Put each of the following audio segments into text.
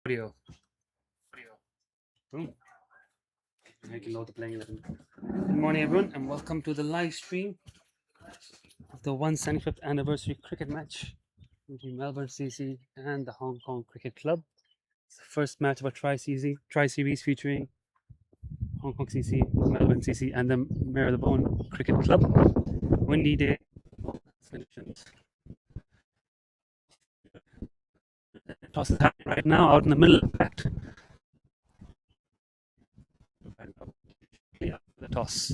Audio. Boom. I can load the playing 11. Good morning, everyone, and welcome to the live stream of the 175th anniversary cricket match between Melbourne CC and the Hong Kong Cricket Club. It's the first match of a tri-series featuring Hong Kong CC, Melbourne CC, and the Melbourne Cricket Club. Windy day. Conditions. Toss is happening right now out in the middle, in fact. The toss.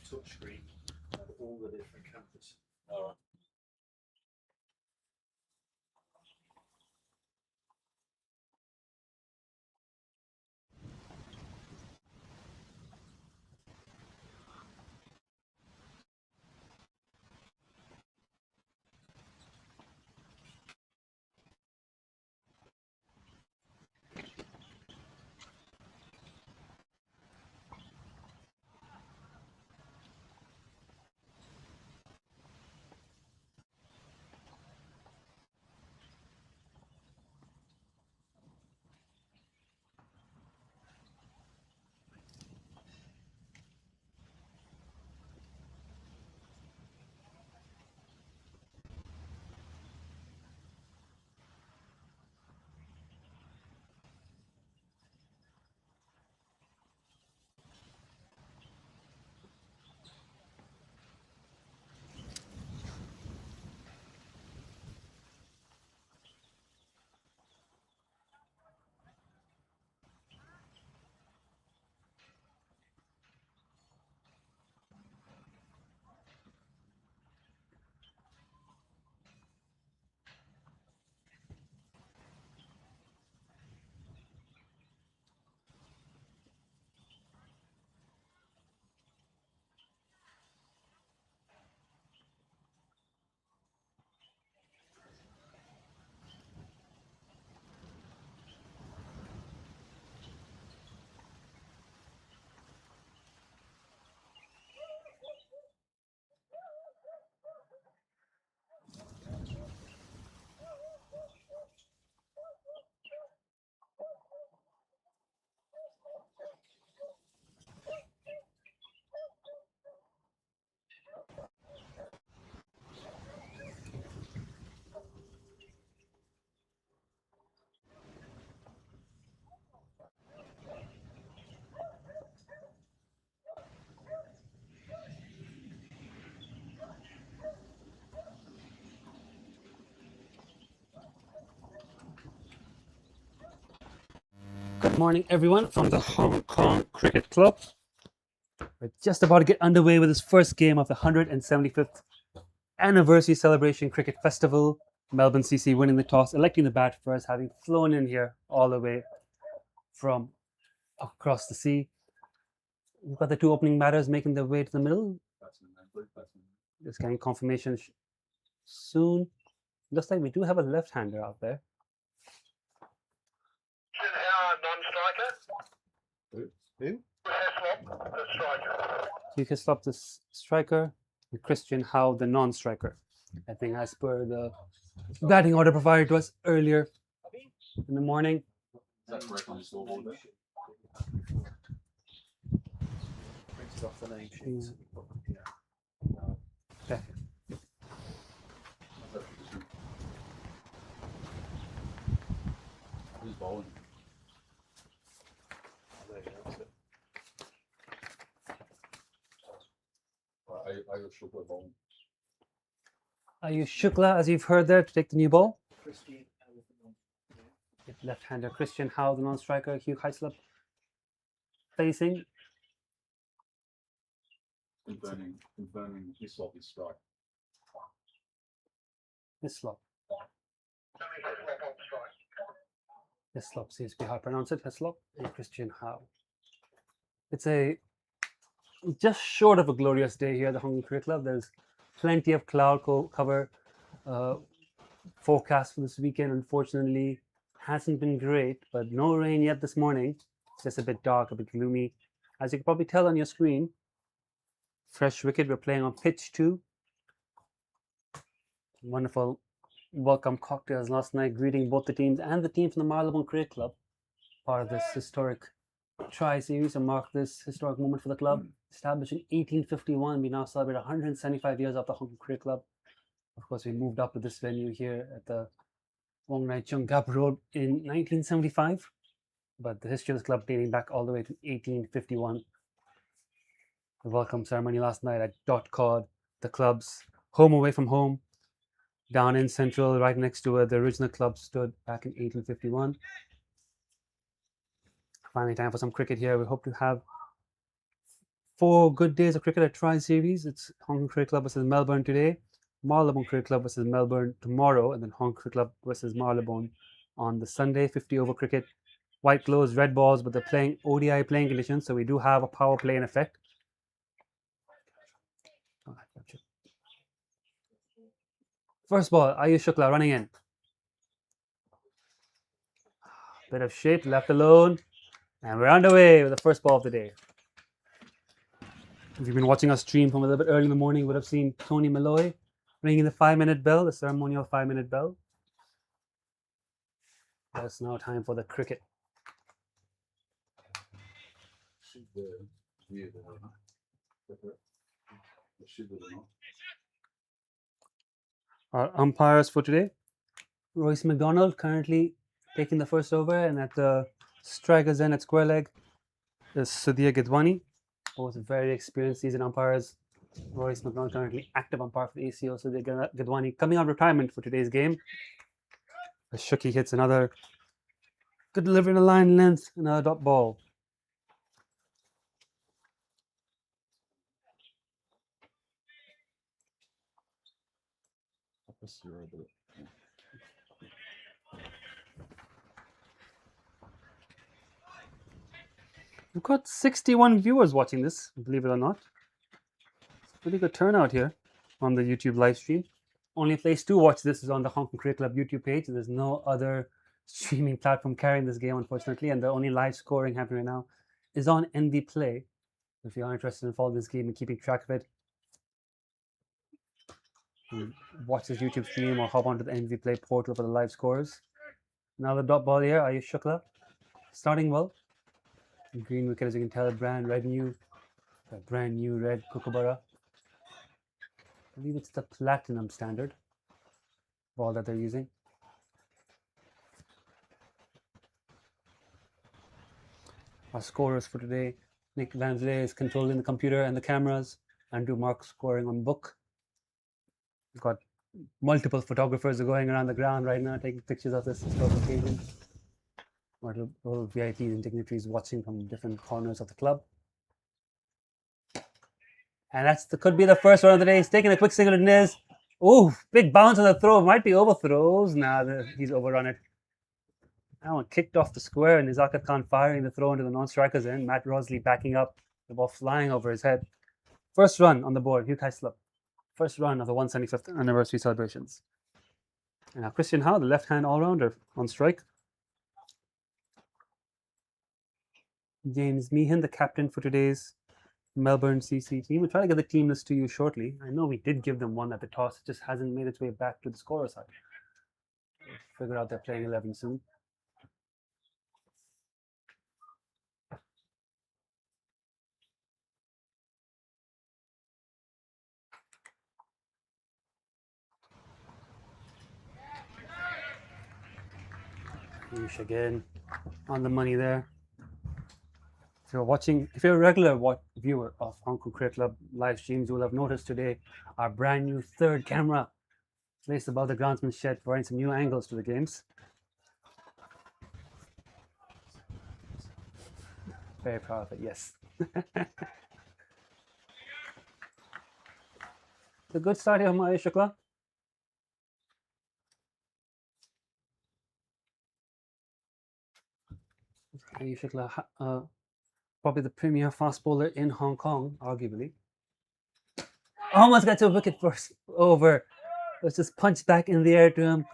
Touch screen and all the different cameras. Good morning, everyone, from the Hong Kong Cricket Club. We're just about to get underway with this first game of the 175th anniversary celebration cricket festival. Melbourne CC winning the toss, electing the bat first, having flown in here all the way from across the sea. We've got the two opening batters making their way to the middle. Just getting confirmation soon. Looks like we do have a left-hander out there. Who? You Slop, the striker, and Christian Howe, the non-striker. I think as per the batting order provided to us earlier in the morning. That's correct on the scoreboard there. Printed off the name sheets. Okay. Who's bowling? There you go, that's it. I got Shukla bowling. Ayush Shukla, as you've heard there, to take the new ball. Left-hander Christian Howe, the non-striker. Hugh Hyslop facing. Confirming Hislop is strike. Hislop. Hislop seems to be how to pronounce it. Hislop and Christian Howe. It's a just short of a glorious day here at the Hong Kong Cricket Club. There's plenty of cloud cover forecast for this weekend. Unfortunately, hasn't been great, but no rain yet this morning. It's just a bit dark, a bit gloomy. As you can probably tell on your screen, fresh wicket. We're playing on pitch 2. Wonderful welcome cocktails last night, greeting both the teams and the team from the Melbourne Cricket Club, part of this historic tri-series to mark this historic moment for the club. Established in 1851, we now celebrate 175 years of the Hong Kong Cricket Club. Of course, we moved up to this venue here at the Wong Nai Chung Gap Road in 1975, but the history of this club dating back all the way to 1851. The welcome ceremony last night at Dot Cod, the club's home away from home, down in Central, right next to where the original club stood back in 1851. Finally, time for some cricket here. We hope to have 4 good days of cricket at Tri-Series. It's Hong Kong Cricket Club versus Melbourne today, Marylebone Cricket Club versus Melbourne tomorrow, and then Hong Kong Cricket Club versus Marylebone on the Sunday. 50 over cricket, white clothes, red balls, but they're playing ODI playing conditions, so we do have a power play in effect. First ball, Ayush Shukla running in. Bit of shape, left alone, and we're underway with the first ball of the day. If you've been watching us stream from a little bit early in the morning, you would have seen Tony Malloy ringing the 5-minute bell, the ceremonial 5-minute bell. It's now time for the cricket. Our umpires for today, Royce McDonald currently taking the first over, and at the strikers end at square leg is Sudhir Gidwani, both very experienced seasoned umpires. Royce McDonald currently active umpire for the ACO, Sudhir Gidwani coming out of retirement for today's game. As Shuki hits another good delivery in the line length, another dot ball. We've got 61 viewers watching this, believe it or not. Pretty good turnout here on the YouTube live stream. Only place to watch this is on the Hong Kong Cricket Club YouTube page. There's no other streaming platform carrying this game, unfortunately, and the only live scoring happening right now is on NV Play. If you are interested in following this game and keeping track of it, watch this YouTube stream or hop onto the NV Play portal for the live scores. Now the dot ball here, Ayush Shukla, starting well. Green wicket, as you can tell, brand new red Kookaburra. I believe it's the platinum standard ball that they're using. Our scorers for today, Nick Van Vliet is controlling the computer and the cameras, Andrew Mark scoring on book. We've got multiple photographers going around the ground right now taking pictures of this historical occasion. Multiple VIPs and dignitaries watching from different corners of the club. And could be the first run of the day. He's taking a quick single to Niz. Oh, big bounce on the throw. Might be overthrows. Nah, he's overrun it. That one kicked off the square, and Nizakat Khan firing the throw into the non-strikers end. Matt Rosley backing up, the ball flying over his head. First run on the board, Hugh Kaislip. First run of the 175th anniversary celebrations. And now Christian Howe, the left-hand all-rounder, on strike. James Meehan, the captain for today's Melbourne CC team. We'll try to get the team list to you shortly. I know we did give them one at the toss. It just hasn't made its way back to the scorer side. We'll figure out they're playing 11 soon. Ayush again on the money there. If you're a regular viewer of Hong Kong Cricket Club live streams, you will have noticed today our brand new third camera placed above the groundsman's shed, providing some new angles to the games. Very proud of it, yes. The good start here from Ayush Shukla. Ayush Shukla, probably the premier fast bowler in Hong Kong, arguably. Almost got to a wicket first over. It was just punched back in the air to him,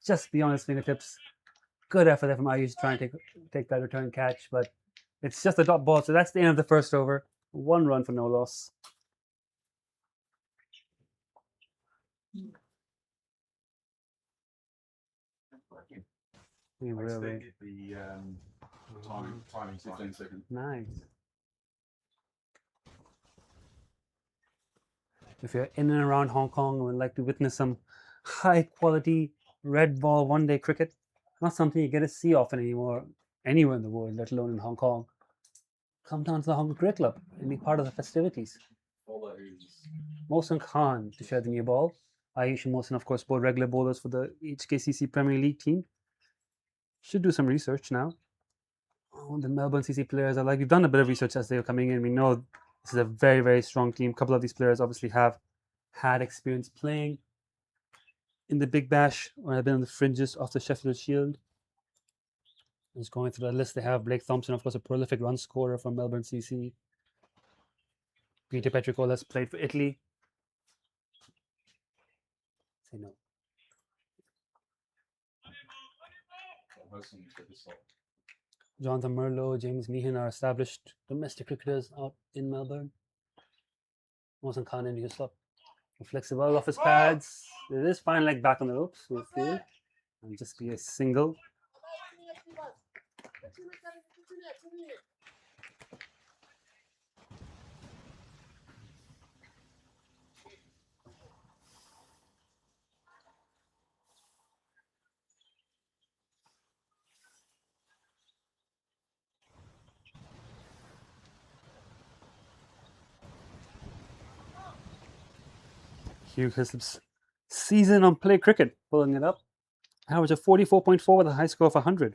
just beyond his fingertips. Good effort there from Ayush trying to take that return catch, but it's just a dot ball. So that's the end of the first over. 1 run for no loss. I think the Timing 15 seconds. Nice. If you're in and around Hong Kong and would like to witness some high quality red ball one day cricket, not something you get to see often anymore anywhere in the world, let alone in Hong Kong, come down to the Hong Kong Cricket Club and be part of the festivities. Follows. Mohsin Khan to share the new ball. Ayush and Mohsin, of course, both regular bowlers for the HKCC Premier League team. Should do some research now. The Melbourne CC players are like, we've done a bit of research as they were coming in. We know this is a very, very strong team. A couple of these players obviously have had experience playing in the Big Bash or have been on the fringes of the Sheffield Shield. Just going through the list, they have Blake Thompson, of course, a prolific run scorer from Melbourne CC. Peter Petricola has played for Italy. Say no. Jonathan Merlot, James Meehan are established domestic cricketers out in Melbourne. Mohsin Khan into your slot. Flexible off his pads. It is fine leg back on the ropes. We'll feel. And just be a single. Hugh Hislop's season on play cricket, pulling it up. Average of 44.4 with a high score of 100.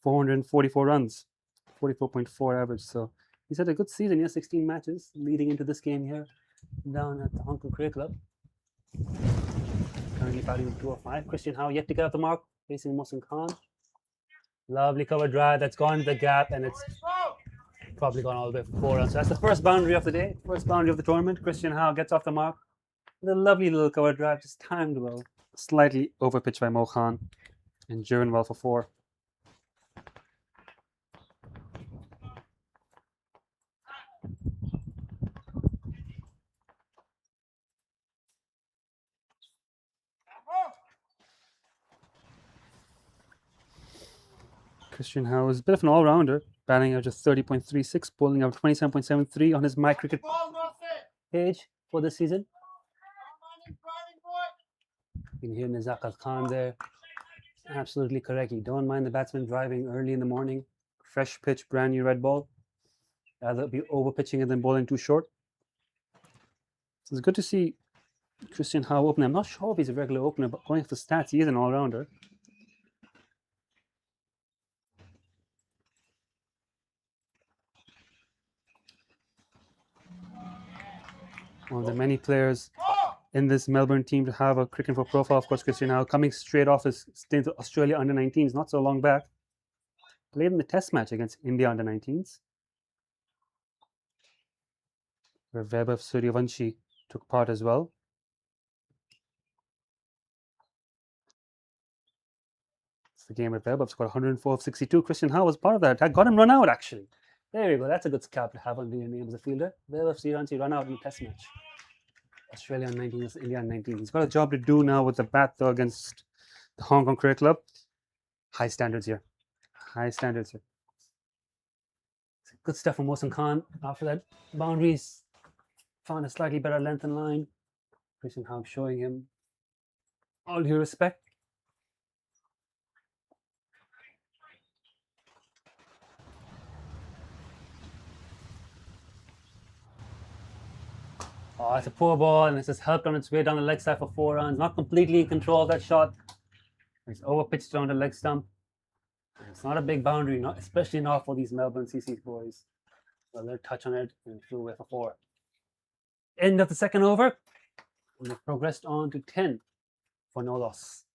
444 runs. 44.4 average. So he's had a good season here, 16 matches leading into this game here down at the Hong Kong Cricket Club. Currently batting with 205. Christian Howe yet to get up the mark, facing Mohsin Khan. Lovely cover drive that's gone the gap, and it's probably gone all the way for 4 runs. So that's the first boundary of the day, first boundary of the tournament. Christian Howe gets off the mark. The lovely little cover drive, just timed well. Slightly over pitched by Mo Khan and driven well for 4. Christian Howe is a bit of an all-rounder, batting average of 30.36, bowling out 27.73 on his My Cricket page for this season. You can hear Nizak Khan there. Absolutely correct. You don't mind the batsman driving early in the morning. Fresh pitch, brand new red ball. Rather be over pitching and then bowling too short. So it's good to see Christian Howe open. I'm not sure if he's a regular opener, but going off the stats, he is an all-rounder. One of the many players in this Melbourne team to have a cricket for profile. Of course, Christian Howe coming straight off his stint at Australia under-19s, not so long back. Played in the test match against India under-19s, where Vaibhav Suryavanshi took part as well. It's the game where Vaibhav scored 104 of 62. Christian Howe was part of that. I got him run out, actually. There we go. That's a good scalp to have on the name as a fielder. Vaibhav Suryavanshi run out in the test match. Australia under-19s, India under-19s. He's got a job to do now with the bat, though, against the Hong Kong Cricket Club. High standards here. High standards here. Good stuff from Mohsin Khan. After that, boundaries found a slightly better length and line. Christian Howe showing him all due respect. Oh, it's a poor ball, and it's just helped on its way down the leg side for 4 runs. Not completely in control of that shot. It's over pitched on the leg stump. It's not a big boundary, not especially not for these Melbourne CC boys. A little touch on it and flew away for 4. End of the second over. And they've progressed on to 10 for no loss.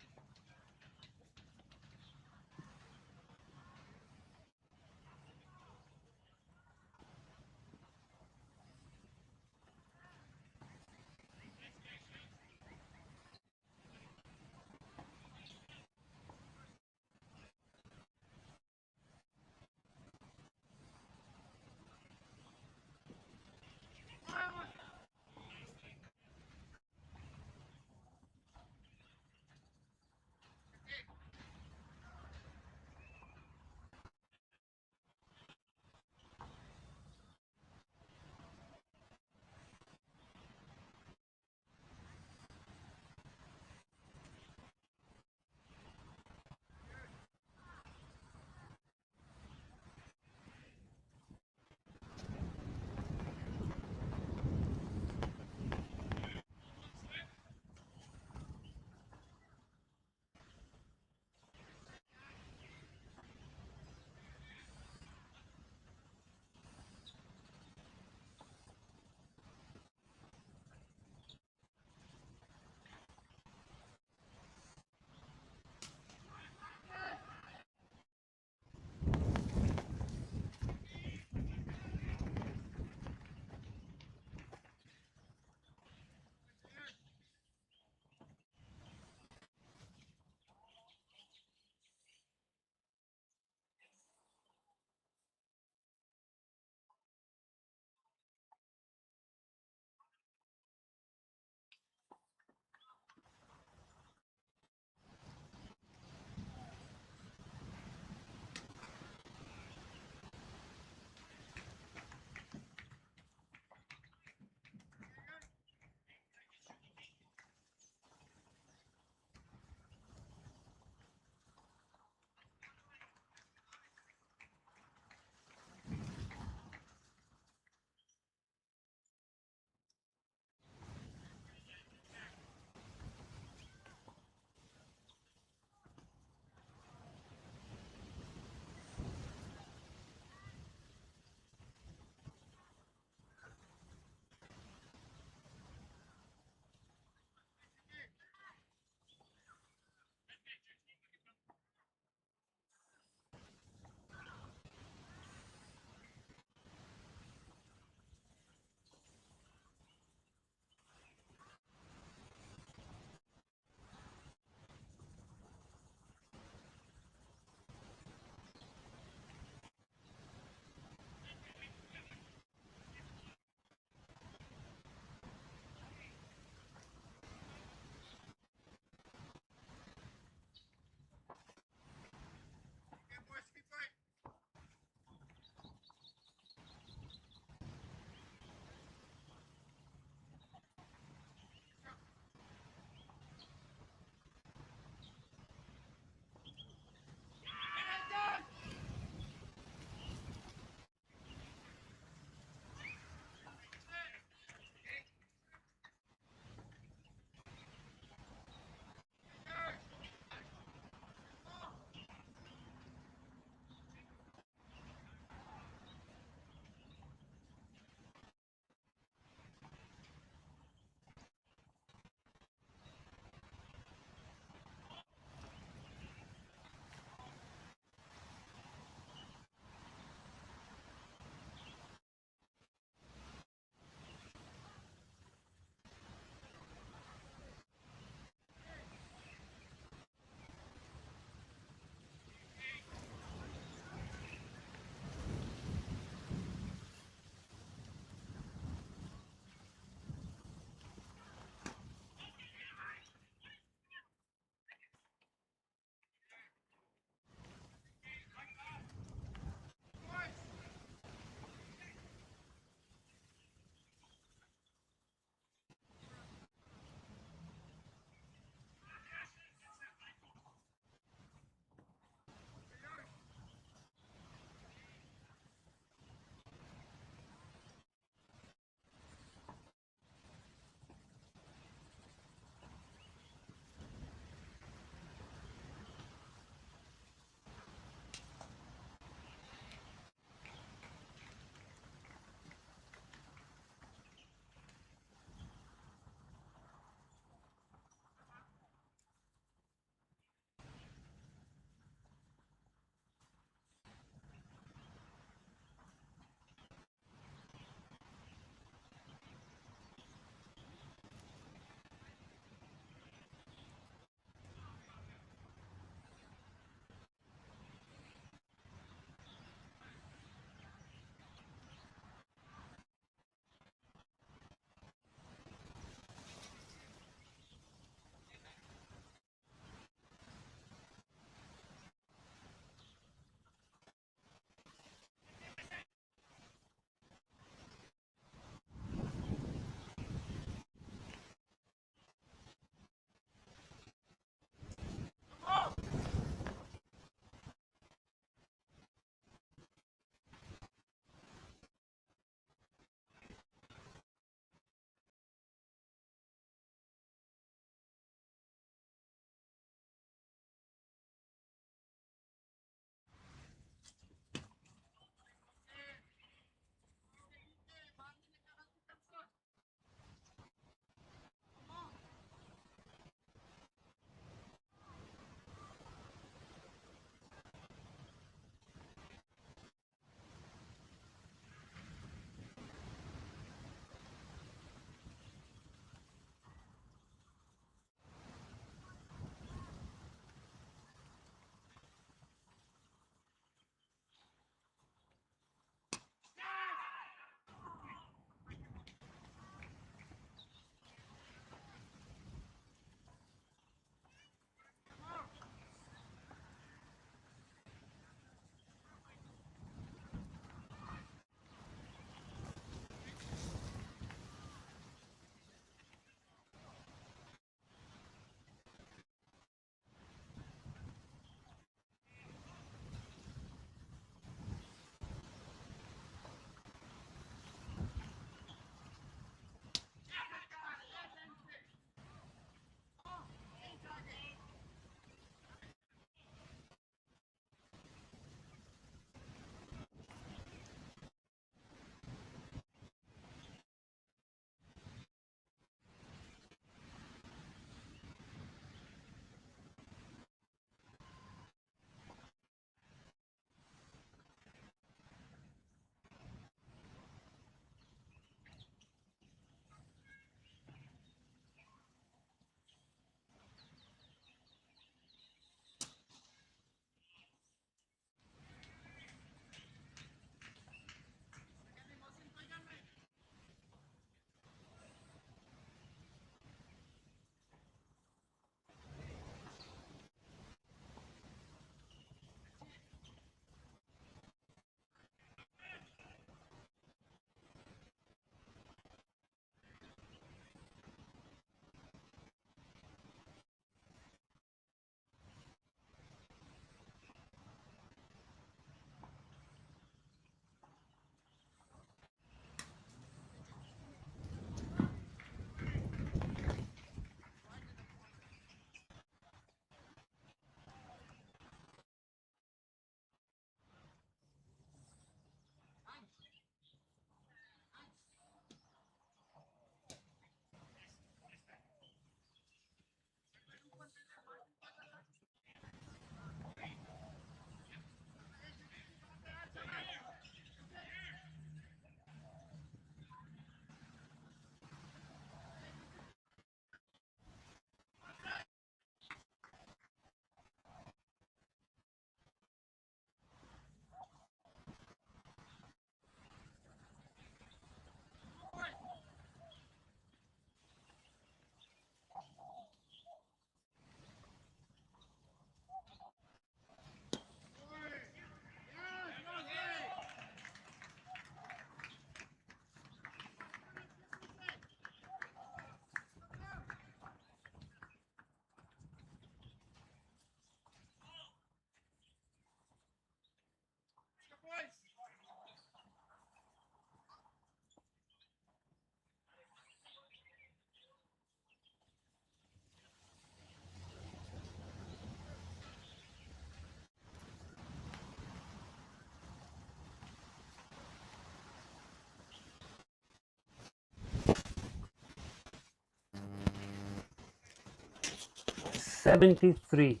73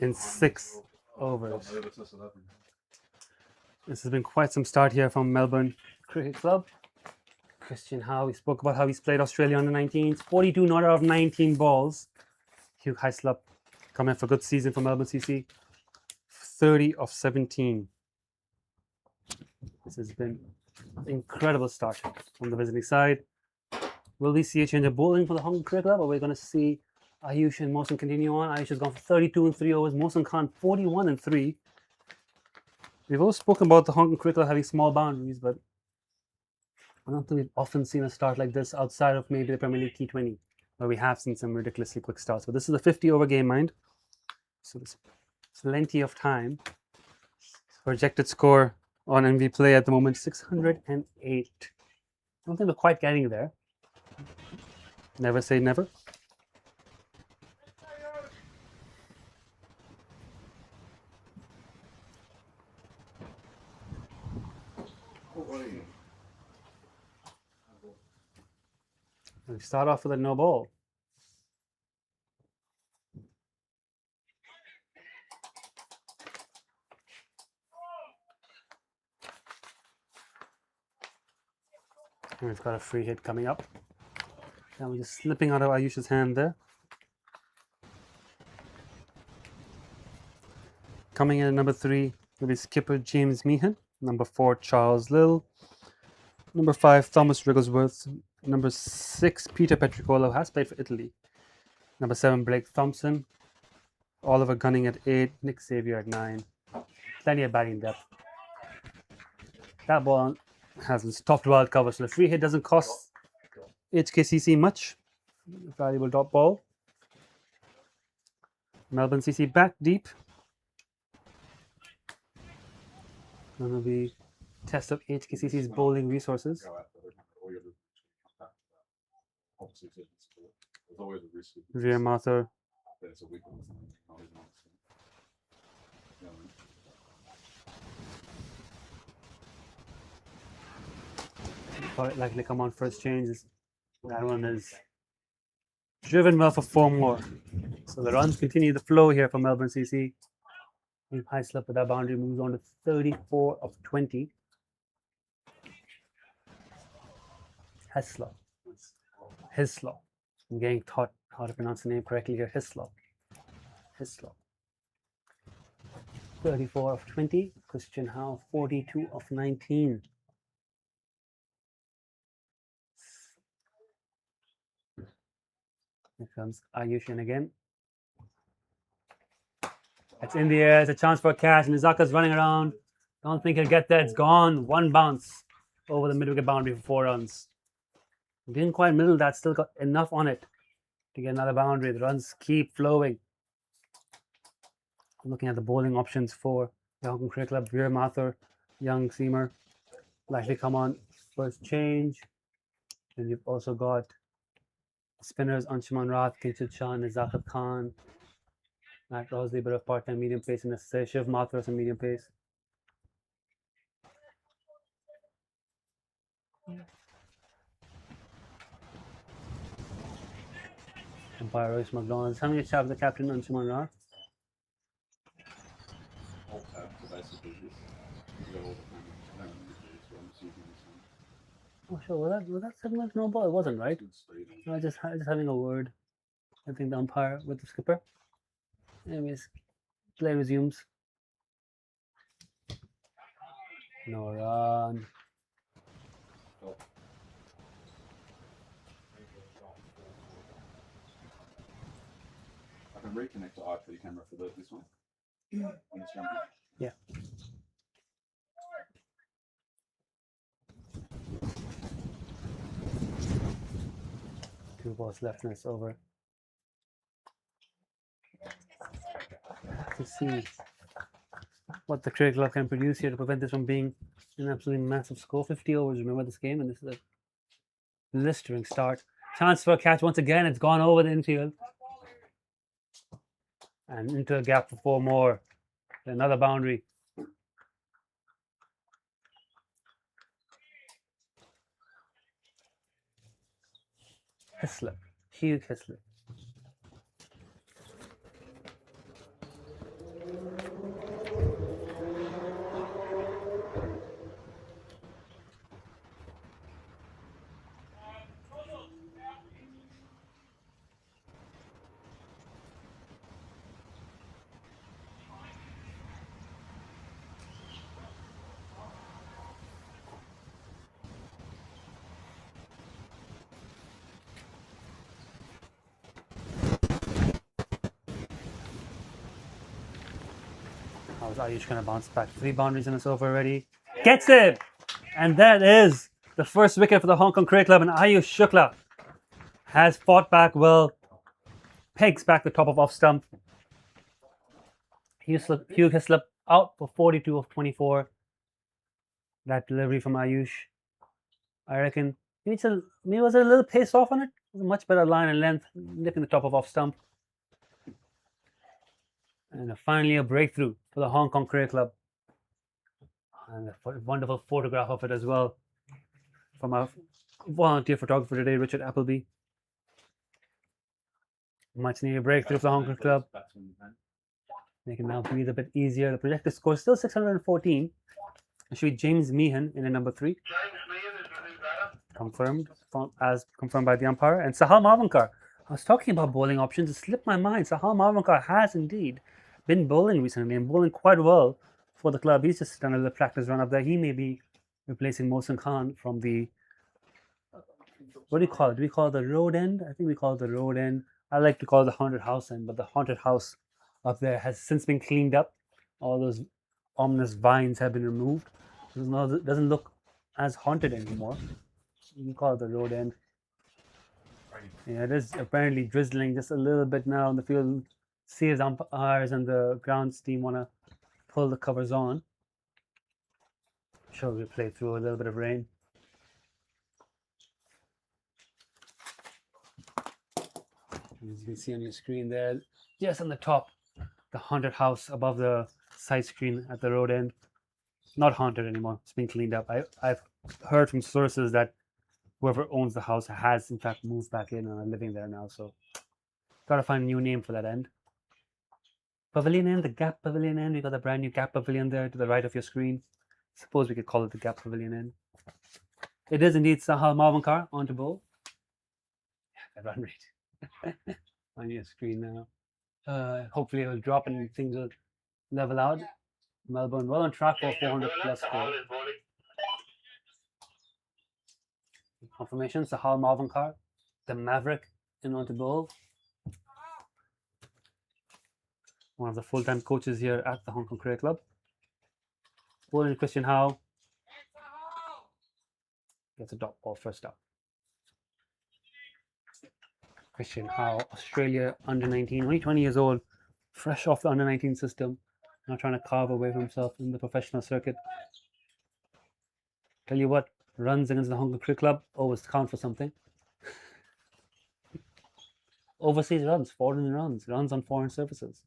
in 6 overs. This has been quite some start here from Melbourne Cricket Club. Christian Howe, we spoke about how he's played Australia under 19s, 42 not out of 19 balls. Hugh Hyslop coming for a good season for Melbourne CC, 30 of 17. This has been an incredible start from the visiting side. Will we see a change of bowling for the Hong Kong Cricket Club, or we're going to see Ayush and Mohsin continue on? Ayush has gone for 32 in 3 overs, Mohsin Khan 41 in 3. We've all spoken about the Hong Kong Cricket Club having small boundaries, but I don't think we've often seen a start like this outside of maybe the Premier League T20, where we have seen some ridiculously quick starts. But this is a 50-over game, mind. So there's plenty of time. Projected score on MV Play at the moment, 608. I don't think we're quite getting there. Never say never. We start off with a no ball. And we've got a free hit coming up. And we're just slipping out of Ayush's hand there. Coming in at number 3 will be skipper James Meehan. Number 4, Charles Lill. Number 5, Thomas Wigglesworth. Number 6, Peter Petricolo, has played for Italy. Number 7, Blake Thompson. Oliver Gunning at 8. Nick Xavier at 9. Plenty of batting depth. That ball has stopped wild cover, so the free hit doesn't cost HKCC much. Valuable dot ball. Melbourne CC back deep. Going to be test of HKCC's bowling resources. Rear Martha. Quite likely to come on first change. That one is driven well for 4 more. So the runs continue the flow here for Melbourne CC. Hyslop with that boundary moves on to 34 of 20. Hislop. I'm getting taught how to pronounce the name correctly here. Hislop. 34 of 20. Christian Howe 42 of 19. Here comes Ayushin again. It's in the air. It's a chance for a catch. Nizaka's running around. Don't think he'll get there. It's gone. 1 bounce over the mid-wicket boundary for 4 runs. Didn't quite middle that. Still got enough on it to get another boundary. The runs keep flowing. Looking at the bowling options for the Hong Kong Cricket Club. Veer Mathur, young seamer, likely come on first change. And you've also got spinners Anshuman Rath, Kinshid Shah, Nizaka Khan, Matt Rosley, bit of part-time medium pace, and Shiv Mathur some medium pace. Umpire Royce McDonald having a chat with the captain Anshuman Rath. Oh, sure. Was that segment no ball? It wasn't, right? No, just having a word. I think the umpire with the skipper. Anyways, play resumes. No run. I can reconnect to IP camera for this one. Yeah. Two balls left in this over. To see what the Cricket Club can produce here to prevent this from being an absolutely massive score. 50 overs, remember this game, and this is a blistering start. Chance for a catch once again. It's gone over the infield. And into a gap for 4 more. Another boundary. Hislop. Hugh Hislop. was Ayush going to bounce back? 3 boundaries in this over already. Gets it! And that is the first wicket for the Hong Kong Cricket Club. And Ayush Shukla has fought back well. Pegs back the top of off stump. Hugh has slipped out for 42 of 24. That delivery from Ayush. I reckon maybe was a little pace off on it. It was a much better line and length, nipping the top of off stump. And finally a breakthrough for the Hong Kong Cricket Club. And a wonderful photograph of it as well from our volunteer photographer today, Richard Appleby. Much needed breakthrough for the Hong Kong Club. They can now breathe a bit easier. The projected score is still 614. It should be James Meehan in at number 3. Confirmed, as confirmed by the umpire. And Sahal Maavankar. I was talking about bowling options. It slipped my mind. Sahal Maavankar has indeed been bowling recently and bowling quite well for the club. He's just done a little practice run up there. He may be replacing Mohsin Khan from the, what do you call it? Do we call it the road end? I think we call it the road end. I like to call it the haunted house end, but the haunted house up there has since been cleaned up. All those ominous vines have been removed. It doesn't look as haunted anymore. You can call it the road end. Yeah, it is apparently drizzling just a little bit now in the field. See as umpires and the grounds team want to pull the covers on. Sure, we'll play through a little bit of rain. As you can see on your screen there, just on the top, the haunted house above the side screen at the road end. Not haunted anymore. It's been cleaned up. I've heard from sources that whoever owns the house has in fact moved back in and are living there now. So gotta find a new name for that end. Pavilion end, the Gap Pavilion end. We got the brand new Gap Pavilion there to the right of your screen. Suppose we could call it the Gap Pavilion end. It is indeed Sahal Maavankar on to bowl. Yeah, the run rate on your screen now. Hopefully it'll drop and things will level out. Melbourne well on track for 400 plus score. Confirmation, Sahal Maavankar, the Maverick, in on to bowl. One of the full-time coaches here at the Hong Kong Cricket Club. Bowling Christian Howe. Gets a dot ball first up. Christian Howe, Australia under 19, only 20 years old, fresh off the under 19 system, now trying to carve away from himself in the professional circuit. Tell you what, runs against the Hong Kong Cricket Club always count for something. Overseas runs, foreign runs on foreign surfaces.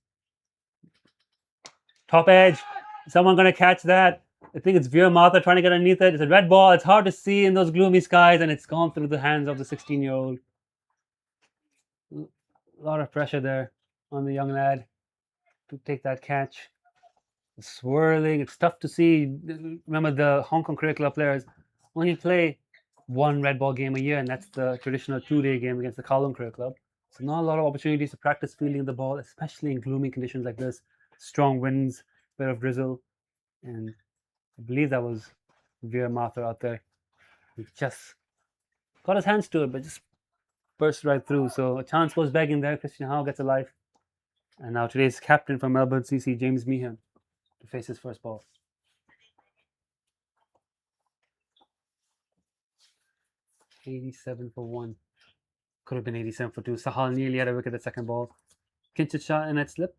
Top edge. Someone going to catch that? I think it's Veer Martha trying to get underneath it. It's a red ball. It's hard to see in those gloomy skies, and it's gone through the hands of the 16-year-old. A lot of pressure there on the young lad to take that catch. It's swirling. It's tough to see. Remember, the Hong Kong Cricket Club players only play one red ball game a year, and that's the traditional 2-day game against the Kowloon Cricket Club. So not a lot of opportunities to practice fielding the ball, especially in gloomy conditions like this. Strong winds, bit of drizzle, and I believe that was Veer Martha out there. He just got his hands to it, but just burst right through. So a chance was begging there. Christian Howe gets a life. And now today's captain from Melbourne CC, James Meehan, to face his first ball. $87 for 1. Could have been 87 for 2. Sahal nearly had a wicket at second ball. Kinchit shot in that slip.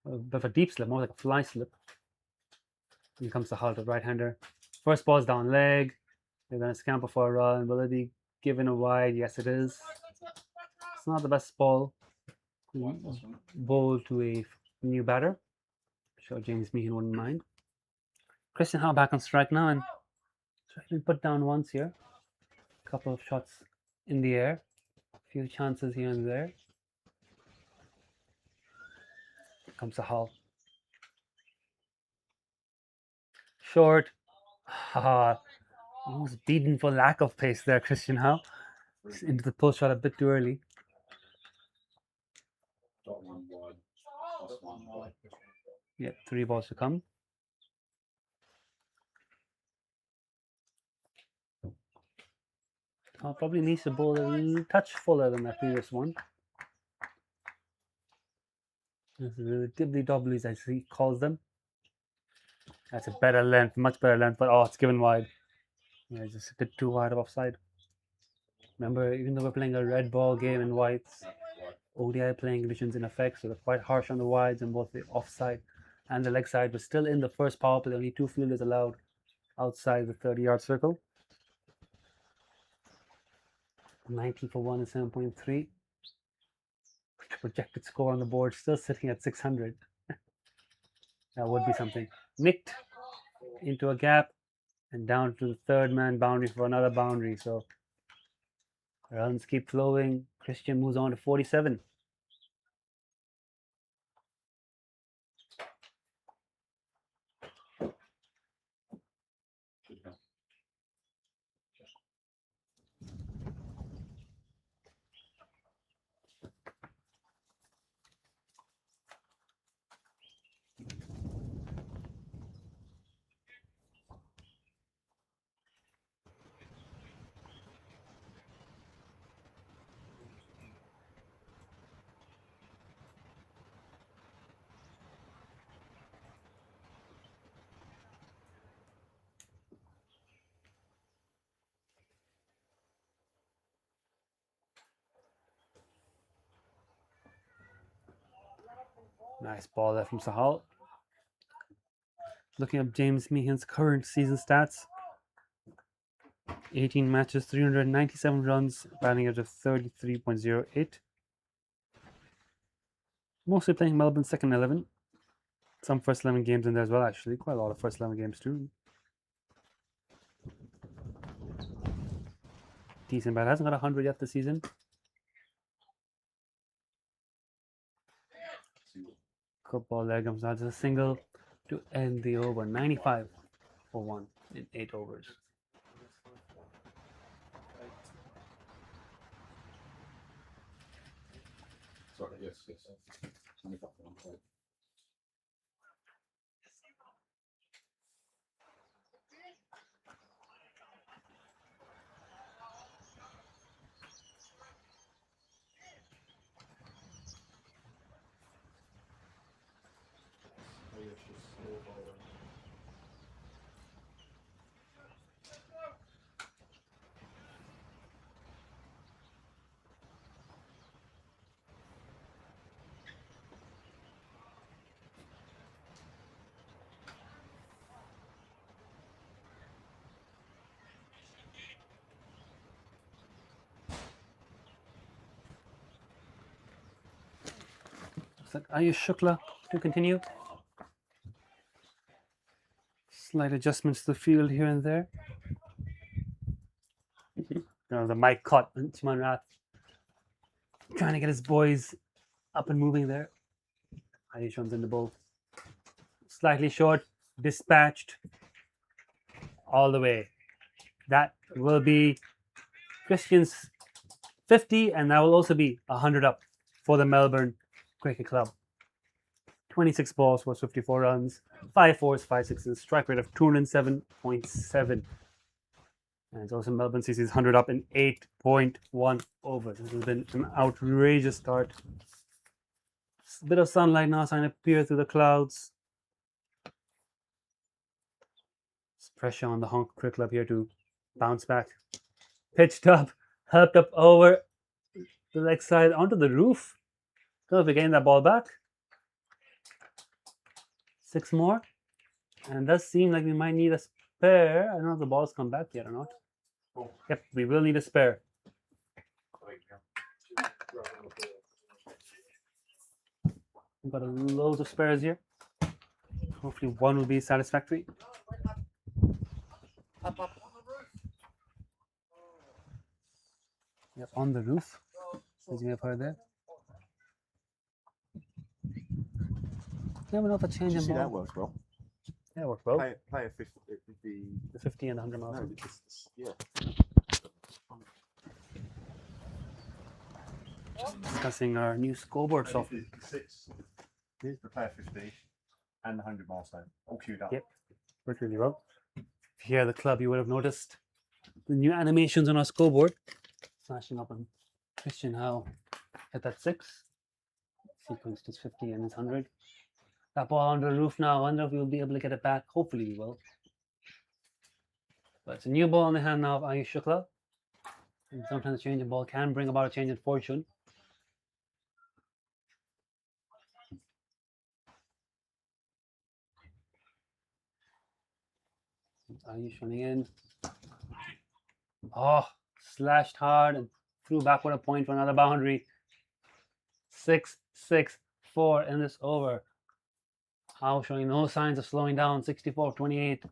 A bit of a deep slip, more like a fly slip. Here comes Sahal, the right-hander. First ball's down leg. They're going to scamper for a run. Will it be given a wide? Yes, it is. It's not the best ball. Bowl to a new batter. I'm sure James Meehan wouldn't mind. Christian Howe back on strike now, and so he been put down once here. A couple of shots in the air. A few chances here and there. Here comes Sahal. Short. Almost beaten for lack of pace there, Christian Howe. Into the pull shot a bit too early. Yeah, 3 balls to come. Probably needs to bowl a touch fuller than that previous one. This is the dibbly dobblies, as he calls them. That's a better length, much better length, but it's given wide. Yeah, it's just a bit too wide of offside. Remember, even though we're playing a red ball game in whites, ODI playing conditions in effect, so they're quite harsh on the wides on both the offside and the leg side, but still in the first power play, only 2 fielders allowed outside the 30-yard circle. 90 for 1 is 7.3. Projected score on the board still sitting at 600. That would be something. Nicked into a gap and down to the third man boundary for another boundary. So runs keep flowing. Christian moves on to 47. Nice ball there from Sahal. Looking up James Meehan's current season stats. 18 matches, 397 runs, batting average of 33.08. Mostly playing Melbourne second 11. Some first 11 games in there as well, actually. Quite a lot of first 11 games too. Decent bat. Hasn't got 100 yet this season. Good ball there comes out as a single to end the over. 95 for 1 in 8 overs. Sorry, yes. 25 for 1. Looks like Ayush Shukla to continue. Slight adjustments to the field here and there. The mic caught Chiman Rath trying to get his boys up and moving there. Ayush runs in the bowl. Slightly short, dispatched all the way. That will be Christian's 50, and that will also be 100 up for the Melbourne Cricket Club. 26 balls for 54 runs, 5 fours, 5 sixes, strike rate of 207.7. And it's also Melbourne CC's 100 up in 8.1 overs. This has been an outrageous start. A bit of sunlight now starting to peer through the clouds. There's pressure on the Hong Kong Cricket Club here to bounce back. Pitched up, helped up over the leg side onto the roof. Don't know if we're getting that ball back. 6 more. And it does seem like we might need a spare. I don't know if the ball's come back yet or not. Yep, we will need a spare. We've got loads of spares here. Hopefully one will be satisfactory. Yep, on the roof, as you have heard there. Never know if a change in See, ball. that works well. Yeah, it worked well. Play a 50, The 50 and 100 miles. no, yeah. Discussing our new scoreboard software. 6. The player 50 and the 100 milestone all queued up. Yep, worked really well. If you hear the club, you would have noticed the new animations on our scoreboard. Flashing up on Christian Howe at that 6. sequence to 50 and it's 100. That ball on the roof now. I wonder if we'll be able to get it back. Hopefully we will. But it's a new ball in the hand now of Ayush Shukla. And sometimes a change of ball can bring about a change in fortune. Ayush running in. Oh, slashed hard and threw backward a point for another boundary. 6-6-4 in this over. Howe showing no signs of slowing down. 64-28.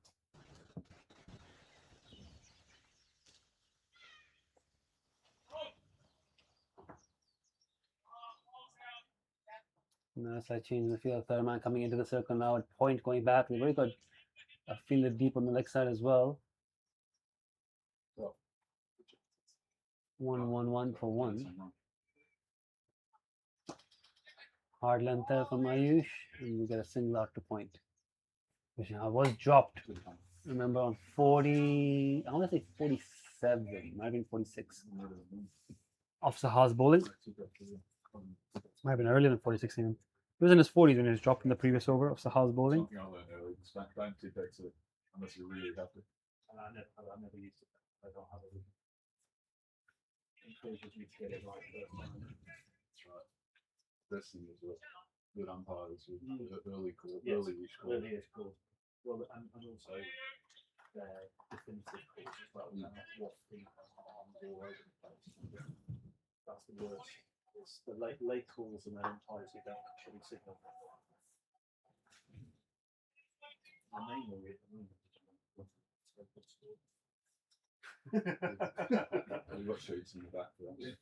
No slight change in the field. Third man coming into the circle now at point going back. Very good. Fielded deep on the leg side as well. 1-1-1 for 1. Hard length there from Ayush. And we get a single out to point. Which I was dropped. Remember on 40, I want to say 47, might have been 46. Off Saha's bowling. Might have been earlier than 46 even. He was in his 40s when he was dropped in the previous over of Saha's bowling. Something I learned early. Don't tip exit unless you really have to. And I never used it. I don't have it. Encourages me to get it right first time. That's right. Best thing is good umpires with early call, Yes, early-ish call. early-ish call. Well, and also their definitive calls as well. And what the arms all over the place. That's the worst. It's the late calls and then umpires who don't actually signal. I mainly at the moment. We've got shoots in the back for that.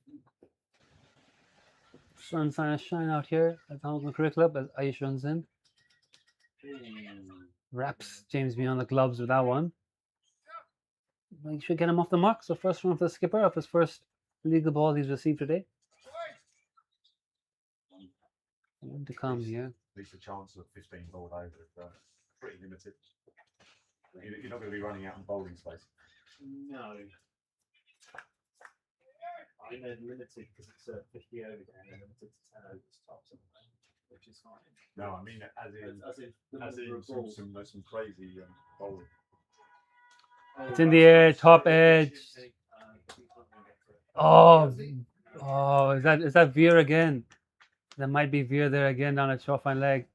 Sun's trying to shine out here at the Hamilton Cricket Club as Ayush runs in. Wraps James beyond the gloves with that one. We should get him off the mark. So first one for the skipper of his first legal ball he's received today. To come here. At least the chance of 15 bowled over is pretty limited. You're not going to be running out in bowling space. No. I mean, limited because it's a 50 over game and limited to 10 overs tops, which is fine. No, I mean as in some crazy bowling. It's in the air, top edge. Oh, is that Veer again? There might be Veer there again down at short fine leg.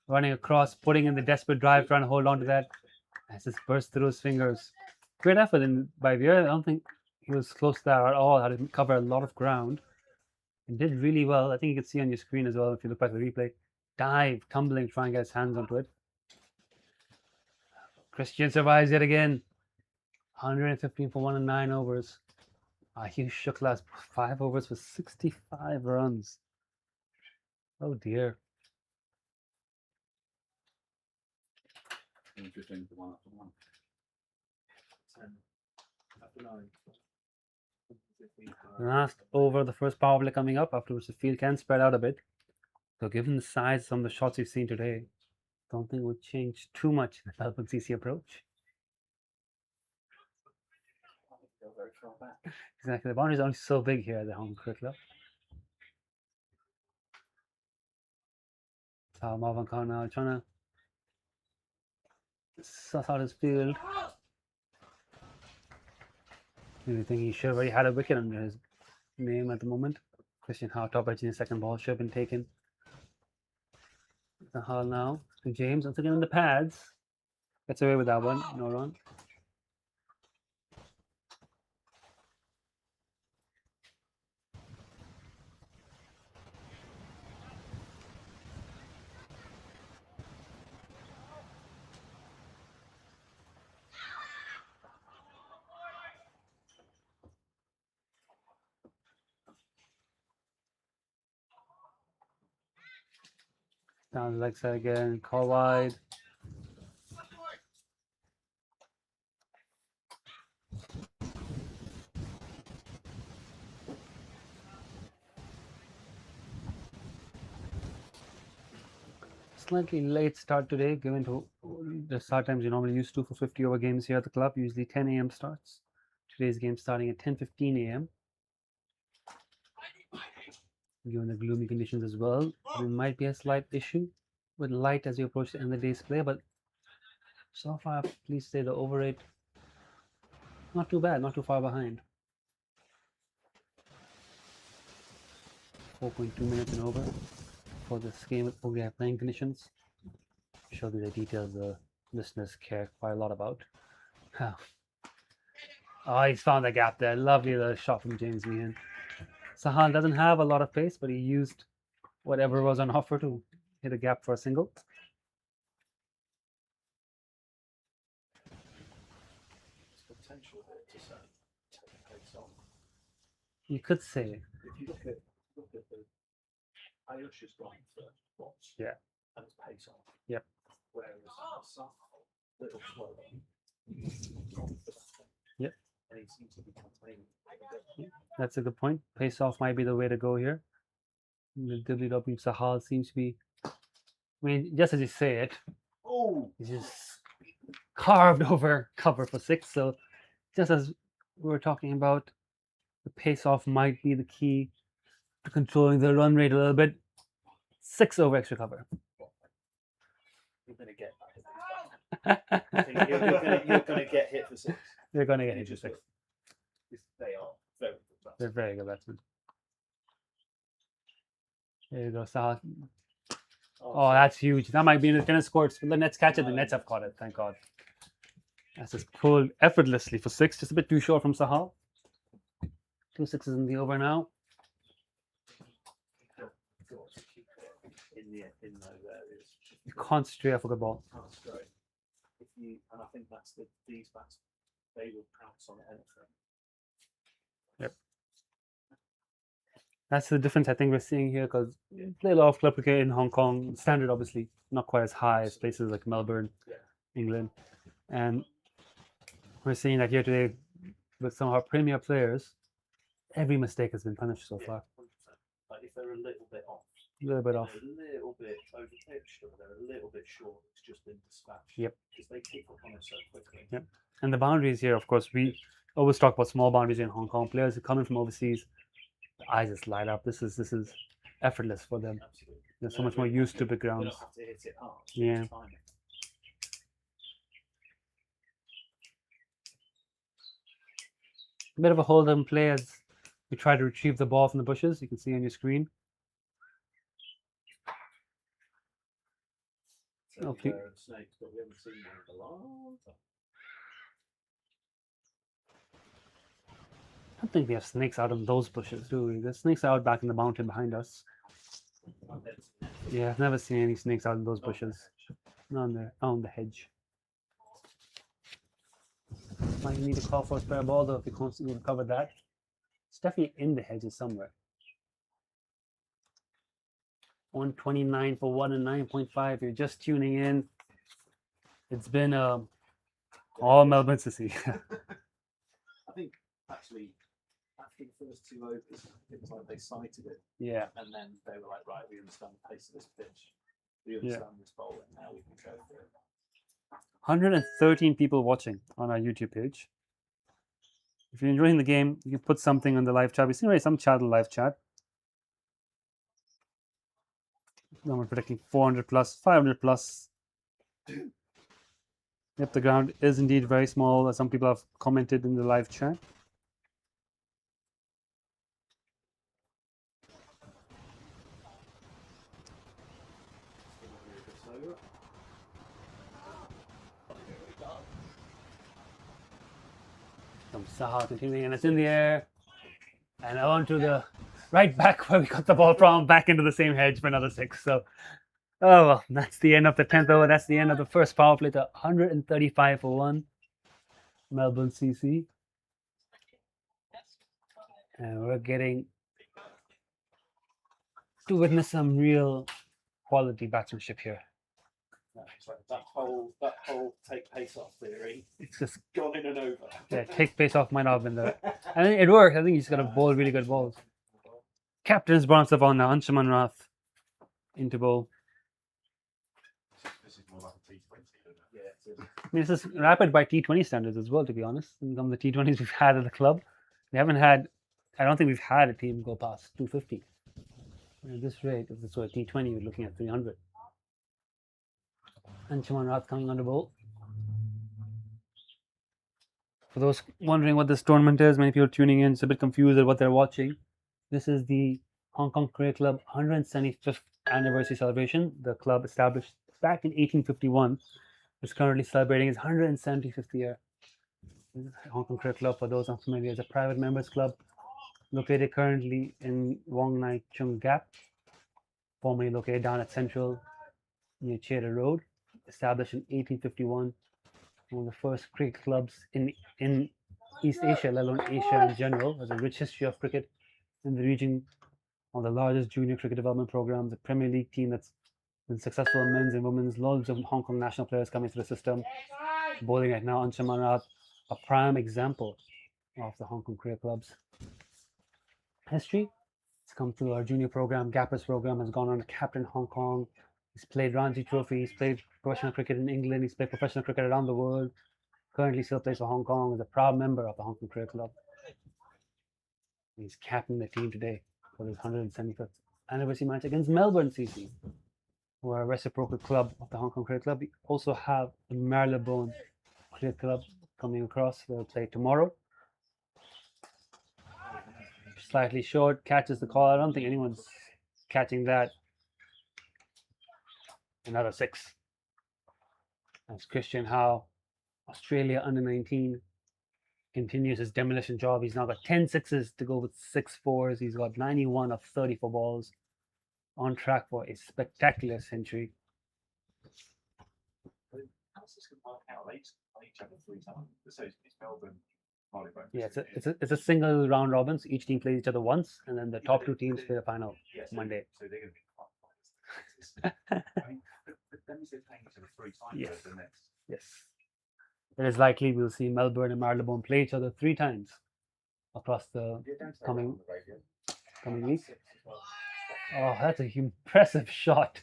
Running across, putting in the desperate drive, trying to hold on to that. As this burst through his fingers. Great effort by Veer. I don't think he was close to that at all. Had to cover a lot of ground. He did really well. I think you can see on your screen as well if you look back at the replay. Dive, tumbling, trying to get his hands onto it. Christian survives yet again. 115 for 1 and 9 overs. Ayush Shukla's 5 overs for 65 runs. Oh dear. 15 for 1 after 1. 10 after 9. Last over the first power play coming up, after which the field can spread out a bit. So given the size of some of the shots we've seen today, don't think it would change too much in the Melbourne CC approach. Exactly, the boundary is only so big here at the home cricket club. So Marvin Khan now trying to suss out his field. You think he should have already had a wicket under his name at the moment. Christian Howe top edge in his second ball should have been taken. The Hall now to James, once again in the pads. Gets away with that one, no run. Down the leg side again, call wide. Slightly late start today, given to the start times you normally used to for 50 over games here at the club. Usually 10 a.m. starts. Today's game starting at 10:15 a.m. given the gloomy conditions as well. There might be a slight issue with light as you approach the end of the day's play, but so far, please say the over rate, not too bad, not too far behind. 4.2 minutes and over for this game with ODI playing conditions. Show you the details the listeners care quite a lot about. Oh, he's found the gap there. Lovely little shot from James Meehan. Sahal doesn't have a lot of pace, but he used whatever was on offer to hit a gap for a single. There's potential here to say take the pace off. You could say, If you look at the Ayush has gone for bots. Yeah. And it's pace off. Yep. Whereas Sahal, little slower. Yep. And he seems to be complaining. that's a good point. Pace off might be the way to go here. The WW Sahal seems to be, I mean, just as you say it, Oh, he's just carved over cover for 6. So just as we were talking about, the pace off might be the key to controlling the run rate a little bit. 6 over extra cover. you're going to get that. I think you're going to get hit for 6. They're going to get You hit for just 6. will. They are very good. They're very good batsmen. There you go, Sahal. Oh, that's huge. That might be in the tennis courts. But the nets catch it. The nets have caught it. Thank God. That's just pulled effortlessly for 6. Just a bit too short from Sahal. 2 sixes in the over now. In those areas. You can't stray off a good ball. Can't stray. And I think that's these bats, they will pounce on anything. That's the difference I think we're seeing here, because play a lot of club cricket in Hong Kong. Standard, obviously, not quite as high as places like Melbourne, England. And we're seeing that here today with some of our premier players, every mistake has been punished so far. 100%. Like if they're a little bit off, A little bit off. they're a little bit over pitched, or they're a little bit short, it's just been dispatched. Yep. Because they keep up on it so quickly. Yep. And the boundaries here, of course, we always talk about small boundaries in Hong Kong. Players who come in from overseas, the eyes just light up. This is effortless for them. Absolutely. They're so much more used to big They grounds. don't have to hit it hard. Yeah. Just time it. A bit of a hold and play as we try to retrieve the ball from the bushes. You can see on your screen. So Hopefully- bear and snakes, but we haven't seen one in a long time. I don't think we have snakes out in those bushes, do we? There's snakes out back in the mountain behind us. I've never seen it. Yeah, I've never seen any snakes out in those bushes. Not on the hedge. Might need to call for a spare ball though if you constantly recover that. It's definitely in the hedges somewhere. 129 for 1 and 9.5. You're just tuning in. It's been all Melbourne to see. I think actually after the first 2 overs, it was like they sighted it, Yeah. and then they were like, right, we understand the pace of this pitch, we understand this bowling, now we can go for it. 113 people watching on our YouTube page. If you're enjoying the game, you can put something on the live chat. We've seen already some chat on the live chat. Now we're predicting 400 plus, 500 plus. Yep, the ground is indeed very small, as some people have commented in the live chat. From Sahal continuing, and it's in the air. And on to the right back where we got the ball from, back into the same hedge for another 6. So, oh well, that's the end of the 10th over. That's the end of the first power play to 135 for 1. Melbourne CC. And we're getting to witness some real quality batsmanship here. No, it's like that whole take pace off theory, It's just, gone in and over. yeah, take pace off might not have been there. I think it worked. I think he's got to bowl really good balls. Captain's bronze of on now, Anshuman Rath into bowl. This is more like a T20, isn't it? Yeah, it is. I mean, this is rapid by T20 standards as well, to be honest. In some of the T20s we've had at the club, we haven't had, I don't think we've had a team go past 250. At this rate, if this were a T20, you're looking at 300. And Chaman Rath coming on the ball. For those wondering what this tournament is, many people tuning in, it's a bit confused at what they're watching. This is the Hong Kong Cricket Club 175th anniversary celebration. The club established back in 1851 is currently celebrating its 175th year. Hong Kong Cricket Club, for those unfamiliar, is a private members club located currently in Wong Nai Chung Gap, formerly located down at Central near Cheddar Road. Established in 1851, one of the first cricket clubs in East Asia, let alone Asia in general. Has a rich history of cricket in the region, one of the largest junior cricket development programs, a Premier League team that's been successful in men's and women's, loads of Hong Kong national players coming through the system. Bowling right now, Anshuman Rath, a prime example of the Hong Kong cricket club's history. He's come through our junior program, Gappers program, has gone on to captain Hong Kong. He's played Ranji Trophy, he's played professional cricket in England, he's played professional cricket around the world. Currently still plays for Hong Kong, is a proud member of the Hong Kong Cricket Club. He's captaining the team today for his 175th anniversary match against Melbourne CC, who are a reciprocal club of the Hong Kong Cricket Club. We also have the Marylebone Cricket Club coming across. They'll play tomorrow. Slightly short, catches the call. I don't think anyone's catching that. Another 6. That's Christian Howe, Australia under 19, continues his demolition job. He's now got 10 sixes to go with 6 fours. He's got 91 of 34 balls, on track for a spectacular century. How's this going to work out? They play each other 3 times. So it's Melbourne. Yeah, it's a single round robin. So each team plays each other once, and then the top 2 teams play the final Monday. So they're going to be I mean, but then they're playing each other 3 times. Yes. The next. Yes. It is likely we'll see Melbourne and Marylebone play each other 3 times across the coming week. Oh, that's an impressive shot.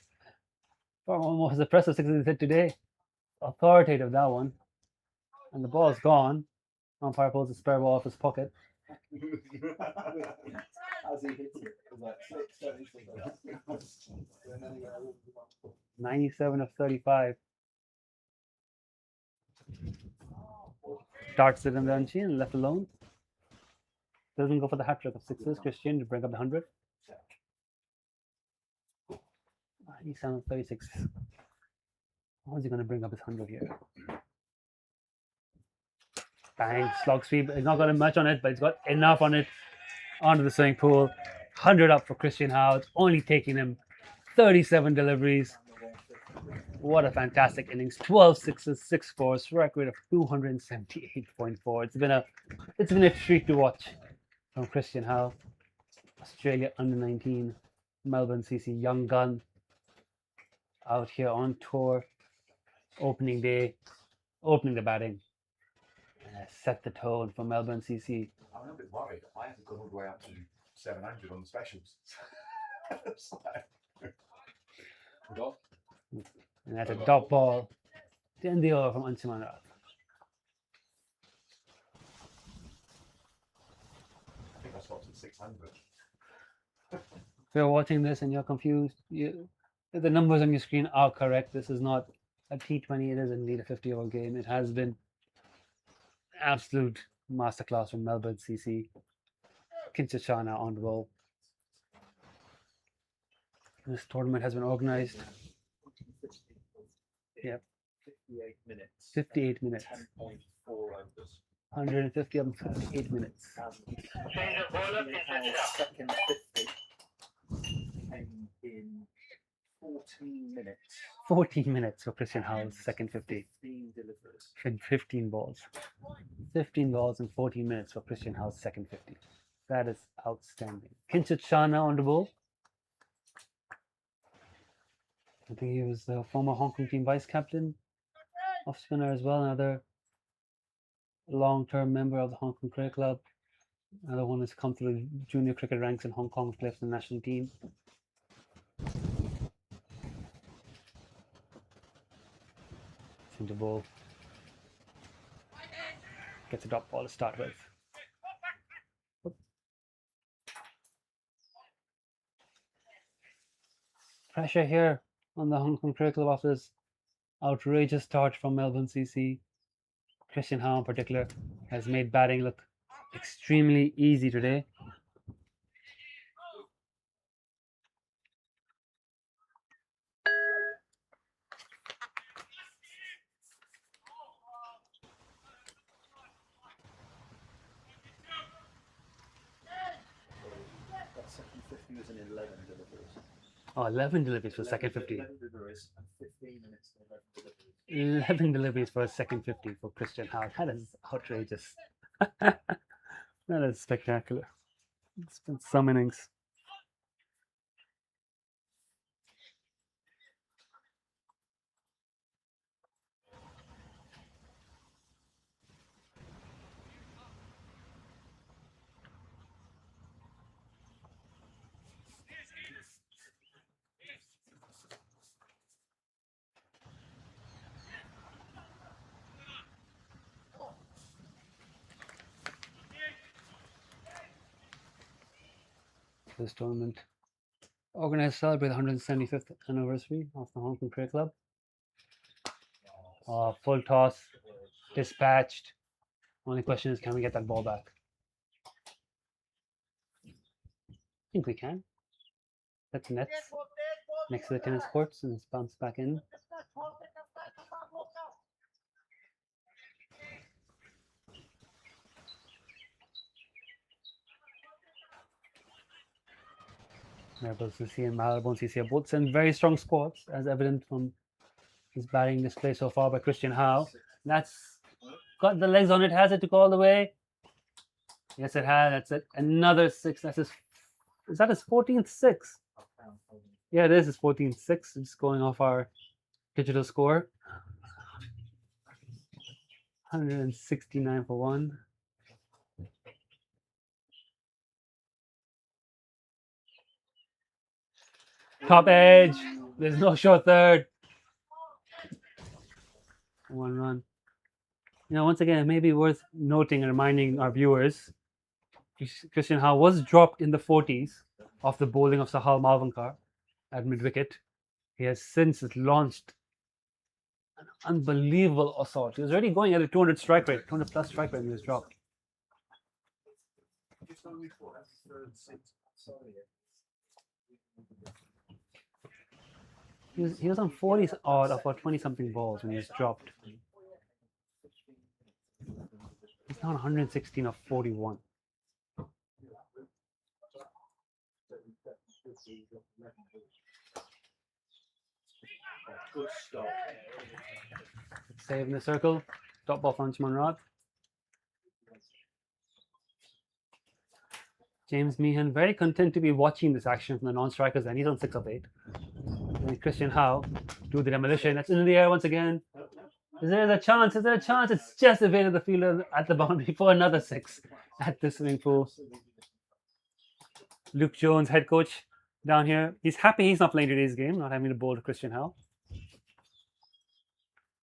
Almost as impressive 6 as he hit today. Authoritative, that one. And the ball's gone. Umpire pulls the spare ball off his pocket. As he hits it, it was like 6, 97 of 35. Darts it in the unseen and left alone. Doesn't go for the hat trick of 6s. Christian to bring up the 100. 97 of 36. How is he going to bring up his 100 here? Bang, slog sweep. He's not got much on it, but he's got enough on it onto the swimming pool. 100 up for Christian Howe. It's only taking him 37 deliveries. What a fantastic innings. 12 sixes, 6 fours, strike rate of 278.4. It's been a treat to watch from Christian Howe. Australia under 19, Melbourne CC young gun out here on tour. Opening day, opening the batting. Set the tone for Melbourne CC. I'm a bit worried. I haven't gone all the way up to 700 on the specials. Forgot. And that's a dot ball. To end the over from Anshuman Rath. I think I stopped at 600. If you're watching this and you're confused, the numbers on your screen are correct. This is not a T20. It is indeed a 50-over game. It has been absolute masterclass from Melbourne CC. Kinshasa on the ball. This tournament has been organized. Yep. 58 minutes. 58 minutes. 10.4 overs. 150 of them, 58 minutes. Second 50 came in 14 minutes. 14 minutes for Christian Howe's second 50. 15 deliveries. In 15 balls. 15 balls in 14 minutes for Christian Howe's second 50. That is outstanding. Kinshasa on the ball. I think he was the former Hong Kong team vice captain, off spinner as well. Another long-term member of the Hong Kong Cricket Club. Another one has come through the junior cricket ranks in Hong Kong, played for the national team. Into ball. Gets a dot ball to start with. Pressure here on the Hong Kong Cricket Club after this outrageous start from Melbourne CC. Christian Howe in particular has made batting look extremely easy today. That second 50 was an 11 deliveries. Oh, 11 deliveries for second 50. 11 deliveries and 15 minutes and 11 deliveries. 11 deliveries for a second 50 for Christian Howe. That is outrageous. That is spectacular. It's been some innings. This tournament organized to celebrate the 175th anniversary of the Hong Kong Cricket Club. Full toss, dispatched. Only question is, can we get that ball back? I think we can. That's nets next to the tennis courts, and it's bounced back in. Melbourne CC and Melbourne CC have both sent very strong squads, as evident from his batting display so far by Christian Howe. That's got the legs on it. Has it to go all the way? Yes, it has. That's it. Another six. That's his. Is that his 14th six? Yeah, it is his 14th six. It's going off our digital score. 169 for one. Top edge. There's no short third. 1 run. You know, once again, it may be worth noting and reminding our viewers, Christian Howe was dropped in the 40s off the bowling of Sahal Malvankar at mid-wicket. He has since launched an unbelievable assault. He was already going at a 200 strike rate, 200 plus strike rate when he was dropped. He was on 40 odd of 20 something balls when he was dropped. He's now 116 of 41. Good stop. Save in the circle. Top ball from Rod. James Meehan very content to be watching this action from the non-strikers, and he's on 6 of 8. And Christian Howe do the demolition. That's in the air once again. Is there a chance? Is there a chance? It's just evaded the fielder at the boundary for another 6 at the swimming pool. Luke Jones, head coach, down here. He's happy he's not playing today's game, not having to bowl to Christian Howe.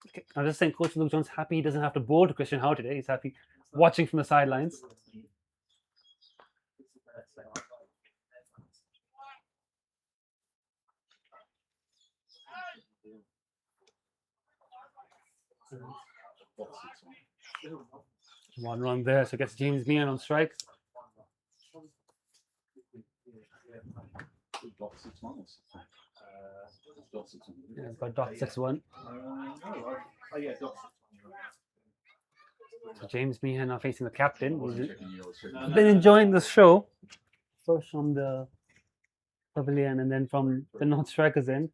Okay, I'm just saying, Coach Luke Jones happy he doesn't have to bowl to Christian Howe today. He's happy watching from the sidelines. One run there, so gets James Meehan on strike. Yeah, got dot 6-1. So James Meehan now facing the captain. He's been enjoying this show. First from the pavilion and then from the non-strikers end.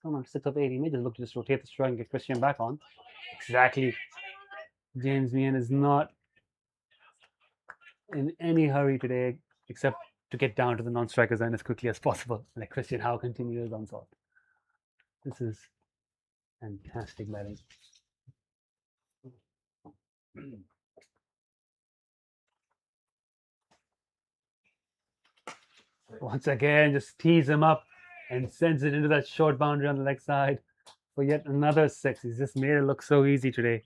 Come on, 6 of 8. He may just look to just rotate the strike and get Christian back on. Exactly. James Meehan is not in any hurry today, except to get down to the non-strikers end as quickly as possible. Like Christian Howe continues on sort. This is fantastic batting. Once again, just tees him up and sends it into that short boundary on the leg side for yet another 6. He's just made it look so easy today,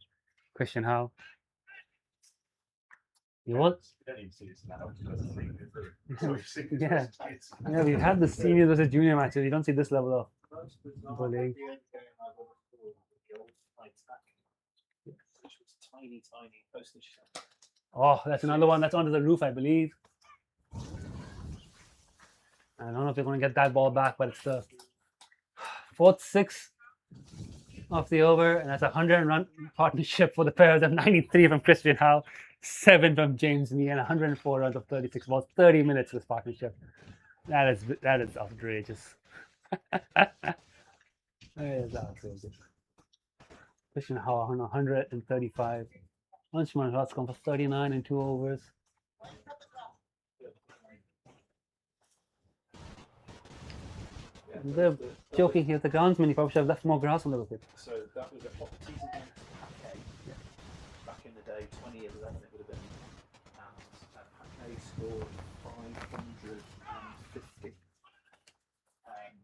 Christian Howe. He Sorry, seniors Yeah. versus kids. Yeah, we've had the senior versus junior matches. You don't see this level of Most bizarre, bullying. the only game I ever recorded was the old high-tack, which was tiny postage stamp. Oh, that's another one that's onto the roof, I believe. I don't know if they're going to get that ball back, but it's the fourth six of the over, and that's a 100-run partnership for the pairs of 93 from Christian Howe, 7 from James Mee, and 104 runs of 36 balls. 30 minutes of this partnership. That is outrageous. That is outrageous. Christian Howe on 135. Lunchman Roth's gone for 39 in 2 overs. They're joking here. The groundsman, he probably should have left more grass on the wicket. So that was at Hopkins against Paquet. Back in the day, 2011 it would have been. And Paquet scored 550. And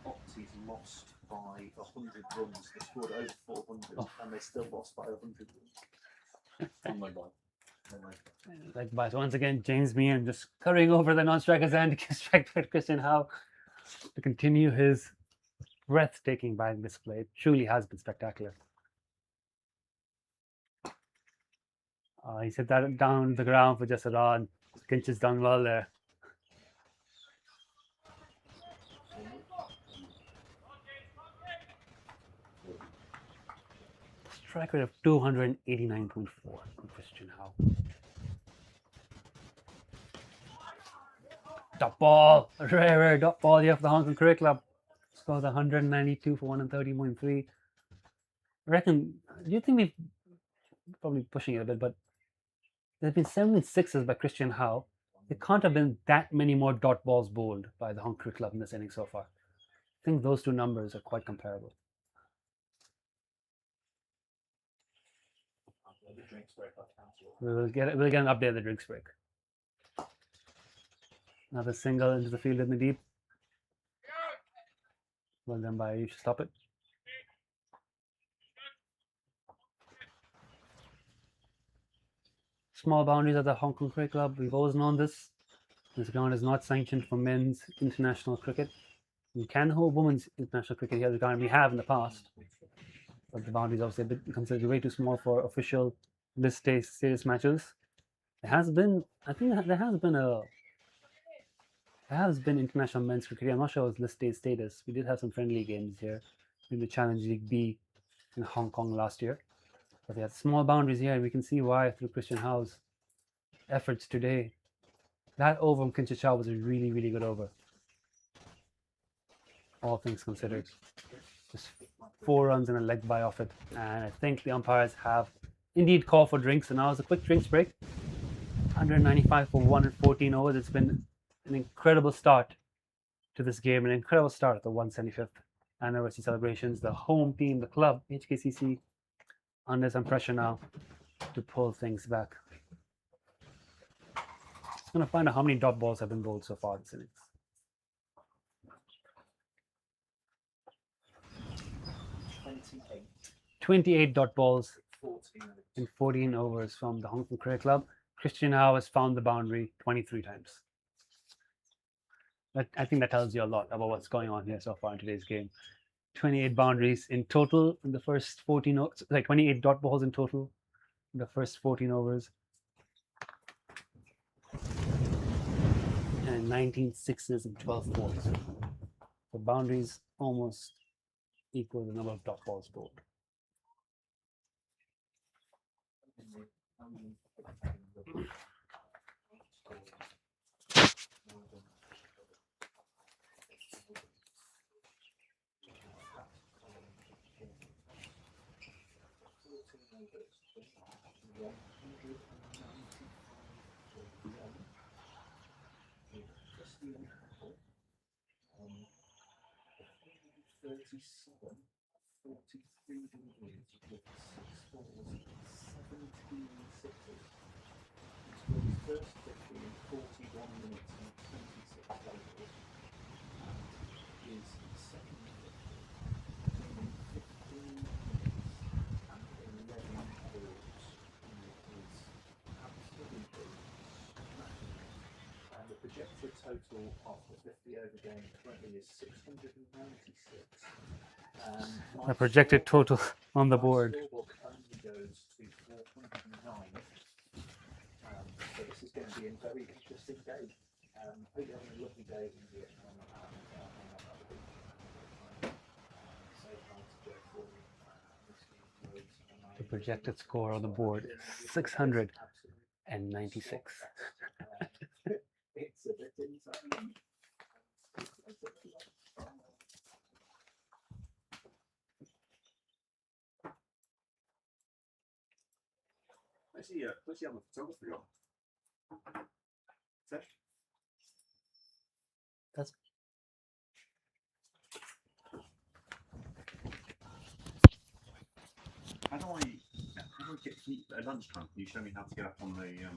Hopkins lost by 100 runs. They scored over 400 and they still lost by 100 runs. Unlike that. Like, but once again, James Meehan just currying over the non-striker's end to strike with Christian Howe to continue his breathtaking batting display. It truly has been spectacular. He's hit that down the ground for just a run. Kinch has done well there. Strike rate of 289.4 from Christian Howe. Dot ball, a rare dot ball here for the Hong Kong Cricket Club. Scores 192 for 130.3. I reckon, do you think we've probably pushing it a bit, but there's been 7 sixes by Christian Howe. There can't have been that many more dot balls bowled by the Hong Kong Cricket Club in this inning so far. I think those two numbers are quite comparable. The drinks break, I cancel. We'll get an update of the drinks break. Another single into the field in the deep. Well done by you. Stop it. Small boundaries at the Hong Kong Cricket Club. We've always known this. This ground is not sanctioned for men's international cricket. We can hold women's international cricket here at the ground. We have in the past. But the boundaries obviously have been considered way too small for official list status matches. There has been, I think there has been international men's cricket. I'm not sure it was list status. We did have some friendly games here in the Challenge League B in Hong Kong last year. But they had small boundaries here, and we can see why through Christian Howe's efforts today. That over from Kinch was a really, really good over. All things considered. Just 4 runs and a leg bye off it. And I think the umpires have indeed called for drinks. And now it's a quick drinks break. 195 for 114 overs. It's been an incredible start to this game, an incredible start at the 175th anniversary celebrations. The home team, the club, HKCC, under some pressure now to pull things back. Just going to find out how many dot balls have been bowled so far this innings. 28 dot balls 14. in 14 overs from the Hong Kong Cricket Club. Christian Howe has found the boundary 23 times. I think that tells you a lot about what's going on here so far in today's game. 28 boundaries in total in the first 14, 28 dot balls in total in the first 14 overs. And 19 sixes and 12 fours. The boundaries almost equal the number of dot balls bowled. projected total of the 50 over game currently is 696. The projected total on the board. Scorebook only goes to 409. So this is going to be a very interesting day. Hope you're having a lovely day in Vietnam. The projected score on the board is 696. It's a bit insane. Where's the other photographer gone? That's How do I get at lunchtime? Can you show me how to get up on the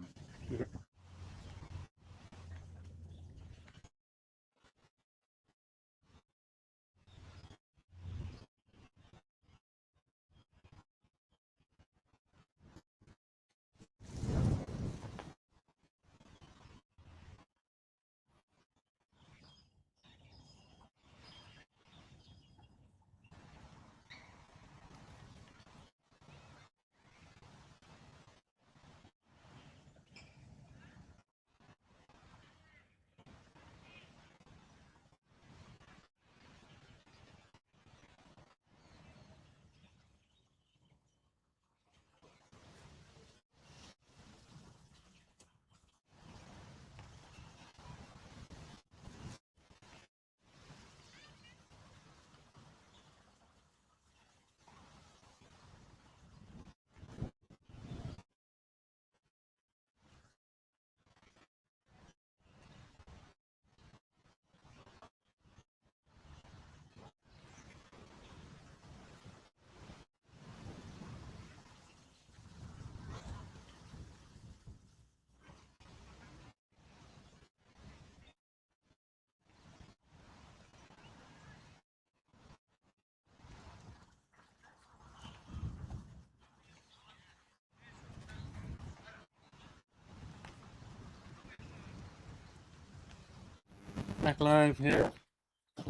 back live here.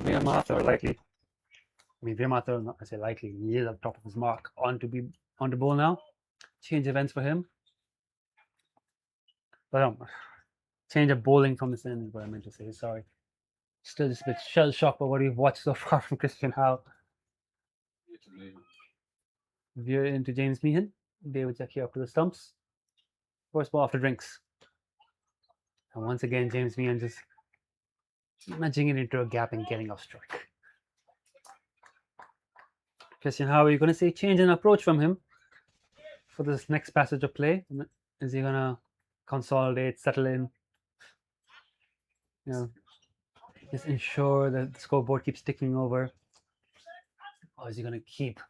Viamatha likely. I mean, Viamatha, I say likely, he is at the top of his mark. On the ball now. Change events for him. But change of bowling from this end is what I meant to say. Sorry. Still just a bit shell shocked by what we've watched so far from Christian Howe. Veer into James Meehan. David Jackie up to the stumps. First ball after drinks. And once again, James Meehan just nudging it into a gap and getting off strike. Christian Howe, are you going to see change in approach from him for this next passage of play? Is he going to consolidate, settle in? Just ensure that the scoreboard keeps ticking over? Or is he going to keep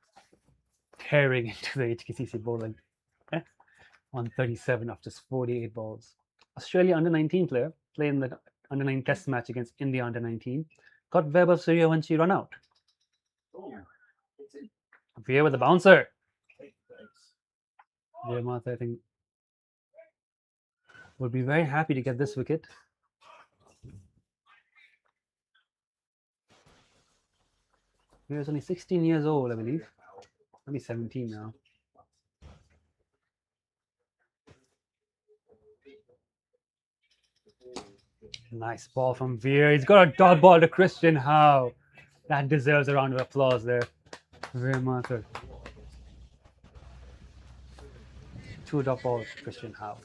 tearing into the HKCC bowling? 137 after just 48 balls. Australia under-19 player playing the under-9 test match against India under-19. Got web of Surya when she run out. Veer with the bouncer. Viamatha, I think, would be very happy to get this wicket. Veer is only 16 years old, I believe. Maybe 17 now. Nice ball from Veer. He's got a dot ball to Christian Howe. That deserves a round of applause there. Viamatha. 2 dot balls to Christian Howe.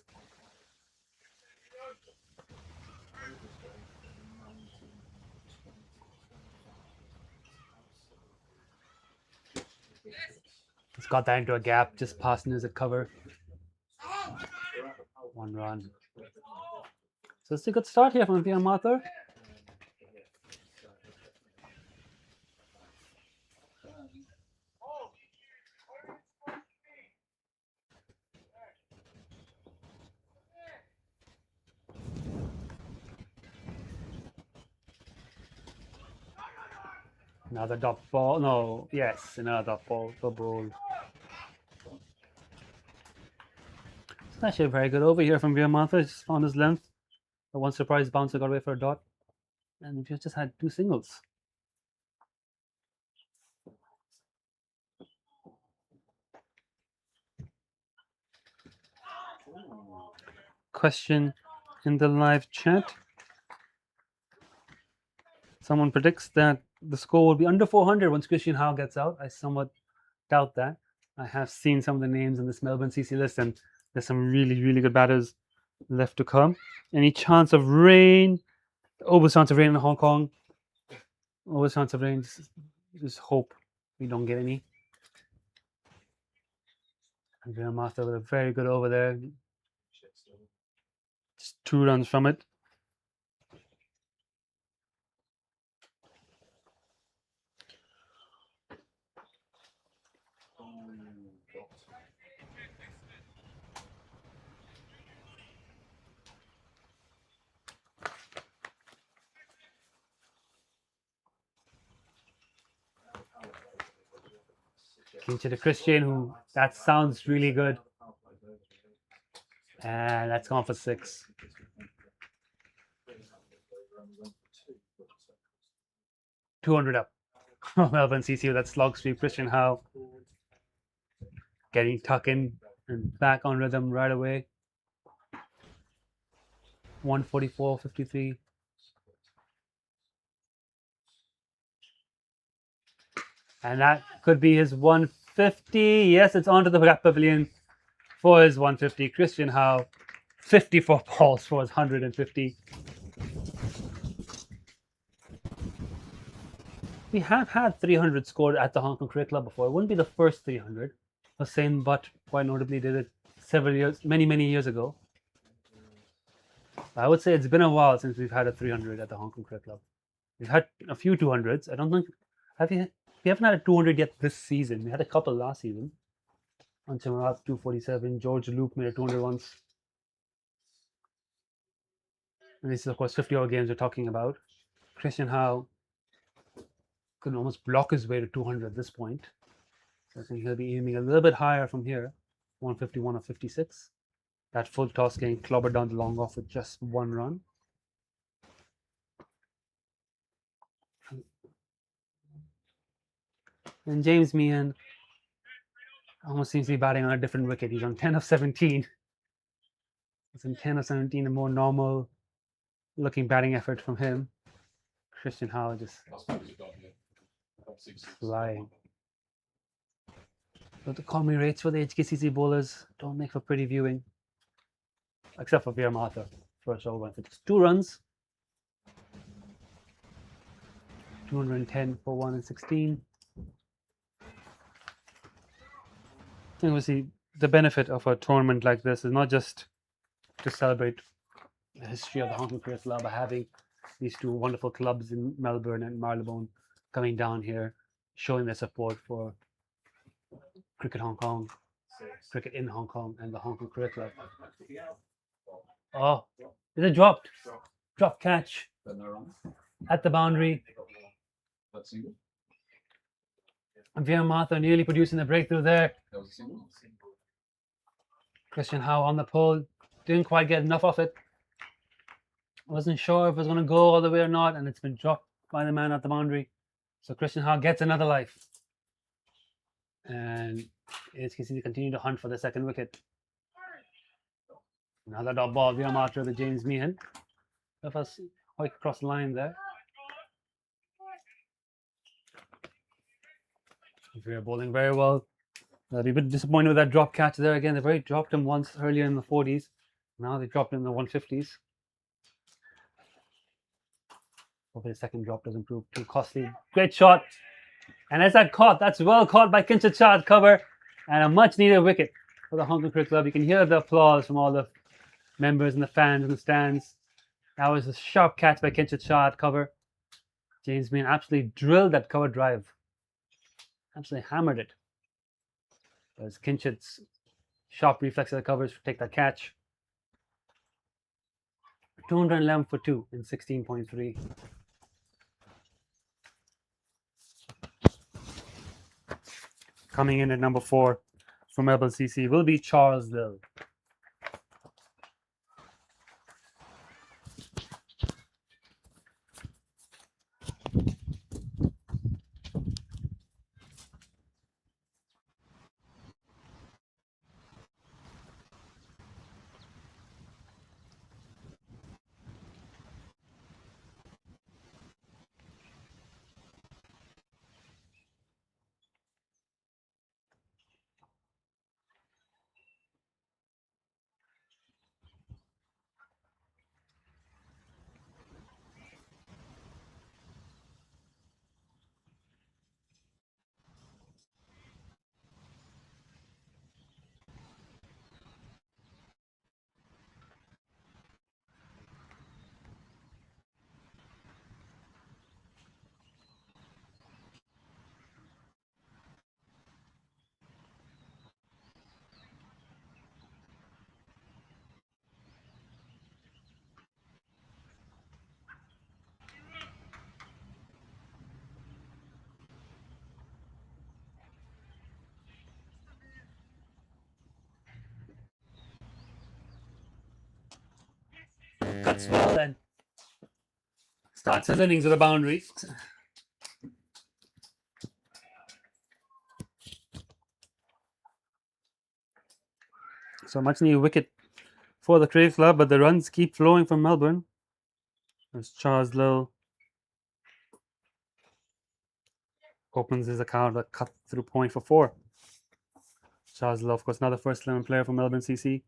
He's got that into a gap, just passing as a cover. 1 run. So it's a good start here from Viamatha. Another dot ball. No, yes, another dot ball. The ball. It's actually a very good over here from Viamatha. Just found his length. The one surprise bouncer got away for a dot, and we just had 2 singles. Question in the live chat. Someone predicts that the score will be under 400 once Christian Howe gets out. I somewhat doubt that. I have seen some of the names in this Melbourne CC list, and there's some really, really good batters left to come. Any chance of rain? Over chance of rain in Hong Kong. Over chance of rain. Just hope we don't get any. And Veeramaster with a very good over there. Just 2 runs from it. Into the Christian, who that sounds really good. And that's gone for 6. 200 up. Melbourne CC with that slog sweep. Christian Howe getting tuck in and back on rhythm right away. 144.53. And that could be his 150. Yes, it's onto the pavilion for his 150. Christian Howe, 54 balls for his 150. We have had 300 scored at the Hong Kong Cricket Club before. It wouldn't be the first 300. Hussain Butt quite notably did it several years, many years ago. I would say it's been a while since we've had a 300 at the Hong Kong Cricket Club. We've had a few 200s. I don't think we haven't had a 200 yet this season. We had a couple last season. Ansham Rawat 247. George Luke made a 200 once. And this is of course 50-over games we're talking about. Christian Howe could almost block his way to 200 at this point. So I think he'll be aiming a little bit higher from here. 151 or 56. That full toss getting clobbered down the long off with just 1 run. And James Meehan almost seems to be batting on a different wicket. He's on 10 of 17. It's in 10 of 17, a more normal looking batting effort from him. Christian Howe just flying. But the economy rates for the HKCC bowlers don't make for pretty viewing. Except for Veeramaster. First over went for just 2 runs. 210 for 1 and 16. I think obviously the benefit of a tournament like this is not just to celebrate the history of the Hong Kong Cricket Club by having these 2 wonderful clubs in Melbourne and Marylebone coming down here, showing their support for Cricket Hong Kong, Cricket in Hong Kong, and the Hong Kong Cricket Club. Oh, is it dropped? Drop catch at the boundary. And Veeramaster nearly producing the breakthrough there. Christian Howe on the pole, didn't quite get enough of it. Wasn't sure if it was going to go all the way or not, and it's been dropped by the man at the boundary. So Christian Howe gets another life. And HKCC continue to hunt for the 2nd wicket. Another dot ball, Veeramaster with James Meehan. If I quite across the line there. Veer bowling very well. I'll be a bit disappointed with that drop catch there again. They've already dropped him once earlier in the 40s. Now they dropped him in the 150s. Hopefully the 2nd drop doesn't prove too costly. Great shot. And as that caught, that's well caught by Kinshit Shah at cover. And a much needed wicket for the Hong Kong Cricket Club. You can hear the applause from all the members and the fans in the stands. That was a sharp catch by Kinshit Shah at cover. James Meehan absolutely drilled that cover drive. Absolutely hammered it. As Kinshit's sharp reflex of the covers to take that catch. 211 for 2 in 16.3. Coming in at number 4 for Melbourne CC will be Charles Dill. Cuts well and starts his innings with a boundary. So much needed wicket for the Cricket Club, but the runs keep flowing from Melbourne. As Charles Lill opens his account, a cut through point for 4. Charles Lill, of course, another first 11 player for Melbourne CC.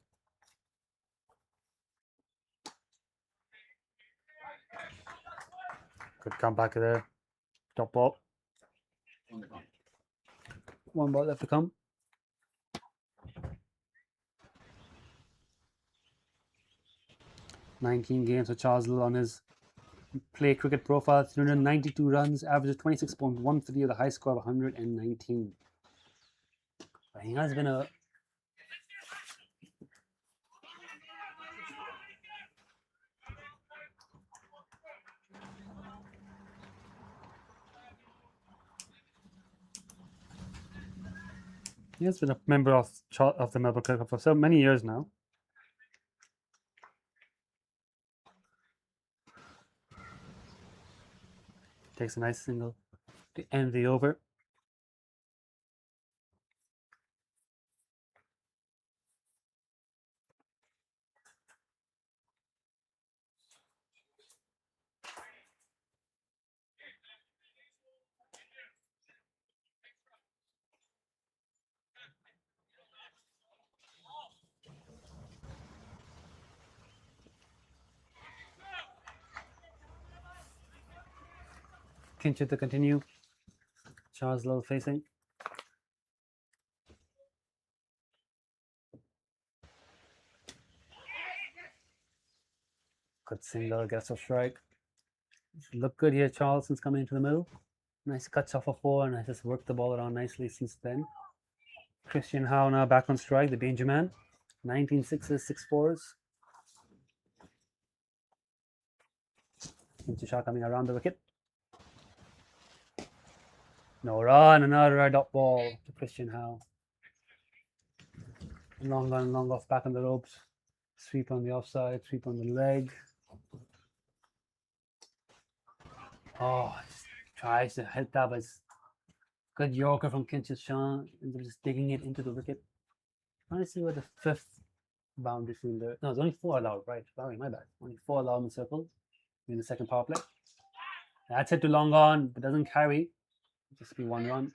Good comeback there. Top ball. One ball left to come. 19 games for Charles Lill on his play cricket profile. 392 runs, averages 26.13 with a high score of 119. He has been a member of the Melbourne Cricket Club for so many years now. Takes a nice single to end the over. Kinchit to continue. Charles Lill facing. Good single, gets a strike. Look good here, Charles, since coming into the middle. Nice cuts off a 4, and I just worked the ball around nicely since then. Christian Howe now back on strike, the danger man. 19 sixes, 6 fours. Kinchit coming around the wicket. No run, another dot ball to Christian Howe. Long on, long off, back on the ropes. Sweep on the offside, sweep on the leg. Oh, tries to hit that, but it's good yorker from Kinchit Shah. And they're just digging it into the wicket. Trying to see where the 5th boundary fielder. No, there's only 4 allowed, right? Sorry, my bad. Only 4 allowed in the circle in the second power play. That's it to long on, but doesn't carry. Just be 1 run.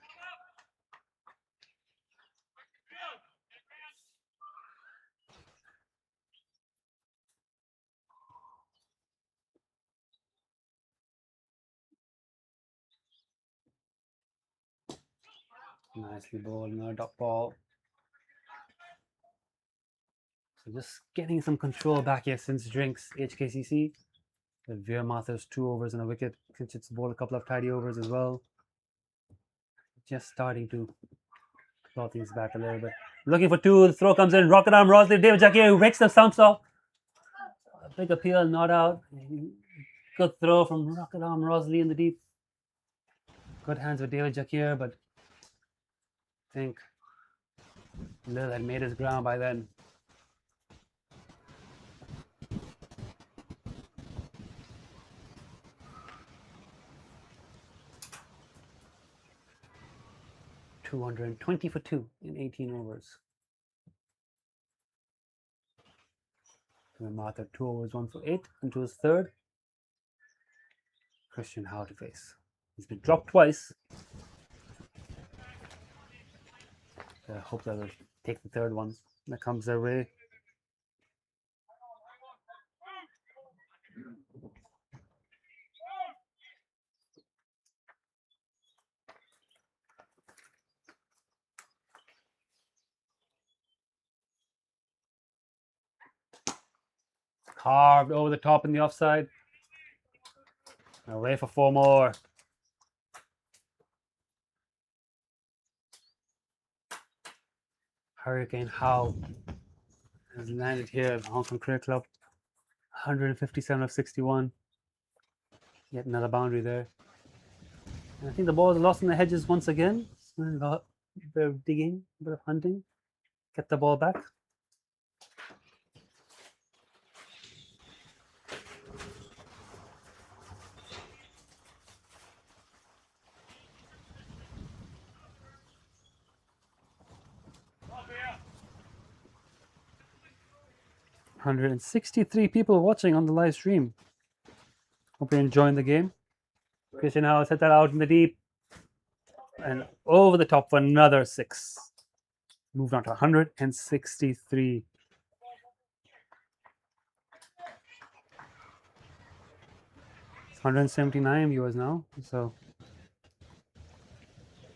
Nicely bowled, another dot ball. So just getting some control back here since drinks HKCC. With Veer Mathur's 2 overs and a wicket. Kinchit's bowled a couple of tidy overs as well. Just starting to claw things back a little bit. Looking for 2, the throw comes in. Rocket arm Rosley, David Jaquir rakes the stumps off. A big appeal, not out. Good throw from Rocket arm Rosley in the deep. Good hands with David Jaquir, but I think Lill had made his ground by then. $220 for 2 in 18 overs. Mathur 2 overs, 1 for 8 into his 3rd. Christian Howe to face. He's been dropped twice. I hope that they'll take the 3rd one that comes their way. Carved over the top in the offside. Away for 4 more. Hurricane Howe has landed here at the Hong Kong Cricket Club. 157 of 61. Yet another boundary there. And I think the ball is lost in the hedges once again. A bit of digging, a bit of hunting. Get the ball back. 163 people watching on the live stream. Hope you're enjoying the game. Christian House hit that out in the deep and over the top for another 6. Moved on to 163. It's 179 viewers now. So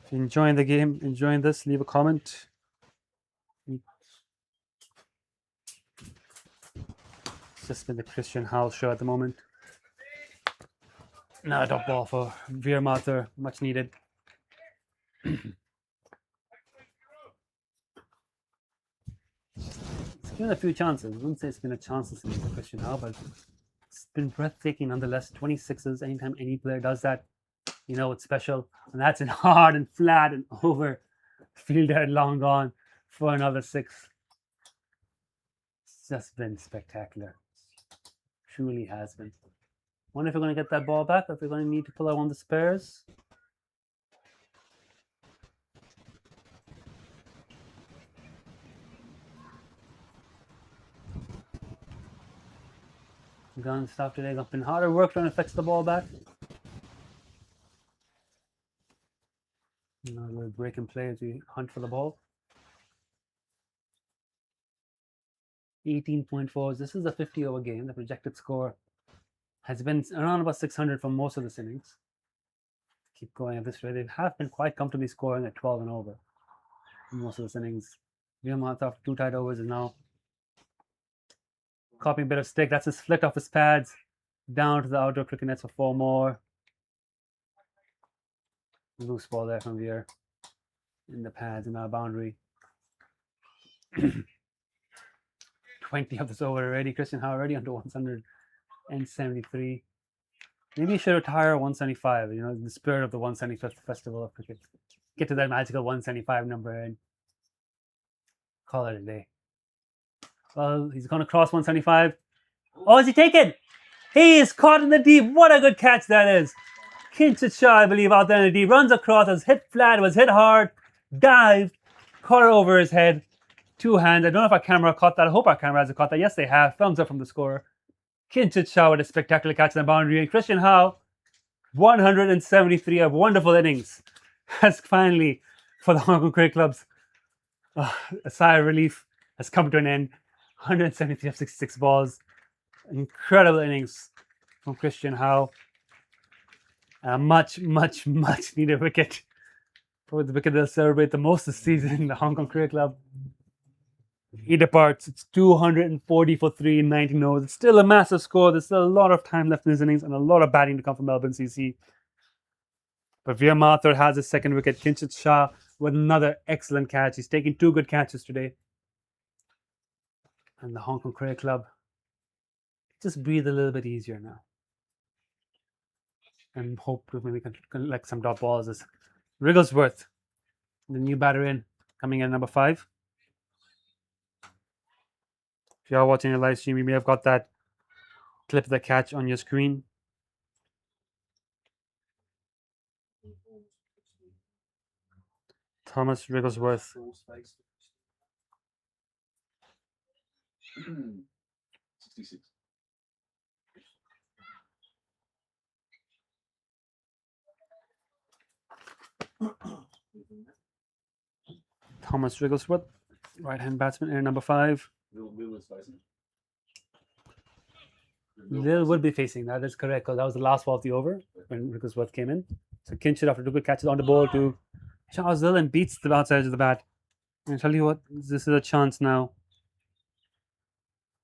if you're enjoying the game, enjoying this, leave a comment. It's just been the Christian House show at the moment. Now a dot ball for Veermaster, much needed. It's given a few chances. I wouldn't say it's been a chances for Christian Howe, but it's been breathtaking nonetheless. 26s, anytime any player does that, you know it's special. And that's in hard and flat and over. Fielder had long gone for another 6. It's just been spectacular. Truly has been. Wonder if we're going to get that ball back or if we're going to need to pull out one of the spares. Gun stuff today. It's been harder work trying to fetch the ball back. We'll break and play as we hunt for the ball. 18.4s. This is a 50-over game. The projected score has been around about 600 for most of the innings. Keep going at this rate. They have been quite comfortably scoring at 12 and over in most of the innings. Veermaster after 2 tight overs is now copying a bit of stick. That's his flick off his pads down to the outdoor cricket nets for 4 more. Loose ball there from Veer in the pads in our boundary. 20 of this over already. Christian Howe already under 173. Maybe he should retire 175. You know, the spirit of the 175th Festival of Cricket. Get to that magical 175 number and call it a day. Well, he's going to cross 175. Oh, is he taken? He is caught in the deep. What a good catch that is. Kinchit Shah, I believe, out there in the deep. Runs across, was hit flat, was hit hard, dived, caught it over his head. 2 hands. I don't know if our camera caught that. I hope our camera has caught that. Yes, they have. Thumbs up from the scorer. Kinchit Shah with a spectacular catch in the boundary. And Christian Howe, 173 of wonderful innings, has finally, for the Hong Kong Cricket Club's a sigh of relief, has come to an end. 173 of 66 balls. Incredible innings from Christian Howe. A much needed wicket. For the wicket they'll celebrate the most this season in the Hong Kong Cricket Club. He departs. It's 240 for 3 in 19 overs. It's still a massive score. There's still a lot of time left in his innings and a lot of batting to come from Melbourne CC. But Veermaster has his second wicket. Kinchit Shah with another excellent catch. He's taken 2 good catches today. And the Hong Kong Cricket Club just breathe a little bit easier now. And hope maybe we can collect some dot balls. As Wrigglesworth, the new batter in, coming in at number 5. If you are watching a live stream, you may have got that clip of the catch on your screen. Thomas Wrigglesworth. 66. Thomas Wrigglesworth, right-hand batsman in number 5. Will is facing. Lil would be facing that. Is correct, because that was the last ball of the over when Wrigglesworth came in. So Kinchit, after 2 good catches on the ball to Charles Lil, and beats the outside edge of the bat. And I tell you what, this is a chance now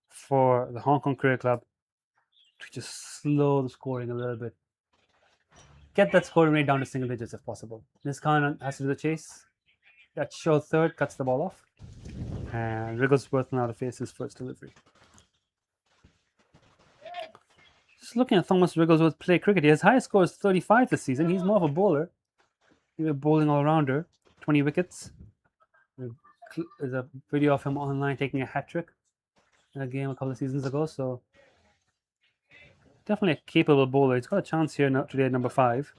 for the Hong Kong Cricket Club to just slow the scoring a little bit. Get that scoring rate down to single digits if possible. This Khan has to do the chase. That show third, cuts the ball off. And Wrigglesworth now to face his first delivery. Just looking at Thomas Wrigglesworth play cricket, his highest score is 35 this season. He's more of a bowler. He's a bowling all-rounder. 20 wickets. There's a video of him online taking a hat-trick in a game a couple of seasons ago. So definitely a capable bowler. He's got a chance here now, today at number 5.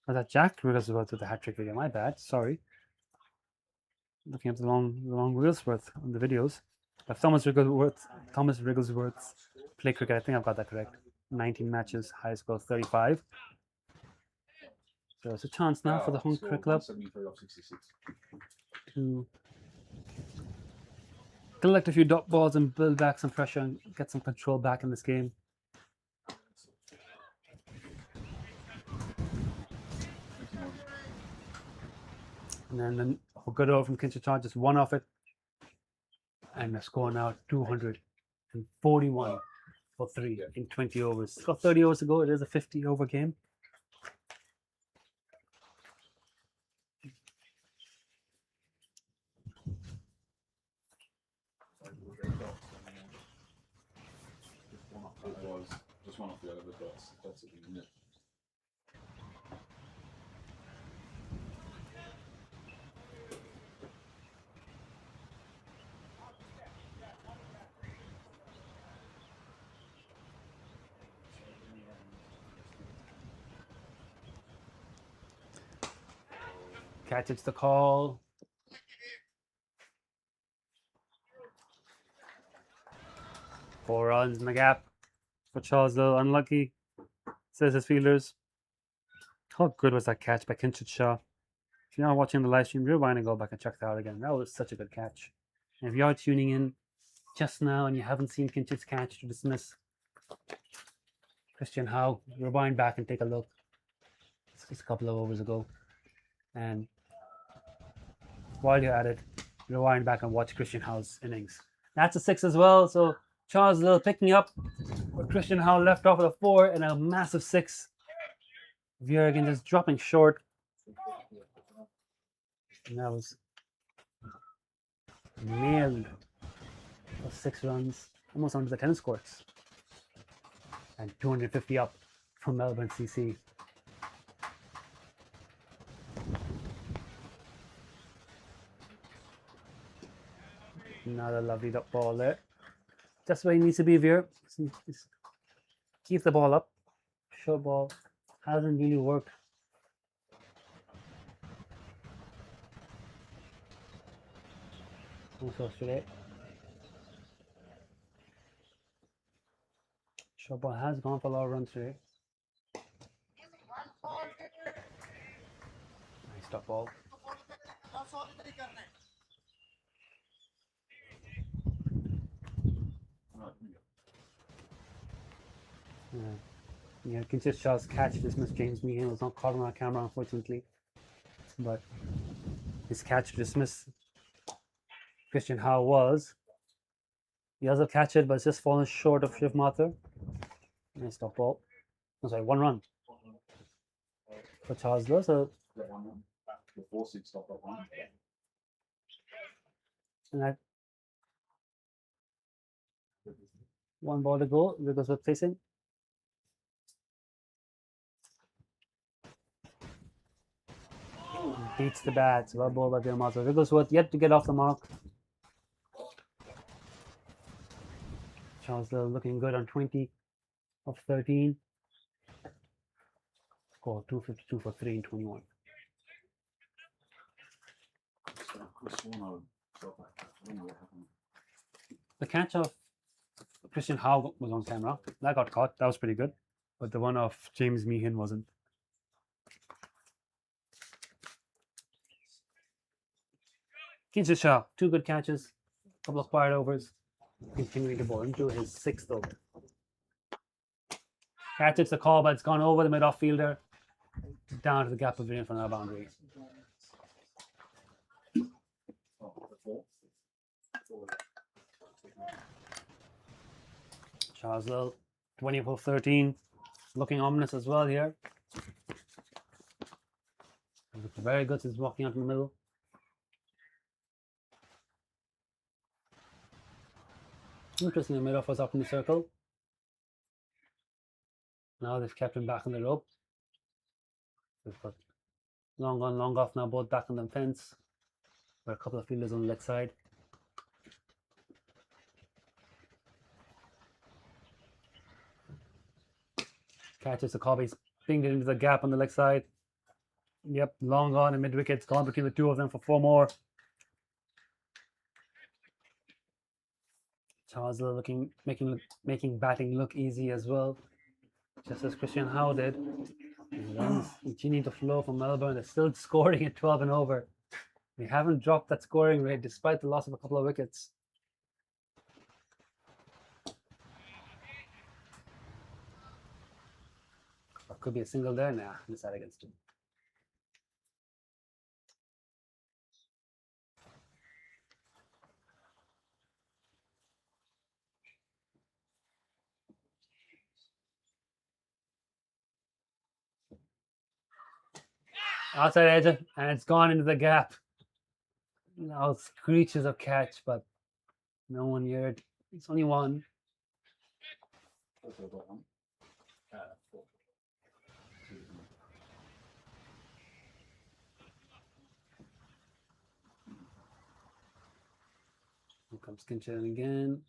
Was that Jack Wigglesworth with the hat trick video? My bad. Sorry. Looking at the long Wigglesworth on the videos. But Thomas Wigglesworth's play cricket. I think I've got that correct. 19 matches, highest score 35. So it's a chance now for the home cricket club 173 off 66. to collect a few dot balls and build back some pressure and get some control back in this game. And then a good over from Kinshasa, just one off it. And the score now 241 for 3 in 20 overs. It's got 30 overs to go. It is a 50 over game. It was just one off the over dots. That's it, isn't it? Catch, it's the call. Four runs in the gap for Charles, though. Unlucky, says his fielders. How good was that catch by Kinshasa Shah? If you're not watching the live stream, rewind and go back and check that out again. That was such a good catch. And if you are tuning in just now and you haven't seen Kinshas's catch to dismiss Christian Howe, rewind back and take a look. It's just a couple of overs ago. And while you're at it, rewind back and watch Christian Howe's innings. That's a 6 as well. So Charles Little picking up where Christian Howe left off with a 4 and a massive 6. Vieira again just dropping short. And that was nailed for 6 runs, almost onto the tennis courts. And 250 up from Melbourne CC. Another lovely dot ball there. Just where he needs to be, Veer. Keep the ball up. Short ball hasn't really worked. Also today. Short ball has gone for a lot of runs today. Nice dot ball. Yeah, Kinshasa Shah's catch dismissed James Meehan. Was not caught on our camera, unfortunately. But his catch dismissed Christian Howe was. He does catch it, but it's just fallen short of Shiv Mathur. Nice stop ball. Oh, sorry, 1 run for Charles Lowe. So, The 4-6 stop that one. and that 1 ball to go. Because we're facing. Beats the bats. Well ball by Mathur. Wigglesworth yet to get off the mark. Charles Lowe looking good on 20 of 13. Score 252 for 3 in 21. The catch of Christian Howe was on camera. That got caught. That was pretty good. But the one of James Meehan wasn't. Kinshasa Shah, 2 good catches, a couple of quiet overs, continuing to bowl into his 6th over. Catch, it's the call, but it's gone over the mid-off fielder, down to the gap pavilion from our boundary. Charles Lowe, 24-13, looking ominous as well here. Looks very good since walking out in the middle. Interesting, the mid-off was up in the circle. Now they've kept him back on the rope. They've got long on, long off now, both back on the fence. There are a couple of fielders on the leg side. Catches the Cobbies, pinged it into the gap on the leg side. Yep, long on and mid wickets, gone between the two of them for 4 more. Charles making batting look easy as well, just as Christian Howe did. Runs continuing to flow from Melbourne. They're still scoring at 12 and over. They haven't dropped that scoring rate despite the loss of a couple of wickets. Could be a single there now. Decide against him. Outside edge, and it's gone into the gap. Now screeches of catch, but no one near it. It's only one. Here comes Kinchin again.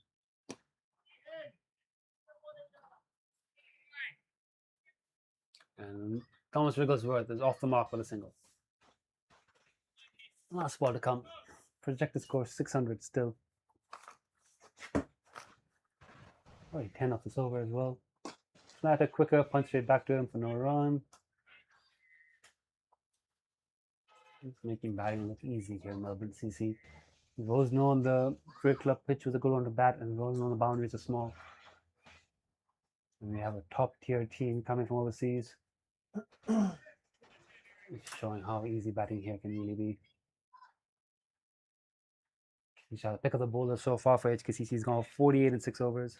And Thomas Wigglesworth is off the mark with a single. Last ball to come. Projected score 600 still. Probably 10 off this over as well. Flatter, quicker, punch straight back to him for no run. He's making batting look easy here in Melbourne CC. We've always known the Cricket Club pitch was a good one to bat, and we've always known the boundaries are small. And we have a top tier team coming from overseas. It's showing how easy batting here can really be. We shall pick up the bowler so far for HKCC. He's gone 48 in 6 overs.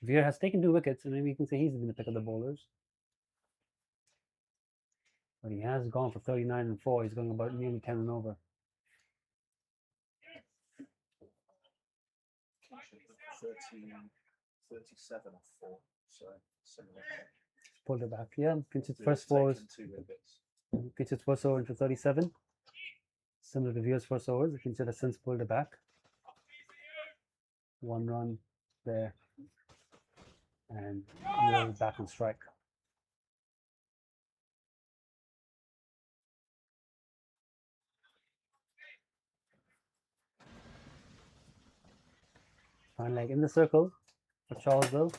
Veer has taken 2 wickets, and maybe you can say he's been the pick of the bowlers. But he has gone for 39 and 4. He's going about nearly 10 and over. 37 and 4. So similar. Pulled it back. Yeah, Kinch's first 4 was Kinch's first over into 37. Similar to Veer's first overs. Kinch has since pulled it back. 1 run there. And Veer is back on strike. Fine leg in the circle for Charlesville.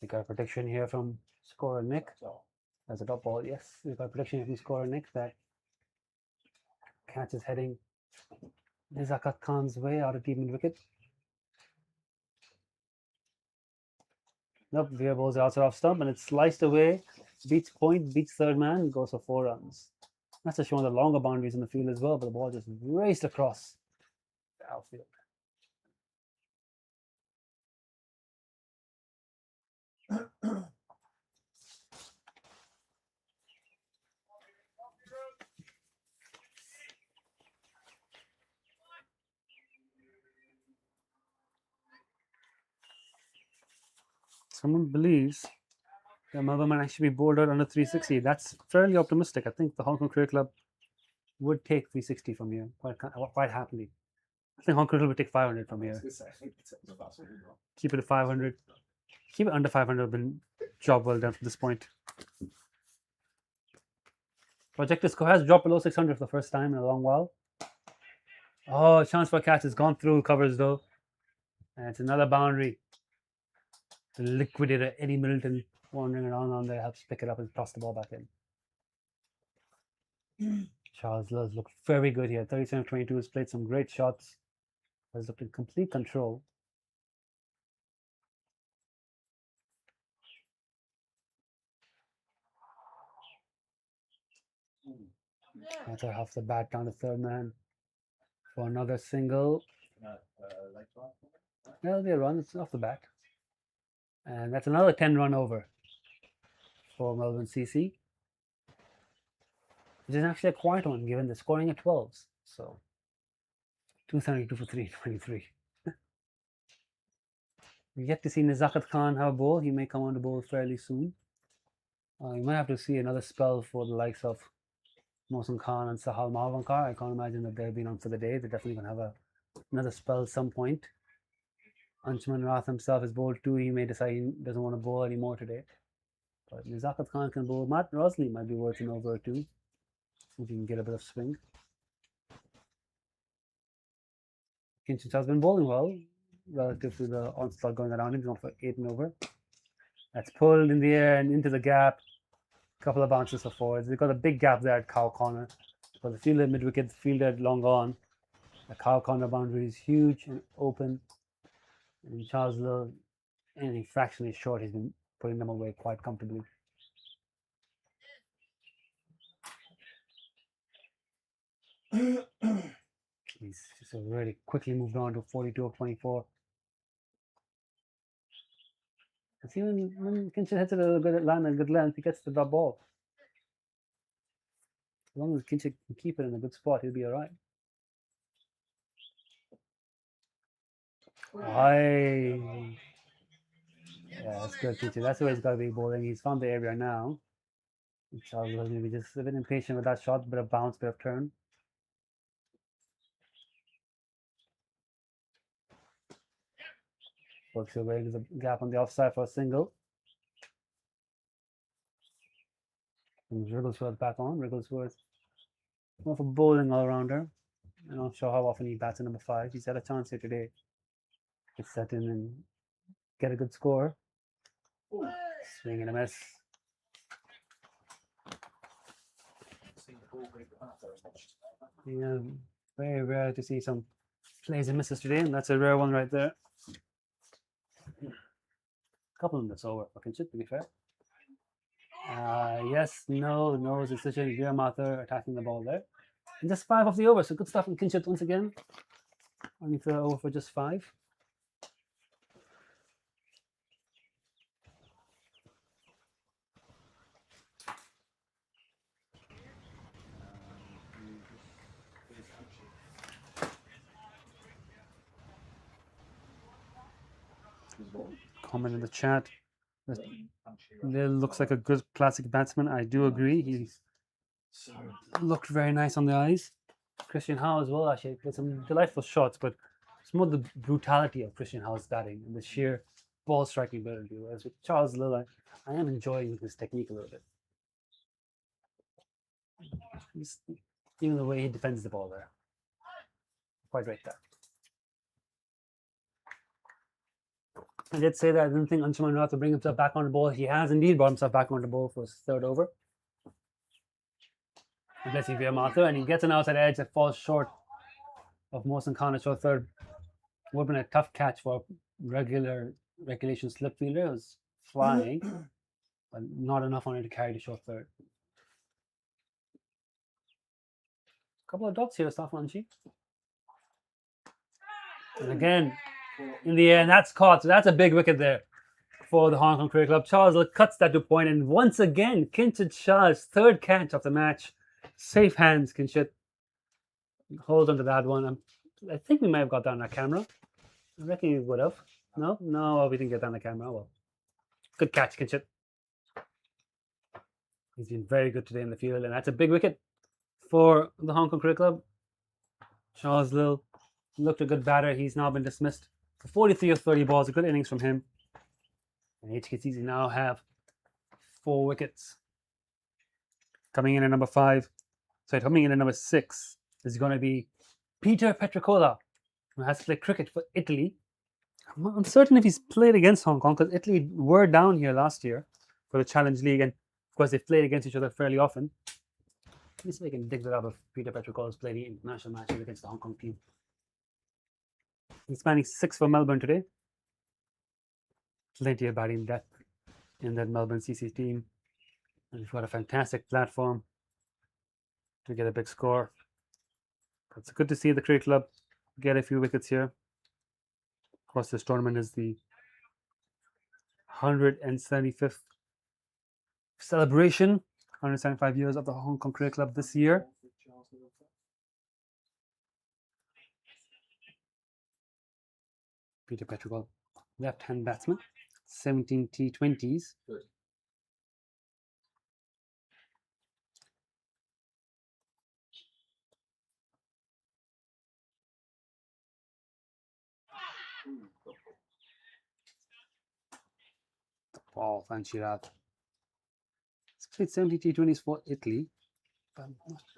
We got a prediction here from scorer Nick. As a top ball, yes. We got a prediction here from scorer Nick that catch is heading Nizakat Khan's way out of deep mid wicket. Nope, Veer bowls outside off stump and it's sliced away. Beats point, beats third man, goes for 4 runs. That's just showing the longer boundaries in the field as well, but the ball just raced across the outfield. Someone believes that Melbourne might actually be bowled out under 360. That's fairly optimistic. I think the Hong Kong Cricket Club would take 360 from here quite happily. I think Hong Kong Cricket would take 500 from here. Keep it at 500. Keep it under 500 would have been job well done from this point. Projected score has dropped below 600 for the first time in a long while. Oh, chance for a catch has gone through covers though. And it's another boundary. The liquidator Eddie Middleton wandering around on there helps pick it up and toss the ball back in. Charles Love's looked very good here. 37-22 has played some great shots. Has looked in complete control. That's off the bat down to third man for another single. That'll be a run. It's off the bat. And that's another 10 run over for Melbourne CC. Which is actually a quiet one given the scoring at 12s. So 272 for 323. We get to see Nizakat Khan have a bowl. He may come on the bowl fairly soon. You might have to see another spell for the likes of Mohsin Khan and Sahal Malvankar. I can't imagine that they've been on for the day. They're definitely going to have another spell at some point. Anshuman Rath himself is bowled too. He may decide he doesn't want to bowl anymore today. But Nizakat Khan can bowl. Matt Rosley might be worth an over or two. If he can get a bit of swing. Kinchich has been bowling well relative to the onslaught going around him. He's gone for 8 and over. That's pulled in the air and into the gap. Couple of bounces for forwards. They've got a big gap there at cow corner. For the fielder mid wicket, the fielder long gone. The cow corner boundary is huge and open. And Charles Lowe, anything fractionally short, he's been putting them away quite comfortably. He's just really quickly moved on to 42 of 24. And see when Kinchich hits it at a good line, a good length, he gets the drop ball. As long as Kinchich can keep it in a good spot, he'll be alright. Yeah, that's good, Kinchich. That's where he's got to be bowling. He's found the area now. Charles was maybe just a bit impatient with that shot, bit of bounce, bit of turn. Works your way into the gap on the offside for a single. And Wrigglesworth back on. Wrigglesworth more for bowling all-rounder. I'm not sure how often he bats at number 5. He's had a chance here today. Get set in and get a good score. Swing and a miss. Yeah, very rare to see some plays and misses today, and that's a rare one right there. A couple of them that's over for Kinchich, to be fair. Yes, no is a decision. Veermathur attacking the ball there. And just 5 of the over, so good stuff from Kinchich once again. Only for over for just 5. Comment in the chat. There looks like a good classic batsman. I do agree. He's looked very nice on the eyes. Christian Howe as well, actually. Played some delightful shots, but it's more the brutality of Christian Howe's batting and the sheer ball striking ability. Whereas with Charles Lilla, I am enjoying his technique a little bit. Even the way he defends the ball there. Quite right there. I did say that I didn't think Anshuman Rath would bring himself back on the ball. He has indeed brought himself back on the ball for his 3rd over. Blessing Veermathur, and he gets an outside edge that falls short of Mohsin Khan at short 3rd. Would have been a tough catch for a regulation slip fielder. It was flying, but not enough on it to carry to short 3rd. Couple of dots here, Safanchi. And again, in the air, and that's caught. So that's a big wicket there for the Hong Kong Cricket Club. Charles cuts that to point, and once again, Kinchich Shah's 3rd catch of the match. Safe hands, Kinchich. Hold on to that one. I think we might have got that on our camera. I reckon we would have. No, we didn't get that on the camera. Well, good catch, Kinchich. He's been very good today in the field, and that's a big wicket for the Hong Kong Cricket Club. Charles Lill looked a good batter. He's now been dismissed for 43 of 30 balls. A good innings from him. And HKCC now have 4 wickets. Coming in at number 5. Coming in at number 6 is going to be Peter Petricola, who has played cricket for Italy. I'm uncertain if he's played against Hong Kong, because Italy were down here last year for the Challenge League, and of course they've played against each other fairly often. Let me see if I can dig that up if Peter Petricola's played any international matches against the Hong Kong team. He's spanning 6 for Melbourne today. Plenty of batting depth in that Melbourne CC team. And we've got a fantastic platform to get a big score. It's good to see the cricket club get a few wickets here. Of course, this tournament is the 175th celebration, 175 years of the Hong Kong Cricket Club this year. Peter Petricola, left-hand batsman, 17 T20s. Wow, fancy that. He's played 70 T20s for Italy. But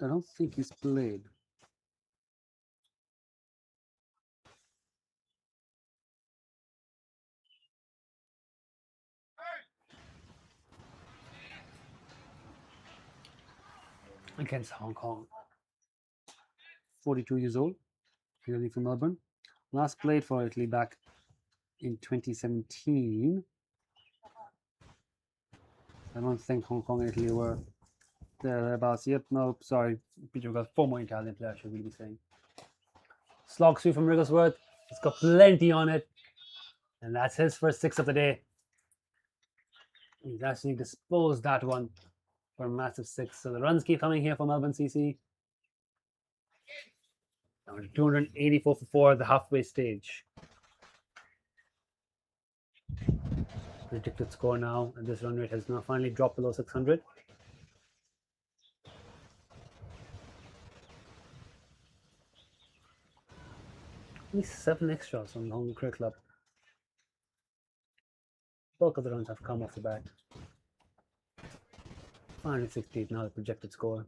I don't think he's played. Against Hong Kong. 42 years old, clearly from Melbourne. Last played for Italy back in 2017. I don't think Hong Kong and Italy were thereabouts. Yep, no, sorry. Peter got 4 more Italian players, I should really be saying. Slog through from Wrigglesworth. It's got plenty on it. And that's his first 6 of the day. He's actually disposed that one for a massive 6. So the runs keep coming here for Melbourne CC. Now 284 for 4 at the halfway stage. Predicted score now, and this run rate has now finally dropped below 600. Only 7 extras from the Hong Kong Cricket Club. Bulk of the runs have come off the bat. 568 now the projected score.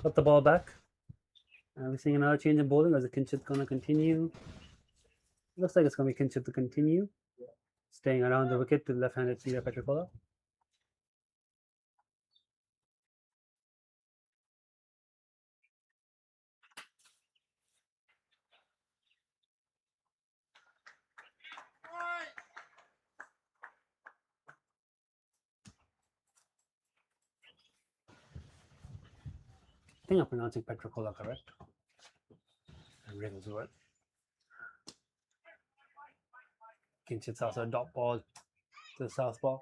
Got the ball back. Are we seeing another change in bowling, or is the Kinship going to continue? Looks like it's going to be Kinship to continue. Staying around the wicket to the left-handed Peter Petricola. I think I'm pronouncing Petricola correct. And Wrigglesworth. Kinship's also a dot ball to the southpaw.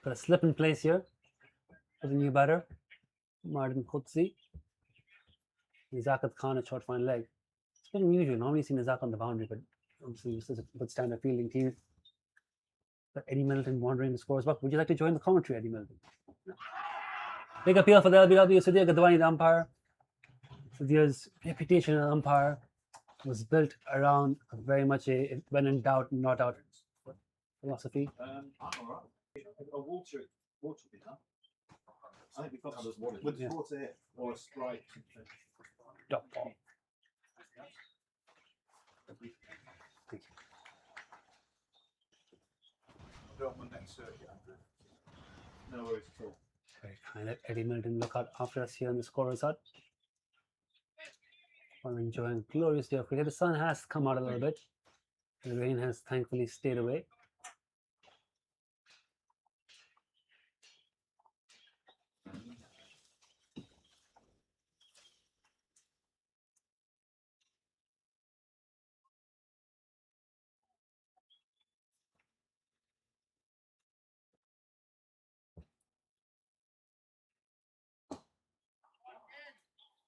Got a slip in place here for the new batter, Martin Qudsi. Nizakat Khan a short fine leg. It's bit unusual. Normally you see Nizak on the boundary, but obviously this is a good standard fielding team. But Eddie Middleton wandering the scores box. Would you like to join the commentary, Eddie Middleton? No. Big appeal for the LBW. Sudhir Gadwani, the umpire. Sudhir's reputation as an umpire was built around very much a when in doubt, not out philosophy. I'm alright. A water would be enough. I think we've got others water. Would water it or a strike? Dot ball. I'll go on my next circuit, Andrew. No worries at all. Very kind of Eddie Middleton look out after us here in the scorer's hut. While enjoying a glorious day of cricket. The sun has come out a little bit. The rain has thankfully stayed away.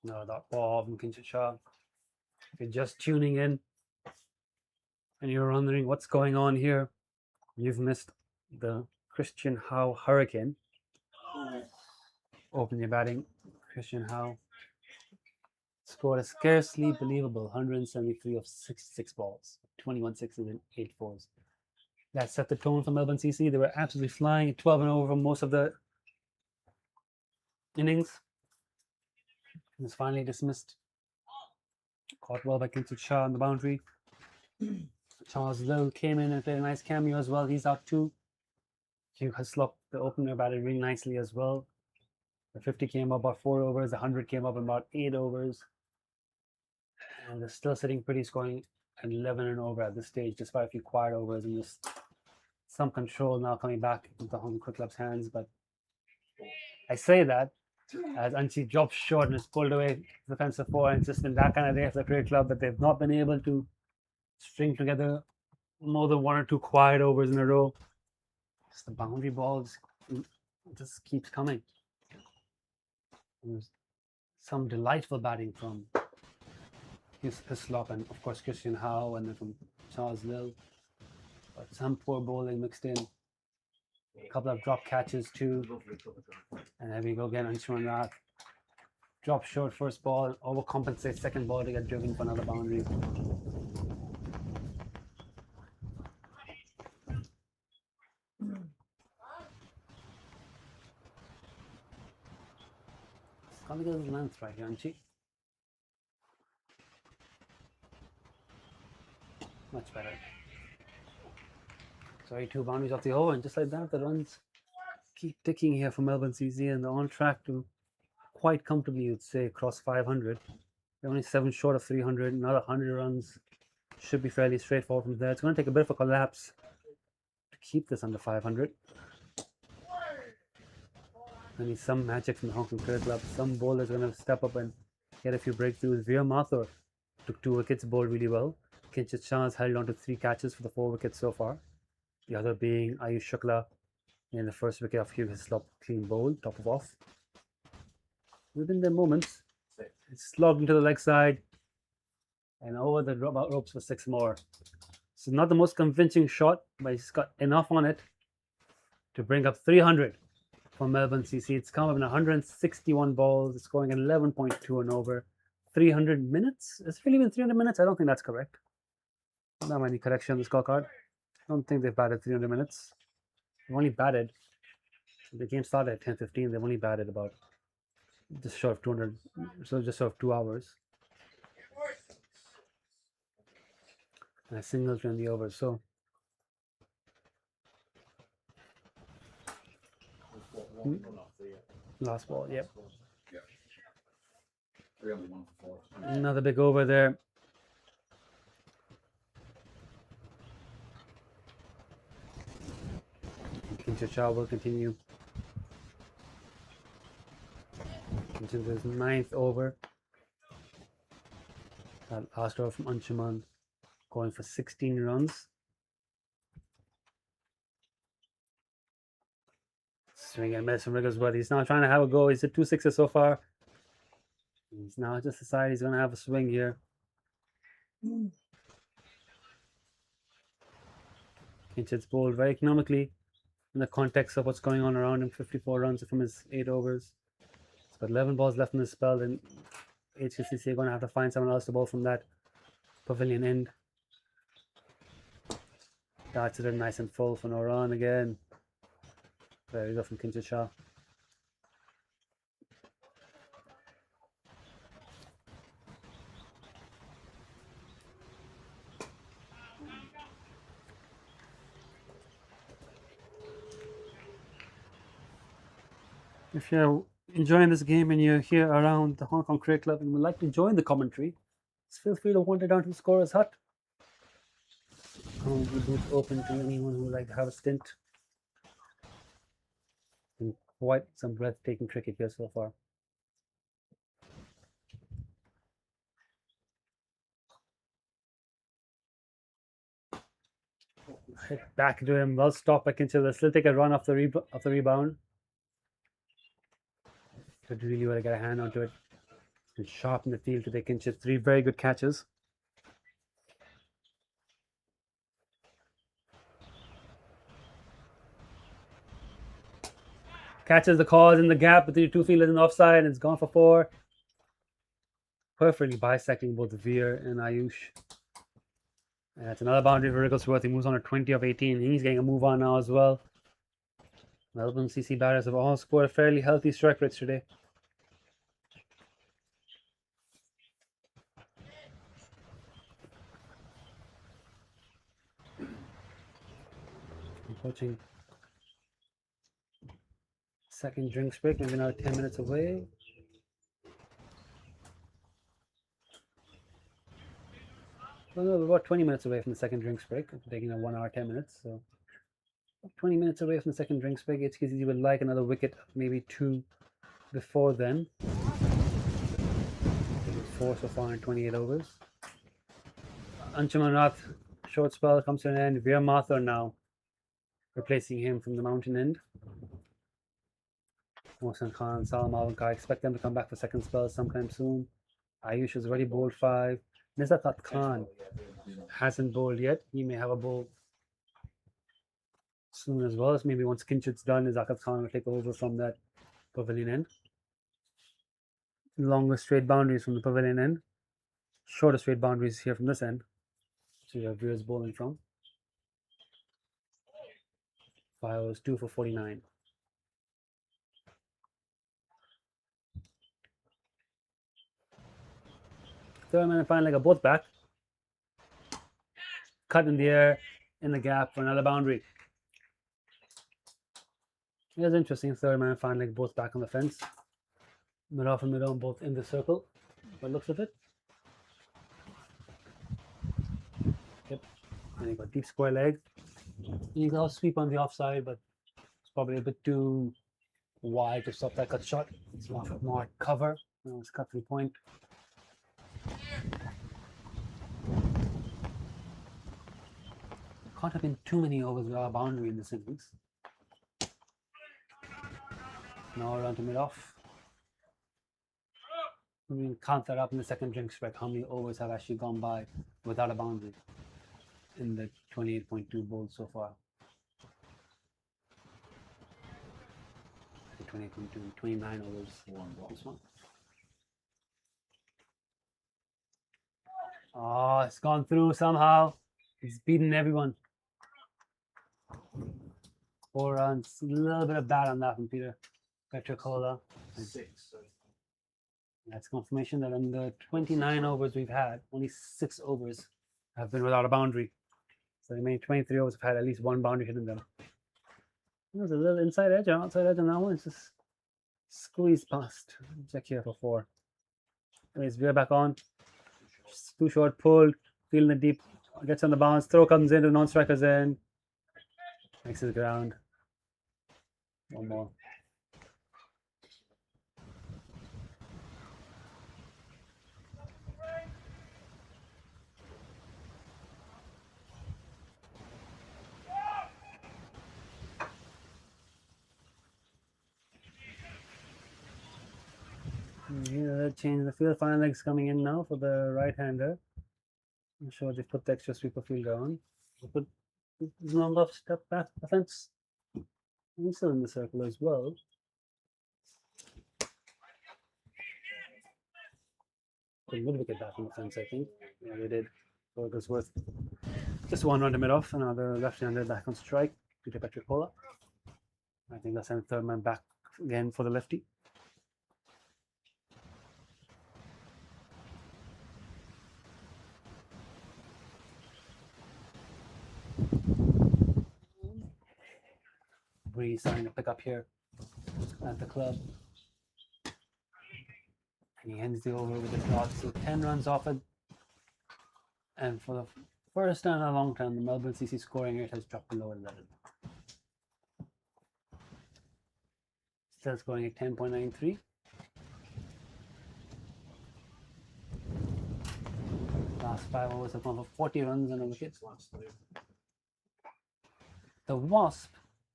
No, that ball from Kinship Shah. If you're just tuning in and you're wondering what's going on here, you've missed the Christian Howe Hurricane. Open your batting, Christian Howe scored a scarcely believable 173 of 66 balls, 21 sixes and 8 fours. That set the tone for Melbourne CC. They were absolutely flying at 12 and over for most of the innings. He was finally dismissed. Caught well by Kinship Shah on the boundary. Charles Lill came in and played a nice cameo as well. He's out too. Hugh Hislop, the opener, batted really nicely as well. The 50 came up about 4 overs. The 100 came up in about 8 overs. And they're still sitting pretty, scoring at 11 and over at this stage, despite a few quiet overs and just some control now coming back into the Hong Kong Cricket Club's hands. But I say that as Anchi drops short and is pulled away defensive 4, and it's just been that kind of day for the Cricket Club that they've not been able to string together more than 1 or 2 quiet overs in a row. Just the boundary balls just keeps coming. There's some delightful batting from Hislop and of course Christian Howe, and then from Charles Lill. But some poor bowling mixed in. A couple of drop catches too. And there we go again, Anshuman Rath. Drop short first ball, overcompensates second ball to get driven for another boundary. Trying to get his length right here, Anchi. Much better. Sorry, 2 boundaries off the over, and just like that, the runs keep ticking here for Melbourne CC, and they're on track to quite comfortably, you'd say, cross 500. They're only 7 short of 300. Another 100 runs should be fairly straightforward from there. It's going to take a bit of a collapse to keep this under 500. I need some magic from the Hong Kong Cricket Club. Some bowlers are going to step up and get a few breakthroughs. Veer Mathur took 2 wickets, bowled really well. Kinchit Shah has held on to 3 catches for the 4 wickets so far. The other being Ayush Shukla in the first wicket of Hugh Hislop, clean bowl, top of off. Within their moments, it's slogged into the leg side and over the ropes for 6 more. So not the most convincing shot, but he's got enough on it to bring up 300 for Melbourne CC. It's come up in 161 balls, it's scoring at 11.2 and over. 300 minutes? Has it really been 300 minutes? I don't think that's correct. Not any correction on the scorecard. I don't think they've batted 300 minutes. They've only batted, the game started at 10:15. They've only batted about just short of 200, so just short of 2 hours. And a single in the over. So last ball, yep. Yeah. 301 for 4. Another big over there. Kinchit Shah will continue into his 9th over. That last over from Anshuman going for 16 runs. Swing and miss from Wigglesworth. He's now trying to have a go. He's hit 2 sixes so far. He's now just decided he's going to have a swing here. Kinchit's bowled very economically in the context of what's going on around him. 54 runs from his 8 overs. He's got 11 balls left in the spell. Then HKCC are going to have to find someone else to bowl from that pavilion end. That's it nice and full for no run again. There we go from Kinchit Shah. If you're enjoying this game and you're here around the Hong Kong Cricket Club and would like to join the commentary, just feel free to wander down to the scorer's hut. The booth open to anyone who would like to have a stint. And quite some breathtaking cricket here so far. Hit back to him, well stopped by Kinchit. They'll still take a run off the rebound. Did really want to get a hand onto it. And sharp in the field to take Kinchit. 3 very good catches. Catches the cause in the gap between the 2 fielders in the offside, and it's gone for 4. Perfectly bisecting both Veer and Ayush. And that's another boundary for Wigglesworth. He moves on to 20 of 18. He's getting a move on now as well. Melbourne CC batters have all scored fairly healthy strike rates today. Approaching second drinks break, maybe now 10 minutes away. Well, no, we're about 20 minutes away from the second drinks break. We're taking a 1 hour, 10 minutes. So 20 minutes away from the second drinks break. HKCC would like another wicket, maybe 2 before then. 4 so far in 28 overs. Anshuman Rath, short spell comes to an end. Veer Mathur now replacing him from the mountain end. Mohsen Khan, Salam Alvan, I expect them to come back for second spell sometime soon. Ayush has already bowled 5. Nizakat Khan hasn't bowled yet. He may have a bowl soon as well. So maybe once Kinchit's done, Nizakat Khan will take over from that pavilion end. Longer straight boundaries from the pavilion end. Shorter straight boundaries here from this end. So you have viewers bowling from. 5 overs, 2 for 49. third man and final leg are both back. Cut in the air, in the gap for another boundary. It was interesting. Third man and final leg both back on the fence. Mid off and mid on both in the circle. By the looks of it. Yep. And you got deep square leg. You got a sweep on the offside, but it's probably a bit too wide to stop that cut shot. It's more cover. It's cut 3-point. Can't have been too many overs without a boundary in this innings. Now around to mid off. We can count that up in the second drink spread. How many overs have actually gone by without a boundary in the 28.2 bowls so far? 28.2, 29 overs. This one. Oh, it's gone through somehow. It's beaten everyone. 4 runs. A little bit of bad on that from Peter Petrocola. 6. So That's confirmation that in the 29 overs we've had, only 6 overs have been without a boundary. So the remaining 23 overs have had at least one boundary hit in them. There's a little inside edge or outside edge on that one. It's just squeezed past. Check here for 4. Anyways, we're back on. Just too short, pulled, feeling the deep, gets on the bounce, throw comes in, the non-striker's in. Makes it ground. One more. Yeah, change the field. Final legs coming in now for the right-hander. I'm sure they put the extra sweeper fielder on. They put number of step back offense. He's still in the circle as well. They would wicket back on the fence, I think. Yeah, they did. So it was worth just 1 run to mid off. Another left-hander back on strike. Peter Petrocola. I think that's the third man back again for the lefty. Breeze starting to pick up here at the club. And he ends the over with a dot. So 10 runs off it. And for the first time in a long time, the Melbourne CC scoring rate has dropped below 11. Still scoring at 10.93. Last 5 overs have gone for 40 runs and a wicket. The Wasp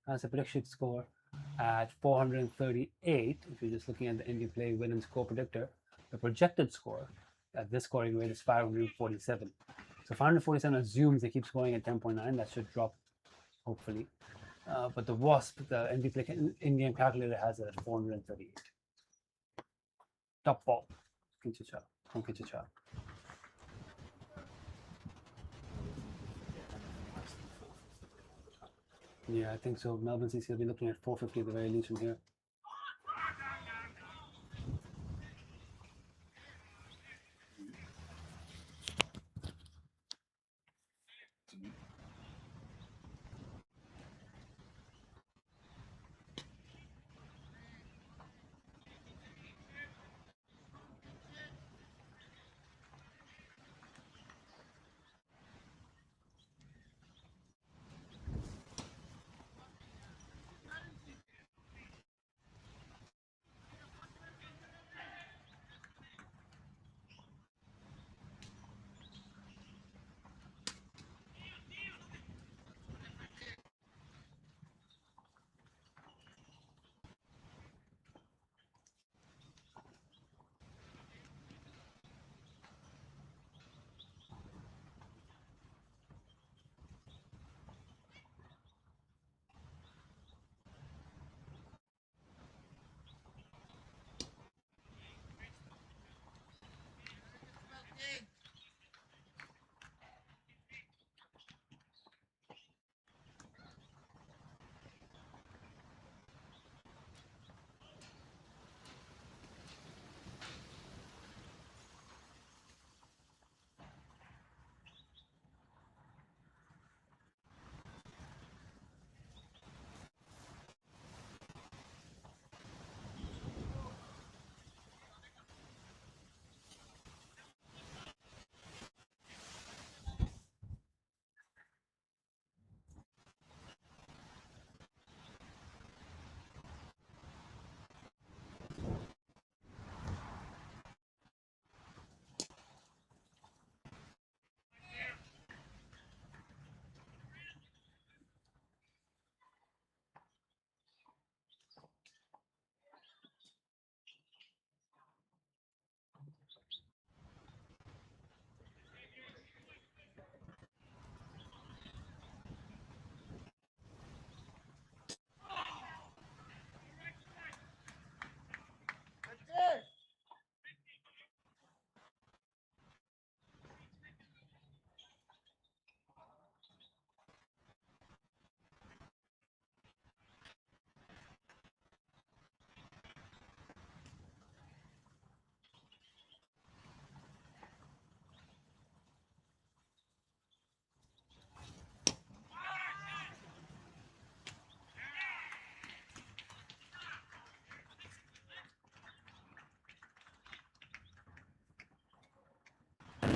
has a prediction score at 438. If you're just looking at the Indian Play win and score predictor, the projected score at this scoring rate is 547. So 547 assumes they keep scoring at 10.9. That should drop, hopefully. But the Wasp, the NB Play Indian calculator, has it at 438. Top ball. From Kinchicha. Yeah, I think so. Melbourne CC will be looking at 450 at the very least from here.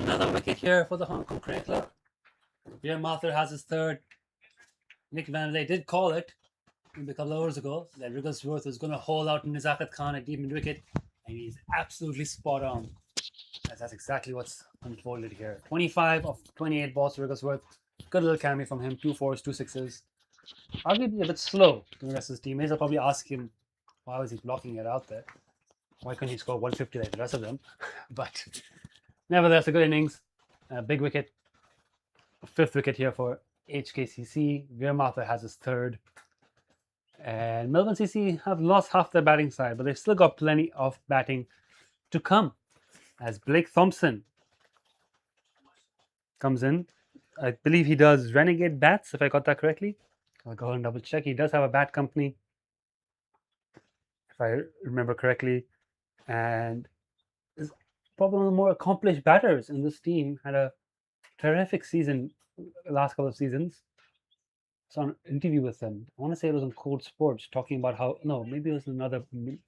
Another wicket here for the Hong Kong Cricket Club. Pierre Martha has his third. Nick Van Ley did call it a couple of hours ago that Wigglesworth was going to hold out Nizakat Khan at deep mid wicket, and he's absolutely spot on. That's exactly what's unfolded here. 25 of 28 balls to Wigglesworth. Good little cameo from him. 2 4s, 2 6s. Arguably a bit slow to the rest of his teammates. I'll probably ask him why was he blocking it out there? Why couldn't he score 150 like the rest of them? But nevertheless, a good innings. Big wicket. Fifth wicket here for HKCC. Veermatha has his third. And Melbourne CC have lost half their batting side, but they've still got plenty of batting to come. As Blake Thompson comes in. I believe he does Renegade Bats, if I got that correctly. I'll go and double check. He does have a bat company, if I remember correctly. And is probably one of the more accomplished batters in this team. Had a terrific season the last couple of seasons. Saw an interview with him. I want to say it was on Cold Sports, talking about how, no, maybe it was another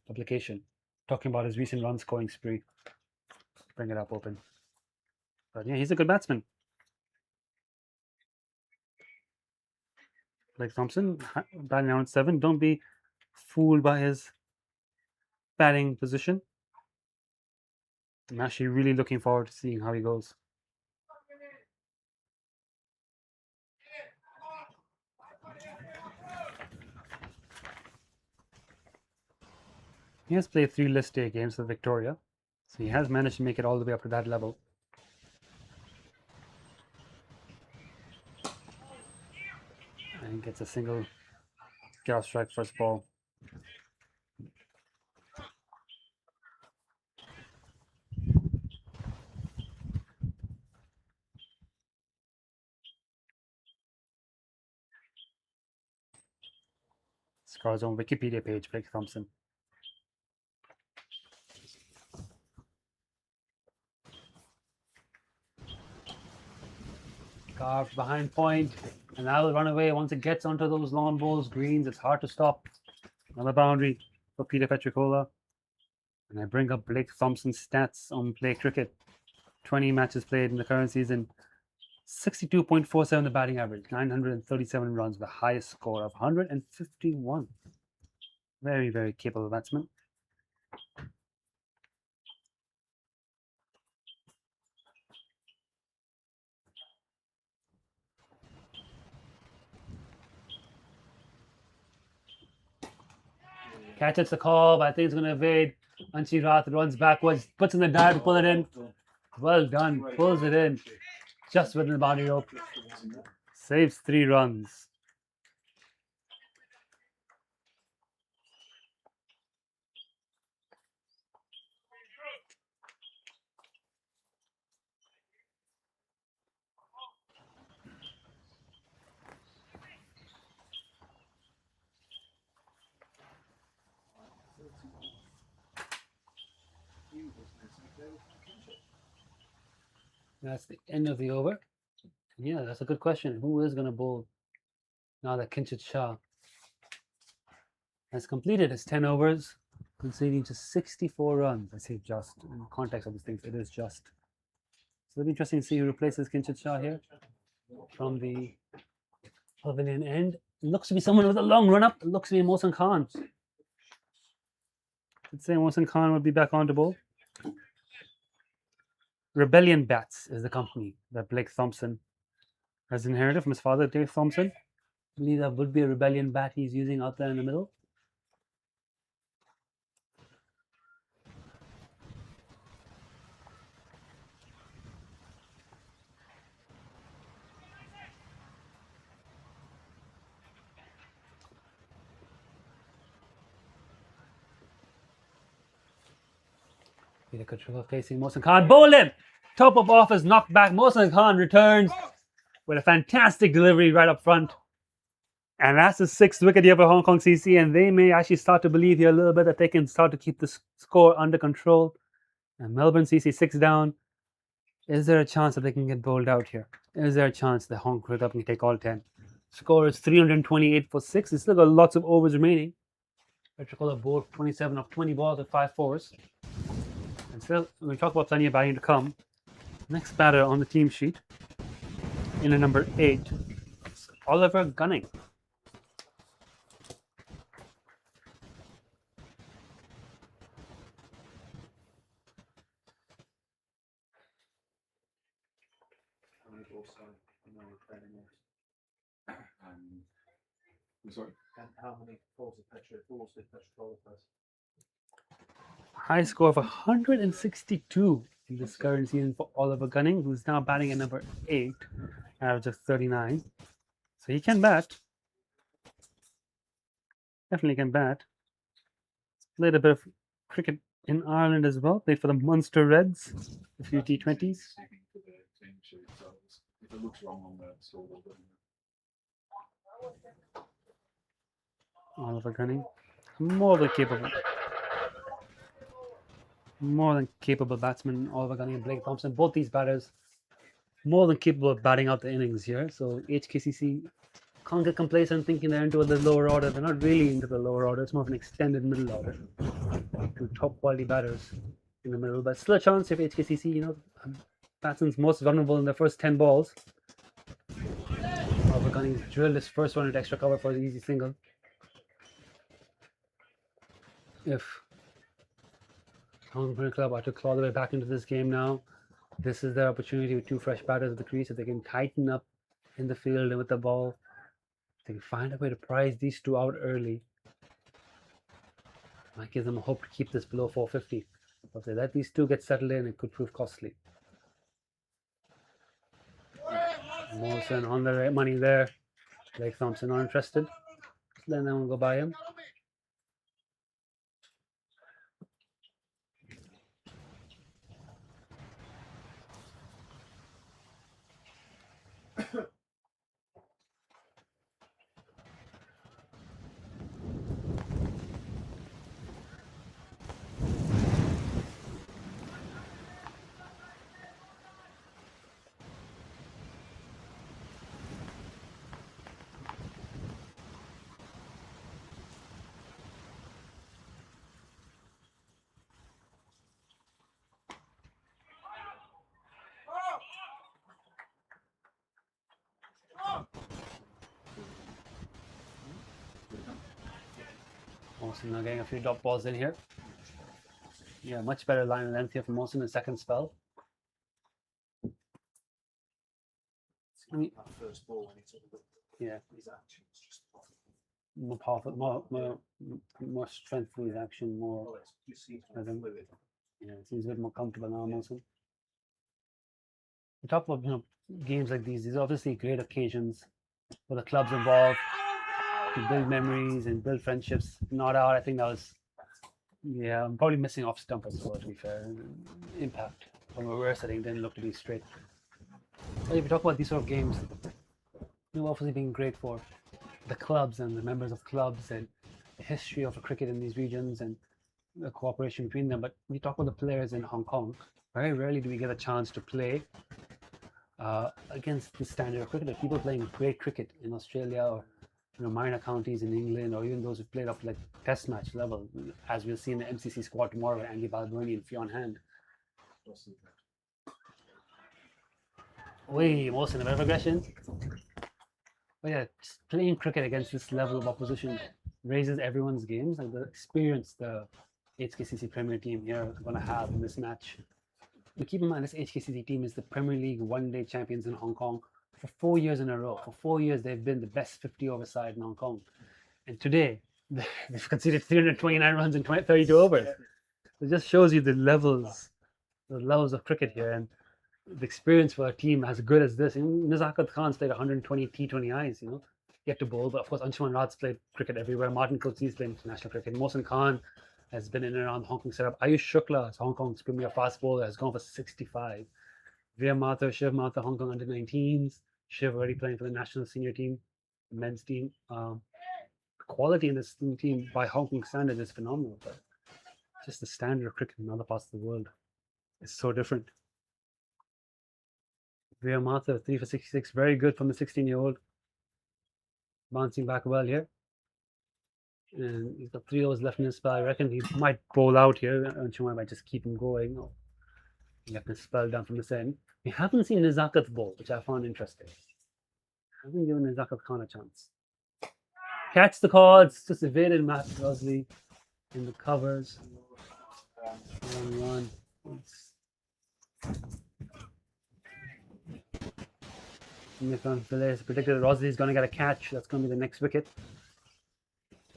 publication, talking about his recent run scoring spree. Bring it up open. But yeah, he's a good batsman. Blake Thompson, batting down at 7. Don't be fooled by his batting position. I'm actually really looking forward to seeing how he goes. He has played 3 list day games for Victoria, so he has managed to make it all the way up to that level. And he gets a single get strike first ball. Scores on Wikipedia page, Blake Thompson. Carved behind point, and now will run away once it gets onto those long balls, greens. It's hard to stop. Another boundary for Peter Petricola. And I bring up Blake Thompson's stats on play cricket. 20 matches played in the current season. 62.47 the batting average, 937 runs, the highest score of 151. Very, very capable batsman. Catches the call, but I think it's going to evade. Anshi Rath runs backwards, puts in the dive to pull it in. Well done, pulls it in. Just within the boundary rope. Saves 3 runs. That's the end of the over. Yeah, that's a good question. Who is going to bowl now that Kinshit Shah has completed his 10 overs, conceding just 64 runs? I say just. In the context of these things, it is just. So it'll be interesting to see who replaces Kinshit Shah here from the pavilion end. It looks to be someone with a long run up. It looks to be Mohsin Khan. I'd say Mohsin Khan would be back on to bowl. Rebellion Bats is the company that Blake Thompson has inherited from his father, Dave Thompson. I believe that would be a Rebellion bat he's using out there in the middle. Peter Kuchera facing Mohsin Khan. Bowl him! Top of off is knocked back. Mohsin Khan returns with a fantastic delivery right up front. And that's the 6th wicket here for Hong Kong CC. And they may actually start to believe here a little bit that they can start to keep the score under control. And Melbourne CC 6 down. Is there a chance that they can get bowled out here? Is there a chance that Hong Kong can take all 10? Score is 328 for 6. It's still got lots of overs remaining. Petricola bowled 27 of 20 balls with 5 fours. And still, we talk about plenty of batting to come. Next batter on the team sheet, in a number 8, Oliver Gunning. How many balls are training balls? I'm sorry. And how many balls did Petra first? High score of 162 in this current season for Oliver Gunning, who's now batting at number 8, average of 39. So he can bat. Definitely can bat. Played a bit of cricket in Ireland as well. Played for the Munster Reds, a few T20s. Sticking to the team sheet, so if it looks wrong on the scoreboard, then Oliver Gunning, more than capable batsman. Oliver Gunning and Blake Thompson, both these batters, more than capable of batting out the innings here. So HKCC can't get complacent thinking they're into the lower order. They're not really into the lower order. It's more of an extended middle order. Two top quality batters in the middle, but still a chance if HKCC, batsman's most vulnerable in the first 10 balls. Oliver Gunning drilled his first one at extra cover for the easy single. If Hong Kong Club are to claw their way back into this game now, this is their opportunity with two fresh batters at the crease. If they can tighten up in the field and with the ball, they can find a way to prize these two out early. Might give them a hope to keep this below 450. But if they let these two get settled in, it could prove costly. Morrison on the right money there. Blake Thompson not interested. Just letting that one go by him. Mawson now getting a few drop balls in here. Yeah, much better line of length here for Mawson in the second spell. That first ball when he took the Yeah, his action was just more powerful, more strength in his action, more. oh, it just seems I think- fluid. Yeah, it seems a bit more comfortable now, Mawson. We talk about games like these. These are obviously great occasions for the clubs involved to build memories and build friendships. Not out. I think that was. Yeah, I'm probably missing off stump as well. To be fair, impact from where we're sitting didn't look to be straight. But if you talk about these sort of games, obviously being great for the clubs and the members of clubs and the history of cricket in these regions and the cooperation between them. But we talk about the players in Hong Kong. Very rarely do we get a chance to play against the standard of cricket. People playing great cricket in Australia or minor counties in England, or even those who played up to like test match level, as we'll see in the MCC squad tomorrow with Andy Balboni and Fionn Hand. Way most in a bit of aggression. But yeah, just playing cricket against this level of opposition raises everyone's games, like the experience the HKCC Premier team here are going to have in this match. But keep in mind, this HKCC team is the Premier League one-day champions in Hong Kong for 4 years in a row. For 4 years, they've been the best 50-over side in Hong Kong. And today, they've conceded 329 runs in 32 overs. It just shows you the levels of cricket here. And the experience for a team as good as this. Nizakat Khan's played 120 T20Is, yet to bowl. But of course, Anshuman Rat's played cricket everywhere. Martin Coetzee's played international cricket. Mohsin Khan has been in and around the Hong Kong setup. Ayush Shukla, Hong Kong's premier fast bowler, has gone for 65. Veer Mathur, Shiv Mathur, Hong Kong under-19s. Shiv already playing for the national senior team, the men's team. Quality in this team by Hong Kong standards is phenomenal. But just the standard of cricket in other parts of the world is so different. Veer Mathur, 3 for 66, very good from the 16-year-old. Bouncing back well here. And he's got 3 overs left in his spell. I reckon he might bowl out here. Anshuman might just keep him going. You have to spell down from this end. We haven't seen Nizakat's ball, which I found interesting. Haven't given Nizakat Khan a chance. Catch the cards, just evaded Matt Rosley in the covers. 1-1. Nikon Phillips predicted Rosley is going to get a catch. That's going to be the next wicket.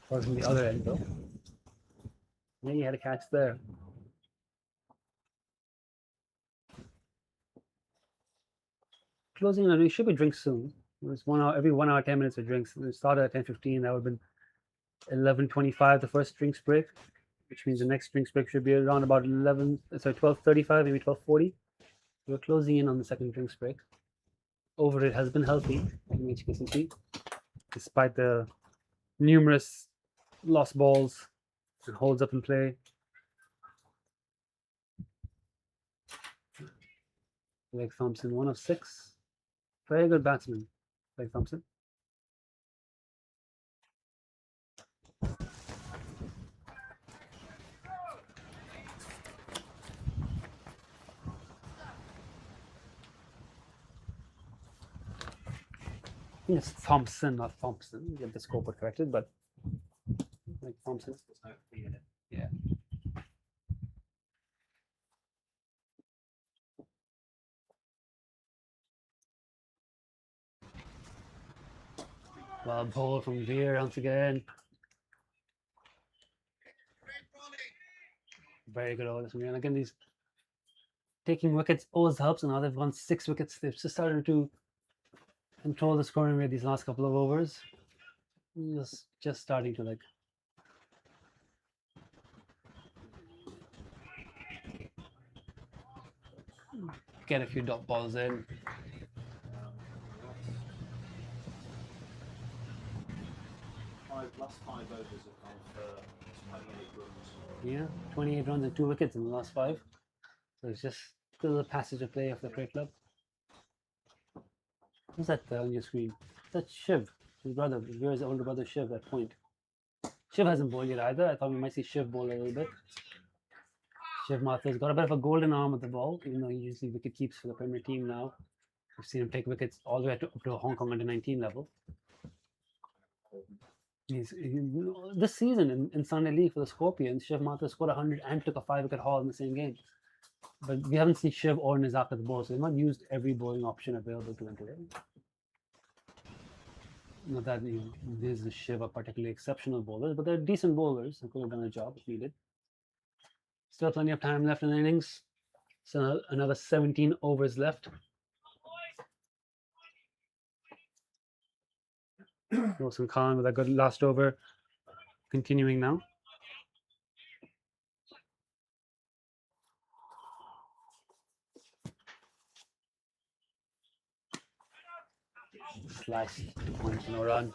Or from the other end, though. Yeah, he had a catch there. Closing in, it should be drinks soon. It's 1 hour, every 1 hour, 10 minutes of drinks. We started at 10:15. That would have been 11:25, the first drinks break, which means the next drinks break should be around about 12:35, maybe 12:40. We're closing in on the second drinks break. Over it has been healthy in HKCC, despite the numerous lost balls and holds up in play. Blake Thompson, 1 of 6. Very good batsman, Blake Thompson. It's Thompson, not Thompson. Get the scoreboard corrected, but like Thompson. Yeah. Well, ball from Veer once again. Very good over this one. And again, these taking wickets always helps, and now they've won 6 wickets. They've just started to control the scoring rate these last couple of overs. Just starting to like get a few dot balls in. Last 5 overs have gone for 28 runs. Yeah, 28 runs and 2 wickets in the last 5. So it's just still a passage of play of the cricket club. Who's that on your screen? That's Shiv, his brother, Veer's older brother Shiv at point. Shiv hasn't bowled yet either. I thought we might see Shiv bowl a little bit. Shiv Mathur's got a bit of a golden arm at the ball, even though he usually wicket keeps for the Premier team now. We've seen him take wickets all the way up to Hong Kong under 19 level. This season in Sunday League for the Scorpions, Shiv Mathur scored 100 and took a 5-wicket haul in the same game. But we haven't seen Shiv or Nizak at the ball, so they've not used every bowling option available to them today. Not that these the Shiv are particularly exceptional bowlers, but they're decent bowlers who could have done a job if needed. Still plenty of time left in the innings. So another 17 overs left. Wilson Khan with a good last over. Continuing now. Slice, 2 points, no run.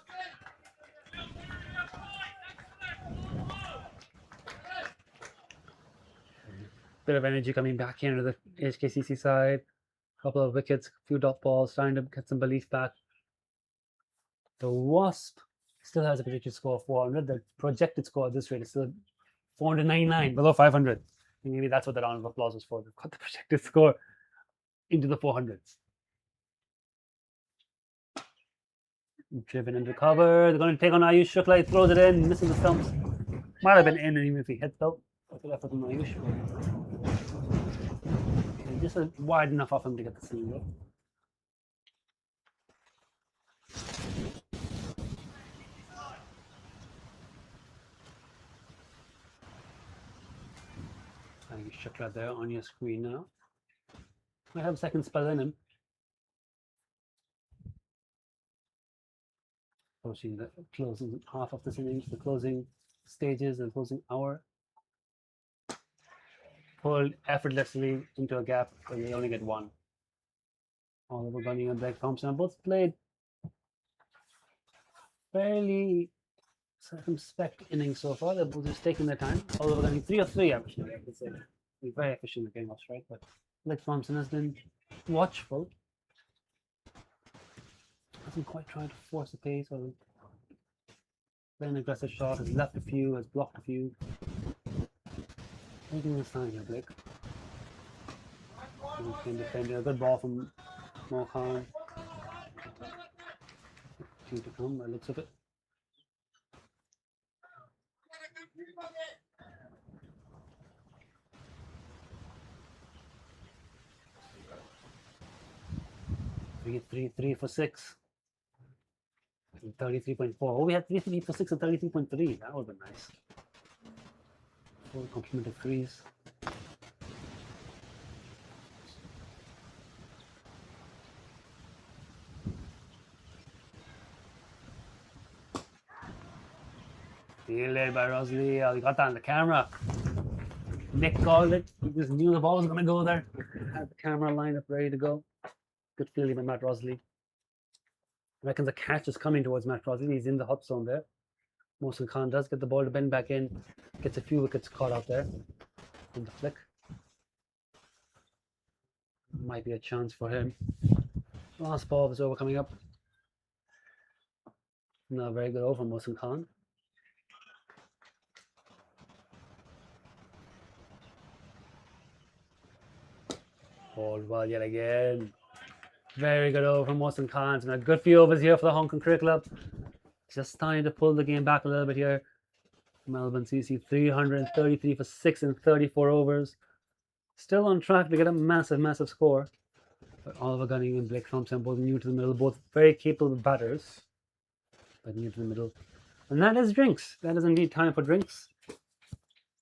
Bit of energy coming back into the HKCC side. A couple of wickets, a few dot balls, starting to get some belief back. The Wasp still has a predicted score of 400. The projected score at this rate is still 499, below 500. Maybe that's what the round of applause was for. They've got the projected score into the 400s. Driven into cover. They're going to take on Ayush Shukla. He throws it in, missing the stumps. Might have been in even if he hit though. I think that's from Ayush. Just wide enough of him to get the single. Ayush Shukla there on your screen now. Might have a second spell in him. Approaching the closing half of this innings, the closing stages and closing hour. Pulled effortlessly into a gap where they only get 1. Oliver Gunning and Blake Thompson have both played fairly circumspect innings so far. They're both just taking their time. Oliver Gunning 3 of 3 actually, I could say. He's very efficient in the game of strike, but Blake Thompson has been watchful. Hasn't quite tried to force the pace or play an aggressive shot, has left a few, has blocked a few. Taking his time here, Blake. Can defend a good ball from Mo Khan. 2 to come by the looks of it. Three for 6. 33.4. Oh, we had 3 for 6 and 33.3. That would have been nice. 4 complementary threes. Fielded by Rosalie. Oh, he got that on the camera. Nick called it. He just knew the ball was going to go there. Had the camera lined up ready to go. Good fielding by Matt Rosalie. I reckon the catch is coming towards Matt Rosalie. He's in the hop zone there. Mohsin Khan does get the ball to bend back in. Gets a few wickets caught out there in the flick. Might be a chance for him. Last ball of his over coming up. No, very good over Mohsin Khan. Hold well yet again. Very good over from Mohsin Khan. And a good few overs here for the Hong Kong Cricket Club. Just starting to pull the game back a little bit here. Melbourne CC 333 for 6 and 34 overs. Still on track to get a massive score. But Oliver Gunning and Blake Thompson both new to the middle, both very capable batters. But new to the middle. And that is drinks. That is indeed time for drinks.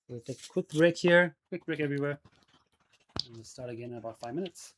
We'll take a quick break here. Quick break everywhere. And we'll start again in about 5 minutes.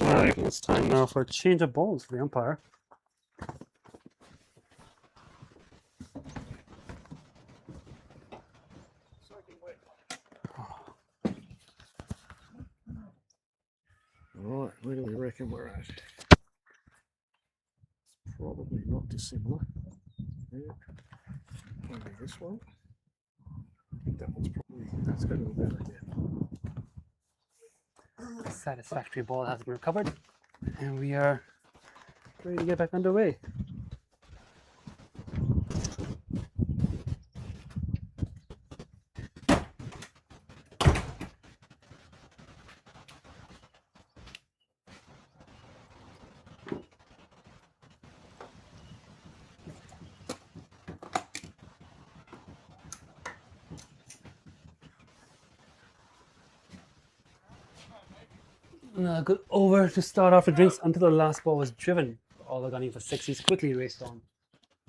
Right, it's time now for a change of balls for the umpire. Right, where do we reckon we're at? Probably not dissimilar. Yeah. Maybe this one. I think that one's probably that's got a little better. Yeah. Satisfactory ball has been recovered, and we are ready to get back underway. Good over to start off the drinks until the last ball was driven. All the gunning for 6. He's quickly raced on.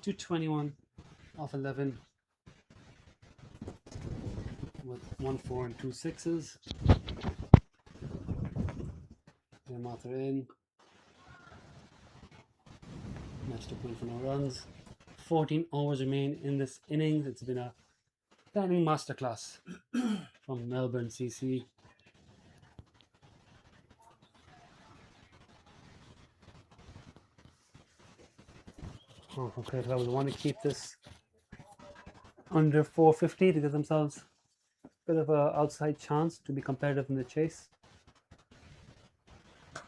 221 off 11 with 1 4 and 2 6s. Martha in. Match to point for no runs. 14 overs remain in this innings. It's been a batting masterclass from Melbourne CC. Okay, so we want to keep this under 450 to give themselves a bit of an outside chance to be competitive in the chase. I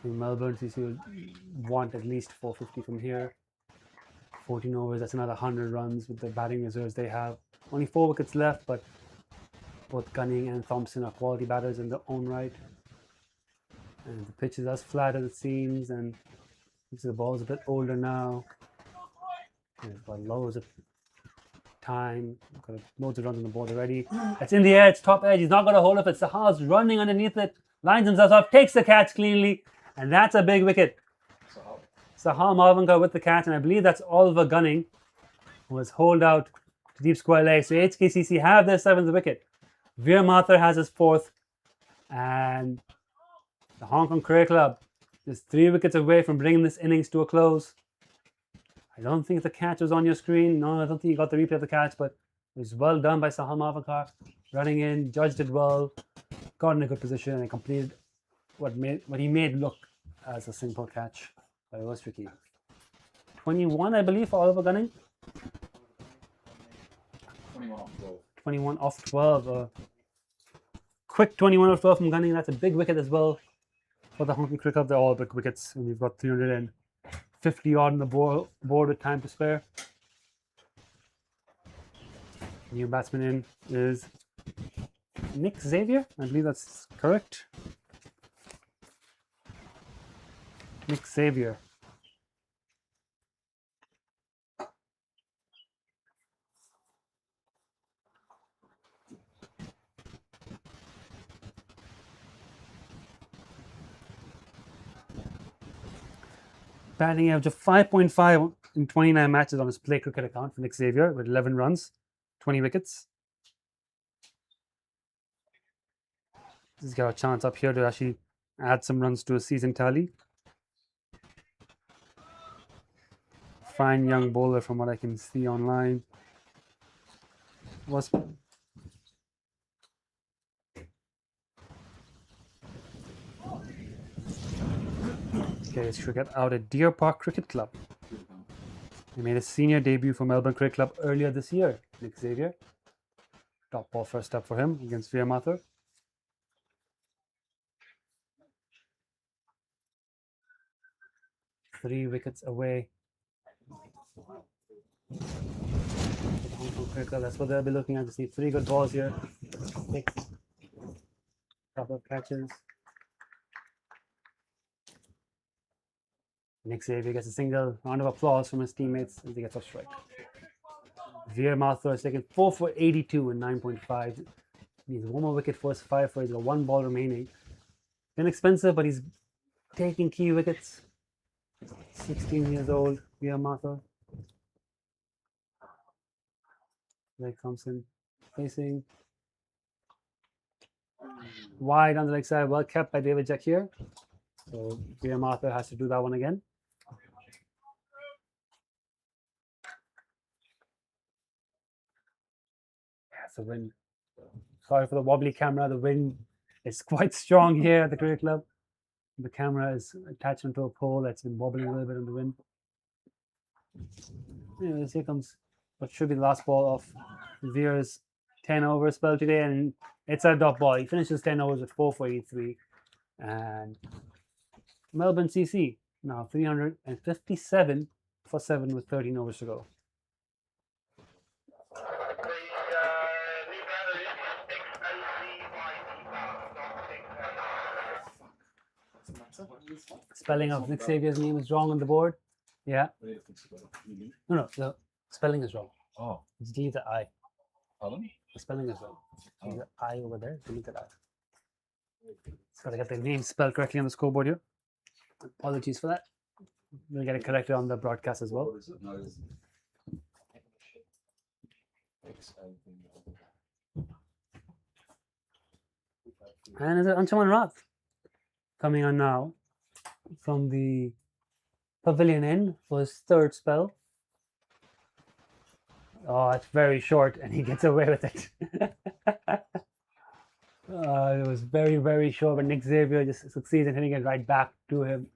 think Melbourne CC will want at least 450 from here. 14 overs, that's another 100 runs with the batting reserves they have. Only 4 wickets left, but both Gunning and Thompson are quality batters in their own right. And the pitch is as flat as it seems, and the ball's a bit older now. He's got loads of time, got loads of runs on the board already. It's in the air, it's top edge, he's not got a hold of it. Sahal's running underneath it, lines himself up, takes the catch cleanly, and that's a big wicket. Sahal Maavankar with the catch, and I believe that's Oliver Gunning, who was holed out to deep square leg. So HKCC have their 7th wicket. Veer Mathur has his 4th, and the Hong Kong Cricket Club is 3 wickets away from bringing this innings to a close. I don't think the catch was on your screen. No, I don't think you got the replay of the catch, but it was well done by Sahal Maavankar. Running in, judged it well, got in a good position, and completed what he made look as a simple catch. But it was tricky. 21, I believe, for Oliver Gunning. 21 off 12. 21 off 12. Quick 21 off 12 from Gunning. That's a big wicket as well for the Hong Kong Cricket Club. They're all big wickets, and we've got 350 odd on the board with time to spare. New batsman in is Nick Xavier. I believe that's correct. Nick Xavier. Batting average of 5.5 in 29 matches on his play cricket account for Nick Xavier with 11 runs, 20 wickets. He's got a chance up here to actually add some runs to a season tally. Fine young bowler from what I can see online. Was okay, his cricket out at Deer Park Cricket Club. He made his senior debut for Melbourne Cricket Club earlier this year. Nick Xavier. Top ball first up for him against Veer Mathur. Three wickets away. That's what they'll be looking at to see. 3 good balls here. 6 couple of catches. Nick Xavier gets a single. Round of applause from his teammates as he gets a strike. Veer Mathur is taken 4 for 82 and 9.5. He needs 1 more wicket for his 5 for. He's got 1 ball remaining. Inexpensive, but he's taking key wickets. 16 years old, Veer Mathur. There comes in facing. wide on the leg side, well kept by David Jack here. So Graham Arthur has to do that one again. That's a wind. Sorry for the wobbly camera. The wind is quite strong here at the cricket club. The camera is attached onto a pole that's been wobbling a little bit in the wind. Anyways, here comes what should be the last ball of Veer's 10 over spell today, and it's a dot ball. He finishes 10 overs with 4 for 83. And Melbourne CC now 357 for 7 with 13 overs to go. Spelling of Nick Xavier's name is wrong on the board. Yeah. No, the spelling is wrong. Oh, It's delete the I. pardon? The spelling is wrong. See the I over there? Delete that I. Just gotta get the name spelled correctly on the scoreboard here. Apologies for that. We'll get it corrected on the broadcast as well. What is it? No, it's And is it Anshuman Rath coming on now from the pavilion end for his third spell. Oh, it's very short and he gets away with it. It was very, very short, but Nick Xavier just succeeds in hitting it right back to him.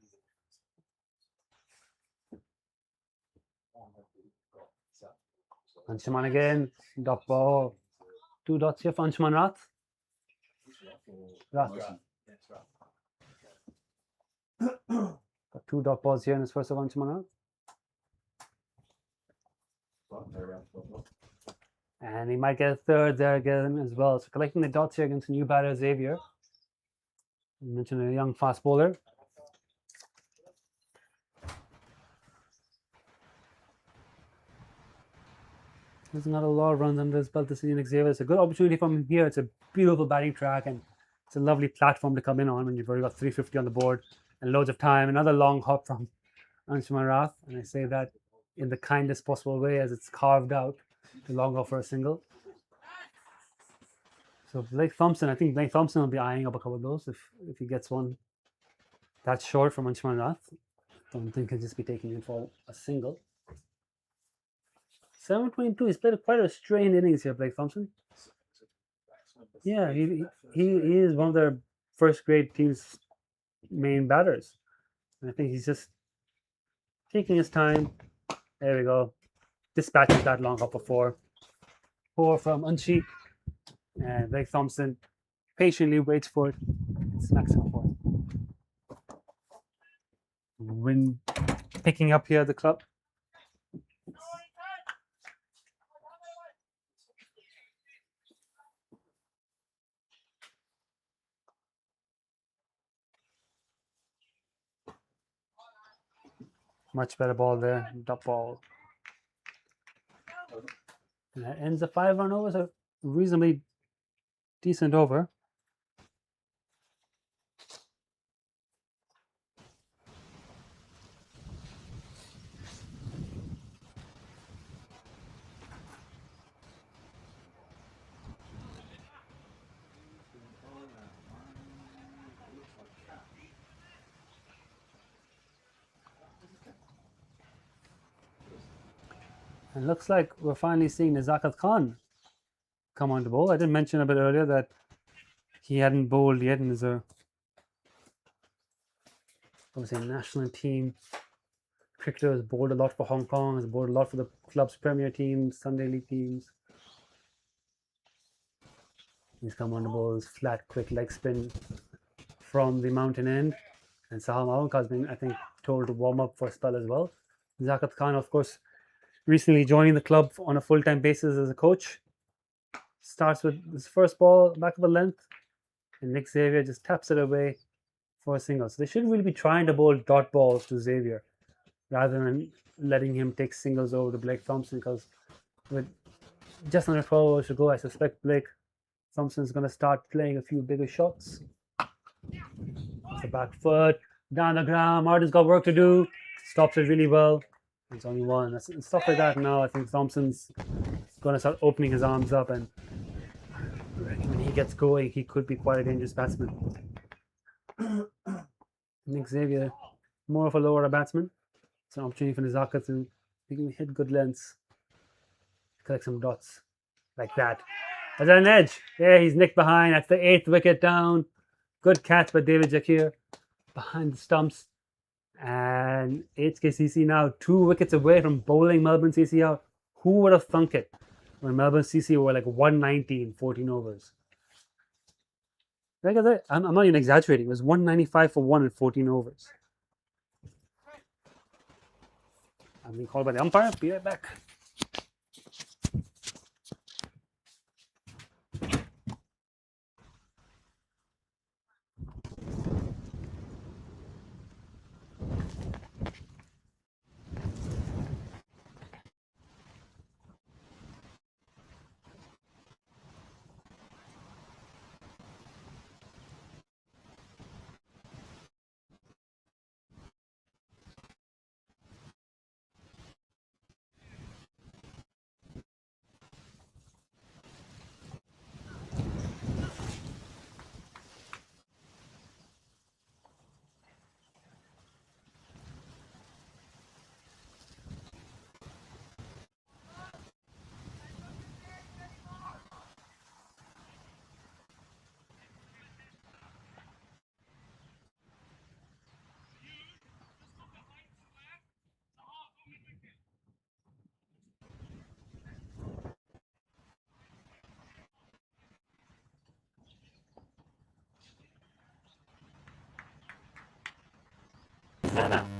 Anshuman again, dot ball. 2 dots here for Anshuman Rath. Rath. Got 2 dot balls here in his first of Anshuman Rath. And he might get a third there again as well. So collecting the dots here against the new batter Xavier. I mentioned a young fast bowler. There's not a lot of runs under his belt this season. Xavier. It's a good opportunity from him here. It's a beautiful batting track and it's a lovely platform to come in on when you've already got 350 on the board and loads of time. Another long hop from Anshuman Rath, and I say that in the kindest possible way as it's carved out to long off for a single. So Blake Thompson, I think Blake Thompson will be eyeing up a couple of those if he gets one that's short from Anshuman Rath. Don't think he'll just be taking it for a single. 722. He's played quite a strained innings here, Blake Thompson. Yeah, he is one of their first grade team's main batters. And I think he's just taking his time. There we go. Dispatches that long hop of 4. 4 from Unshi. And Blake Thompson patiently waits for it. Smacks it for it. Wind picking up here at the club. Much better ball there, dot ball. And that ends the 5-run over, so reasonably decent over. And looks like we're finally seeing Nazakat Khan come on to bowl. I did mention a bit earlier that he hadn't bowled yet and is obviously a national team cricketer, has bowled a lot for Hong Kong, has bowled a lot for the club's premier teams, Sunday League teams. He's come on to bowl his flat, quick leg spin from the mountain end. And Sahal Mawanka has been, I think, told to warm up for a spell as well. Nazakat Khan, of course, recently joining the club on a full-time basis as a coach. Starts with his first ball, back of a length, and Nick Xavier just taps it away for a single. So they should really be trying to bowl dot balls to Xavier rather than letting him take singles over to Blake Thompson, because with just under 12 hours to go, I suspect Blake Thompson's going to start playing a few bigger shots. The back foot, down the ground, Martin's got work to do, stops it really well. It's only one. And stuff like that now. I think Thompson's going to start opening his arms up, and when he gets going, he could be quite a dangerous batsman. Nick Xavier, more of a lower batsman. It's an opportunity for Nizaka to hit good lengths, collect some dots like that. Is that an edge? Yeah, he's nicked behind. That's the 8th wicket down. Good catch by David Jakir behind the stumps. And HKCC now 2 wickets away from bowling Melbourne CC out. Who would have thunk it when Melbourne CC were like 190 in 14 overs? I'm not even exaggerating. It was 195 for 1 in 14 overs. I'm being called by the umpire. Be right back.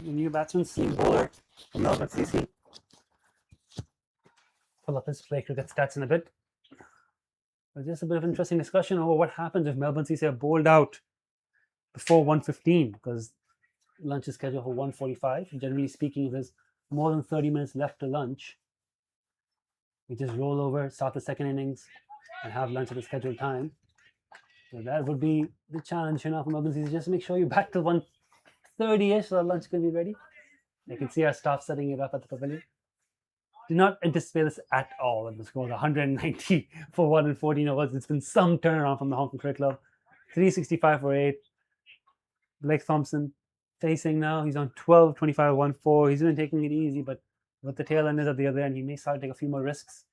The new batsman, seam bowler from Melbourne CC. Pull up his play cricket stats in a bit. But just a bit of interesting discussion over what happens if Melbourne CC are bowled out before 1:15, because lunch is scheduled for 1:45. Generally speaking, if there's more than 30 minutes left to lunch, we just roll over, start the second innings, and have lunch at the scheduled time. So that would be the challenge for Melbourne CC. Just make sure you back till 1:30ish so that lunch can be ready. You can see our staff setting it up at the pavilion. Do not anticipate this at all. The score is 190 for 1 in 14 overs. It's been some turnaround from the Hong Kong Cricket Club. 365 for 8. Blake Thompson facing now. He's on 12, 25, 1-4. He's been taking it easy, but with the tail enders at the other end, he may start to take a few more risks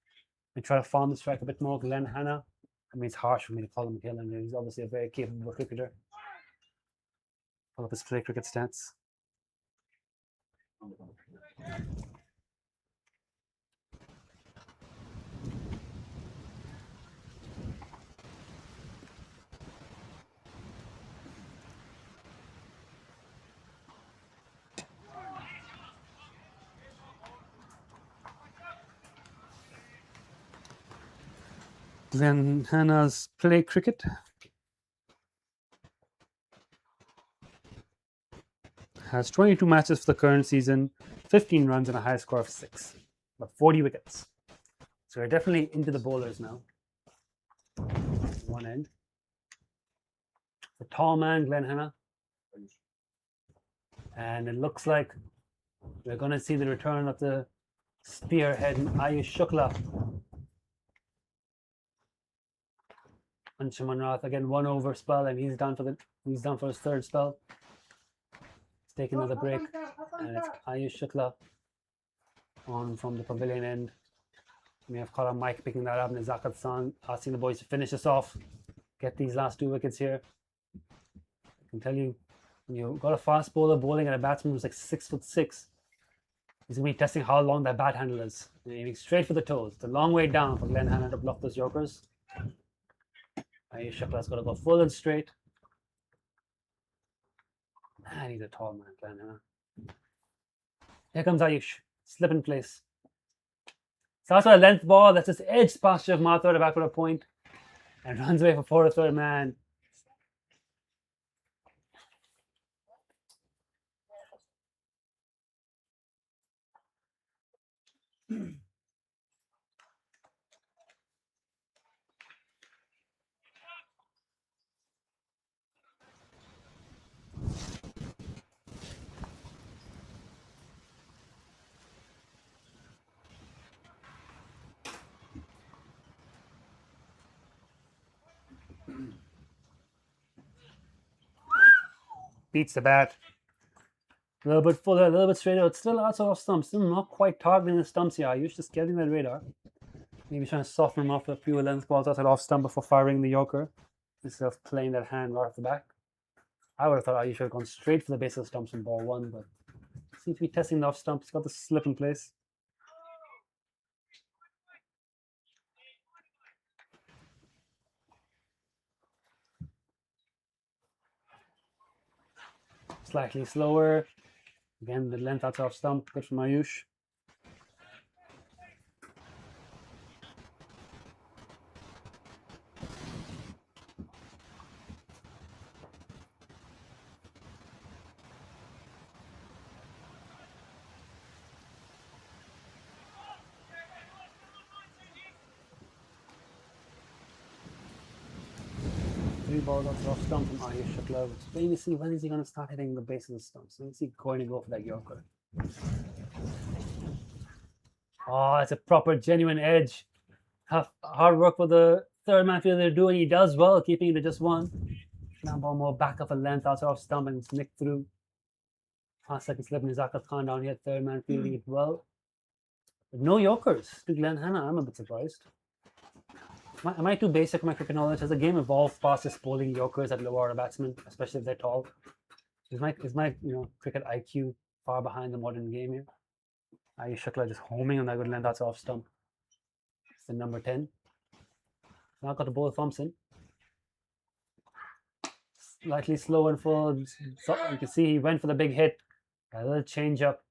and try to farm the strike a bit more. Glenn Hanna. I mean, it's harsh for me to call him a tail ender. He's obviously a very capable cricketer. Pull up his play cricket stats. Glenn Hanna's play cricket. Has 22 matches for the current season, 15 runs and a high score of 6, but 40 wickets. So we're definitely into the bowlers now. One end. The tall man, Glenn Hanna. And it looks like we're going to see the return of the spearhead Ayush Shukla. Anshuman Rath again, 1 over spell, and he's done for his 3rd spell. He's taking another break, and it's Ayush Shukla on from the pavilion end. We have Kala Mike picking that up, and Zakat San asking the boys to finish us off, get these last 2 wickets here. I can tell you, when you've got a fast bowler bowling at a batsman who's like 6'6", he's going to be testing how long that bat handle is. And aiming straight for the toes. It's a long way down for Glenn Hanna to block those Yorkers. Ayush Shukla's got to go full and straight. And he's a tall man, Glenn Hanna. Here comes Ayush. Slip in place. Starts with a length ball that's just edged past Shiv Mathur to back for a point. And runs away for 4th 3rd man. beats the bat. A little bit fuller, a little bit straighter. It's still outside off stumps. Still not quite targeting the stumps here. Ayush just getting that radar. Maybe trying to soften him off with a few length balls outside off stump before firing the Yorker instead of playing that hand right off the back. I would have thought Ayush should have gone straight for the base of the stumps in ball one, but seems to be testing the off stump. He's got the slip in place. Slightly slower. Again, the length outside off stump. Good from Ayush. Three balls off stump from Ayush Shukla. Waiting to see when is he going to start hitting the base of the stumps. When is he going to go for that Yorker? Oh, it's a proper genuine edge. Hard work for the third man fielder to do, and he does well, keeping it to just one. Now ball more back of a length outside off stump and it's nicked through. Second slip in Zakat Khan down here, third man fielding it well. But no Yorkers to Glenn Hanna. I'm a bit surprised. Am I too basic with my cricket knowledge? Has the game evolved past just bowling Yorkers at lower order batsmen, especially if they're tall? Is my cricket IQ far behind the modern game here? Ayush Shukla just homing on that good length outside off stump. It's the number 10. Now got the bowl Thompson. Slightly slow and full. So you can see he went for the big hit. A little change up.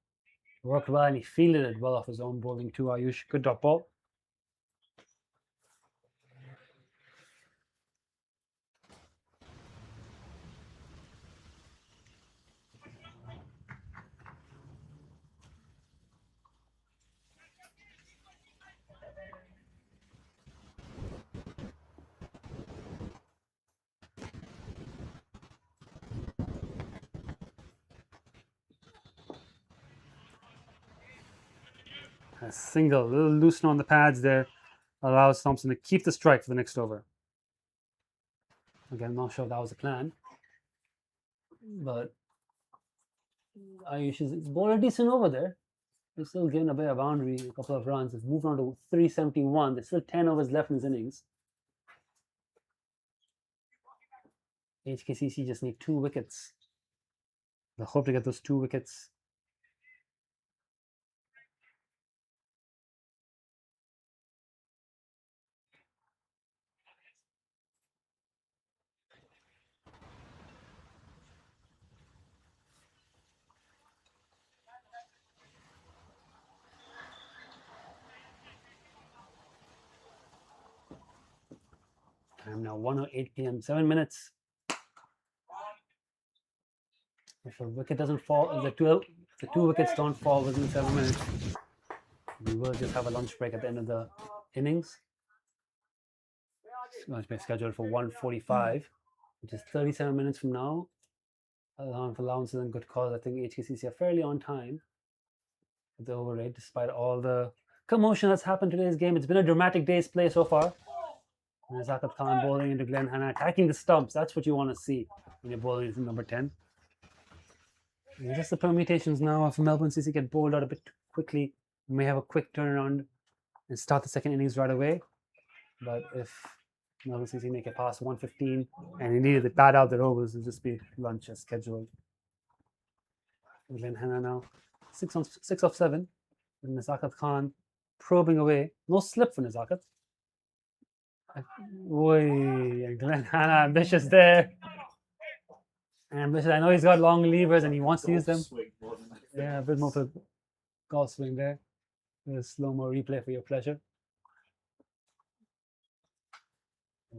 Worked well and he fielded it well off his own bowling too. Ayush, good drop ball. A single, a little loosen on the pads there, allows Thompson to keep the strike for the next over. Again, I'm not sure if that was the plan, but Ayush is bowled decent over there. He's still giving away a boundary, a couple of runs. It's moved on to 371. There's still 10 overs left in his innings. HKCC just need 2 wickets. They hope to get those 2 wickets. Time now 1:08 p.m. 7 minutes. If a wicket doesn't fall, if the two wickets don't fall within 7 minutes, we will just have a lunch break at the end of the innings. Lunch break scheduled for 1:45, which is 37 minutes from now. Allowing for allowances and good calls. I think HKCC are fairly on time with the over rate, despite all the commotion that's happened today's game. It's been a dramatic day's play so far. And Zakat Khan bowling into Glenn Hanna, attacking the stumps. That's what you want to see when you're bowling into number 10. And just the permutations now of Melbourne CC get bowled out a bit too quickly. We may have a quick turnaround and start the second innings right away. But if Melbourne CC make it past 1:15 and he needed to pad out their overs, it'll just be lunch as scheduled. Glenn Hanna now 6 off 7. And Zakat Khan probing away. No slip for Zakat. Oi, Glenn Hanna ambitious there. Ambitious. I know he's got long levers and he wants to use them. Yeah, a bit more of a golf swing there. A slow-mo replay for your pleasure.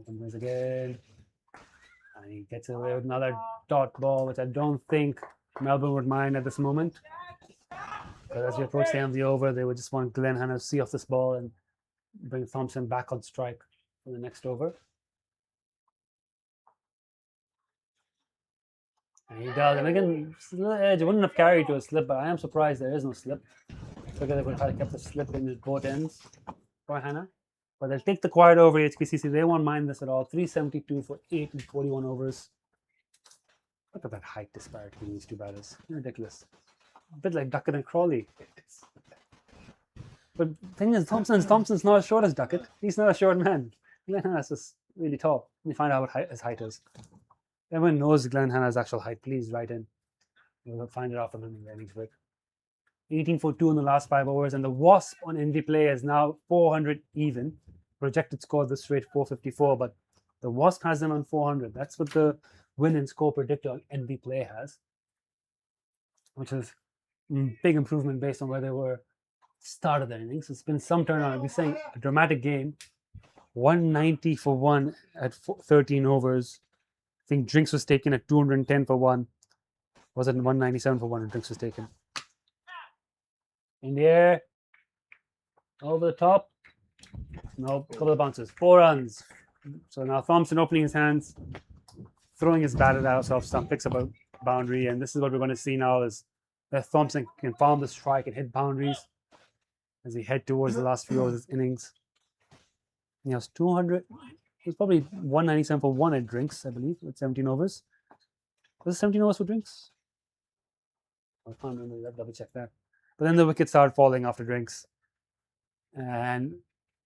Comes again. And he gets away with another dot ball, which I don't think Melbourne would mind at this moment. But as we approach the end of the over, they would just want Glenn Hanna to see off this ball and bring Thompson back on strike for the next over. And he does. And again, edge wouldn't have carried to a slip, but I am surprised there is no slip. So they would have kept the slip in both ends for Hanna. But they'll take the quiet over HKCC. They won't mind this at all. 372 for 8 and 41 overs. Look at that height disparity between these two batters. Ridiculous. A bit like Duckett and Crawley. But the thing is, Thompson's not as short as Duckett. He's not a short man. Glenn Hanna's just really tall. Let me find out what his height is. Everyone knows Glenn Hanna's actual height. Please write in. We'll find it out from him in the innings break. 18 for 2 in the last 5 overs, and the Wasp on NV Play is now 400 even. Projected score this rate 454, but the Wasp has them on 400. That's what the win and score predictor on NV Play has, which is a big improvement based on where they were start of the innings. It's been some turnaround. I've been saying a dramatic game. 190 for 1 at 13 overs. I think Drinks was taken at 210 for 1. Was it 197 for 1 and Drinks was taken? In the air. Over the top. No, a couple of bounces. 4 runs. So now Thompson opening his hands, throwing his bat at out off stump, picks up a boundary, and this is what we're going to see now is that Thompson can farm the strike and hit boundaries as he head towards the last few of his innings. He has 200. He's probably 197 for 1 at Drinks, I believe, with 17 overs. Was it 17 overs for Drinks? I can't remember. I'll double check that. But then the wickets started falling after Drinks, and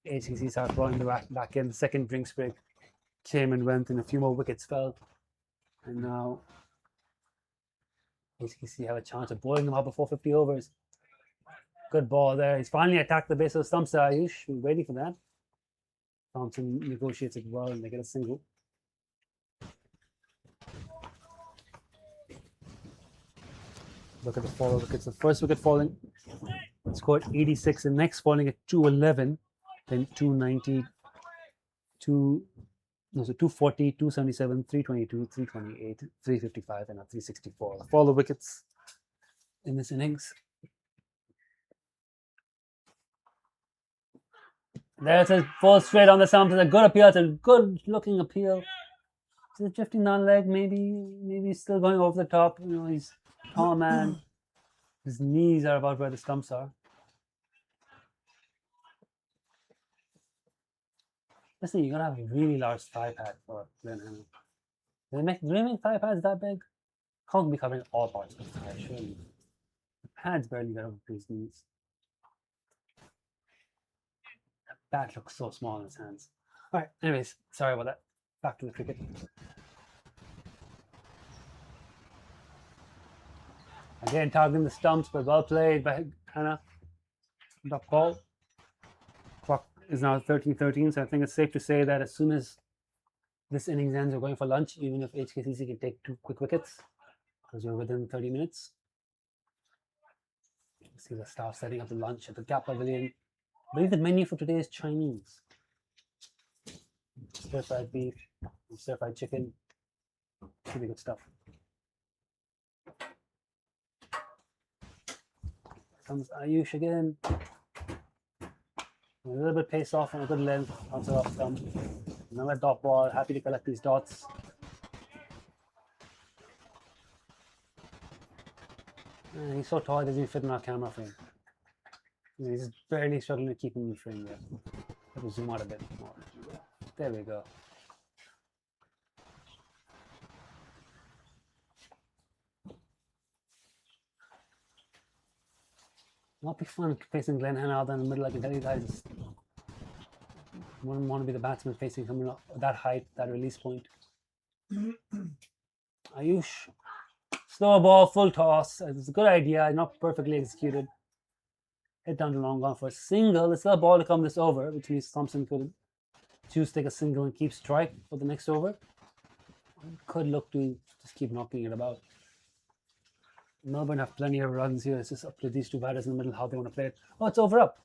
HKC started falling back in. The second Drinks break came and went, and a few more wickets fell. And now HKC have a chance of bowling them out before 50 overs. Good ball there. He's finally attacked the base of the stumps. Ayush, we're waiting for that. Thompson negotiates it well, and they get a single. Look at the follow wickets. The first wicket falling scored 86, the next falling at 211, then 290, 240, 277, 322, 328, 355, and a 364. The follow wickets in this innings. There's a full straight on the stump. It's a good appeal. It's a good looking appeal. Is it drifting down leg? Maybe he's still going over the top. You know, he's a tall man. His knees are about where the stumps are. Listen, you're gonna have a really large thigh pad for Glenn Hanna. Do they make thigh pads that big? Can't be covering all parts of the thigh, surely. The pads barely get over his knees. That looks so small in his hands. Alright, anyways, sorry about that. Back to the cricket. Again, targeting the stumps, but well played by Hanna. Duck ball. Clock is now 13:13, so I think it's safe to say that as soon as this innings ends, we're going for lunch, even if HKCC can take 2 quick wickets, because we're within 30 minutes. See the staff setting up the lunch at the Gap Pavilion. I believe the menu for today is Chinese. Stir-fried beef, stir-fried chicken. Should be good stuff. Comes Ayush again. A little bit pace off on a good length. Bounce it off stump. Another dot ball. Happy to collect these dots. And he's so tall, he doesn't even fit in our camera frame. He's just barely struggling to keep him in the frame there. Let me zoom out a bit more. There we go. Not be fun facing Glenn Hanna out there in the middle. I can tell you guys, wouldn't want to be the batsman facing someone at that height, that release point. Ayush, slow ball, full toss. It's a good idea, not perfectly executed. Hit down to long on for a single. It's still a ball to come this over, which means Thompson could choose to take a single and keep strike for the next over. Could look to just keep knocking it about. Melbourne have plenty of runs here. It's just up to these two batters in the middle how they want to play it. Oh, it's over up.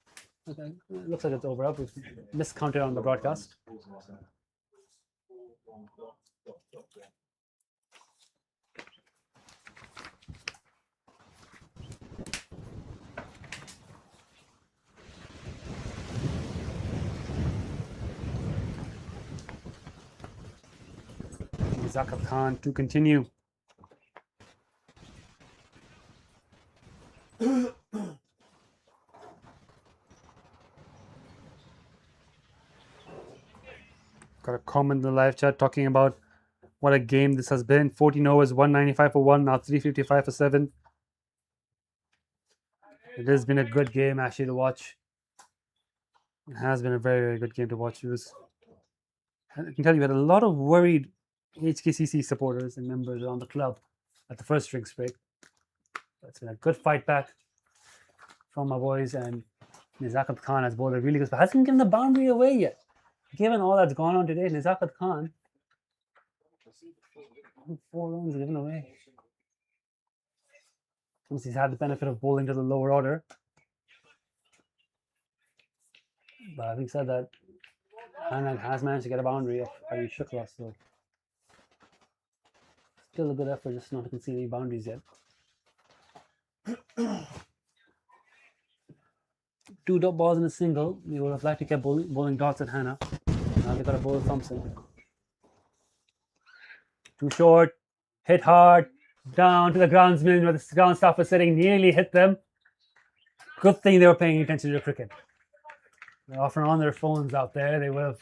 Okay, it looks like it's over up. We've miscounted on the broadcast. Zakir Khan to continue. Got a comment in the live chat talking about What a game this has been. 14 overs, 195 for 1, now 355 for 7. It has been a good game actually to watch. It has been a very, very good game to watch. I can tell you, we had a lot of worried HKCC supporters and members around the club at the first drinks break. It's been a good fight back from my boys, and Nizakat Khan has bowled a really good spot. Hasn't given the boundary away yet. Given all that's gone on today, Nizakat Khan, 4 runs given away. Since he's had the benefit of bowling to the lower order. But having said that, Hannah has managed to get a boundary of Hari Shukla, so still a good effort, just not to concede any boundaries yet. 2 dot balls in a single. We would have liked to keep bowling dots at Hannah. Now they got a bowl Thompson. Too short, hit hard, down to the groundsman where the ground staff was sitting, nearly hit them. Good thing they were paying attention to cricket. They're often on their phones out there. They would have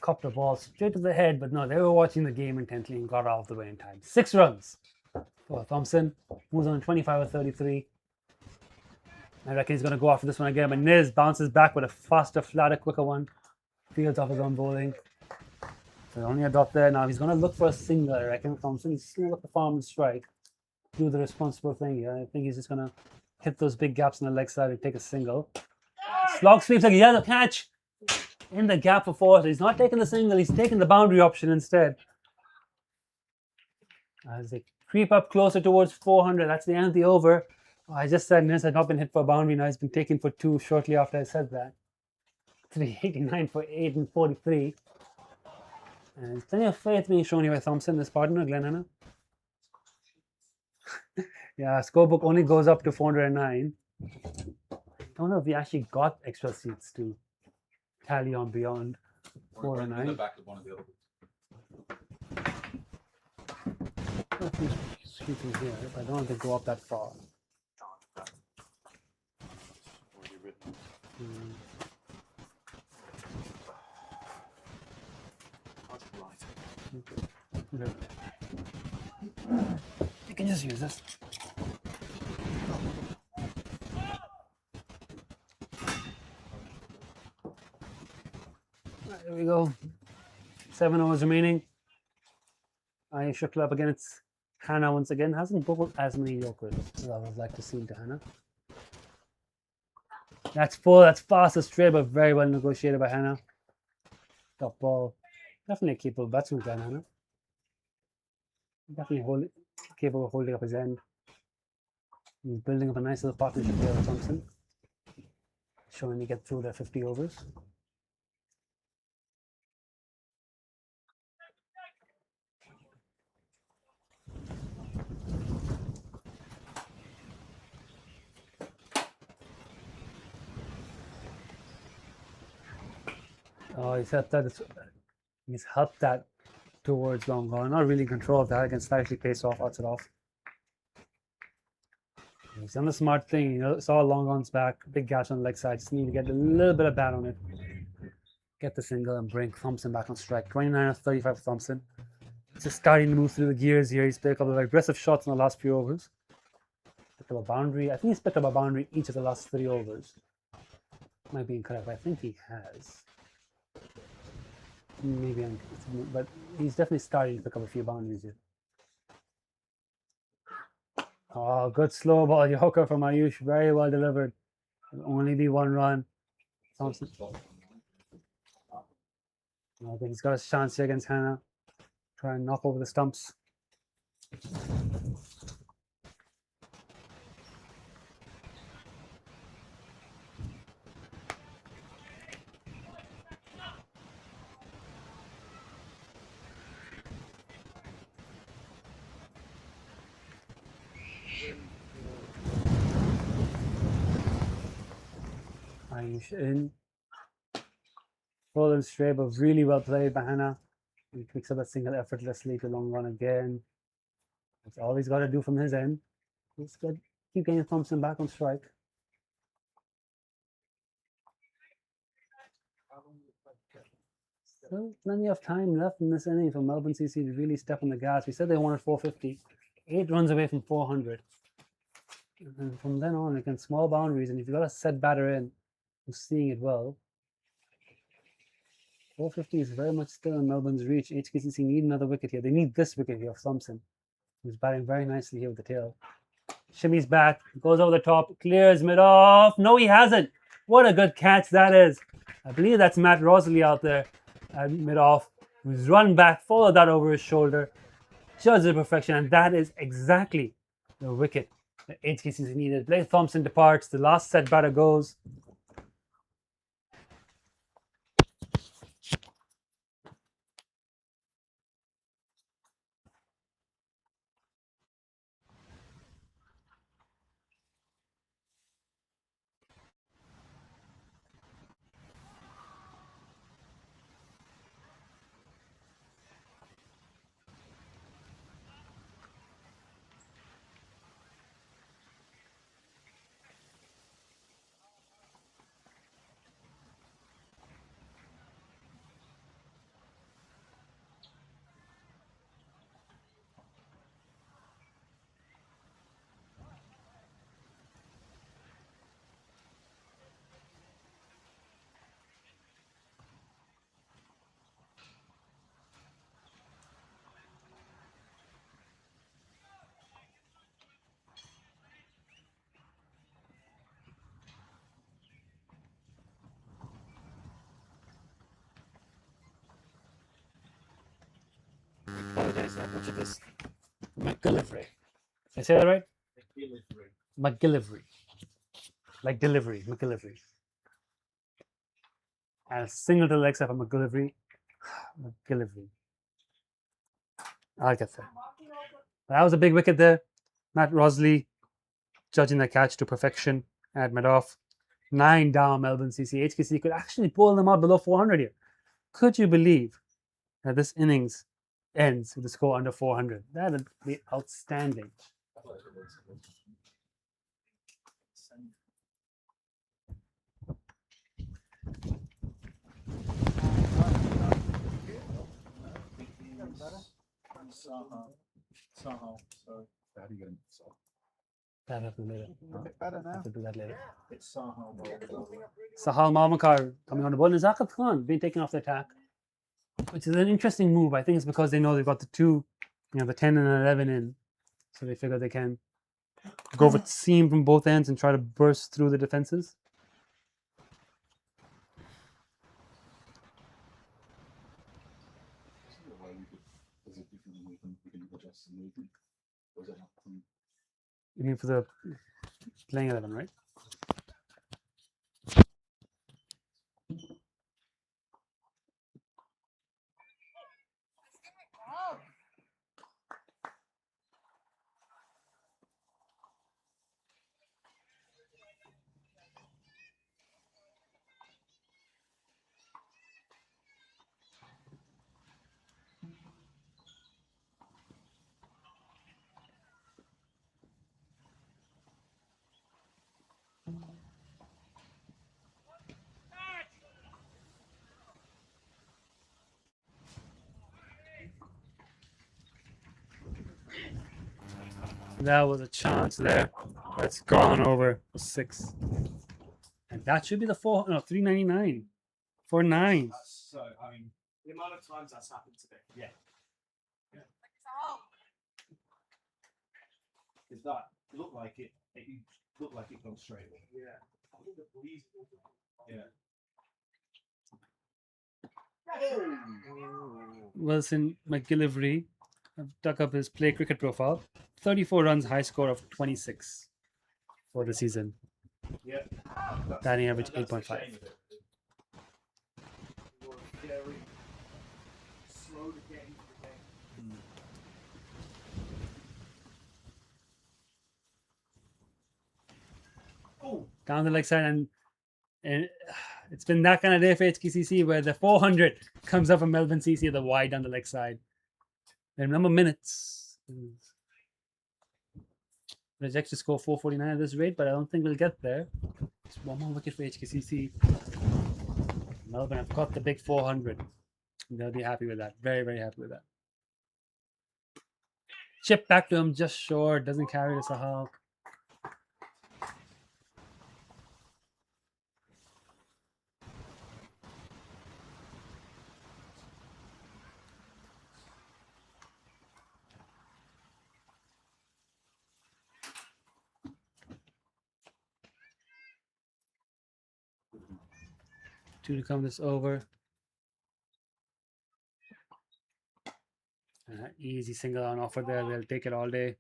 copped the ball straight to the head, but no, they were watching the game intently and got out of the way in time. 6 runs for Thompson. Moves on 25 or 33. I reckon he's going to go after this one again, but Niz bounces back with a faster, flatter, quicker one. Fields off his own bowling. So only a dot there. Now he's going to look for a single, I reckon. Thompson, he's still at the farm and strike. Do the responsible thing here. I think he's just going to hit those big gaps on the leg side and take a single. Slog sweeps like a yellow catch in the gap for 4. So he's not taking the single, he's taking the boundary option instead. As they creep up closer towards 400, that's the end of the over. I just said Niz had not been hit for a boundary. Now he's been taken for 2 shortly after I said that. 389 for 8 and 43. And there's plenty of faith being shown here by Thompson, this partner, Glenn Hanna. Yeah, scorebook only goes up to 409. Don't know if we actually got extra seats to tally on beyond 409. In the back of one of the other. A few seats in here, but I don't want to go up that far. Okay. You can just use this. Right, there we go. 7 overs remaining. Ayesha Club against Hannah once again. Hasn't bowled as many Yorkers as I would like to see into Hannah. That's full, that's fast, that's straight, but very well negotiated by Hannah. Top ball. Definitely a capable batsman, Glenn Hannah. Definitely capable of holding up his end. He's building up a nice little partnership here with Thompson. Showing to get through their 50 overs. Oh, he's helped that towards long on. Not really in control of that. Again, slightly pace off, outs it off. He's done the smart thing. Saw long ons back, big gash on the leg side. Just need to get a little bit of bat on it. Get the single and bring Thompson back on strike. 29 of 35 for Thompson. He's just starting to move through the gears here. He's picked up a aggressive shots in the last few overs. Picked up a boundary. I think he's picked up a boundary each of the last 3 overs. Might be incorrect, but I think he has. Maybe, but he's definitely starting to pick up a few boundaries here. Oh, good slow ball Yorker from Ayush. Very well delivered. It'll only be 1 run. Thompson. Okay, he's got a chance here against Hannah. Try and knock over the stumps. Ayush in. Full and straight, but really well played by Hannah. He picks up a single effortlessly to long run again. That's all he's got to do from his end. He's good. Keep getting Thompson back on strike. Still plenty of time left in this inning for Melbourne CC to really step on the gas. We said they wanted 450, 8 runs away from 400. And from then on, against small boundaries, and if you've got a set batter in who's seeing it well, 450 is very much still in Melbourne's reach. HKCC need another wicket here. They need this wicket here of Thompson, who's batting very nicely here with the tail. Shimmies back, goes over the top, clears mid-off. No, he hasn't. What a good catch that is. I believe that's Matt Rosalie out there at mid-off, who's run back, followed that over his shoulder, judged the perfection, and that is exactly the wicket that HKCC needed. Blake Thompson departs, the last set batter goes. Apologize, I butchered this. McGillivray. Did I say that right? McGillivray. Like delivery, McGillivray. And a single to the leg side for McGillivray. McGillivray. I'll get there. That was a big wicket there. Matt Rosalie judging the catch to perfection at mid-off. 9 down, Melbourne CC. HKC could actually pull them out below 400 here. Could you believe that this innings ends with a score under 400? That would be outstanding. Somehow, so How do you get him? That happened later. Better I have to do that later. it's somehow. Sahal Malmakar coming on the board, and Zaqat Khan being taken off the attack, which is an interesting move. I think it's because they know they've got the two, the 10 and 11 in, so they figure they can go with seam from both ends and try to burst through the defenses. Is it different we can adjust the movement? Or is it not? You mean for the playing 11, right? That was a chance there. That's gone over for 6. And that should be the 399 for 9. So, I mean, the amount of times that's happened today. Yeah. Is that looked like it looked like it goes straight away. Yeah. I think the police. Yeah. Wilson McGillivray dug up his play cricket profile. 34 runs, high score of 26 for the season. Yeah. Batting average That's the 8.5. shame of it. You're very slow to get into the game. Oh, Down the leg side, and it's been that kind of day for HKCC where the 400 comes up from Melbourne CC at the wide down the leg side. The number of minutes projected to score 449 at this rate, but I don't think we'll get there. Just one more wicket for HKCC. Melbourne have got the big 400. They'll be happy with that. Very, very happy with that. Chip back to him, just short. Doesn't carry the Sahal. Two to come this over. Easy single on offer there. They'll take it all day.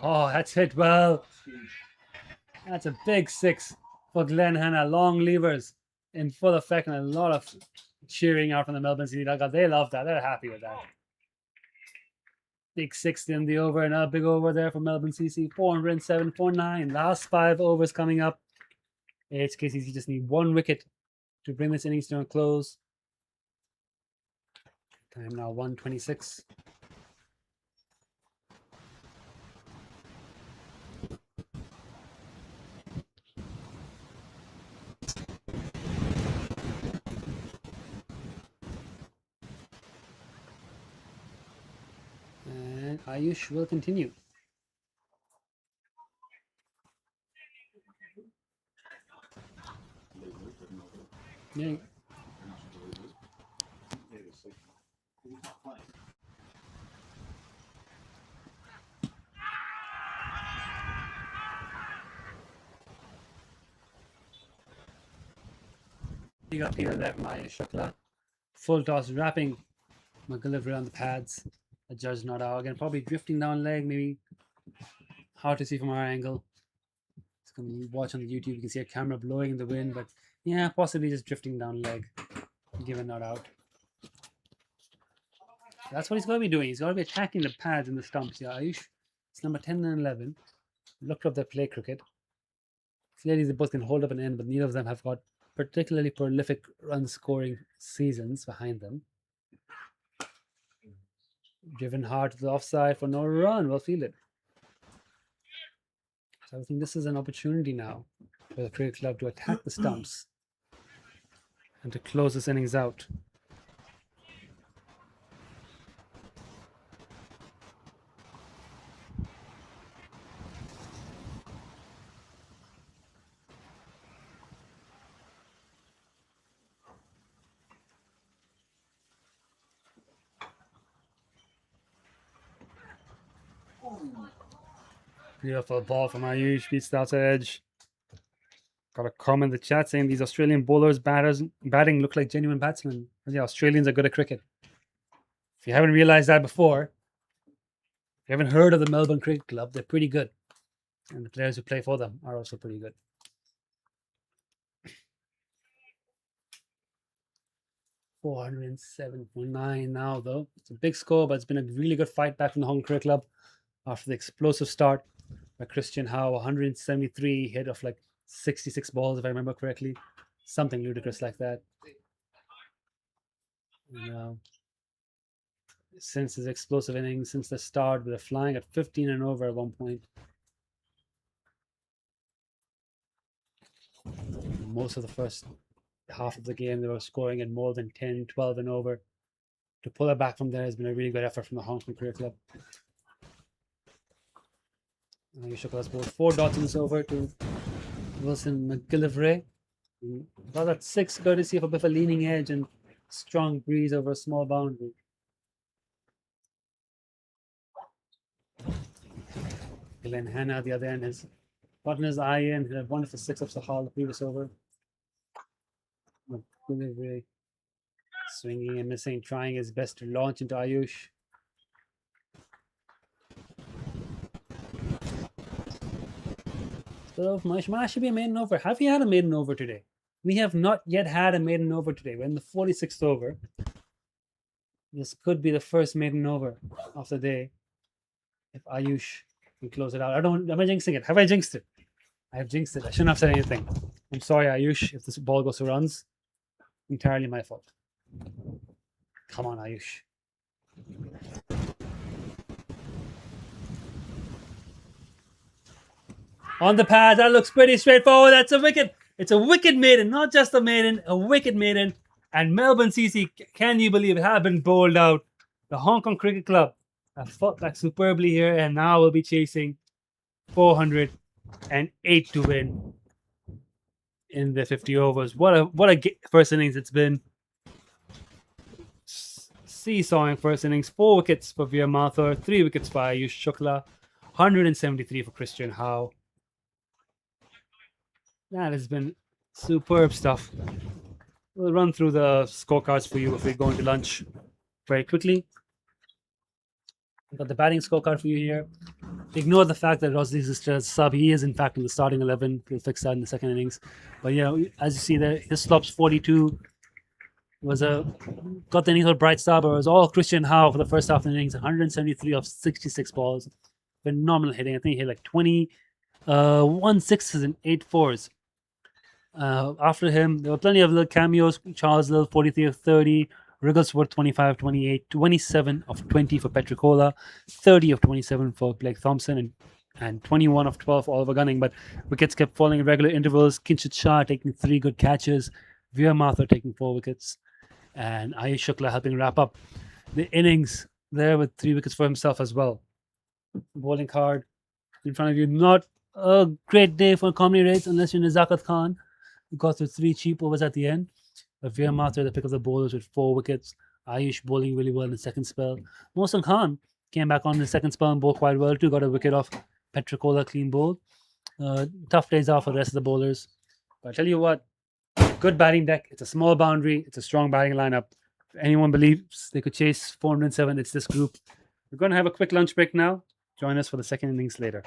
Oh, that's hit well. That's a big six for Glenn Hanna. Long levers in full effect and a lot of cheering out from the Melbourne City dugout. They love that. They're happy with that. Big six in the over. Another big over there for Melbourne CC. 407.49. Last 5 overs coming up. HKCC just need 1 wicket to bring this innings to a close. Time now 1:26. And Ayush will continue. Yeah. Big up here there, Maya Shukla. Full toss, wrapping McGillivray on the pads. The judge not out again, probably drifting down leg, maybe hard to see from our angle. It's going to watch on the YouTube. You can see a camera blowing in the wind, but yeah, possibly just drifting down leg, given not out. That's what he's going to be doing. He's going to be attacking the pads and the stumps. Yeah, Ayush, it's number 10 and 11. Looked up their play cricket. Clearly, they both can hold up an end, but neither of them have got particularly prolific run scoring seasons behind them. Driven hard to the offside for no run. Well fielded. So I think this is an opportunity now for the cricket club to attack the stumps and to close this innings out. Beautiful ball from Ayush, beats the outside edge. Got a comment in the chat saying these Australian bowlers batting look like genuine batsmen. Yeah, Australians are good at cricket. If you haven't realized that before, if you haven't heard of the Melbourne Cricket Club, they're pretty good. And the players who play for them are also pretty good. $407.9 now, though. It's a big score, but it's been a really good fight back from the Hong Kong Cricket Club after the explosive start by Christian Howe. 173 hit of like 66 balls, if I remember correctly. Something ludicrous like that. And, since his explosive innings, since the start, they're flying at 15 and over at one point. Most of the first half of the game, they were scoring at more than 10, 12 and over. To pull it back from there has been a really good effort from the Hong Kong Cricket Club. Shukla has scored 4 dots in this over to Wilson McGillivray. Got that 6 courtesy of a bit of a leaning edge and strong breeze over a small boundary. Glenn Hanna at the other end has gotten his eye in, hit a wonderful 6 of Sahal the previous over. McGillivray swinging and missing, trying his best to launch into Ayush. So might should be a maiden over. Have we had a maiden over today? We have not yet had a maiden over today. We're in the 46th over. This could be the first maiden over of the day if Ayush and close it out. Am I jinxing it? Have I jinxed it? I have jinxed it. I shouldn't have said anything. I'm sorry, Ayush, if this ball goes to runs. Entirely my fault. Come on, Ayush. On the pad, that looks pretty straightforward. That's a wicket. It's a wicket maiden, not just a maiden, a wicket maiden. And Melbourne CC, can you believe it, have been bowled out. The Hong Kong Cricket Club have fought back superbly here and now will be chasing 408 to win in the 50 overs. What a first innings it's been. Seesawing first innings. 4 wickets for Veer Mathur, 3 wickets for Ayush Shukla, 173 for Christian Howe. That has been superb stuff. We'll run through the scorecards for you if we go into lunch very quickly. I've got the batting scorecard for you here. Ignore the fact that Rosley is still a sub. He is, in fact, in the starting 11. We'll fix that in the second innings. But, you know, as you see there, his slops 42 was got the innings with bright star, but it was all Christian Howe for the first half of the innings. 173 of 66 balls. Phenomenal hitting. I think he hit like 1 sixes and 8 fours. After him, there were plenty of little cameos. Charles Lill, 43 of 30. Wrigglesworth, 25 of 28. 27 of 20 for Petricola. 30 of 27 for Blake Thompson. And 21 of 12 for Oliver Gunning. But wickets kept falling at regular intervals. Kinshit Shah taking 3 good catches. Veer Mathur taking 4 wickets. And Ayush Shukla helping wrap up the innings there with 3 wickets for himself as well. Bowling card in front of you. Not a great day for comedy rates unless you're Nazakat Khan, who got through 3 cheap overs at the end. But Veer Mathur, the pick of the bowlers with 4 wickets. Ayush bowling really well in the second spell. Mohsen Khan came back on in the second spell and bowled quite well too. Got a wicket off Petricola, clean bowl. Tough days out for the rest of the bowlers. But I tell you what, good batting deck. It's a small boundary. It's a strong batting lineup. If anyone believes they could chase 407, it's this group. We're going to have a quick lunch break now. Join us for the second innings later.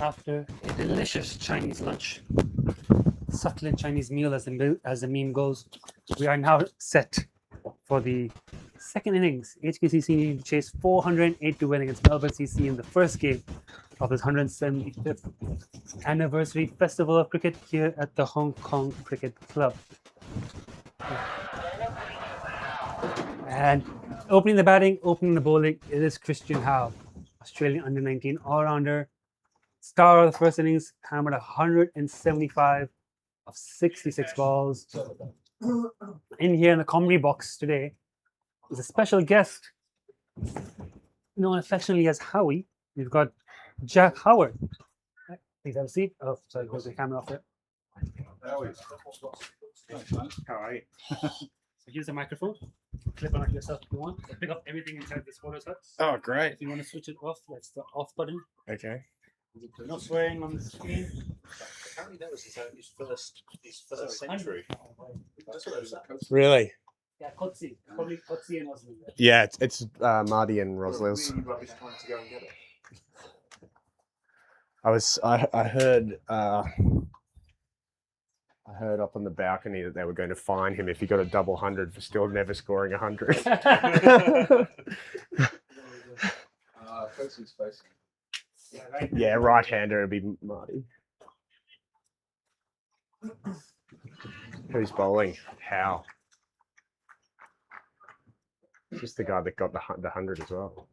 after a delicious Chinese lunch, succulent Chinese meal as the meme goes, we are now set for the second innings. HKCC needing to chase 408 to win against Melbourne CC in the first game of this 175th anniversary festival of cricket here at the Hong Kong Cricket Club. And opening the batting, opening the bowling, it is Christian Howe, Australian under-19 all-rounder, star of the first innings, hammered 175 of 66 balls. In here in the comedy box today is a special guest known affectionately as Howie. We've got Jack Howard. Please have a seat. Oh, sorry, goes the camera off there. How are you? So here's the microphone. Clip on it yourself if you want. Pick up everything inside this photo set. Oh, great. If you want to switch it off, that's the off button. Okay. No swearing on the screen. Apparently that was his first century. That's what it was. Really? Yeah, Kotsi. Probably Kotsi and Osman. Yeah, it's Marty and Roslil's. Really rubbish time to go and get it. I heard up on the balcony that they were going to fine him if he got a double 100 for still never scoring 100. Coach's facing. Yeah, right. Yeah, right-hander would be Marty. Who's bowling? How? Just the guy that got the 100 as well.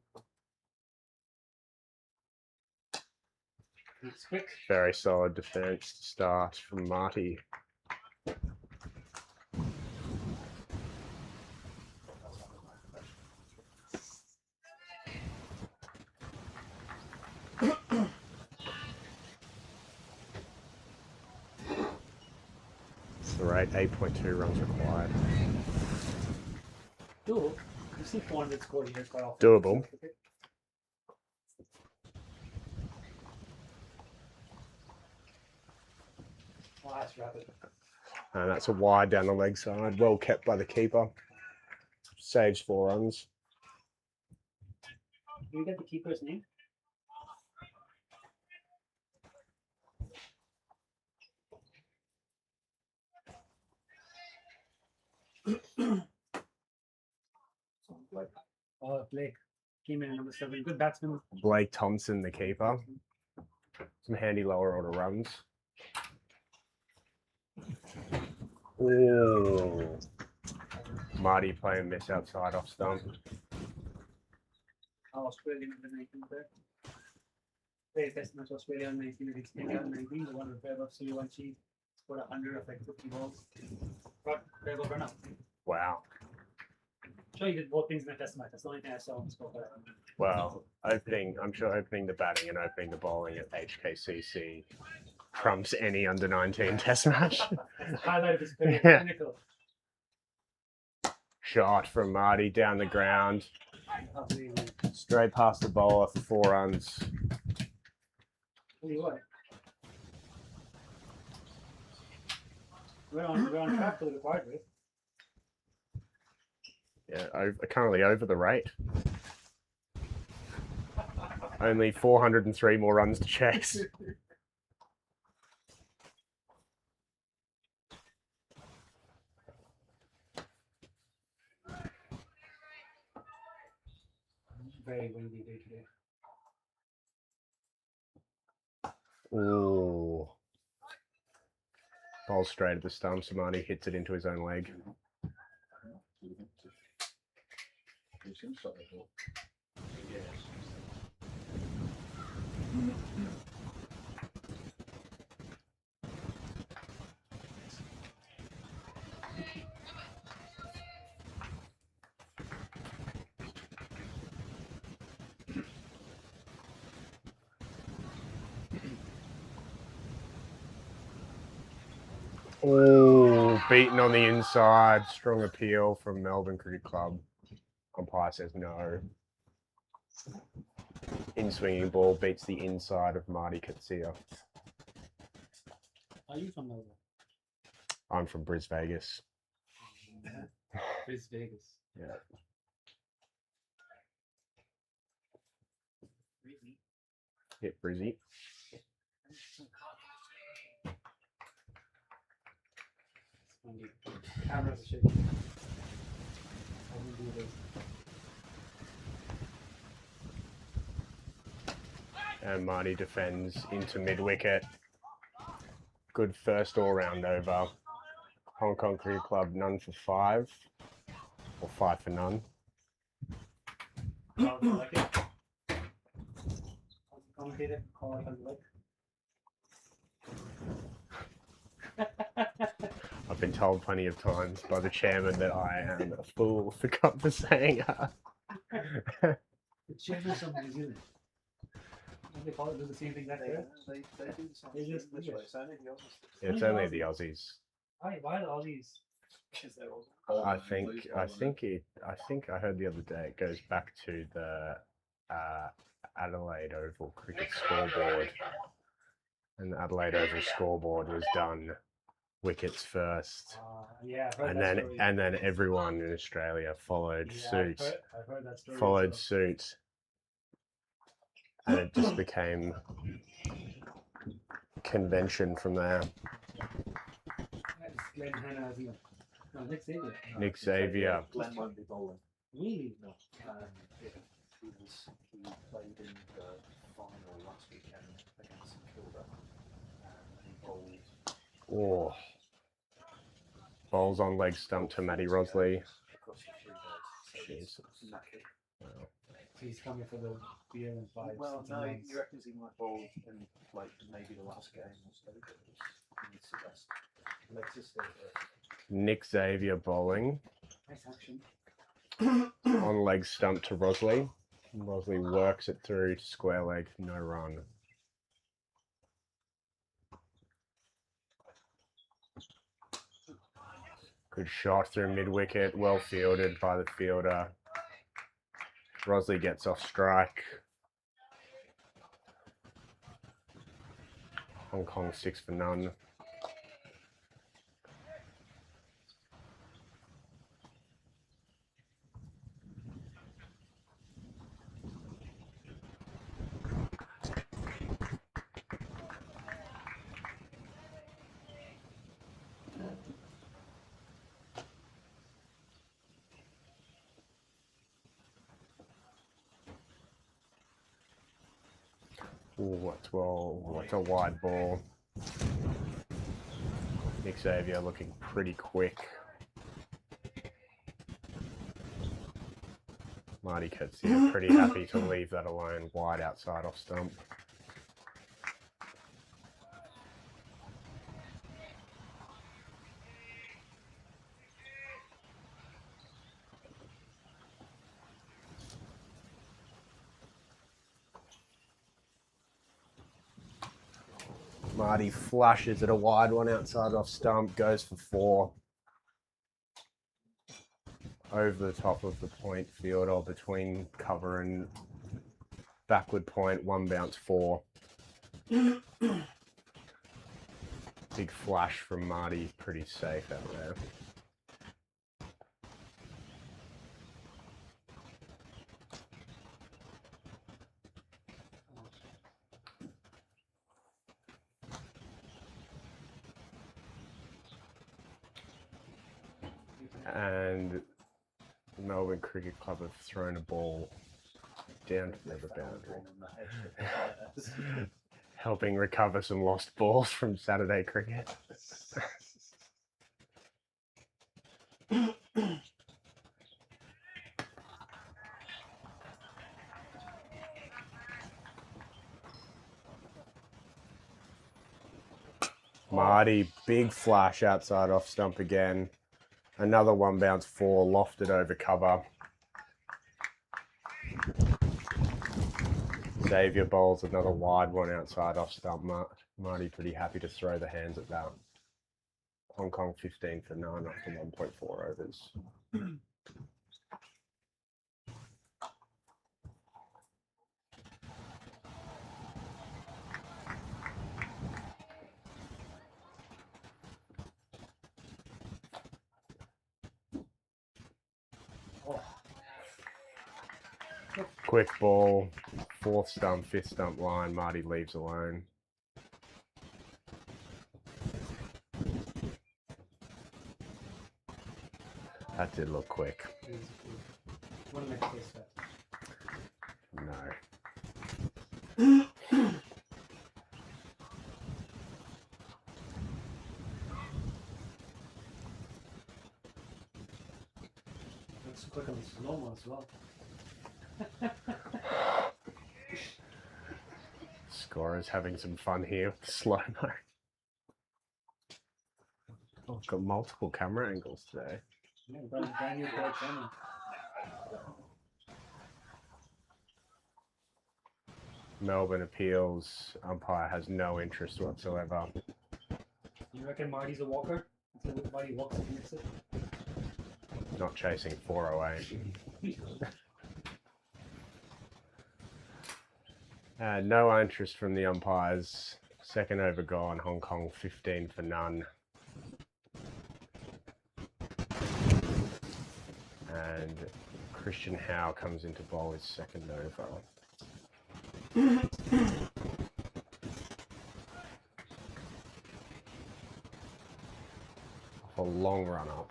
That's quick. Very solid defence to start from Marty. It's the rate, 8.2 runs required. Cool. You see 400 scored here quite often. Doable. Oh, that's rapid. And that's a wide down the leg side. Well kept by the keeper. Saves 4 runs. Can you get the keeper's name? Oh, Blake came in at number 7. Good batsman. Blake Thompson, the keeper. Some handy lower order runs. Ooh. Marty playing miss outside off stump. Oh, Australian under 19 there. Very test match Australia under 19 against India under 19. The one with Vaibhav Suryavanshi scored 100 of like 50 balls. Got Vaibhav run up. Wow. Sure, he did both things in a test match. That's the only thing I saw him score. Well, I'm sure opening the batting and opening the bowling at HKCC trumps any under 19 test match. That's the highlight of his career. Yeah. Pinnacle. Shot from Marty down the ground. Unbelievable. Straight past the bowler for 4 runs. Tell you what. We're on track for the required rate. Yeah, currently over the rate. Only 403 more runs to chase. Very windy day today. Ooh. Ball straight at the stump. Samani hits it into his own leg. Oh, beaten on the inside. Strong appeal from Melbourne Cricket Club. Umpire says no. In swinging ball beats the inside of Marty Katsia. Are you from Melbourne? I'm from Brisbane, Vegas. Brisbane, Vegas. Yeah. Really? Hit Brizzy. Cameras are shaking. I will do this. And Marty defends into mid-wicket. Good first all-round over. Hong Kong Cricket Club none for 5. Or 5 for none. How do you like it? Commentator, call it how you like. I've been told plenty of times by the chairman that I am a fool for saying The chairman's from New Zealand. What they call it, do the same thing that They way. do the same They just this do way. it. It's only the Aussies. It's only the Aussies. Why are all these? Because they're all. I think I heard the other day it goes back to the Adelaide Oval cricket scoreboard, and the Adelaide Oval scoreboard was done wickets first, Yeah, I've heard and that then story. and then everyone in Australia followed Yeah, suit, I've heard that story. followed so- suit, and it just became convention from there. That's Glenn Hanna, isn't it? No, Nick Xavier. Nick Xavier. Glenn won't be bowling. Really? No. He played in the final last weekend against St Kilda. And he bowled Oh, bowls on leg stump to Matty Rosley. across the 3 days. Jesus. So he's knackered. Wow. He's coming for the beer and vibes. Well, and no, runs. he reckons he might bowl in like maybe the last game or so. But he needs to rest. Legs are still hurt. Nick Xavier bowling Nice action. on leg stump to Rosley. Rosley works it through to square leg, no run. Good shot through mid-wicket, well fielded by the fielder. Rosley gets off strike. Hong Kong 6 for none. Ooh, what's a wide ball. Nick Xavier looking pretty quick. Marty Coetzee pretty happy to leave that alone, wide outside off stump. Marty flushes at a wide one outside off stump, goes for 4. Over the top of the point fielder between cover and backward point, 1 bounce 4. Big flash from Marty, pretty safe out there. And the Melbourne Cricket Club have thrown a ball down to the other boundary, helping recover some lost balls from Saturday cricket. Marty, big flash outside off stump again. Another 1 bounce 4, lofted over cover. Xavier bowls another wide one outside off stump. Marty pretty happy to throw the hands at that. Hong Kong 15 for 9 after 1.4 overs. Quick ball, 4th stump, 5th stump line, Marty leaves alone. That did look quick. What a next case that. No. Looks quick on the slow-mo as well. Scorer's having some fun here with slow-mo. Oh, got multiple camera angles today. Yeah, brand new court channel. Melbourne appeals umpire has no interest whatsoever. You reckon Marty's a walker? Until Marty walks and makes it? Not chasing 408. No interest from the umpires. Second over gone, Hong Kong 15 for none. And Christian Howe comes into bowl his second over. A long run up.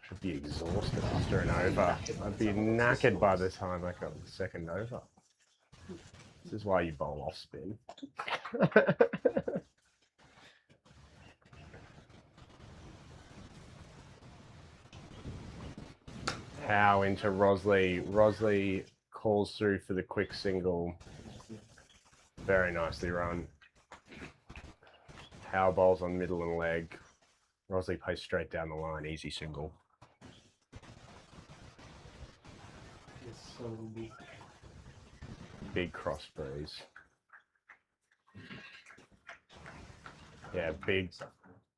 Should be exhausted after an over. I'd be knackered by the time I got the second over. This is why you bowl off spin. Howe into Rosley. Rosley calls through for the quick single. Very nicely run. Howe bowls on middle and leg. Rosley plays straight down the line. Easy single. It's so big. Big cross breeze. Yeah,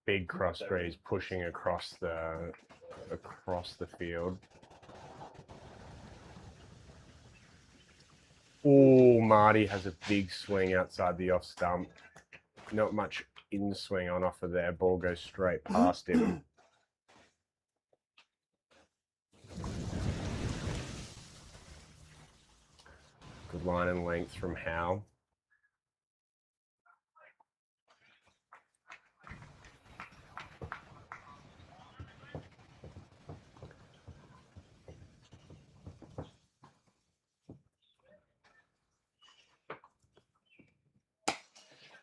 big cross breeze pushing across the field. Oh, Marty has a big swing outside the off stump. Not much in swing on offer there. Ball goes straight past him. Good line and length from Howe.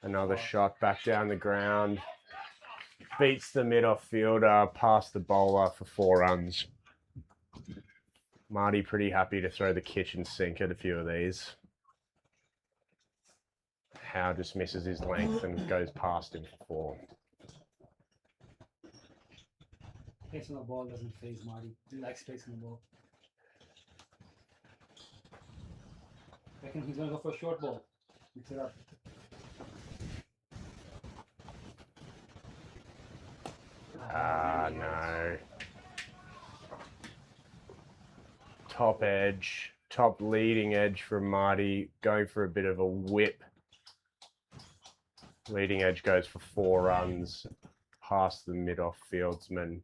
Another shot back down the ground. Beats the mid-off fielder, past the bowler for 4 runs. Marty pretty happy to throw the kitchen sink at a few of these. Howe just misses his length and goes past him for 4. Pace on the ball doesn't phase Marty. He likes pace on the ball. Reckon he's gonna go for a short ball. Mix it up. Ah, no. Top edge, top leading edge from Marty, going for a bit of a whip. Leading edge goes for 4 runs, past the mid-off fieldsman.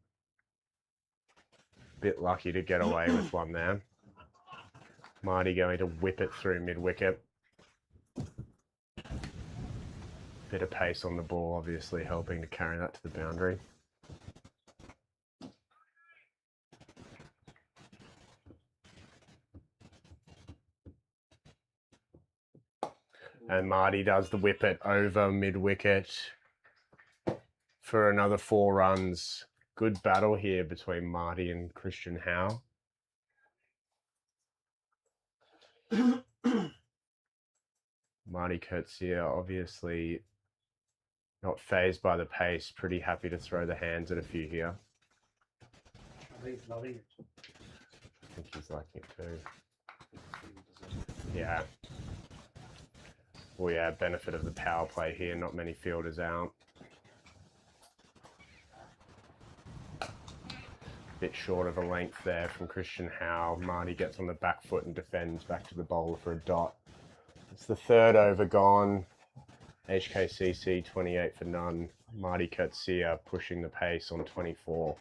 Bit lucky to get away with one there. Marty going to whip it through mid-wicket. Bit of pace on the ball, obviously helping to carry that to the boundary. And Marty does the whip it over mid-wicket for another 4 runs. Good battle here between Marty and Christian Howe. Marty Coetzee obviously not phased by the pace. Pretty happy to throw the hands at a few here. I think he's loving it. I think he's liking it too. Yeah. Well, yeah, benefit of the power play here. Not many fielders out. Bit short of a length there from Christian Howe. Marty gets on the back foot and defends back to the bowler for a dot. It's the 3rd over gone. HKCC 28 for none. Marty Coetzee pushing the pace on 24.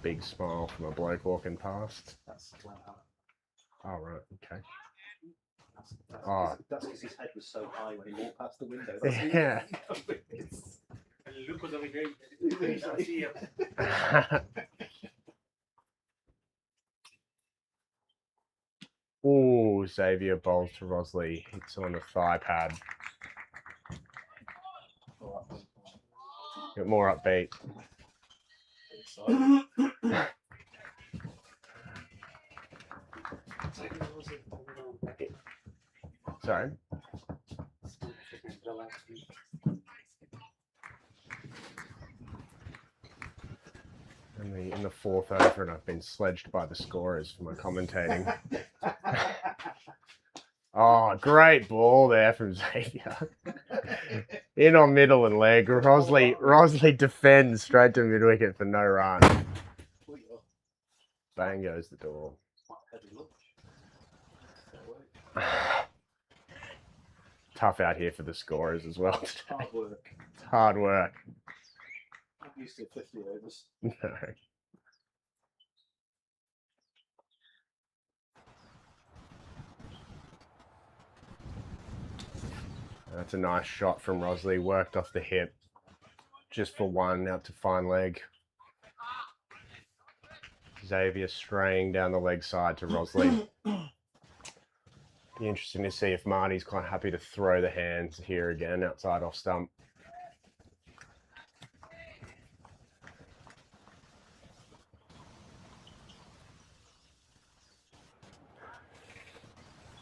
big smile from a bloke walking past. That's Glenn Hannah. Oh, right. Okay. That's because his head was so high when he walked past the window. Yeah. Look what we see. Oh, Xavier bowls to Rosley. Hits on the thigh pad. Get more upbeat. Sorry. In the fourth over, and I've been sledged by the scorers for my commentating. Oh, great ball there from Xavier. In on middle and leg. Rosley defends straight to mid wicket for no run. Bang goes the door. Tough out here for the scorers as well today. Hard work. It's hard work. I'm used to 50 overs. No. That's a nice shot from Rosley. Worked off the hip. Just for one, out to fine leg. Xavier straying down the leg side to Rosley. Be interesting to see if Marty's quite happy to throw the hands here again, outside off stump.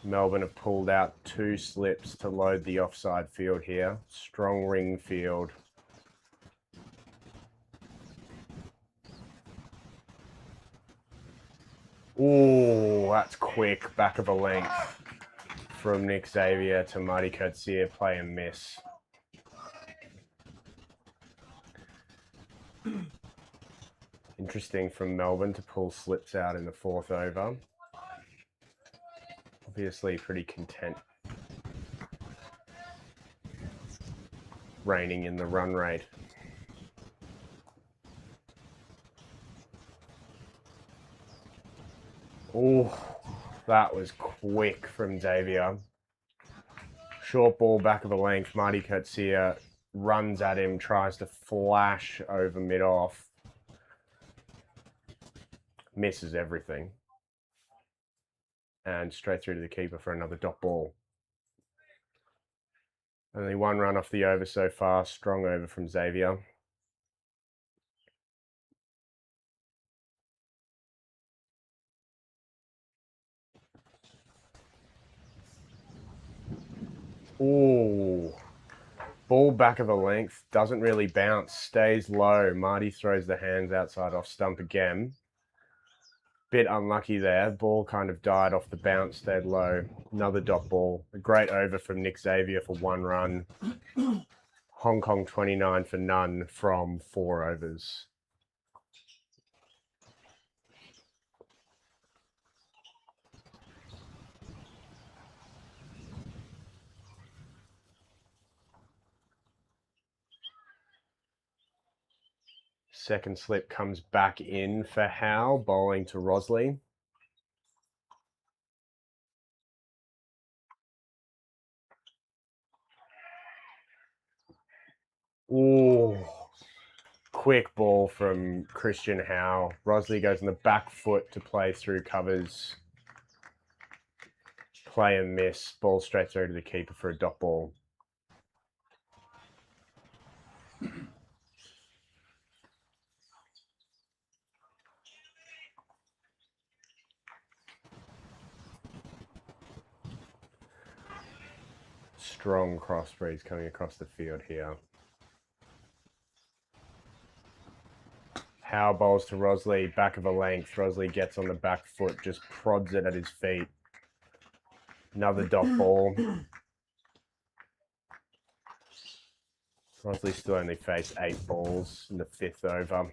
Melbourne have pulled out 2 slips to load the offside field here. Strong ring field. Oh, that's quick. Back of a length from Nick Xavier to Marty Coetzee. Play and miss. Interesting from Melbourne to pull slips out in the fourth over. Obviously pretty content reining in the run rate. Oh, that was quick from Xavier. Short ball back of the length. Marty Coetzee runs at him, tries to flash over mid-off. Misses everything. And straight through to the keeper for another dot ball. Only 1 run off the over so far. Strong over from Xavier. Ooh. Ball back of a length. Doesn't really bounce. Stays low. Marty throws the hands outside off stump again. Bit unlucky there. Ball kind of died off the bounce. Stayed low. Another dot ball. A great over from Nick Xavier for 1 run. Hong Kong 29 for none from 4 overs. Second slip comes back in for Howe, bowling to Rosley. Ooh, quick ball from Christian Howe. Rosley goes on the back foot to play through covers. Play and miss. Ball straight through to the keeper for a dot ball. Strong crossbreeds coming across the field here. Howe bowls to Rosley, back of a length. Rosley gets on the back foot, just prods it at his feet. Another dot ball. Rosley still only faced 8 balls in the 5th over.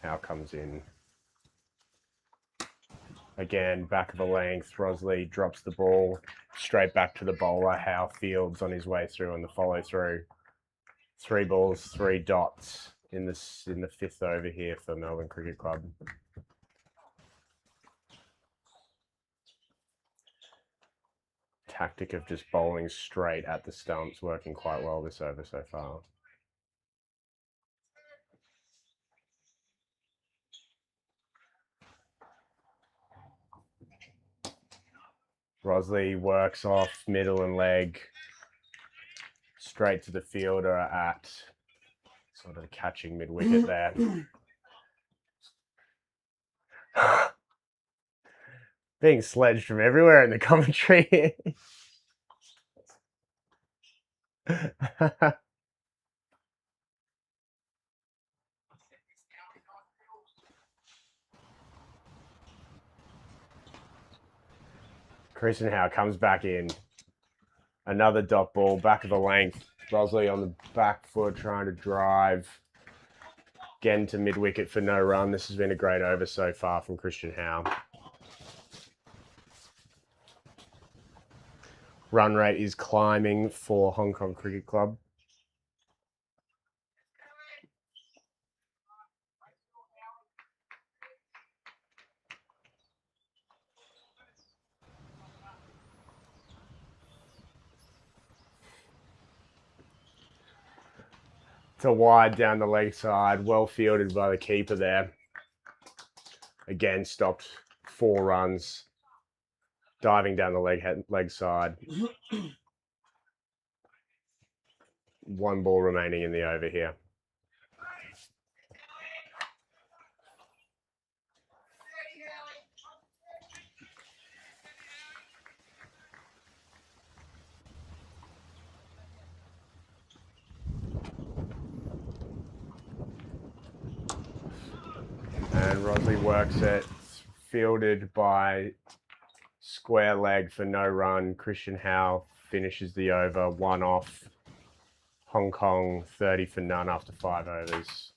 Howe comes in. Again, back of the length. Rosley drops the ball straight back to the bowler. Howe fields on his way through on the follow through. 3 balls, 3 dots in the 5th over here for Melbourne Cricket Club. Tactic of just bowling straight at the stumps working quite well this over so far. Rosley works off middle and leg straight to the fielder at sort of catching mid-wicket there. Being sledged from everywhere in the commentary. Christian Howe comes back in. Another dot ball, back of the length. Rosley on the back foot trying to drive. Again to mid-wicket for no run. This has been a great over so far from Christian Howe. Run rate is climbing for Hong Kong Cricket Club. It's a wide down the leg side, well fielded by the keeper there. Again, stopped 4 runs, diving down the leg side. 1 ball remaining in the over here. And Rosley works it, fielded by square leg for no run. Christian Howe finishes the over, 1 off. Hong Kong 30 for none after 5 overs.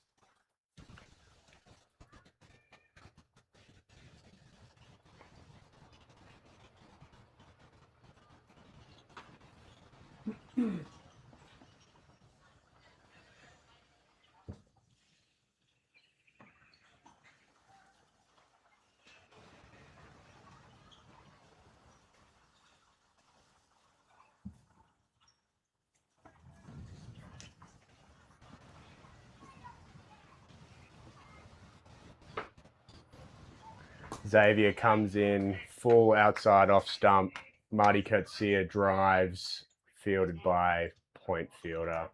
Xavier comes in, full outside off stump. Marty Coetzee drives, fielded by point fielder.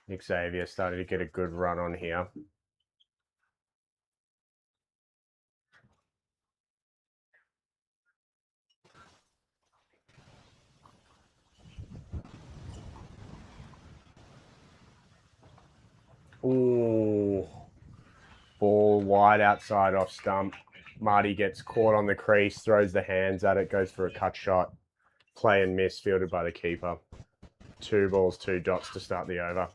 Nick Xavier started to get a good run on here. Ooh. Ball wide outside off stump. Marty gets caught on the crease, throws the hands at it, goes for a cut shot. Play and miss, fielded by the keeper. 2 balls, 2 dots to start the over.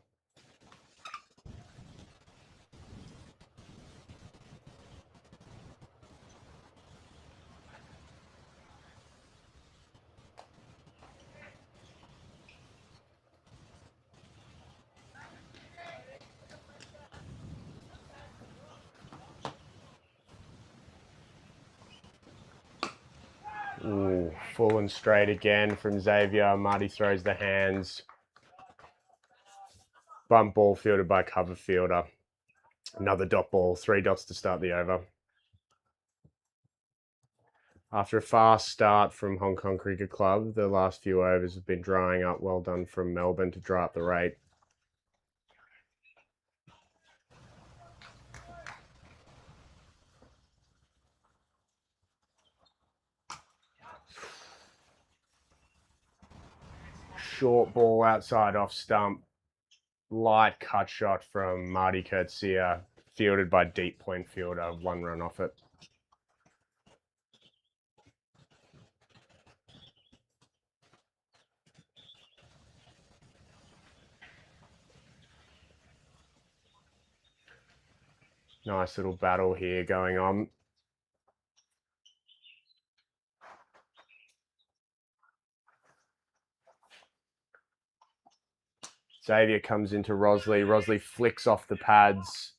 Ooh, full and straight again from Xavier. Marty throws the hands. Bump ball fielded by cover fielder. Another dot ball, 3 dots to start the over. After a fast start from Hong Kong Cricket Club, the last few overs have been drying up. Well done from Melbourne to dry up the rate. Short ball outside off stump. Light cut shot from Marty Coetzee, fielded by deep point fielder. 1 run off it. Nice little battle here going on. Xavier comes into Rosley. Rosley flicks off the pads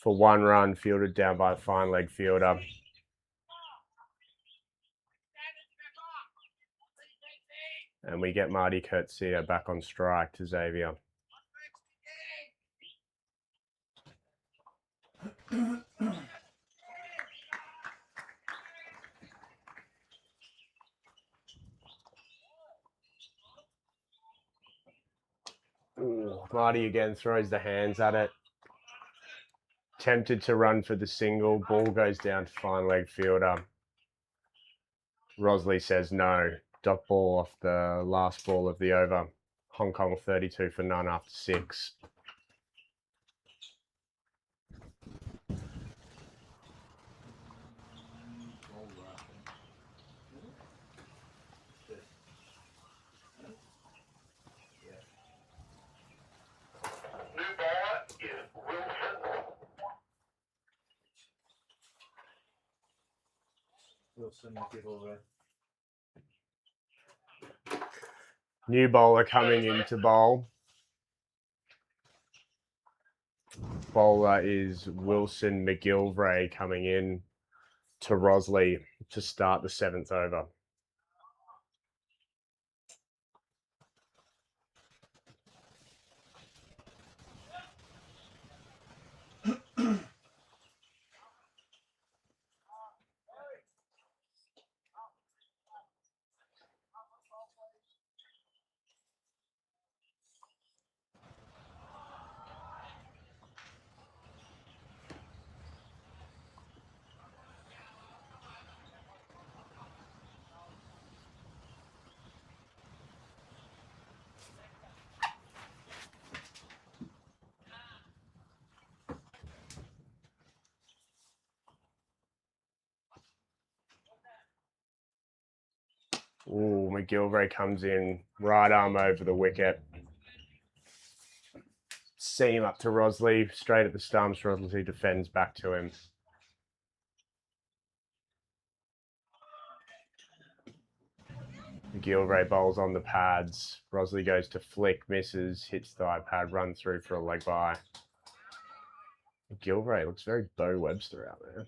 for 1 run, fielded down by a fine leg fielder. And we get Marty Kurtzia back on strike to Xavier. Ooh, Marty again throws the hands at it. Tempted to run for the single. Ball goes down to fine leg fielder. Rosley says no. Dot ball off the last ball of the over. Hong Kong 32 for none after 6. Wilson will give all New bowler coming into bowl. Bowler is Wilson McGilvray coming in to Rosley to start the 7th over. Ooh, McGilvray comes in, right arm over the wicket. Seam up to Rosley, straight at the stumps. Rosley defends back to him. McGilvray bowls on the pads. Rosley goes to flick, misses, hits the iPad, run through for a leg bye. McGilvray looks very Bo Webster out there.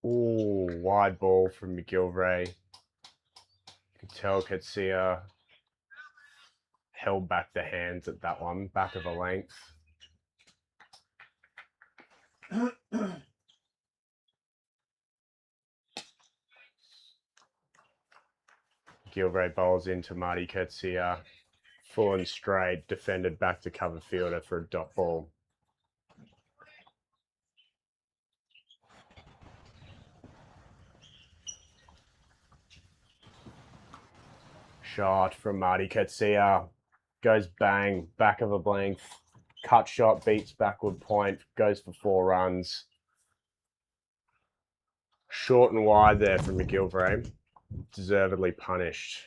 Ooh, wide ball from McGilvray. You can tell Katsia held back the hands at that one, back of a length. McGilvray bowls into Marty Katsia. Full and straight, defended back to cover fielder for a dot ball. Shot from Marty Katsia. Goes bang, back of a length. Cut shot, beats backward point, goes for 4 runs. Short and wide there from McGilvray. Deservedly punished.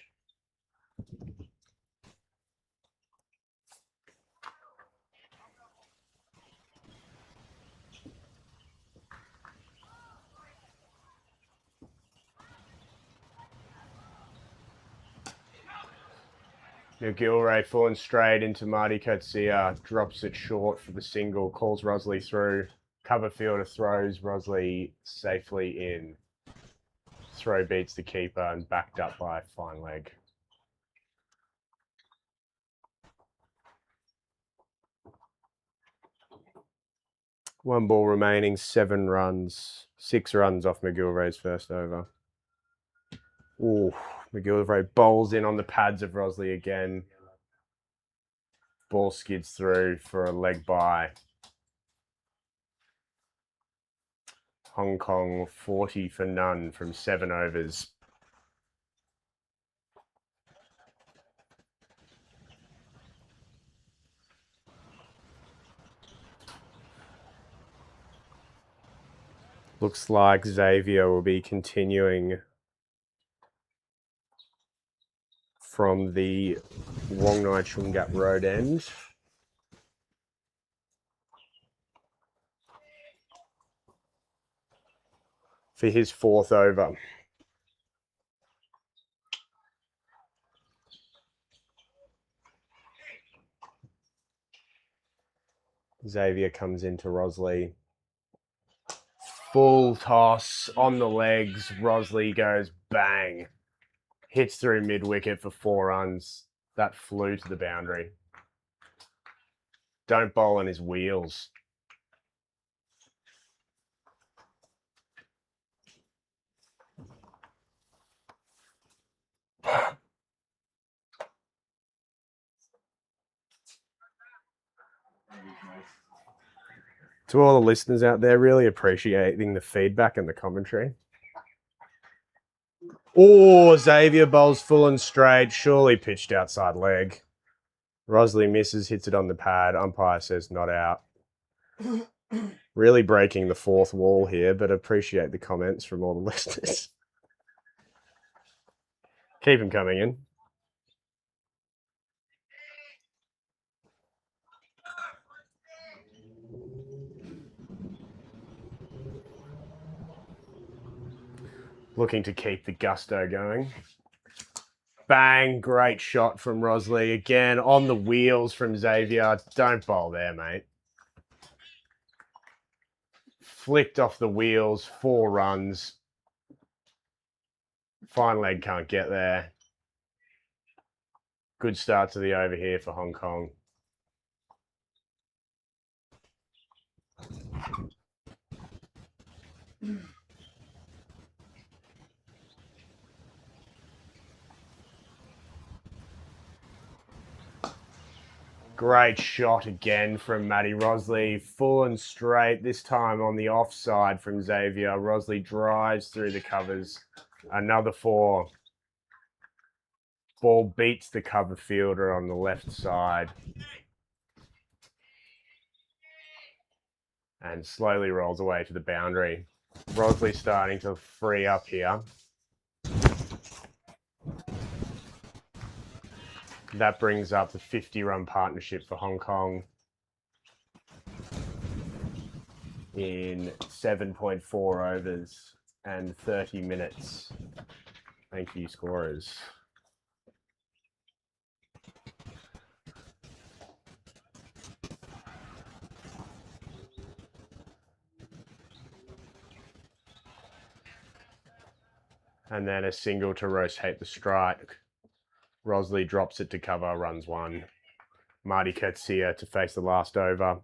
McGilvray falling straight into Marty Katsia, drops it short for the single, calls Rosley through. Cover fielder throws Rosley safely in. Throw beats the keeper and backed up by a fine leg. One ball remaining, 7 runs. 6 runs off McGilvray's first over. Ooh, McGilvray bowls in on the pads of Rosley again. Ball skids through for a leg bye. Hong Kong 40 for none from 7 overs. Looks like Xavier will be continuing from the Wongnai Chungat Road end. For his 4th over. Xavier comes into Rosley. Full toss on the legs. Rosley goes bang. Hits through mid-wicket for 4 runs. That flew to the boundary. Don't bowl on his wheels. To all the listeners out there, really appreciating the feedback and the commentary. Oh, Xavier bowls full and straight. Surely pitched outside leg. Rosley misses, hits it on the pad. Umpire says not out. Really breaking the 4th wall here, but appreciate the comments from all the listeners. Keep them coming in. Looking to keep the gusto going. Bang, great shot from Rosley. Again, on the wheels from Xavier. Don't bowl there, mate. Flicked off the wheels, 4 runs. Fine leg can't get there. Good start to the over here for Hong Kong. Great shot again from Matty Rosley. Full and straight, this time on the offside from Xavier. Rosley drives through the covers. Another 4. Ball beats the cover fielder on the left side. And slowly rolls away to the boundary. Rosley starting to free up here. That brings up the 50-run partnership for Hong Kong in 7.4 overs and 30 minutes. Thank you, scorers. And then a single to rotate the strike. Rosley drops it to cover, runs 1. Marty Kurtzia to face the last over.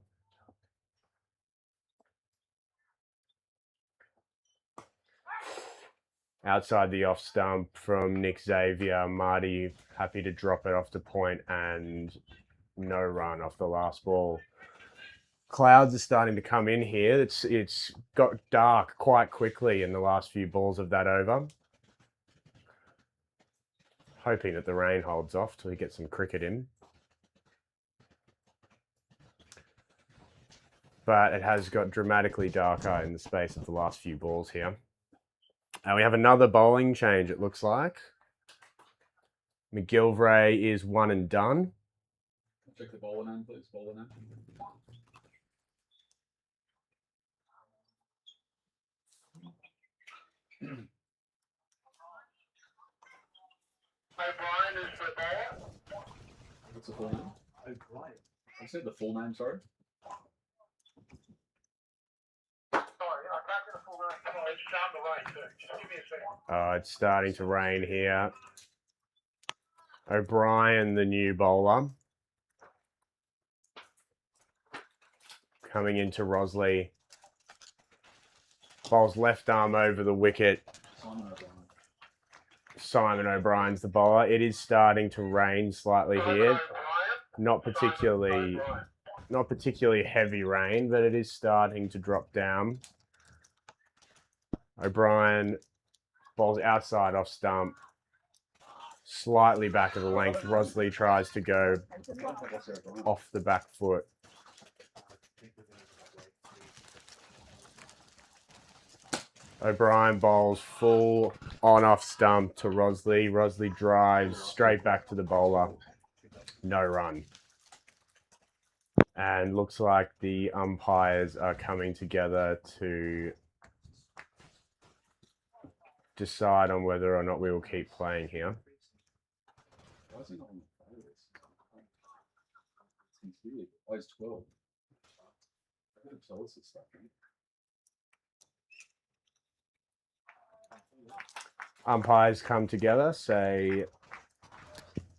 Outside the off stump from Nick Xavier. Marty happy to drop it off to point and no run off the last ball. Clouds are starting to come in here. It's got dark quite quickly in the last few balls of that over. Hoping that the rain holds off till we get some cricket in. But it has got dramatically darker in the space of the last few balls here. And we have another bowling change, it looks like. McGilvray is 1 and done. Check the bowler name, please. Bowler name. O'Brien is the bowler. What's the full name? O'Brien. I said the full name, sorry. Sorry, I can't get a full name. Oh, it's down the way too. Just give me a second. Oh, it's starting to rain here. O'Brien, the new bowler. Coming into Rosley. Bowls left arm over the wicket. Simon O'Brien. Simon O'Brien's the bowler. It is starting to rain slightly here. Not particularly heavy rain, but it is starting to drop down. O'Brien bowls outside off stump. Slightly back of the length. Rosley tries to go off the back foot. O'Brien bowls full on off stump to Rosley. Rosley drives straight back to the bowler. No run. And looks like the umpires are coming together to decide on whether or not we will keep playing here. Why is he not on the playlist? He's really good. Oh, he's 12. I could have told us this stuff, right? Umpires come together, say,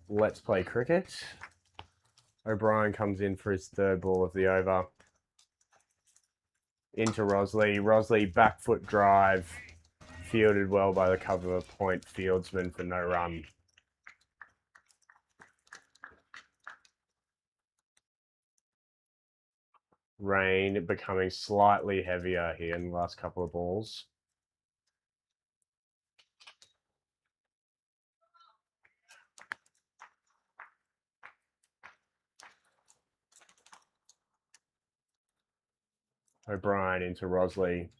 let's play cricket. O'Brien comes in for his third ball of the over. Into Rosley. Rosley back foot drive. Fielded well by the cover point fieldsman for no run. Rain becoming slightly heavier here in the last couple of balls. O'Brien into Rosley.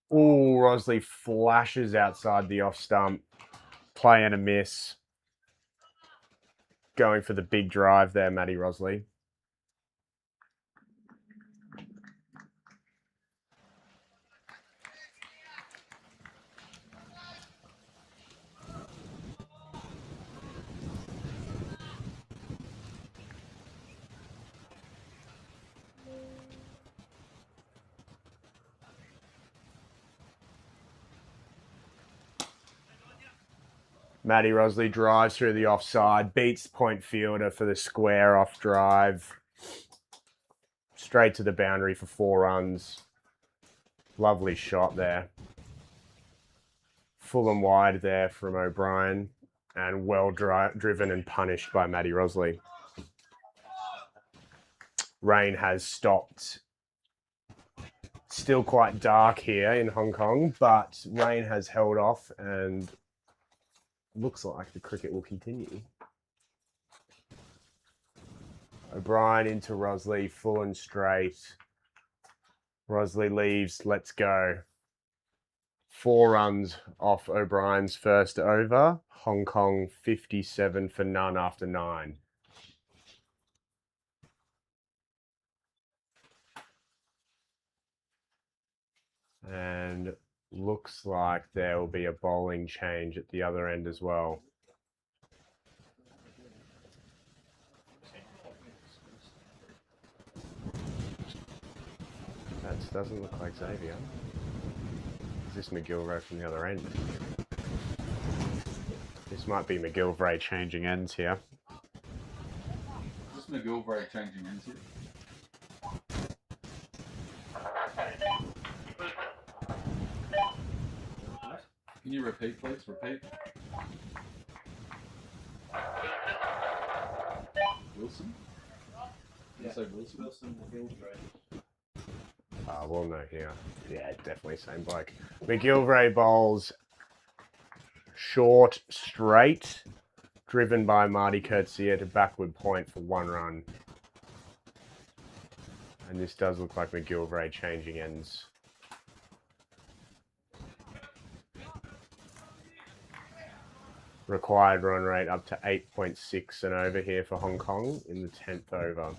Oh, Rosley flashes outside the off stump. Play and a miss. Going for the big drive there, Matty Rosley. Matty Rosley drives through the offside, beats the point fielder for the square off drive. Straight to the boundary for 4 runs. Lovely shot there. Full and wide there from O'Brien, and well driven and punished by Matty Rosley. Rain has stopped. Still quite dark here in Hong Kong, but rain has held off and looks like the cricket will continue. O'Brien into Rosley, full and straight. Rosley leaves, let's go. 4 runs off O'Brien's first over. Hong Kong 57 for none after 9. And looks like there will be a bowling change at the other end as well. That doesn't look like Xavier. Is this McGilvray from the other end? This might be McGilvray changing ends here. Is this McGilvray changing into? Can you repeat, please? Repeat. Wilson? Did you say Wilson? Wilson McGilvray. We'll know here. Yeah, definitely same bloke. McGilvray bowls short, straight, driven by Marty Coetzee at a backward point for 1 run. And this does look like McGilvray changing ends. Required run rate up to 8.6 and over here for Hong Kong in the 10th over.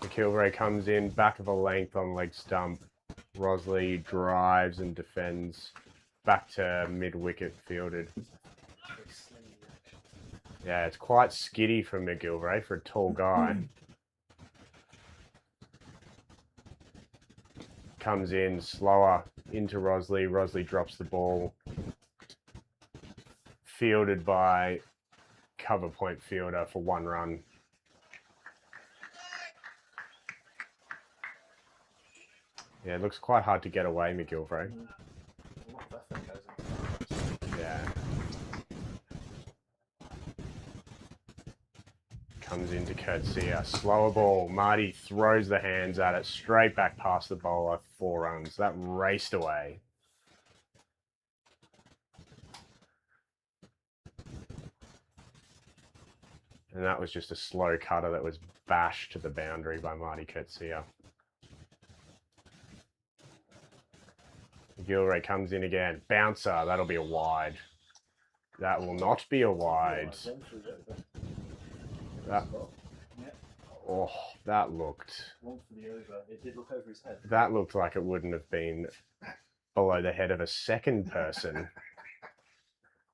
McGilvray comes in, back of a length on leg stump. Rosley drives and defends back to mid-wicket fielded. Yeah, it's quite skiddy from McGilvray for a tall guy. Comes in slower into Rosley. Rosley drops the ball. Fielded by cover point fielder for 1 run. Yeah, it looks quite hard to get away, McGilvray. Yeah. Comes into Coetzee, slower ball. Marty throws the hands at it, straight back past the bowler, 4 runs. That raced away. And that was just a slow cutter that was bashed to the boundary by Marty Coetzee. Gilray comes in again. Bouncer, that'll be a wide. That will not be a wide. That, oh, that looked... One for the over. It did look over his head. That looked like it wouldn't have been below the head of a second person.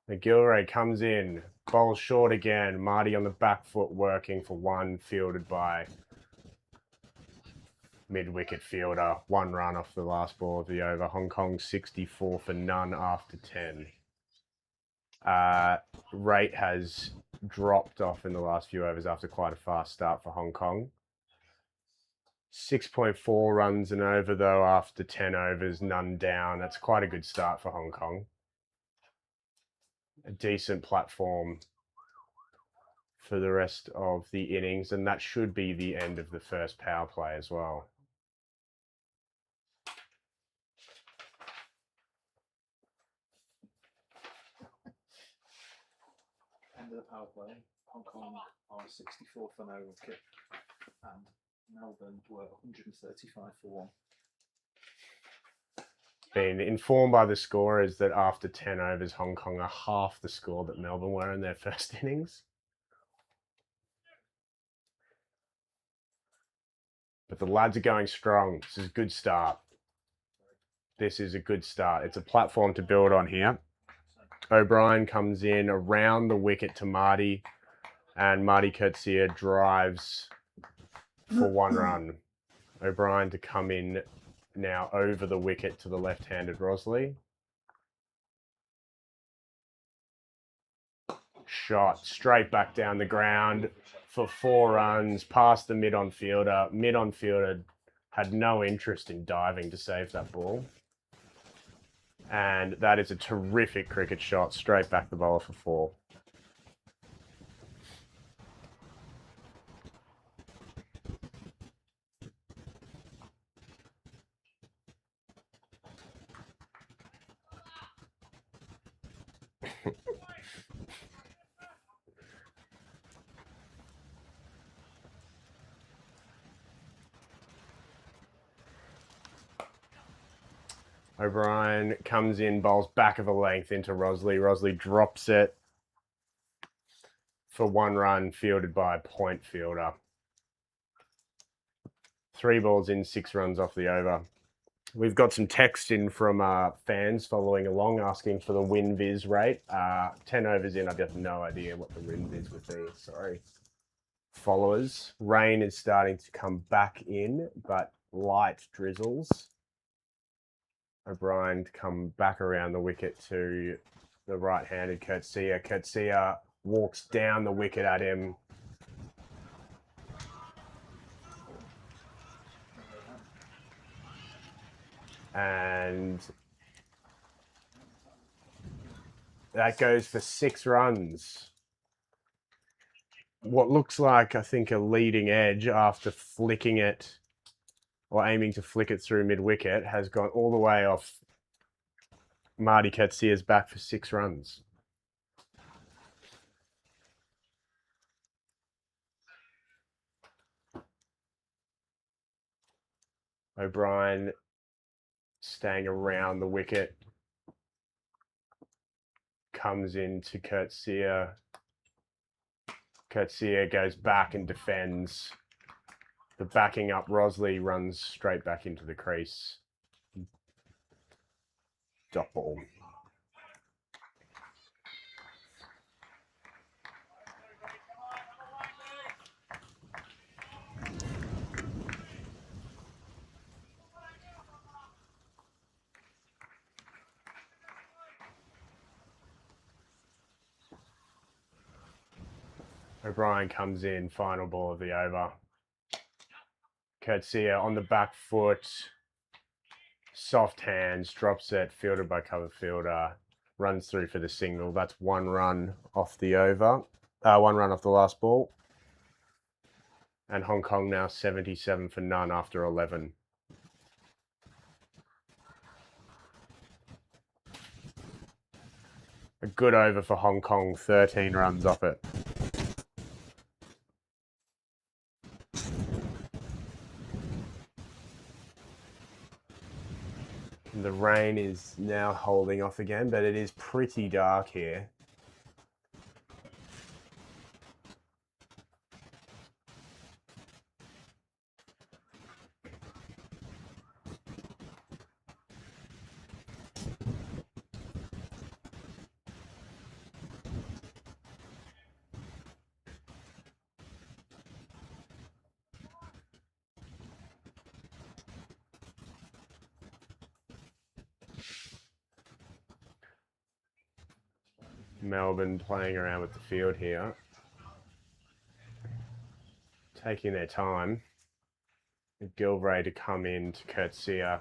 Gilray comes in, bowls short again. Marty on the back foot working for one, fielded by mid-wicket fielder. 1 run off the last ball of the over. Hong Kong 64 for none after 10. Rate has dropped off in the last few overs after quite a fast start for Hong Kong. 6.4 runs an over though after 10 overs, none down. That's quite a good start for Hong Kong. A decent platform for the rest of the innings, and that should be the end of the first power play as well. End of the power play. Hong Kong are 64 for no wicket, and Melbourne were 135 for 1. Been informed by the scorers that after 10 overs, Hong Kong are half the score that Melbourne were in their first innings. But the lads are going strong. This is a good start. This is a good start. It's a platform to build on here. O'Brien comes in around the wicket to Marty, and Marty Coetzee drives for 1 run. O'Brien to come in now over the wicket to the left-handed Rosley. Shot straight back down the ground for 4 runs, past the mid-on fielder. Mid-on fielder had no interest in diving to save that ball. And that is a terrific cricket shot, straight back the bowler for 4. O'Brien comes in, bowls back of a length into Rosley. Rosley drops it for 1 run, fielded by a point fielder. 3 balls in, 6 runs off the over. We've got some text in from fans following along, asking for the win-viz rate. 10 overs in, I have no idea what the win-viz would be, sorry. Followers. Rain is starting to come back in, but light drizzles. O'Brien to come back around the wicket to the right-handed Coetzee. Coetzee walks down the wicket at him. And that goes for 6 runs. What looks like, I think, a leading edge after flicking it or aiming to flick it through mid-wicket has gone all the way off Marty Coetzee's back for 6 runs. O'Brien staying around the wicket, comes into Coetzee. Coetzee goes back and defends. The backing up Rosley runs straight back into the crease. Dot ball. O'Brien comes in, final ball of the over. Coetzee on the back foot, soft hands, drops it, fielded by cover fielder, runs through for the single. That's 1 run off the over, 1 run off the last ball. And Hong Kong now 77 for none after 11. A good over for Hong Kong, 13 runs off it. The rain is now holding off again, but it is pretty dark here. Melbourne playing around with the field here, taking their time. Gilray to come in to Coetzee.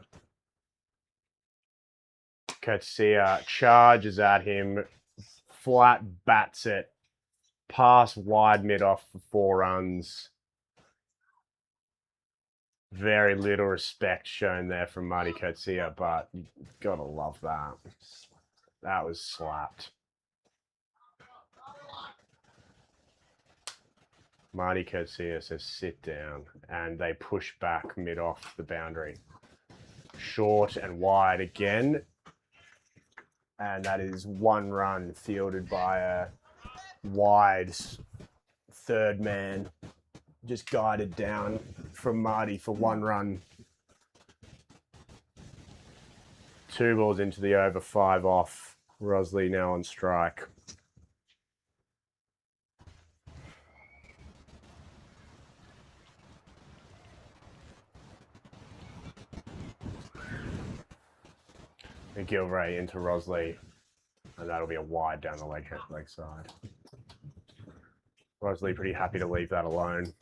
Coetzee charges at him, flat bats it, pass wide mid off for 4 runs. Very little respect shown there from Marty Coetzee, but you gotta love that. That was slapped. Marty Coetzee says sit down, and they push back mid off the boundary. Short and wide again, and that is 1 run fielded by a wide 3rd man, just guided down from Marty for 1 run. 2 balls into the over, 5 off. Rosley now on strike. Gilray into Rosley, and that'll be a wide down the leg side. Rosley pretty happy to leave that alone.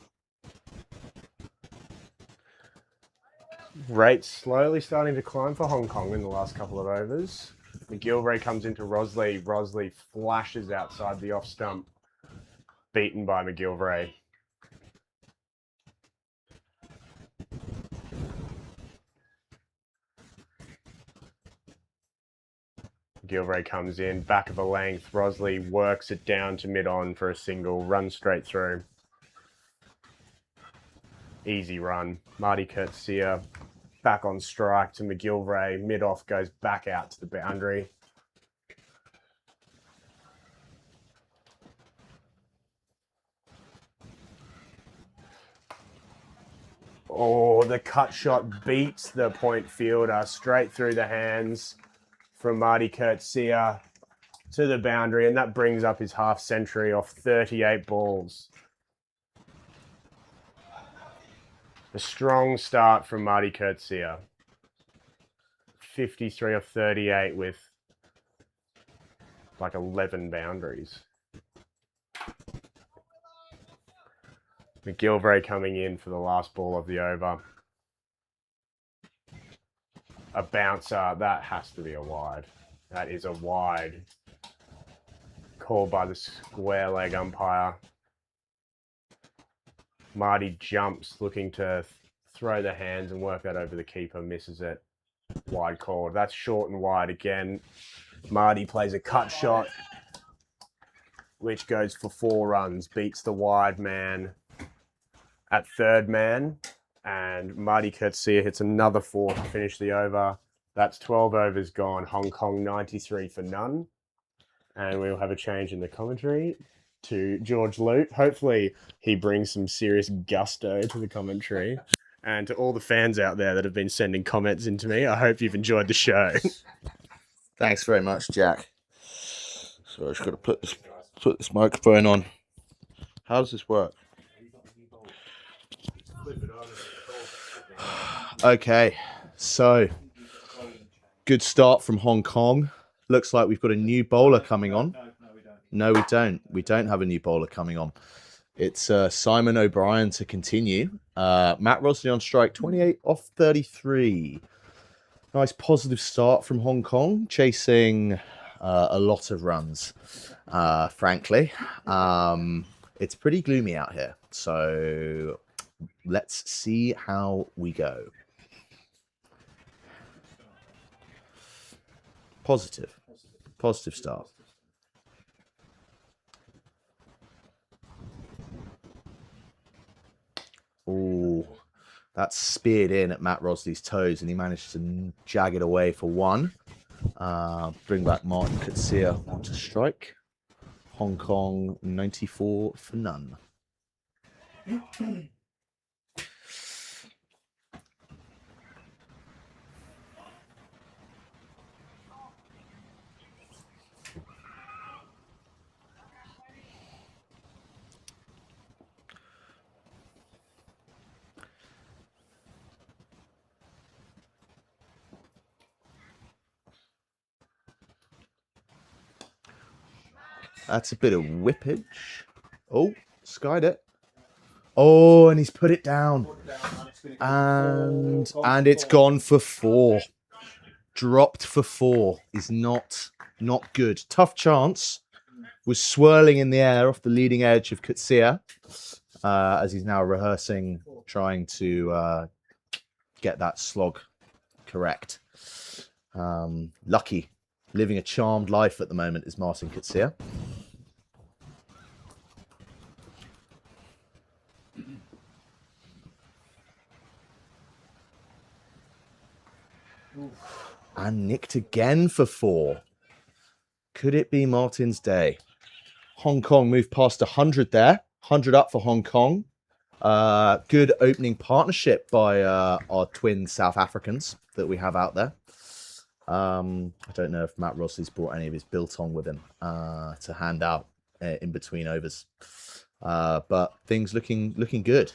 Rates slowly starting to climb for Hong Kong in the last couple of overs. McGilvray comes into Rosley. Rosley flashes outside the off stump, beaten by McGilvray. Gilray comes in, back of a length. Rosley works it down to mid-on for a single, run straight through. Easy run. Marty Coetzee back on strike to McGilvray. Mid-off goes back out to the boundary. Oh, the cut shot beats the point fielder straight through the hands from Marty Coetzee to the boundary, and that brings up his half century off 38 balls. A strong start from Marty Coetzee. 53 of 38 with like 11 boundaries. McGilvray coming in for the last ball of the over. A bouncer, that has to be a wide. That is a wide. Called by the square leg umpire. Marty jumps, looking to throw the hands and work that over the keeper, misses it. Wide called. That's short and wide again. Marty plays a cut shot, which goes for 4 runs, beats the wide man at 3rd man. And Marty Coetzee hits another 4 to finish the over. That's 12 overs gone. Hong Kong 93 for none. And we'll have a change in the commentary to George Lute. Hopefully he brings some serious gusto to the commentary. And to all the fans out there that have been sending comments into me, I hope you've enjoyed the show. Thanks very much, Jack. So I just got to put this microphone on. How does this work? Okay, so good start from Hong Kong. Looks like we've got a new bowler coming on. No, we don't. We don't have a new bowler coming on. It's Simon O'Brien to continue. Matt Rosley on strike, 28 off 33. Nice positive start from Hong Kong, chasing a lot of runs, frankly. It's pretty gloomy out here, so let's see how we go. Positive start. Ooh, That's speared in at Matt Rosley's toes, and he managed to jag it away for one. Bring back Martin Coetzee onto strike. Hong Kong 94 for none. That's a bit of whippage. Oh, skied it. Oh, and he's put it down. And it's gone for four. Dropped for four is not good. Tough chance. Was swirling in the air off the leading edge of Coetzee, as he's now rehearsing, trying to get that slog correct. Lucky. Living a charmed life at the moment is Martin Coetzee. And nicked again for four. Could it be Martin's day? Hong Kong moved past 100 there. 100 up for Hong Kong. Good opening partnership by our twin South Africans that we have out there. I don't know if Matt Rosley's brought any of his biltong with him to hand out in between overs. But things looking good.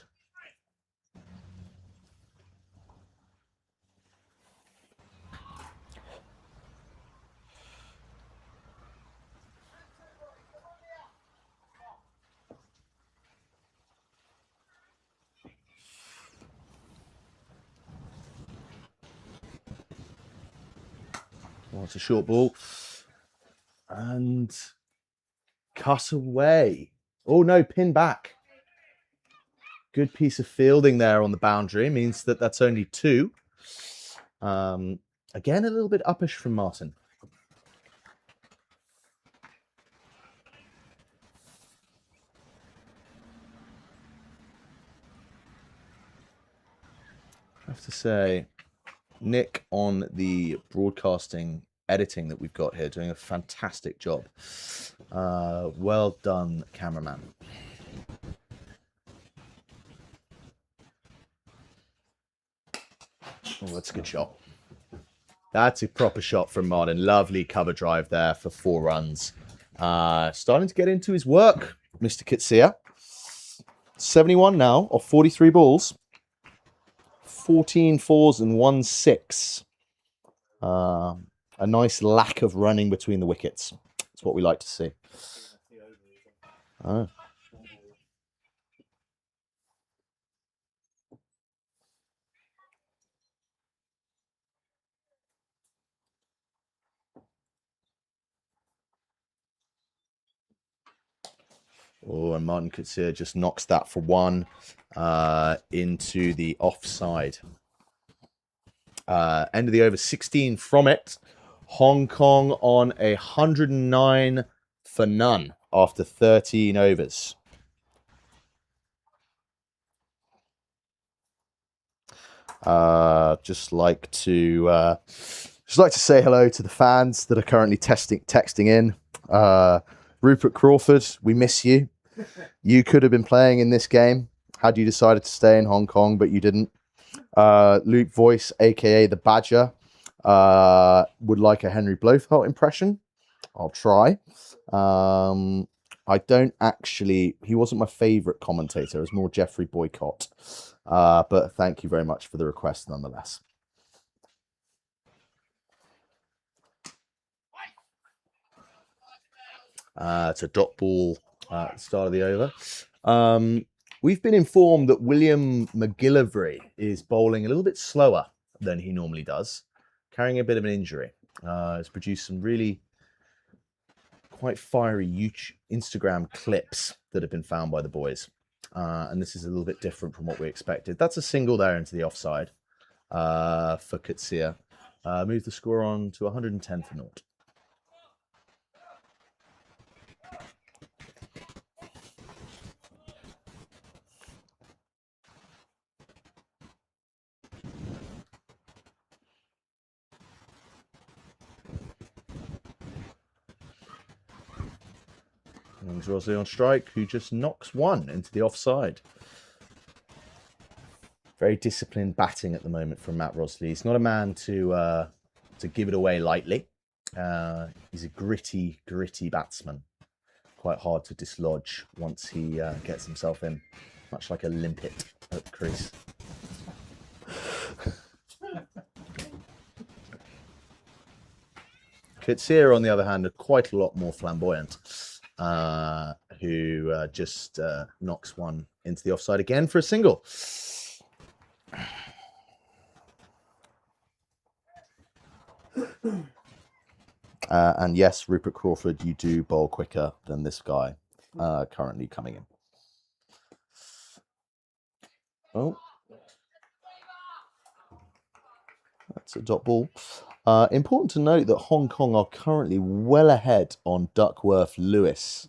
Well, it's a short ball. And cut away. Oh, no, pin back. Good piece of fielding there on the boundary. Means that that's only two. Again, a little bit uppish from Martin. I have to say, Nick on the broadcasting editing that we've got here, doing a fantastic job. Well done, cameraman. Oh, that's a good shot. That's a proper shot from Martin. Lovely cover drive there for 4 runs. Starting to get into his work, Mr. Coetzee. 71 now of 43 balls. 14 fours and 1 6. A nice lack of running between the wickets. That's what we like to see. Oh. Oh, and Martin Coetzee just knocks that for 1 into the offside. End of the over, 16 from it. Hong Kong on 109 for none after 13 overs. Just like to say hello to the fans that are currently texting in. Rupert Crawford, we miss you. You could have been playing in this game had you decided to stay in Hong Kong, but you didn't. Luke Voice, aka the Badger, would like a Henry Blofeld impression. I'll try. I don't actually. He wasn't my favourite commentator. It was more Jeffrey Boycott. But thank you very much for the request, nonetheless. It's a dot ball at the start of the over. We've been informed that William McGillivray is bowling a little bit slower than he normally does, carrying a bit of an injury. Has produced some really quite fiery Instagram clips that have been found by the boys. And this is a little bit different from what we expected. That's a single there into the offside for Coetzee. Move the score on to 110 for naught. Innings Rosley on strike, who just knocks one into the offside. Very disciplined batting at the moment from Matt Rosley. He's not a man to give it away lightly. He's a gritty batsman. Quite hard to dislodge once he gets himself in, much like a limpet at the crease. Kitsia, on the other hand, are quite a lot more flamboyant, who just knocks one into the offside again for a single. And yes, Rupert Crawford, you do bowl quicker than this guy currently coming in. Oh, that's a dot ball. Important to note that Hong Kong are currently well ahead on Duckworth-Lewis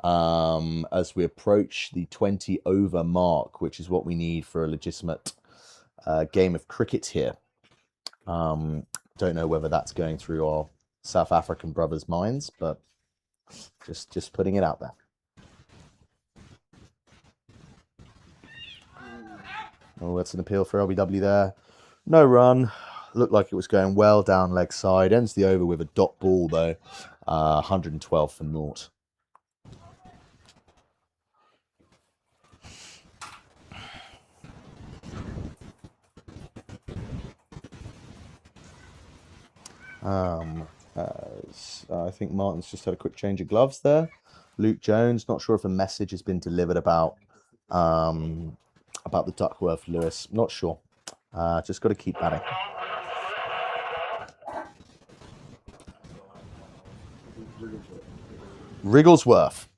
as we approach the 20 over mark, which is what we need for a legitimate game of cricket here. Don't know whether that's going through our South African brothers' minds, but just putting it out there. Oh, that's an appeal for LBW there. No run. Looked like it was going well down leg side. Ends the over with a dot ball, though. 112 for naught. I think Martin's just had a quick change of gloves there. Luke Jones, not sure if a message has been delivered about the Duckworth-Lewis. Not sure. Just got to keep batting. Wrigglesworth,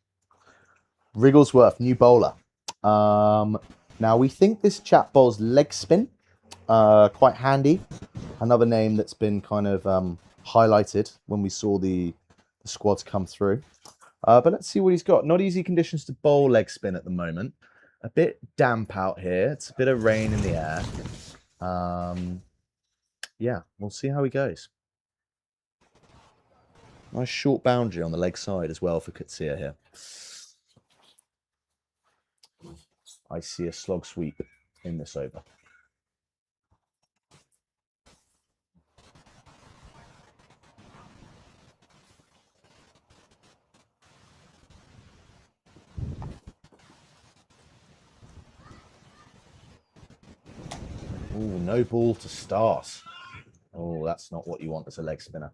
new bowler. Now we think this chap bowls leg spin, quite handy. Another name that's been kind of highlighted when we saw the squads come through. But let's see what he's got. Not easy conditions to bowl leg spin at the moment. A bit damp out here. It's a bit of rain in the air. Yeah, we'll see how he goes. Nice short boundary on the leg side as well for Kitsia here. I see a slog sweep in this over. Ooh, no ball to start. Oh, that's not what you want as a leg spinner.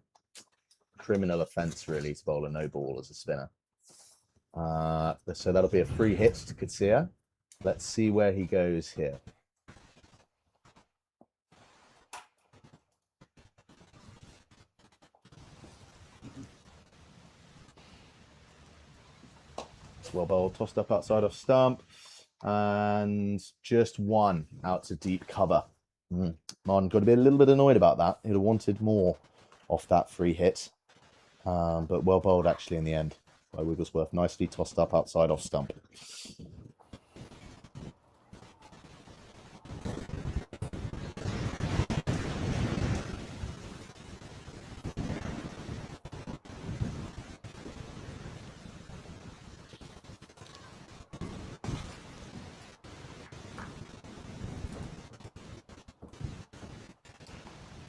Criminal offence, really, to bowl a no ball as a spinner. So that'll be a free hit to Kitsia. Let's see where he goes here. It's well bowled, tossed up outside off stump. And just one out to deep cover. Martin got to be a little bit annoyed about that. He'd have wanted more off that free hit. But well bowled actually in the end by Wigglesworth. Nicely tossed up outside off stump.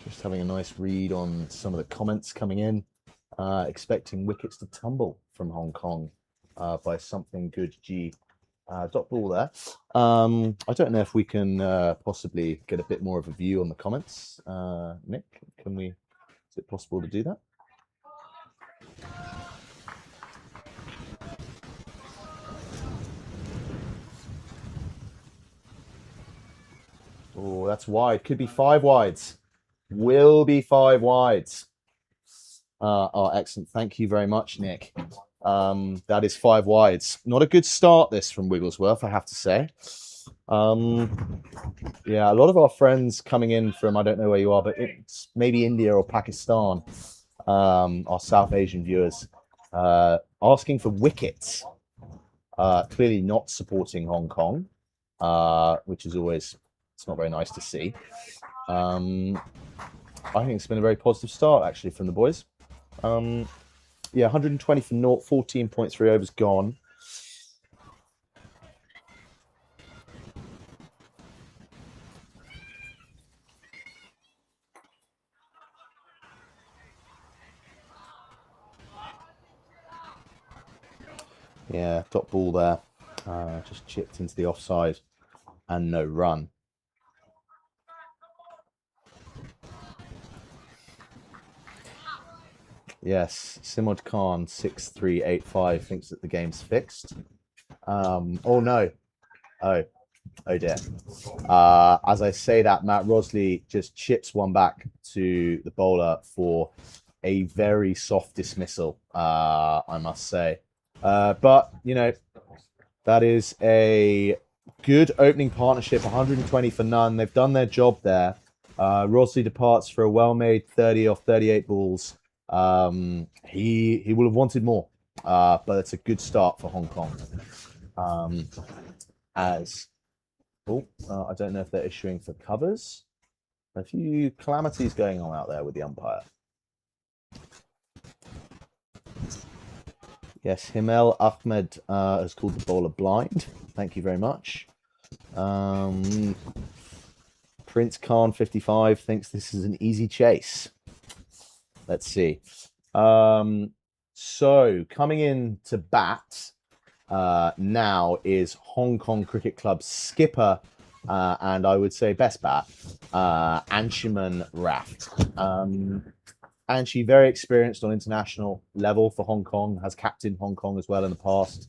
Just having a nice read on some of the comments coming in. Expecting wickets to tumble from Hong Kong by something good G. Dot ball there. I don't know if we can possibly get a bit more of a view on the comments. Nick, is it possible to do that? Oh, that's wide. Could be 5 wides. Will be 5 wides. Oh, excellent. Thank you very much, Nick. That is 5 wides. Not a good start, this, from Wigglesworth, I have to say. Yeah, a lot of our friends coming in from, I don't know where you are, but it's maybe India or Pakistan, our South Asian viewers, asking for wickets. Clearly not supporting Hong Kong, which is always, it's not very nice to see. I think it's been a very positive start, actually, from the boys. Yeah, 120 for naught, 14.3 overs gone. Yeah, dot ball there. Just chipped into the offside and no run. Yes, Simod Khan 6385 thinks that the game's fixed. Oh no. Oh dear. As I say that, Matt Rosley just chips one back to the bowler for a very soft dismissal, I must say. But, you know, that is a good opening partnership, 120 for none. They've done their job there. Rosley departs for a well-made 30 off 38 balls. He will have wanted more, but it's a good start for Hong Kong. I don't know if they're issuing for covers. A few calamities going on out there with the umpire. Yes, Himel Ahmed has called the bowler blind. Thank you very much. Prince Khan 55 thinks this is an easy chase. Let's see. So coming in to bat now is Hong Kong Cricket Club's skipper and I would say best bat, Anshuman Raft. Anshi, very experienced on international level for Hong Kong, has captained Hong Kong as well in the past.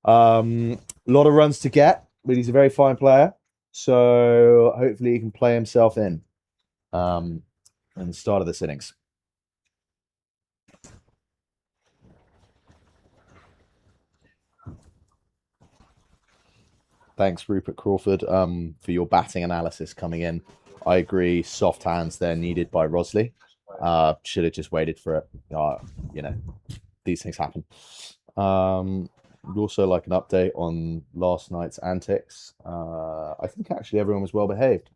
A lot of runs to get, but he's a very fine player. So hopefully he can play himself in the start of this innings. Thanks, Rupert Crawford, for your batting analysis coming in. I agree, soft hands there needed by Rosley. Should have just waited for it. You know, these things happen. We'd also like an update on last night's antics. I think actually everyone was well behaved.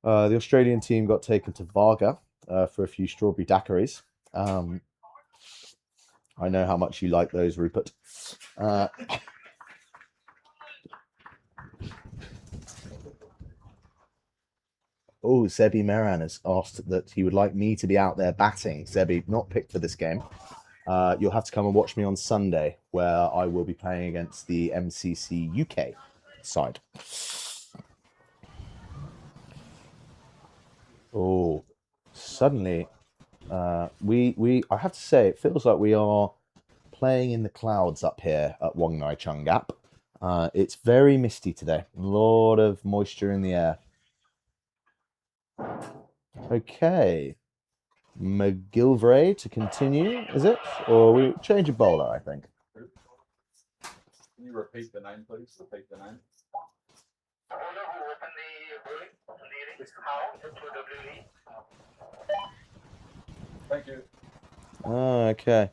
The Australian team got taken to Varga for a few strawberry daiquiris. I know how much you like those, Rupert. Oh, Zebi Meran has asked that he would like me to be out there batting. Zebi, not picked for this game. You'll have to come and watch me on Sunday, where I will be playing against the MCC UK side. Oh, suddenly, I have to say, it feels like we are playing in the clouds up here at Wong Nai Chung Gap. It's very misty today. A lot of moisture in the air. Okay, McGilvray to continue, is it? Or we change a bowler, I think. Can you repeat the name, please? Repeat the name. The owner who opened the innings, how? HOWE. Thank you. Okay,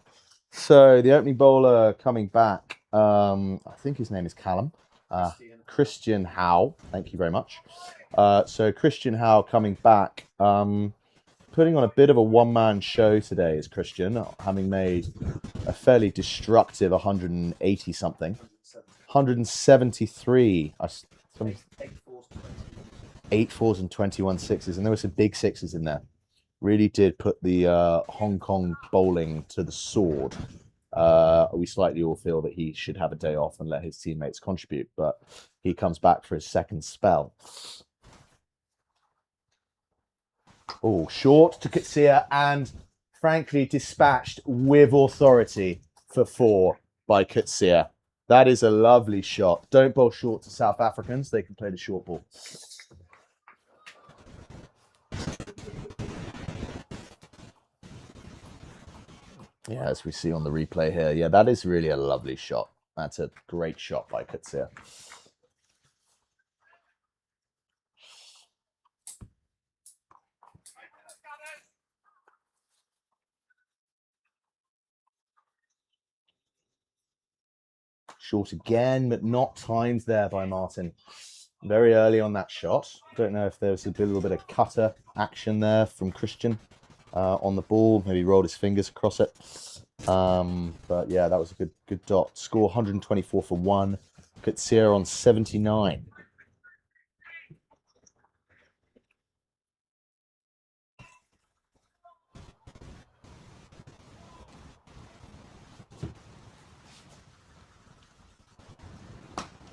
so the opening bowler coming back, I think his name is Callum. Christian Howe, thank you very much. So Christian Howe coming back, putting on a bit of a one-man show today is Christian, having made a fairly destructive 180 something, 173. 8 fours and 21 sixes, and there were some big sixes in there. Really did put the Hong Kong bowling to the sword. We slightly all feel that he should have a day off and let his teammates contribute, but he comes back for his second spell. Oh, short to Kitsia and frankly dispatched with authority for 4 by Kitsia. That is a lovely shot. Don't bowl short to South Africans. They can play the short ball. Yeah, as we see on the replay here. Yeah, that is really a lovely shot. That's a great shot by Kitsia. Short again, but not timed there by Martin. Very early on that shot. Don't know if there was a little bit of cutter action there from Christian on the ball. Maybe rolled his fingers across it. But yeah, that was a good dot. Score 124 for 1. Katsia on 79.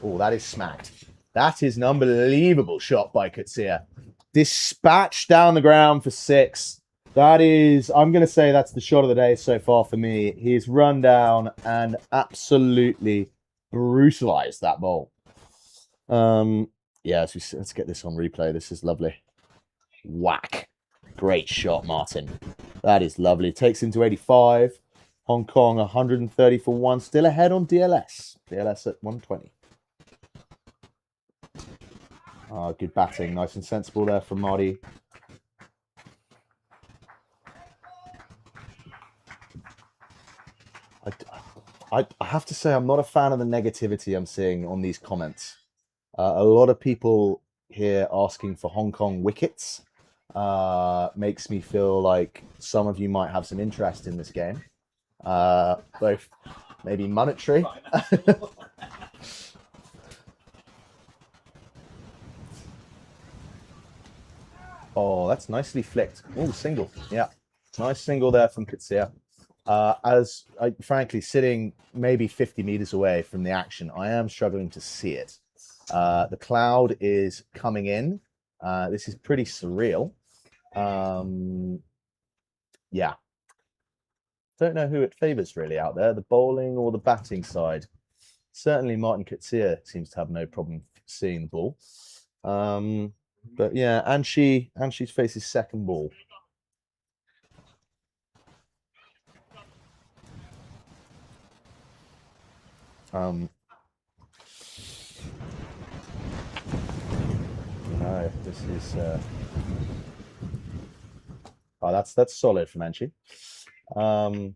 Oh, that is smacked. That is an unbelievable shot by Katsia. Dispatched down the ground for 6. That is, I'm going to say that's the shot of the day so far for me. He's run down and absolutely brutalized that ball. Yeah, let's get this on replay. This is lovely. Whack. Great shot, Martin. That is lovely. Takes into 85. Hong Kong 130 for 1. Still ahead on DLS. DLS at 120. Good batting. Nice and sensible there from Marty. I have to say I'm not a fan of the negativity I'm seeing on these comments. A lot of people here asking for Hong Kong wickets. Makes me feel like some of you might have some interest in this game. Both maybe monetary. Oh, that's nicely flicked. Oh, single. Yeah. Nice single there from Katsia. Frankly, sitting maybe 50 meters away from the action, I am struggling to see it. The cloud is coming in. This is pretty surreal. Yeah. Don't know who it favors really out there, the bowling or the batting side. Certainly Martin Katsia seems to have no problem seeing the ball. But yeah, Anshi's faces second ball. No, this is oh, that's solid from Anshi.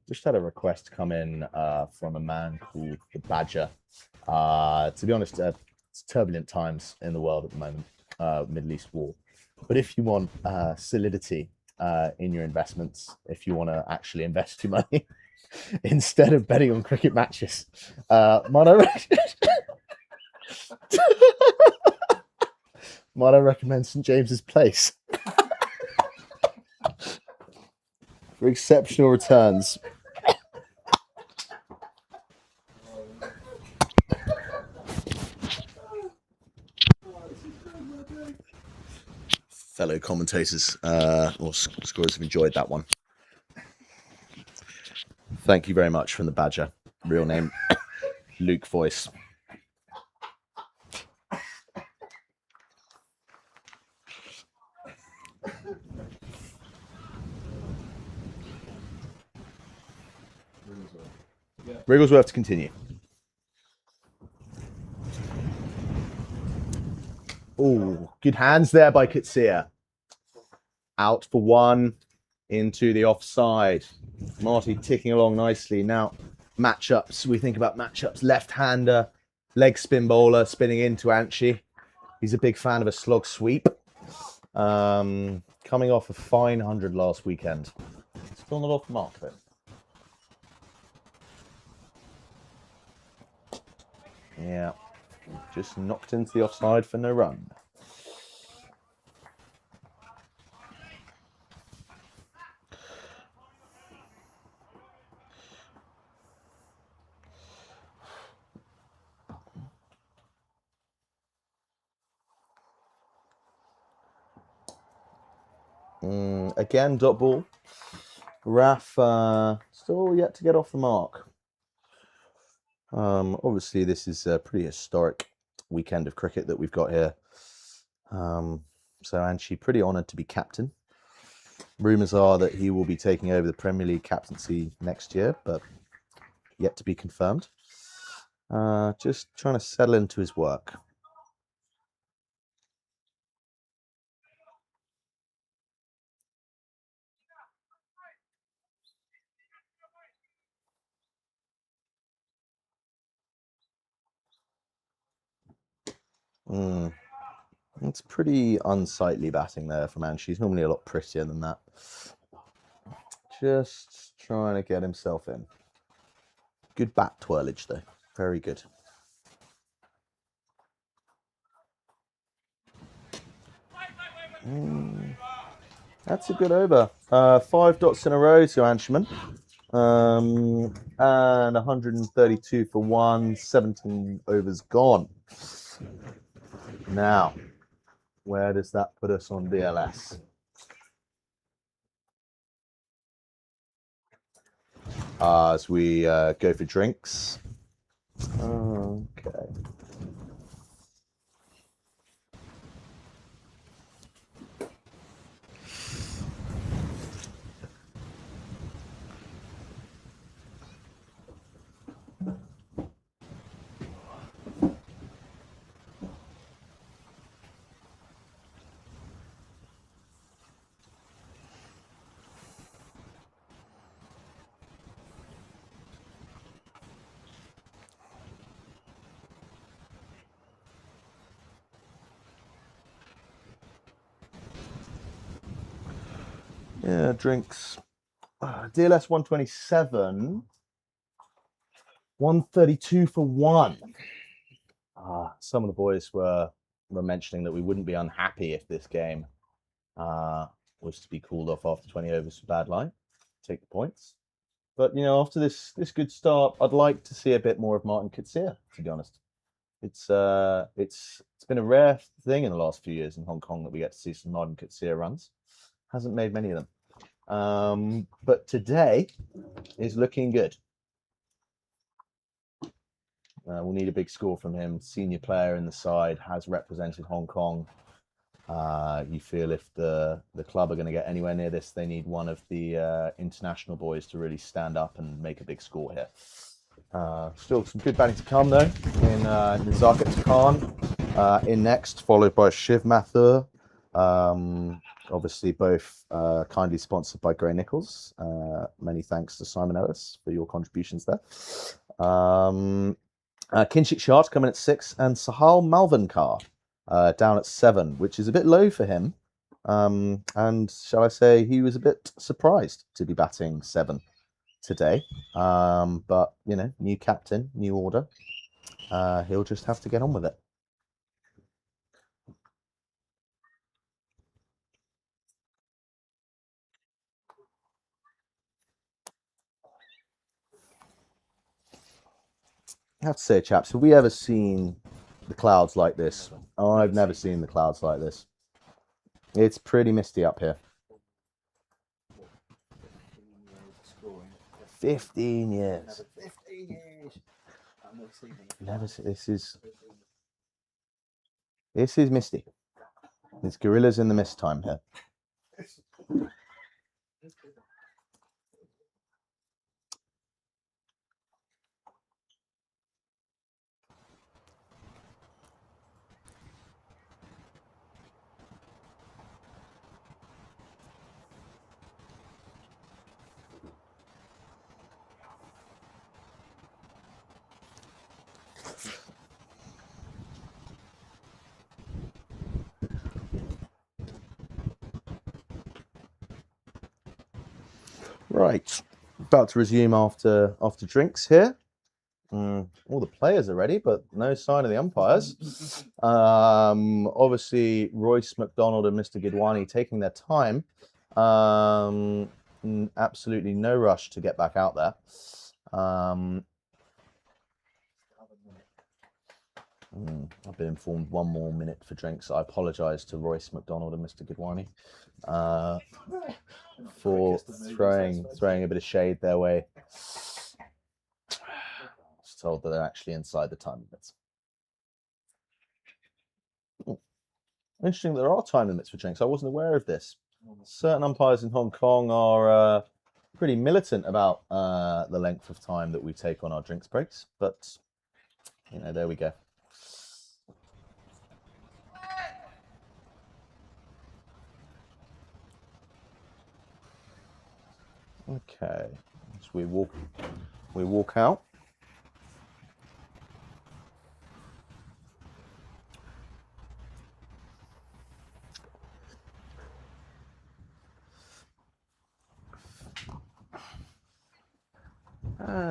Just had a request come in from a man called the Badger. To be honest, it's turbulent times in the world at the moment, Middle East war. But if you want solidity in your investments, if you want to actually invest your money instead of betting on cricket matches, might I recommend St James's Place for exceptional returns. Fellow commentators or scorers have enjoyed that one. Thank you very much from the Badger. Real name, Luke Voice. Wrigglesworth to continue. Oh, good hands there by Katsia. Out for 1, into the offside. Marty ticking along nicely. Now, matchups. We think about matchups. Left-hander, leg spin bowler, spinning into Anshi. He's a big fan of a slog sweep. Coming off a fine 100 last weekend. Still not off the mark, though. Yeah, just knocked into the offside for no run. Again, dot ball. Raf still yet to get off the mark. Obviously, this is a pretty historic weekend of cricket that we've got here. So Anshi pretty honoured to be captain. Rumours are that he will be taking over the Premier League captaincy next year, but yet to be confirmed. Just trying to settle into his work. It's pretty unsightly batting there from Anshi. She's normally a lot prettier than that. Just trying to get himself in. Good bat twirlage though. Very good. That's a good over. 5 dots in a row to Anshman. And 132 for 1, 17 overs gone. Now, where does that put us on BLS? As we go for drinks. Okay. Yeah, drinks. DLS 127. 132 for 1. Some of the boys were mentioning that we wouldn't be unhappy if this game was to be called off after 20 overs for bad line. Take the points. But, you know, after this good start, I'd like to see a bit more of Martin Coetzee, to be honest. It's been a rare thing in the last few years in Hong Kong that we get to see some Martin Coetzee runs. Hasn't made many of them. But today is looking good. We'll need a big score from him. Senior player in the side, has represented Hong Kong. You feel if the club are going to get anywhere near this, they need one of the international boys to really stand up and make a big score here. Still some good batting to come though in Zakat Khan in next, followed by Shiv Mathur. Obviously both kindly sponsored by Gray Nichols. Many thanks to Simon Ellis for your contributions there. Kinshik Shah coming at 6 and Sahal Malvankar down at 7, which is a bit low for him. And shall I say he was a bit surprised to be batting 7 today. But, you know, new captain, new order. He'll just have to get on with it. I have to say, chaps, have we ever seen the clouds like this? Oh, I've never seen the clouds like this. It's pretty misty up here. 15 years. 15 years. Never seen, this is misty. It's gorillas in the mist time here. Right, about to resume after drinks here. All the players are ready, but no sign of the umpires. Obviously, Royce McDonald and Mr. Gidwani taking their time. Absolutely no rush to get back out there. I've been informed 1 more minute for drinks. I apologise to Royce McDonald and Mr. Gidwani for throwing a bit of shade their way. Just told that they're actually inside the time limits. Interesting, there are time limits for drinks. I wasn't aware of this. Certain umpires in Hong Kong are pretty militant about the length of time that we take on our drinks breaks, but you know, there we go. Okay, so we walk out.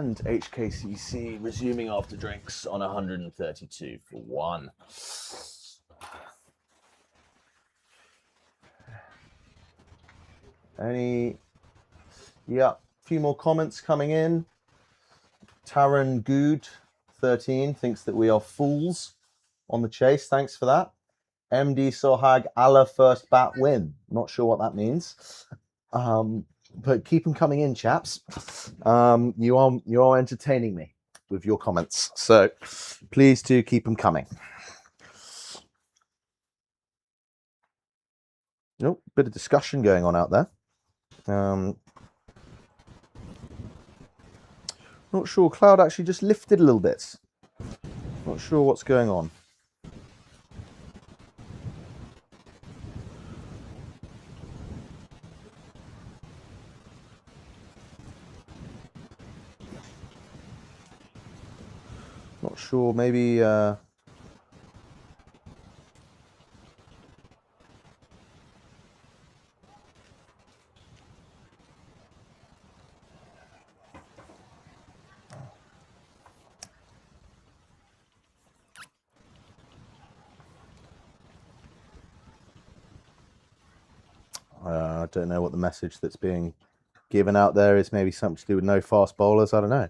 And HKCC resuming after drinks on 132 for 1. Yeah, a few more comments coming in. Taran Good 13 thinks that we are fools on the chase. Thanks for that. MD Sohag Allah first bat win. Not sure what that means. But keep them coming in, chaps. You are entertaining me with your comments. So please do keep them coming. Nope, bit of discussion going on out there. Not sure. Cloud actually just lifted a little bit. Not sure what's going on. Not sure. Maybe. I don't know what the message that's being given out there is. Maybe something to do with no fast bowlers. I don't know.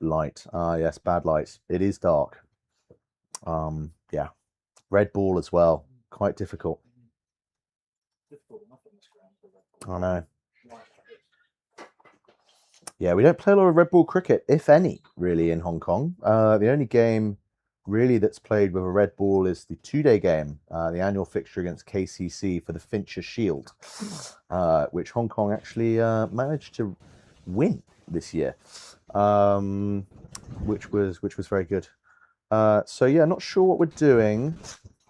Light. Yes, bad light. It is dark. Yeah. Red ball as well. Quite difficult. I know. Yeah, we don't play a lot of red ball cricket, if any, really, in Hong Kong. The only game really that's played with a red ball is the 2-day game, the annual fixture against KCC for the Fincher Shield, which Hong Kong actually managed to win this year, which was very good. So yeah, not sure what we're doing.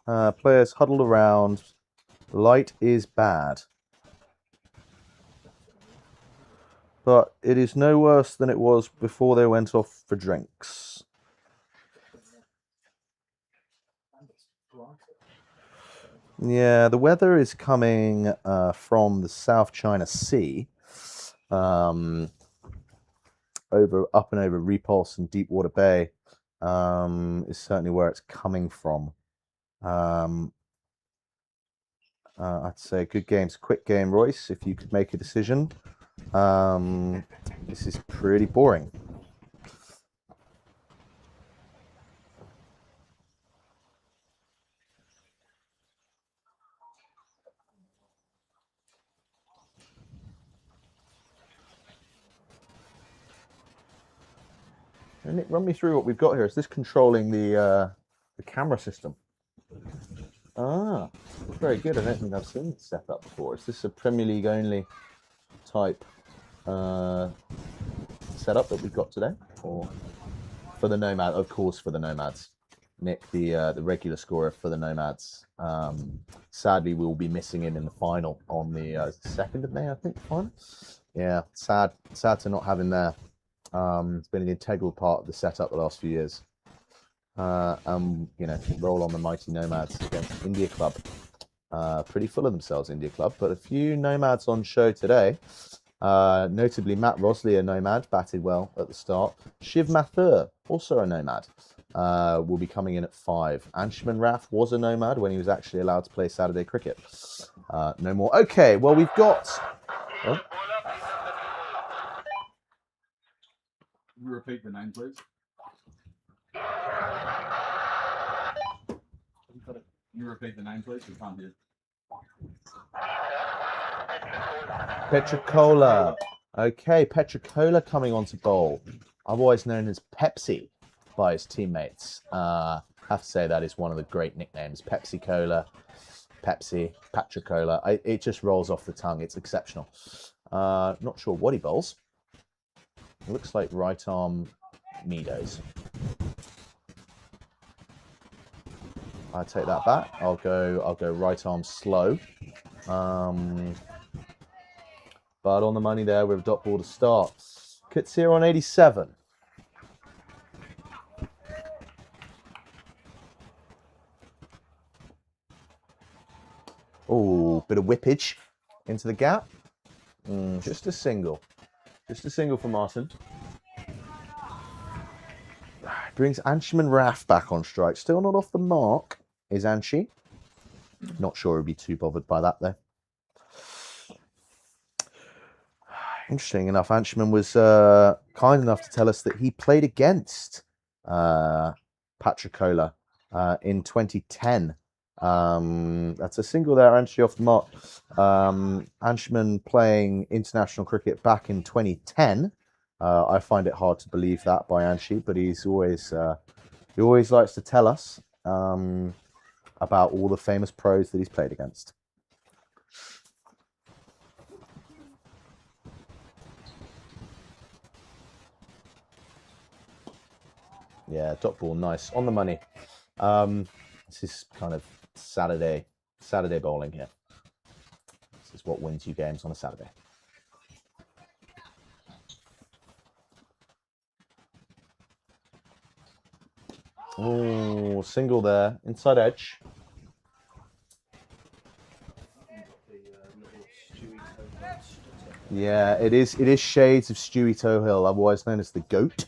Players huddled around. Light is bad. But it is no worse than it was before they went off for drinks. Yeah, the weather is coming from the South China Sea, up and over Repulse and Deepwater Bay is certainly where it's coming from. I'd say good games, quick game, Royce, if you could make a decision. This is pretty boring. Nick, run me through what we've got here. Is this controlling the camera system? Ah, very good. I don't think I've seen this set up before. Is this a Premier League only type setup that we've got today, or for the Nomad? Of course, for the Nomads. Nick, the regular scorer for the Nomads. Sadly, we'll be missing him in the final on the 2nd of May, I think. Final. Yeah, sad to not have him there. It's been an integral part of the setup the last few years. You know, roll on the mighty Nomads against India Club. Pretty full of themselves, India Club, but a few Nomads on show today. Notably, Matt Rosley, a Nomad, batted well at the start. Shiv Mathur, also a Nomad, will be coming in at 5. Anshuman Rath was a Nomad when he was actually allowed to play Saturday cricket. No more. Okay, well, we've got... Oh. Can you repeat the name, please? Can you repeat the name, please? We can't hear. Petricola. Okay, Petricola coming on to bowl. Otherwise known as Pepsi by his teammates. Have to say that is one of the great nicknames. Pepsi Cola, Pepsi, Petricola. It just rolls off the tongue. It's exceptional. Not sure what he bowls. It looks like right arm Meadows. I take that back. I'll go right arm slow. But on the money there with a dot ball to start. Katsir on 87. Oh, bit of whippage into the gap. Just a single. Just a single for Martin. Brings Anshuman Raf back on strike. Still not off the mark is Anshi. Not sure he'd be too bothered by that though. Interesting enough, Anshuman was kind enough to tell us that he played against Patricola in 2010. That's a single there, Anshi off the mark. Anshuman playing international cricket back in 2010. I find it hard to believe that by Anshi, but he always likes to tell us about all the famous pros that he's played against. Yeah, dot ball, nice on the money. This is kind of Saturday bowling here. This is what wins you games on a Saturday. Oh, single there, inside edge. Yeah, it is shades of Stewie Tohill, otherwise known as the GOAT.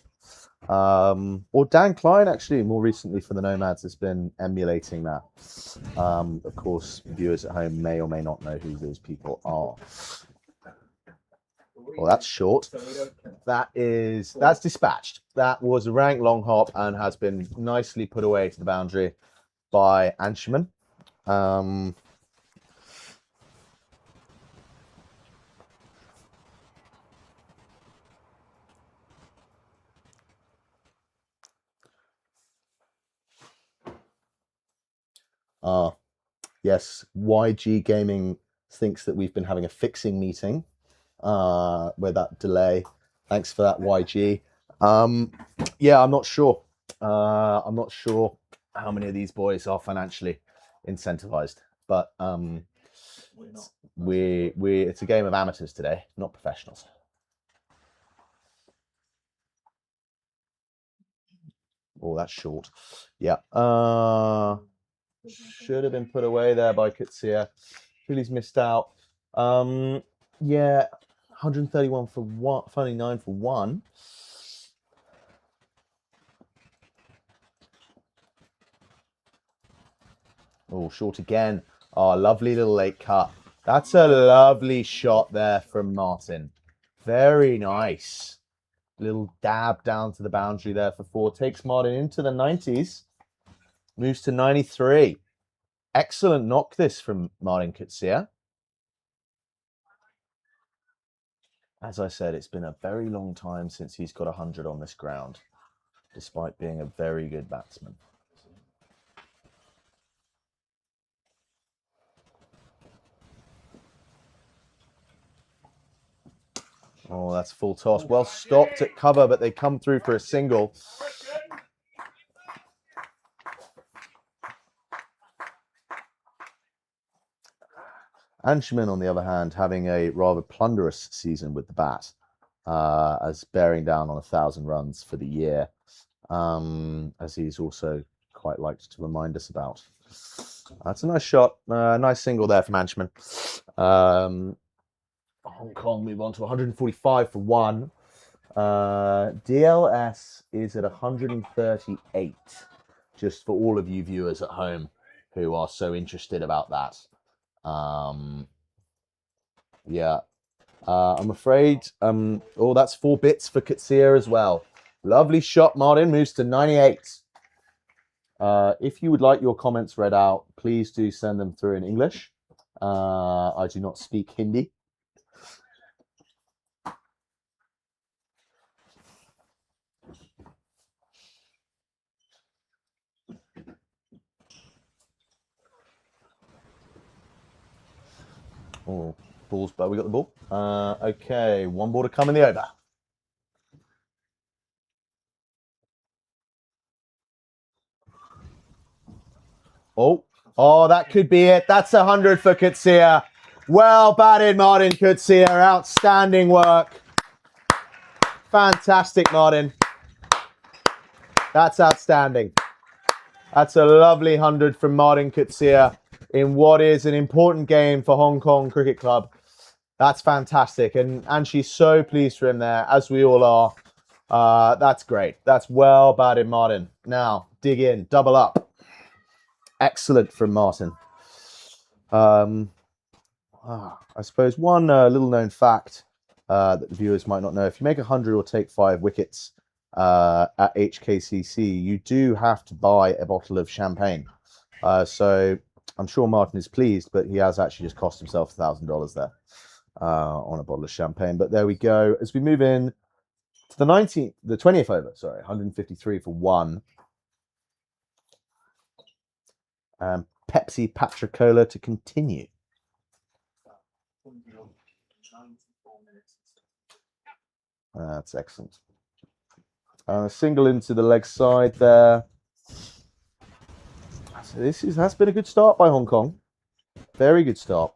Or Dan Klein, actually, more recently for the Nomads, has been emulating that. Of course, viewers at home may or may not know who those people are. Well, that's short. That's dispatched. That was a rank long hop and has been nicely put away to the boundary by Anshuman. Yes, YG Gaming thinks that we've been having a fixing meeting with that delay. Thanks for that, YG. Yeah, I'm not sure. I'm not sure how many of these boys are financially incentivized, but it's a game of amateurs today, not professionals. Oh, that's short. Yeah. Should have been put away there by Kutsia. He's missed out. Yeah, 131 for one, 29 for one. Oh, short again. Oh, lovely little late cut. That's a lovely shot there from Martin. Very nice. Little dab down to the boundary there for four. Takes Martin into the 90s. Moves to 93. Excellent knock this from Martin Kutsia. As I said, it's been a very long time since he's got 100 on this ground, despite being a very good batsman. Oh, that's full toss. Well stopped at cover, but they come through for a single. Anshuman, on the other hand, having a rather plunderous season with the bat, as bearing down on 1,000 runs for the year, as he's also quite liked to remind us about. That's a nice shot. Nice single there from Anshuman. Hong Kong move on to 145 for one. DLS is at 138, just for all of you viewers at home who are so interested about that. Yeah, I'm afraid, oh, that's 4 bits for Kutsia as well. Lovely shot, Martin, moves to 98. If you would like your comments read out, please do send them through in English. I do not speak Hindi. Oh, balls, but we got the ball. Okay, one ball to come in the over. Oh, that could be it. That's 100 for Kutsia. Well batted, Martin Kutsia. Outstanding work. Fantastic, Martin. That's outstanding. That's a lovely 100 from Martin Kutsia in what is an important game for Hong Kong Cricket Club. That's fantastic. And she's so pleased for him there, as we all are. That's great. That's well batted, Martin. Now, dig in, double up. Excellent from Martin. I suppose one little known fact that the viewers might not know, if you make 100 or take 5 wickets at HKCC, you do have to buy a bottle of champagne. So I'm sure Martin is pleased, but he has actually just cost himself $1,000 there on a bottle of champagne. But there we go. As we move in to the 20th over, 153 for 1. Pepsi Patricola to continue. That's excellent. Single into the leg side there. So that's been a good start by Hong Kong. Very good start.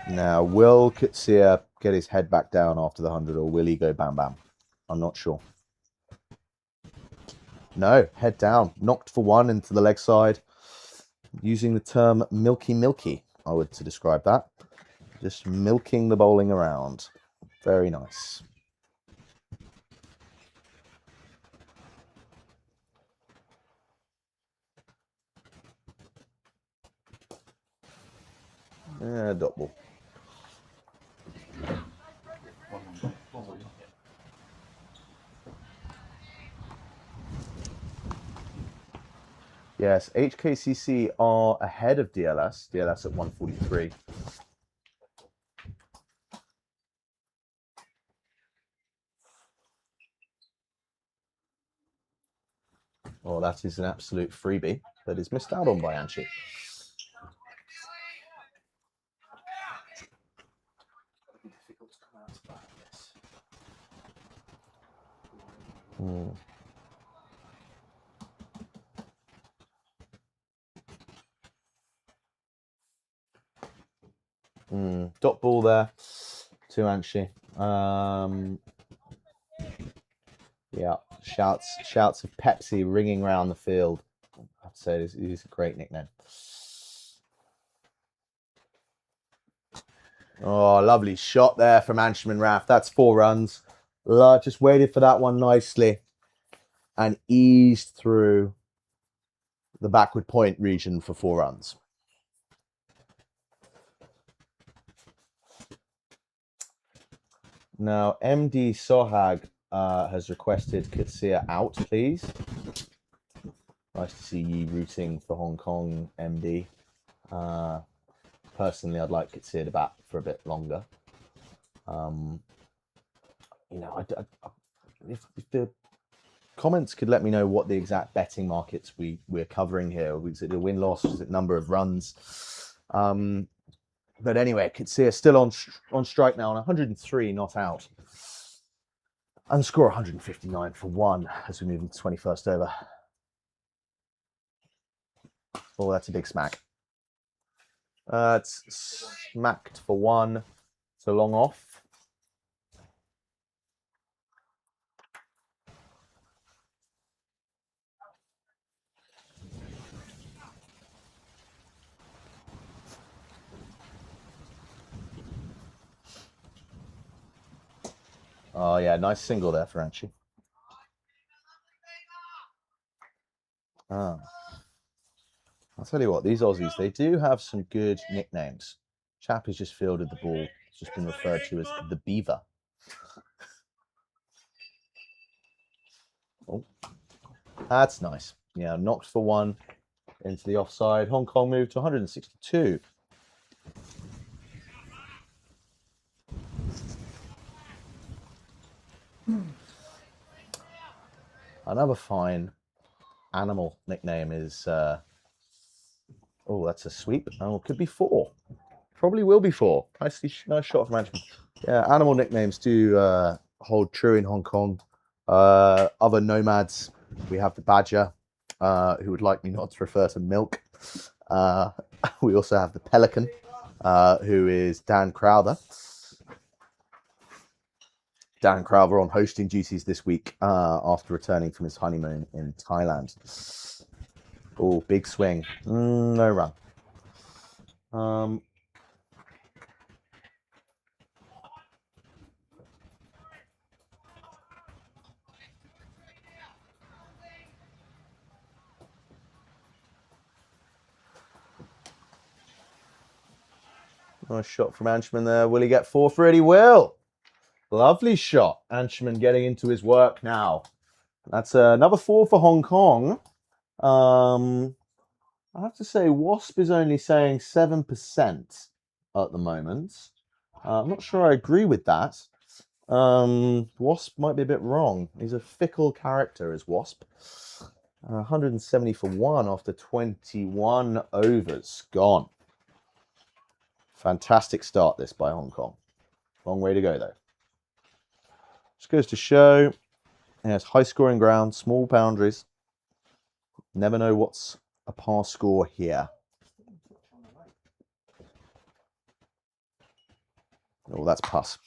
Now, will Kitsia get his head back down after the 100, or will he go bam bam? I'm not sure. No, head down. Knocked for 1 into the leg side. Using the term milky, I would to describe that. Just milking the bowling around. Very nice. Dot ball. Yes, HKCC are ahead of DLS. DLS at 143. Oh, that is an absolute freebie that is missed out on by Anchi. Difficult to come out of that, yes. Dot ball there to Anchi. Yeah, shouts of Pepsi ringing around the field. I'd say it is a great nickname. Oh, lovely shot there from Anshuman Raf. That's 4 runs. Just waited for that one nicely and eased through the backward point region for 4 runs. Now, MD Sohag has requested Kitsia out, please. Nice to see you rooting for Hong Kong, MD. Personally, I'd like Kitsia to bat for a bit longer. If the comments could let me know what the exact betting markets we're covering here. Is it a win-loss? Is it number of runs? But anyway, Kitsia still on strike now on 103, not out. And score 159 for 1 as we move into 21st over. Oh, that's a big smack. It's smacked for 1. So long off. Oh, yeah, nice single there for Anchi. I'll tell you what, these Aussies, they do have some good nicknames. Chap who's just fielded the ball. It's just been referred to as the Beaver. Oh, that's nice. Yeah, knocked for 1 into the offside. Hong Kong moved to 162. Another fine animal nickname is, oh, that's a sweep. Oh, could be 4. Probably will be 4. Nice shot from management. Yeah, animal nicknames do hold true in Hong Kong. Other nomads, we have the badger, who would like me not to refer to milk. We also have the pelican, who is Dan Crowther. Dan Crowther on hosting duties this week after returning from his honeymoon in Thailand. Oh, big swing. No run. Nice shot from Anchman there. Will he get 4 for it? He will. Lovely shot. Anchman getting into his work now. That's another 4 for Hong Kong. I have to say, Wasp is only saying 7% at the moment. I'm not sure I agree with that. Wasp might be a bit wrong. He's a fickle character, is Wasp. 170 for 1 after 21 overs. Gone. Fantastic start this by Hong Kong. Long way to go, though. Just goes to show, yes, high scoring ground, small boundaries. Never know what's a par score here. Oh, that's pass.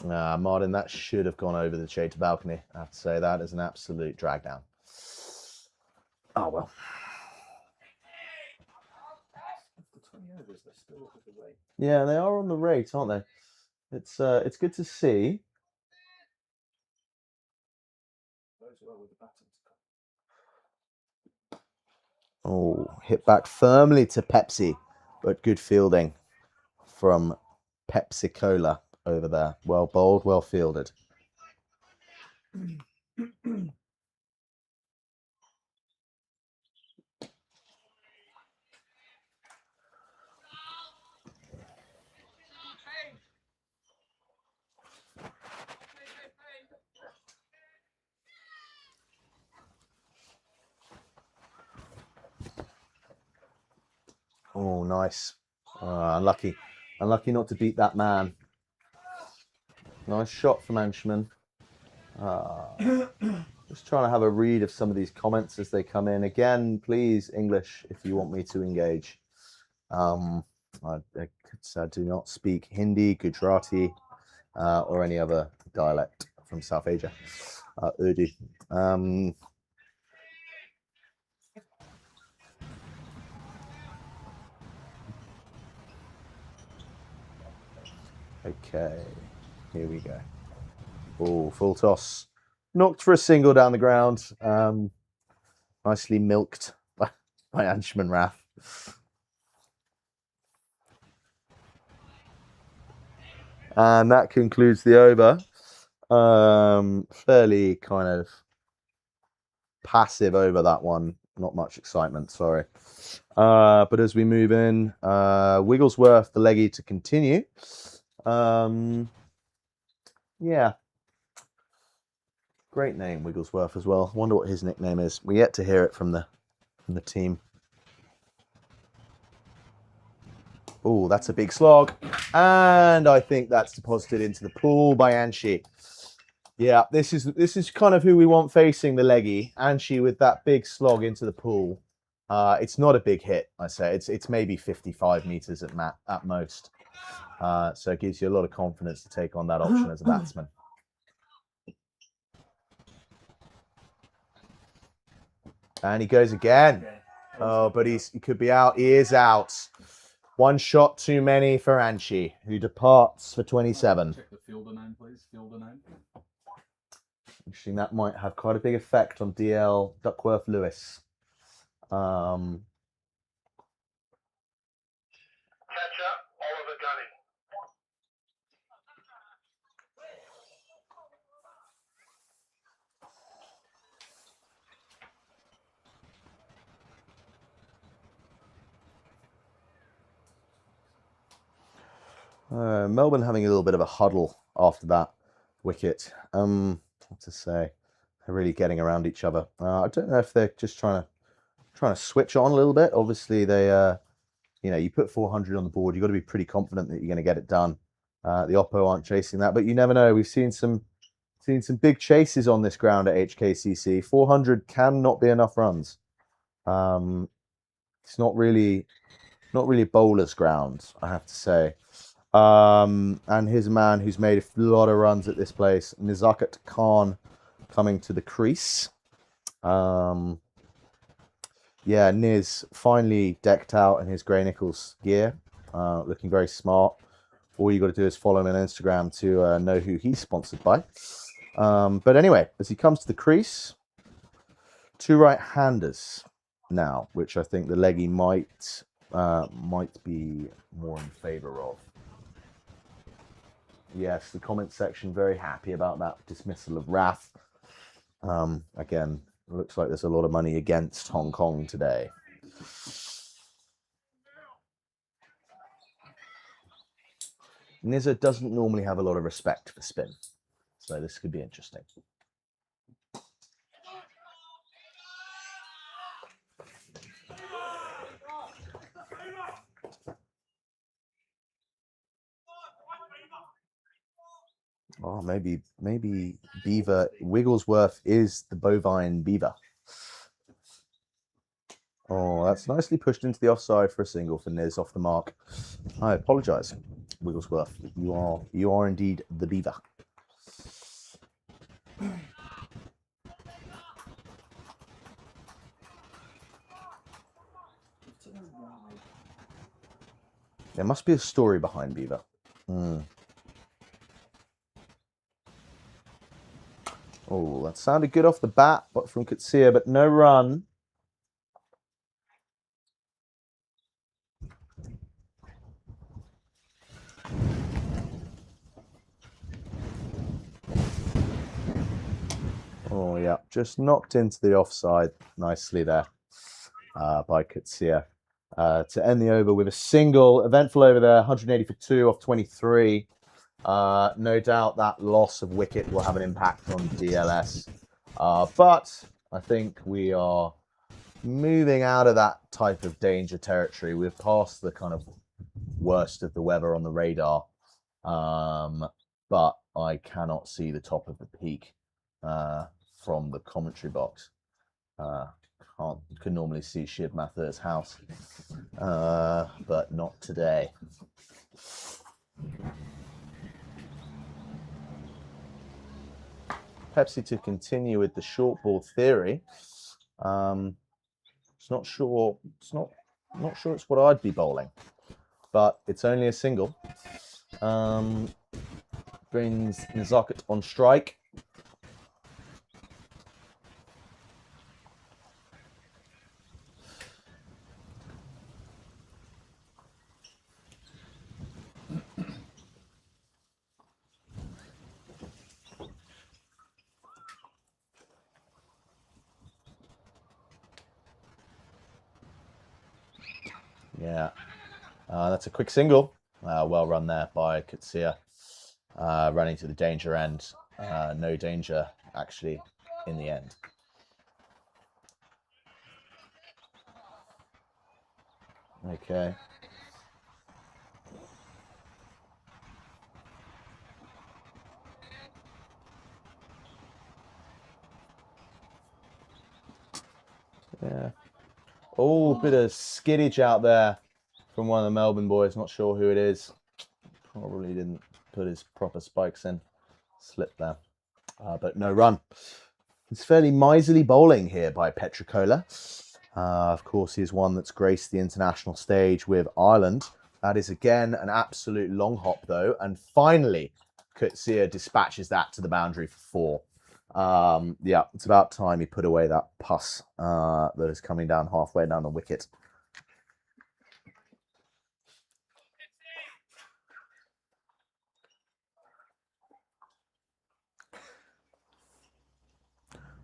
Martin, that should have gone over the shade to balcony. I have to say that is an absolute drag down. Oh, well. Yeah, they are on the rate, aren't they? It's good to see. Oh, hit back firmly to Pepsi, but good fielding from Pepsi Cola over there. Well bowled, well fielded. Oh, nice. Unlucky. Unlucky not to beat that man. Nice shot from Anchman. Just trying to have a read of some of these comments as they come in. Again, please, English, if you want me to engage. I do not speak Hindi, Gujarati, or any other dialect from South Asia. Urdu. Okay, here we go. Oh, full toss. Knocked for a single down the ground. Nicely milked by Anchman Rath. And that concludes the over. Fairly kind of passive over that one. Not much excitement, sorry. But as we move in, Wigglesworth, the leggy to continue. Yeah. Great name, Wigglesworth, as well. Wonder what his nickname is. We yet to hear it from the team. Oh, that's a big slog. And I think that's deposited into the pool by Anshi. Yeah, this is kind of who we want facing the leggy. Anshi with that big slog into the pool. It's not a big hit, I say. It's maybe 55 meters at most. So it gives you a lot of confidence to take on that option as a batsman. And he goes again. Oh, but he could be out. He is out. One shot too many for Anshi, who departs for 27. Check the fielder name, please. Fielder name. Interesting, that might have quite a big effect on DL Duckworth Lewis. Catcher, Oliver Gunning. Melbourne having a little bit of a huddle after that wicket. What to say? They're really getting around each other. I don't know if they're just trying to switch on a little bit. Obviously, they, you put 400 on the board. You've got to be pretty confident that you're going to get it done. The Oppo aren't chasing that, but you never know. We've seen some big chases on this ground at HKCC. 400 cannot be enough runs. It's not really bowler's ground, I have to say. And here's a man who's made a lot of runs at this place, Nizakat Khan, coming to the crease. yeah, Niz finally decked out in his Grey Nichols gear, looking very smart. All you got to do is follow him on Instagram to know who he's sponsored by. But anyway, as he comes to the crease, 2 right-handers now, which I think the leggy might be more in favour of. Yes, the comment section very happy about that dismissal of Raf. Again, it looks like there's a lot of money against Hong Kong today. Nizza doesn't normally have a lot of respect for spin, so this could be interesting. Oh, maybe Beaver Wigglesworth is the bovine beaver. Oh, that's nicely pushed into the offside for a single for Niz off the mark. I apologise, Wigglesworth. You are indeed the beaver. There must be a story behind Beaver. Oh, that sounded good off the bat, but from Kutsia, but no run. Oh, yeah, just knocked into the offside nicely there by Kutsia. To end the over with a single, eventful over there, 180 for 2 off 23. No doubt that loss of wicket will have an impact on DLS. But I think we are moving out of that type of danger territory. We're past the kind of worst of the weather on the radar. But I cannot see the top of the peak from the commentary box. Can normally see Shiv Mathur's house, but not today. Pepsi to continue with the short ball theory. It's not sure. Not sure it's what I'd be bowling, but it's only a single. Brings Nazaket on strike. Yeah, that's a quick single. Well run there by Kutsia. Running to the danger end. No danger, actually, in the end. Okay. Yeah. Oh, bit of skiddage out there from one of the Melbourne boys. Not sure who it is. Probably didn't put his proper spikes in. Slipped there. But no run. It's fairly miserly bowling here by Petricola. Of course, he's one that's graced the international stage with Ireland. That is, again, an absolute long hop, though. And finally, Kutsia dispatches that to the boundary for 4. Yeah, it's about time he put away that pus that is coming down halfway down the wicket.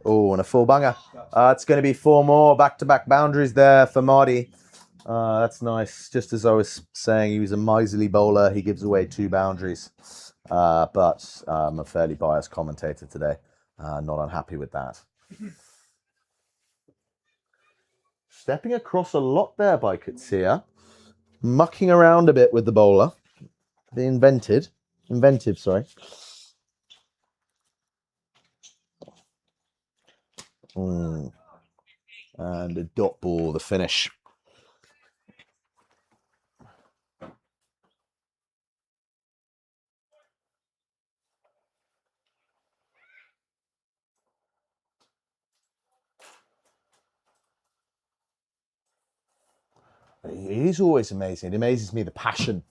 Oh, and a full banger. It's going to be 4 more back-to-back boundaries there for Marty. That's nice. Just as I was saying, he was a miserly bowler. He gives away 2 boundaries. But I'm a fairly biased commentator today. Not unhappy with that. Stepping across a lot there by Kutsia. Mucking around a bit with the bowler. The inventive, sorry. And a dot ball, the finish. It is always amazing. It amazes me the passion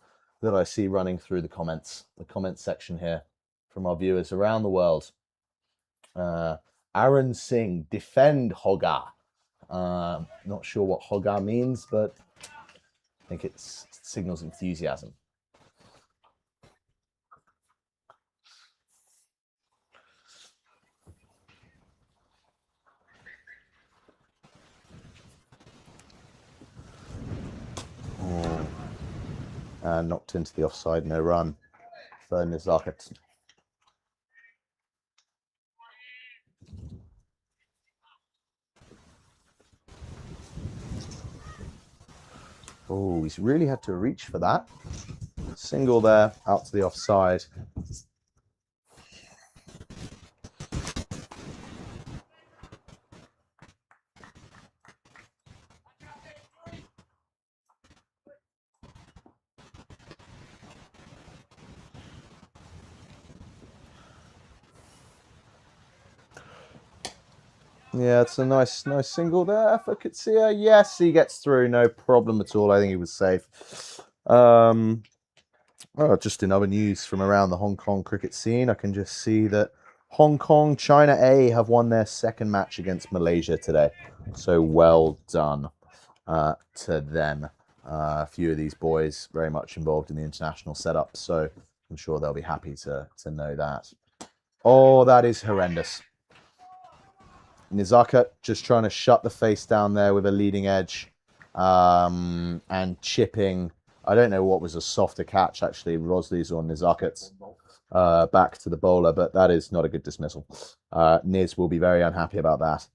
that I see running through the comments section here from our viewers around the world. Aaron Singh, defend Hoggar. Not sure what Hoggar means, but I think it signals enthusiasm. Knocked into the offside, no run for Nizakat. Oh, he's really had to reach for that. Single there, out to the offside. Yeah, it's a nice single there for Katsia. Yes, he gets through, no problem at all. I think he was safe. Just in other news from around the Hong Kong cricket scene, I can just see that Hong Kong, China A have won their second match against Malaysia today. So well done to them. A few of these boys very much involved in the international setup, so I'm sure they'll be happy to know that. Oh, that is horrendous. Nizaka just trying to shut the face down there with a leading edge and chipping. I don't know what was a softer catch, actually, Rosley's or Nizakat's back to the bowler, but that is not a good dismissal. Niz will be very unhappy about that.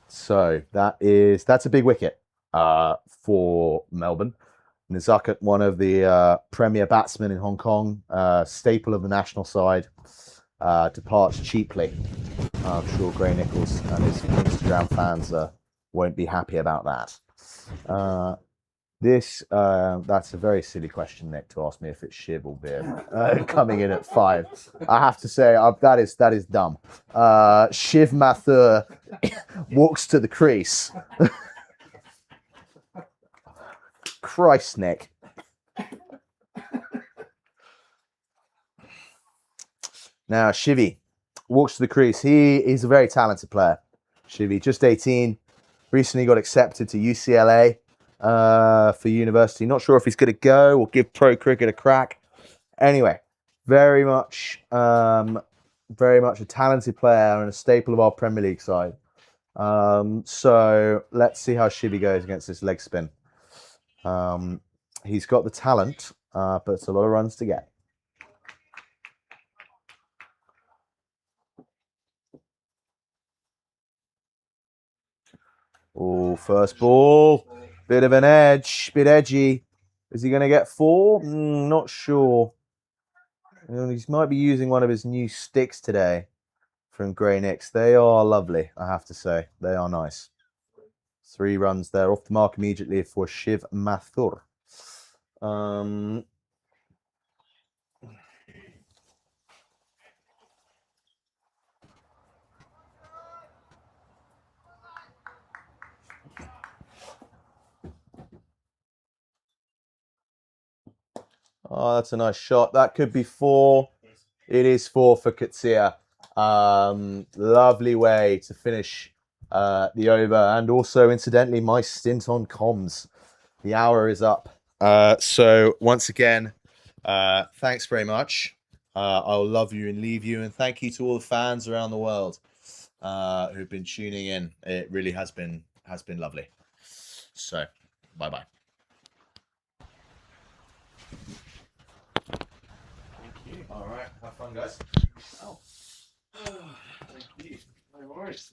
So that's a big wicket for Melbourne. Nizakat, one of the premier batsmen in Hong Kong, staple of the national side, departs cheaply. I'm sure Gray Nichols and his Instagram fans won't be happy about that. That's a very silly question, Nick, to ask me if it's Shiv or Beard coming in at 5. I have to say that is dumb. Shiv Mathur walks to the crease. Christ, Nick. Now, Shivy walks to the crease. He is a very talented player. Shivy, just 18, recently got accepted to UCLA for university. Not sure if he's going to go or give pro cricket a crack. Anyway, very much a talented player and a staple of our Premier League side. So let's see how Shivy goes against this leg spin. He's got the talent, but it's a lot of runs to get. Oh, first ball, bit of an edge, bit edgy. Is he going to get 4? Not sure. He might be using one of his new sticks today from Grey Nicks. They are lovely, I have to say. They are nice. 3 runs there, off the mark immediately for Shiv Mathur. Oh, that's a nice shot. That could be 4. It is 4 for Katsia. Lovely way to finish the over. And also, incidentally, my stint on comms. The hour is up. So once again, thanks very much. I'll love you and leave you. And thank you to all the fans around the world who've been tuning in. It really has been lovely. So, bye-bye. All right, have fun, guys. Oh. Thank you. No worries.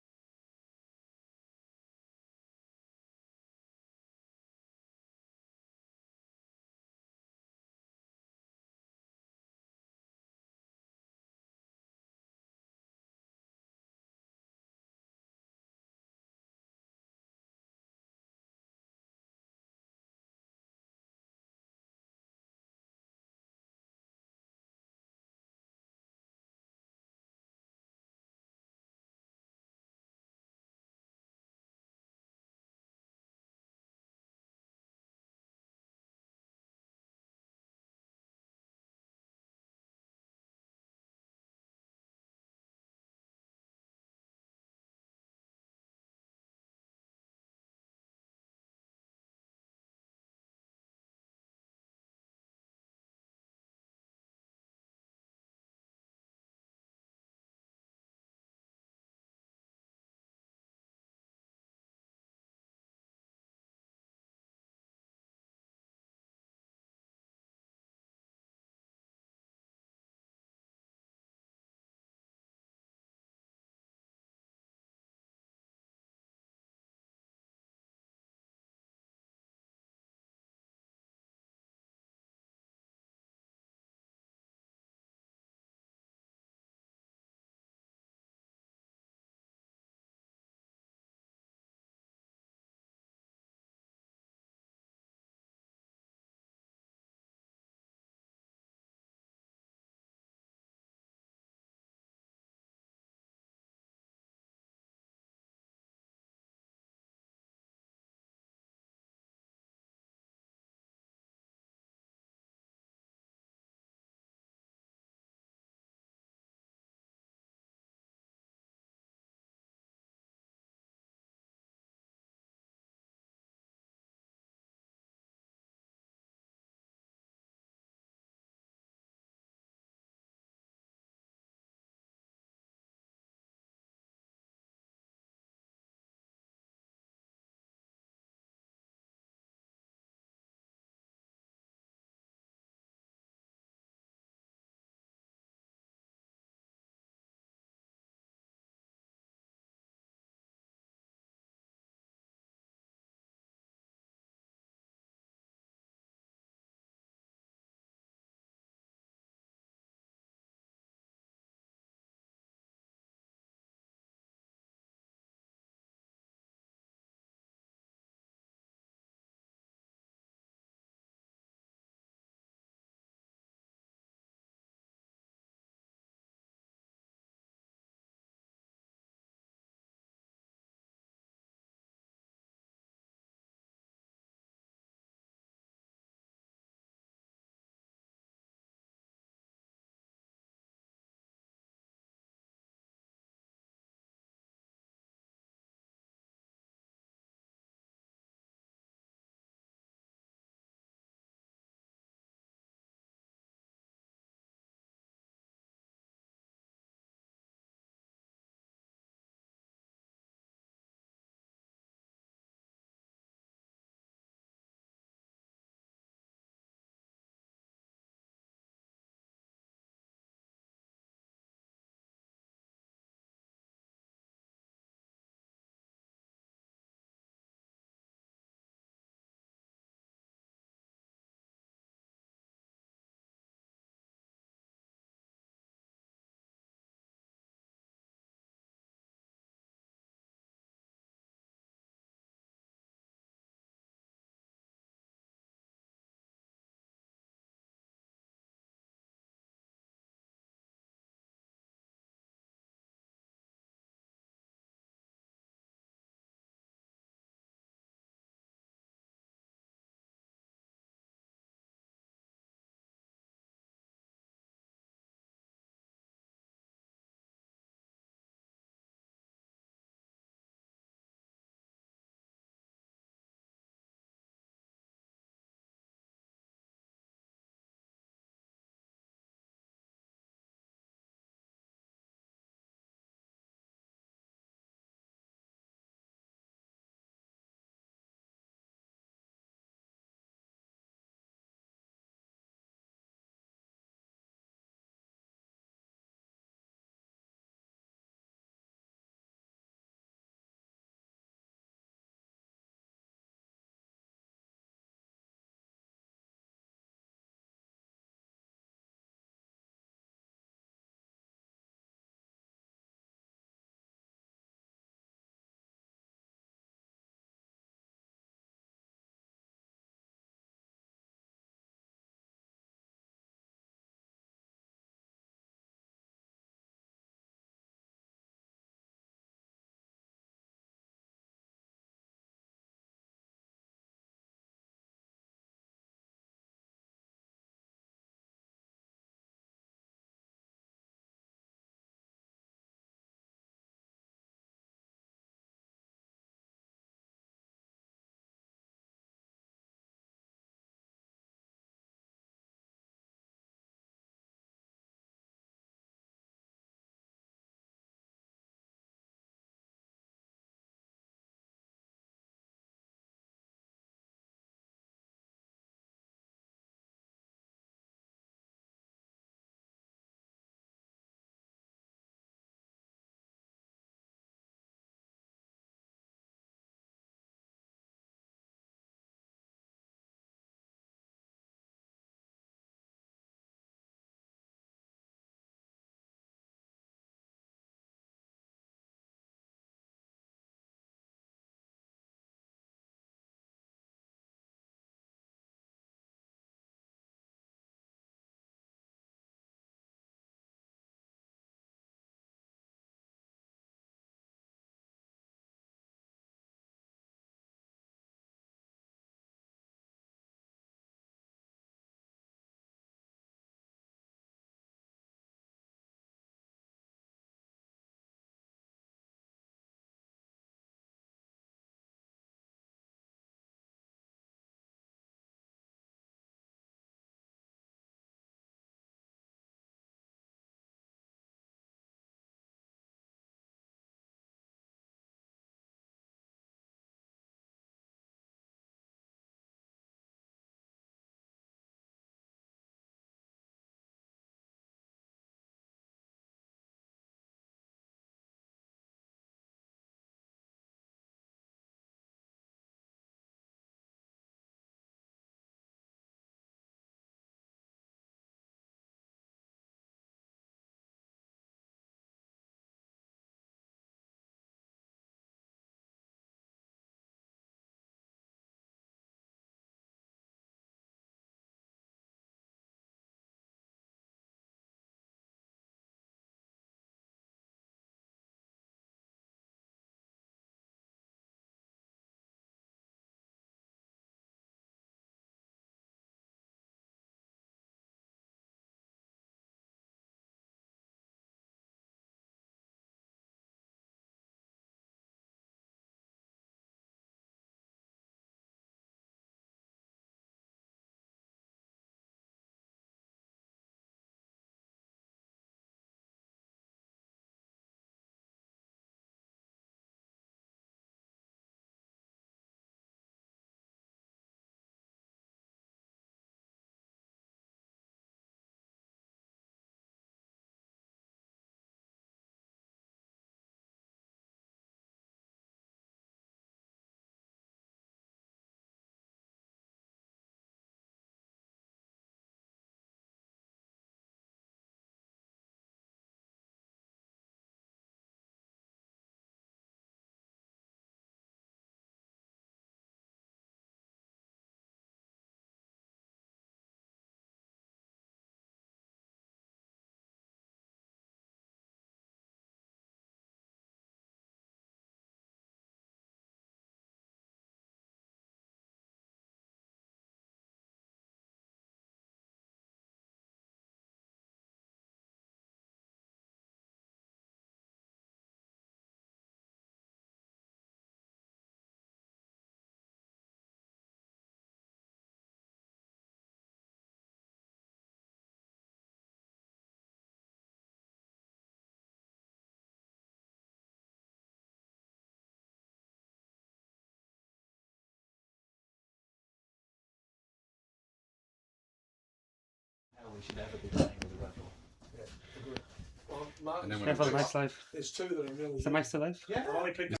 we should never be playing with a red ball. Yeah, agreed. Well, Mark, And then when Careful, Mike's live. there's two that are really. Is the mic still live? Yeah, I only picked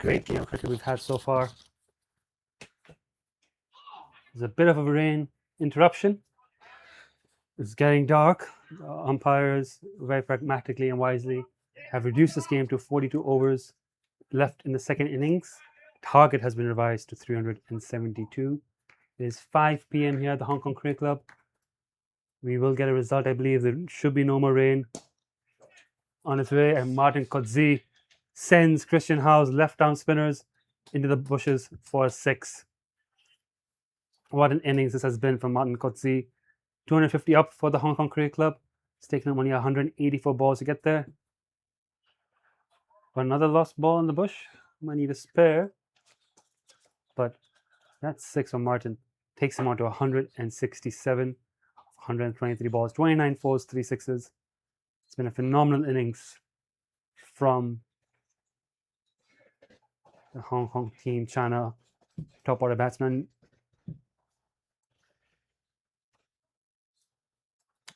great game of cricket we've had so far. There's a bit of a rain interruption. It's getting dark. Umpires, very pragmatically and wisely, have reduced this game to 42 overs left in the second innings. Target has been revised to 372. It is 5 p.m. here at the Hong Kong Cricket Club. We will get a result, I believe. There should be no more rain on its way. And Martin Kotze sends Christian Howe's left-arm spinners into the bushes for a 6. What an innings this has been from Martin Kotze. 250 up for the Hong Kong Cricket Club. It's taken him only 184 balls to get there. But another lost ball in the bush. Might need a spare. But that's 6 from Martin. Takes him on to 167, 123 balls, 29 fours, 3 sixes. It's been a phenomenal innings from the Hong Kong team. China, top order batsman.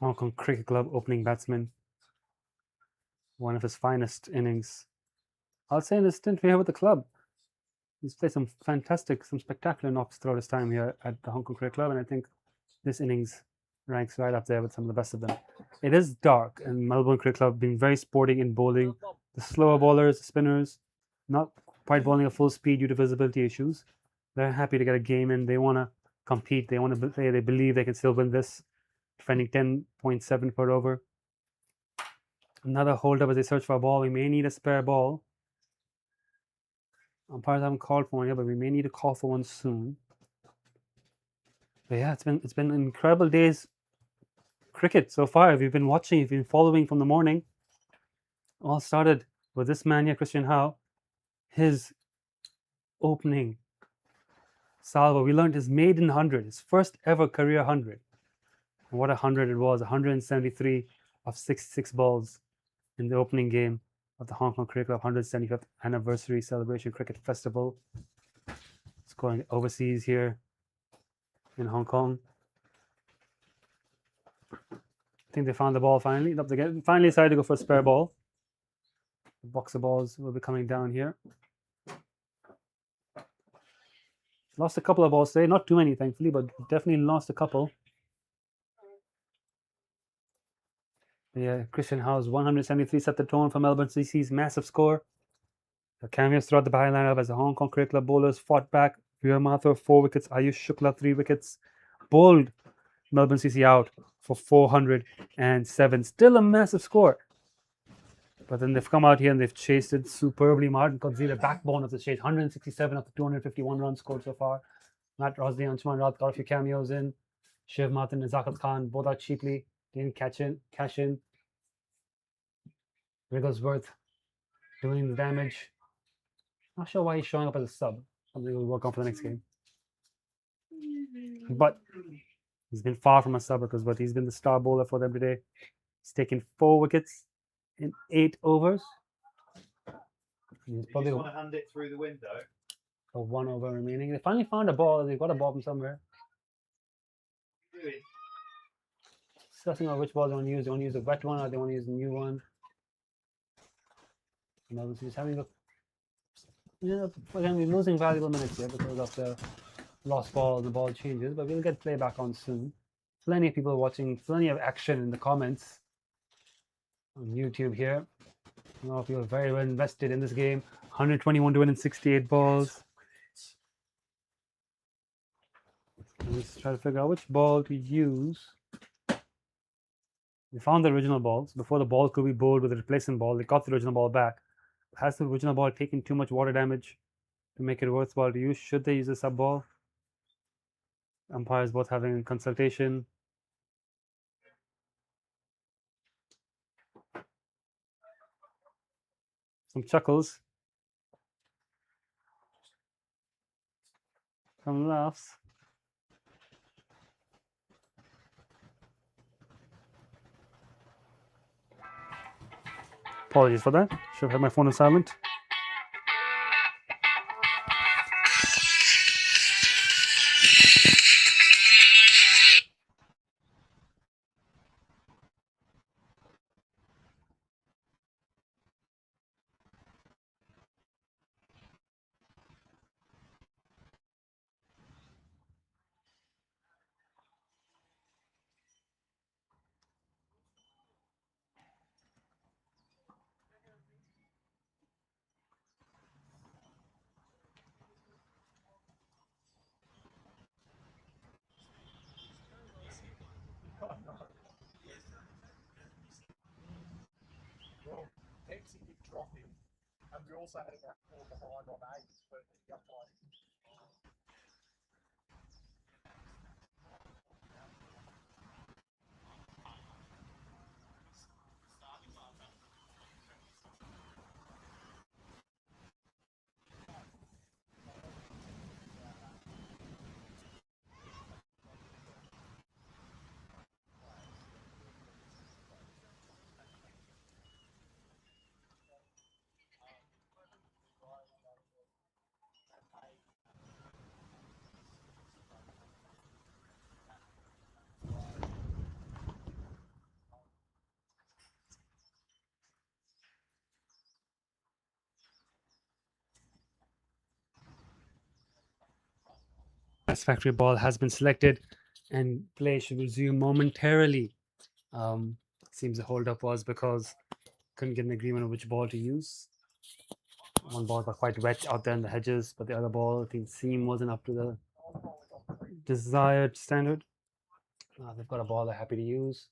Hong Kong Cricket Club opening batsman. One of his finest innings, I'll say, in his stint here with the club. He's played some spectacular knocks throughout his time here at the Hong Kong Cricket Club, and I think this innings ranks right up there with some of the best of them. It is dark, and Melbourne Cricket Club being very sporting in bowling. The slower bowlers, the spinners, not quite bowling at full speed due to visibility issues. They're happy to get a game in. They want to compete. They want to play. They believe they can still win this. Defending 10.7 per over. Another hold up as they search for a ball. We may need a spare ball. Umpires haven't called for one yet, but we may need to call for one soon. But yeah, it's been an incredible day's cricket so far. If you've been watching, if you've been following from the morning, all started with this man here, Christian Howe. His opening salvo. We learned his maiden 100, his first ever career 100. And what a 100 it was, 173 of 66 balls in the opening game of the Hong Kong Cricket Club 175th Anniversary Celebration Cricket Festival. It's going overseas here in Hong Kong. I think they found the ball finally. They finally decided to go for a spare ball. The box of balls will be coming down here. Lost a couple of balls today, not too many thankfully, but definitely lost a couple. Yeah, Christian Howe's 173 set the tone for Melbourne CC's massive score. The cameos throughout the Bahrain lineup as the Hong Kong Cricket Club bowlers fought back. Veer Mathur 4 wickets, Ayush Shukla 3 wickets, bowled Melbourne CC out for 407. Still a massive score. But then they've come out here and they've chased it superbly. Martin Kotze, the backbone of the chase, 167 of the 251 runs scored so far. Matt Rosli and Anshuman Rath got a few cameos in. Shiv Martin and Zakat Khan both out cheaply. Didn't cash in. Wigglesworth doing the damage. Not sure why he's showing up as a sub. Something we'll work on for the next game. But he's been far from a sub because he's been the star bowler for them today. He's taken 4 wickets in 8 overs. He's probably want to hand it through the window. 1 over remaining. They finally found a ball. They've got a ball from somewhere. Discussing on which ball they want to use. They want to use the wet one or they want to use the new one. And obviously just having a again, we're losing valuable minutes here because of the lost ball and the ball changes, but we'll get play back on soon. Plenty of people watching, plenty of action in the comments on YouTube here. A lot of people are very well invested in this game. 121 to win in 68 balls. Let's try to figure out which ball to use. They found the original balls. Before the ball could be bowled with a replacement ball, they got the original ball back. Has the original ball taken too much water damage to make it worthwhile to use? Should they use a sub ball? Umpires both having a consultation. Some chuckles. Some laughs. Apologies for that. Should have had my phone on silent. Well, Pepsi did drop him, and we also had about 4 behind on 8, but the umpire. Factory ball has been selected and play should resume momentarily. Seems the hold up was because couldn't get an agreement on which ball to use. One ball got quite wet out there in the hedges, but the other ball, I think, seam wasn't up to the desired standard. They've got a ball they're happy to use,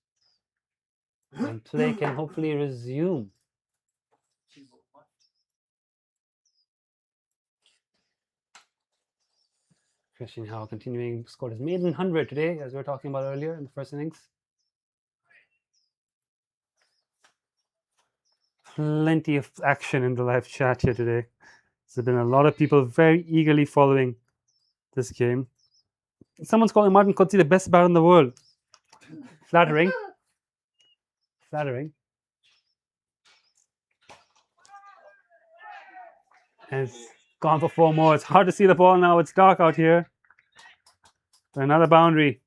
and play can hopefully resume. Christian Howe continuing, scored his maiden 100 today, as we were talking about earlier in the first innings. Plenty of action in the live chat here today. There's been a lot of people very eagerly following this game. Someone's calling Martin Coetzee the best batter in the world. Flattering. Flattering. And it's gone for 4 more. It's hard to see the ball now. It's dark out here. Another boundary.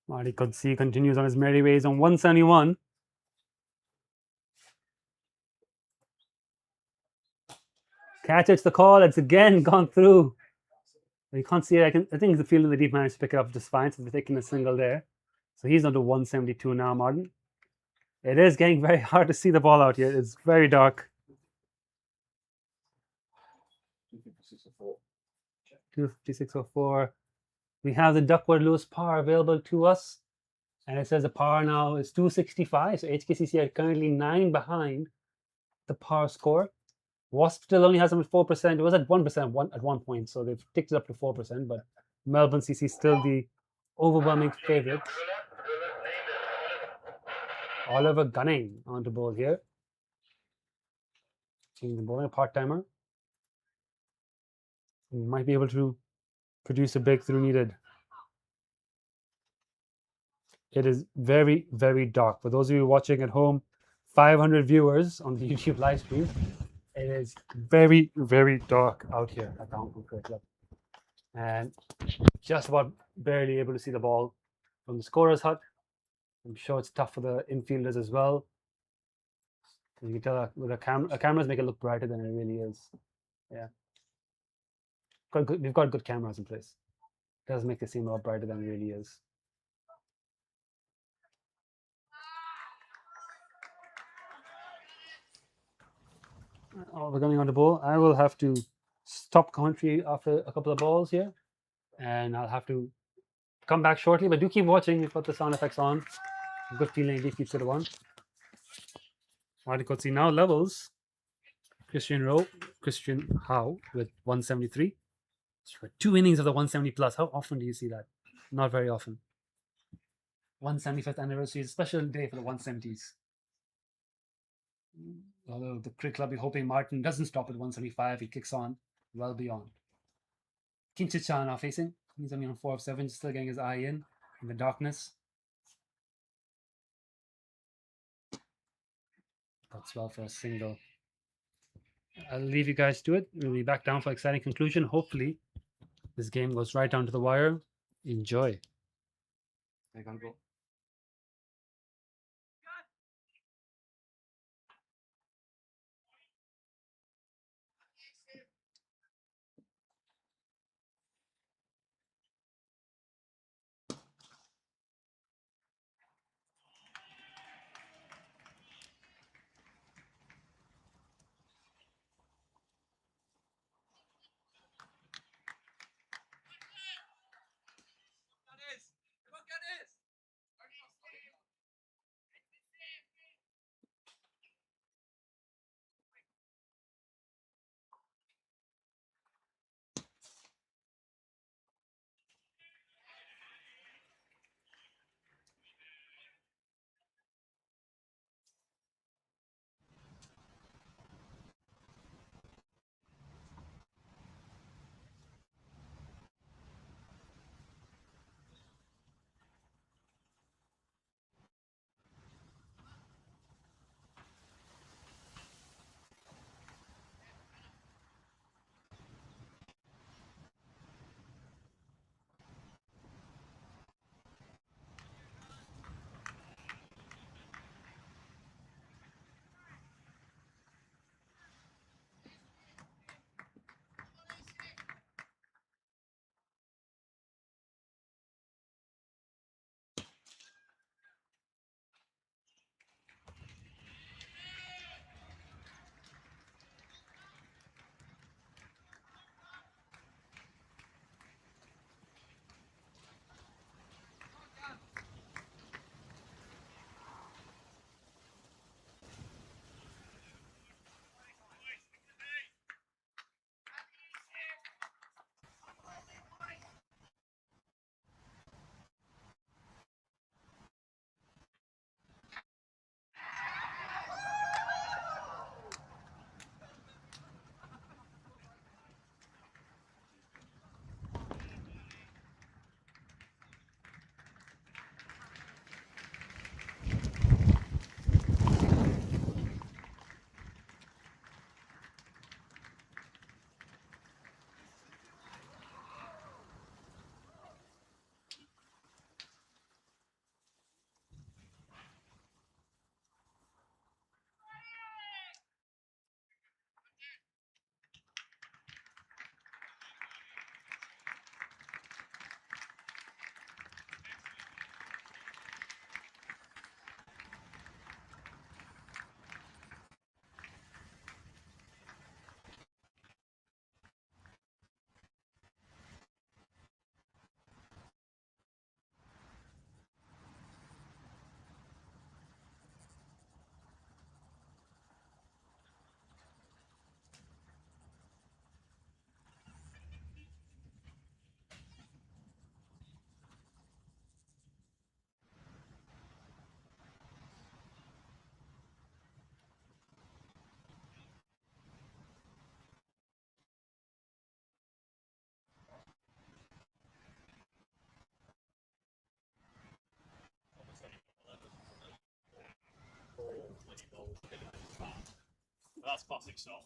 Marty Coetzee continues on his merry ways on 171. Catch, it's the call. It's again gone through. You can't see it. I think the field in the deep managed to pick it up just fine. So they're taking a single there. So he's on to 172 now, Martin. It is getting very hard to see the ball out here. It's very dark. 256.04. We have the Duckworth Lewis par available to us. And it says the par now is 265. So HKCC are currently 9 behind the par score. Wasp still only has them at 4%. It was at 1% at one point. So they've ticked it up to 4%. But Melbourne CC still the overwhelming favorite. Oliver Gunning on the ball here. Changing the bowling, a part-timer. He might be able to produce a breakthrough needed. It is very, very dark. For those of you watching at home, 500 viewers on the YouTube live stream, it is very, very dark out here at the Hong Kong Cricket Club. And just about barely able to see the ball from the scorer's hut. I'm sure it's tough for the infielders as well. You can tell with cameras make it look brighter than it really is. Yeah. We've got good cameras in place. It does make it seem a lot brighter than it really is. Oh, we're coming on the ball. I will have to stop commentary after a couple of balls here, and I'll have to come back shortly. But do keep watching. We've got the sound effects on. Good feeling. He keeps it on. Martin Coetzee now levels Christian Howe with 173. For 2 innings of the 170 plus. How often do you see that? Not very often. 175th anniversary is a special day for the 170s. Although the cricket club is hoping Martin doesn't stop at 175, he kicks on well beyond. Kinchicha now facing. He's only on 4 of 7, still getting his eye in the darkness. That's well for a single. I'll leave you guys to it. We'll be back down for exciting conclusion. Hopefully, this game goes right down to the wire. Enjoy. That's classic stuff.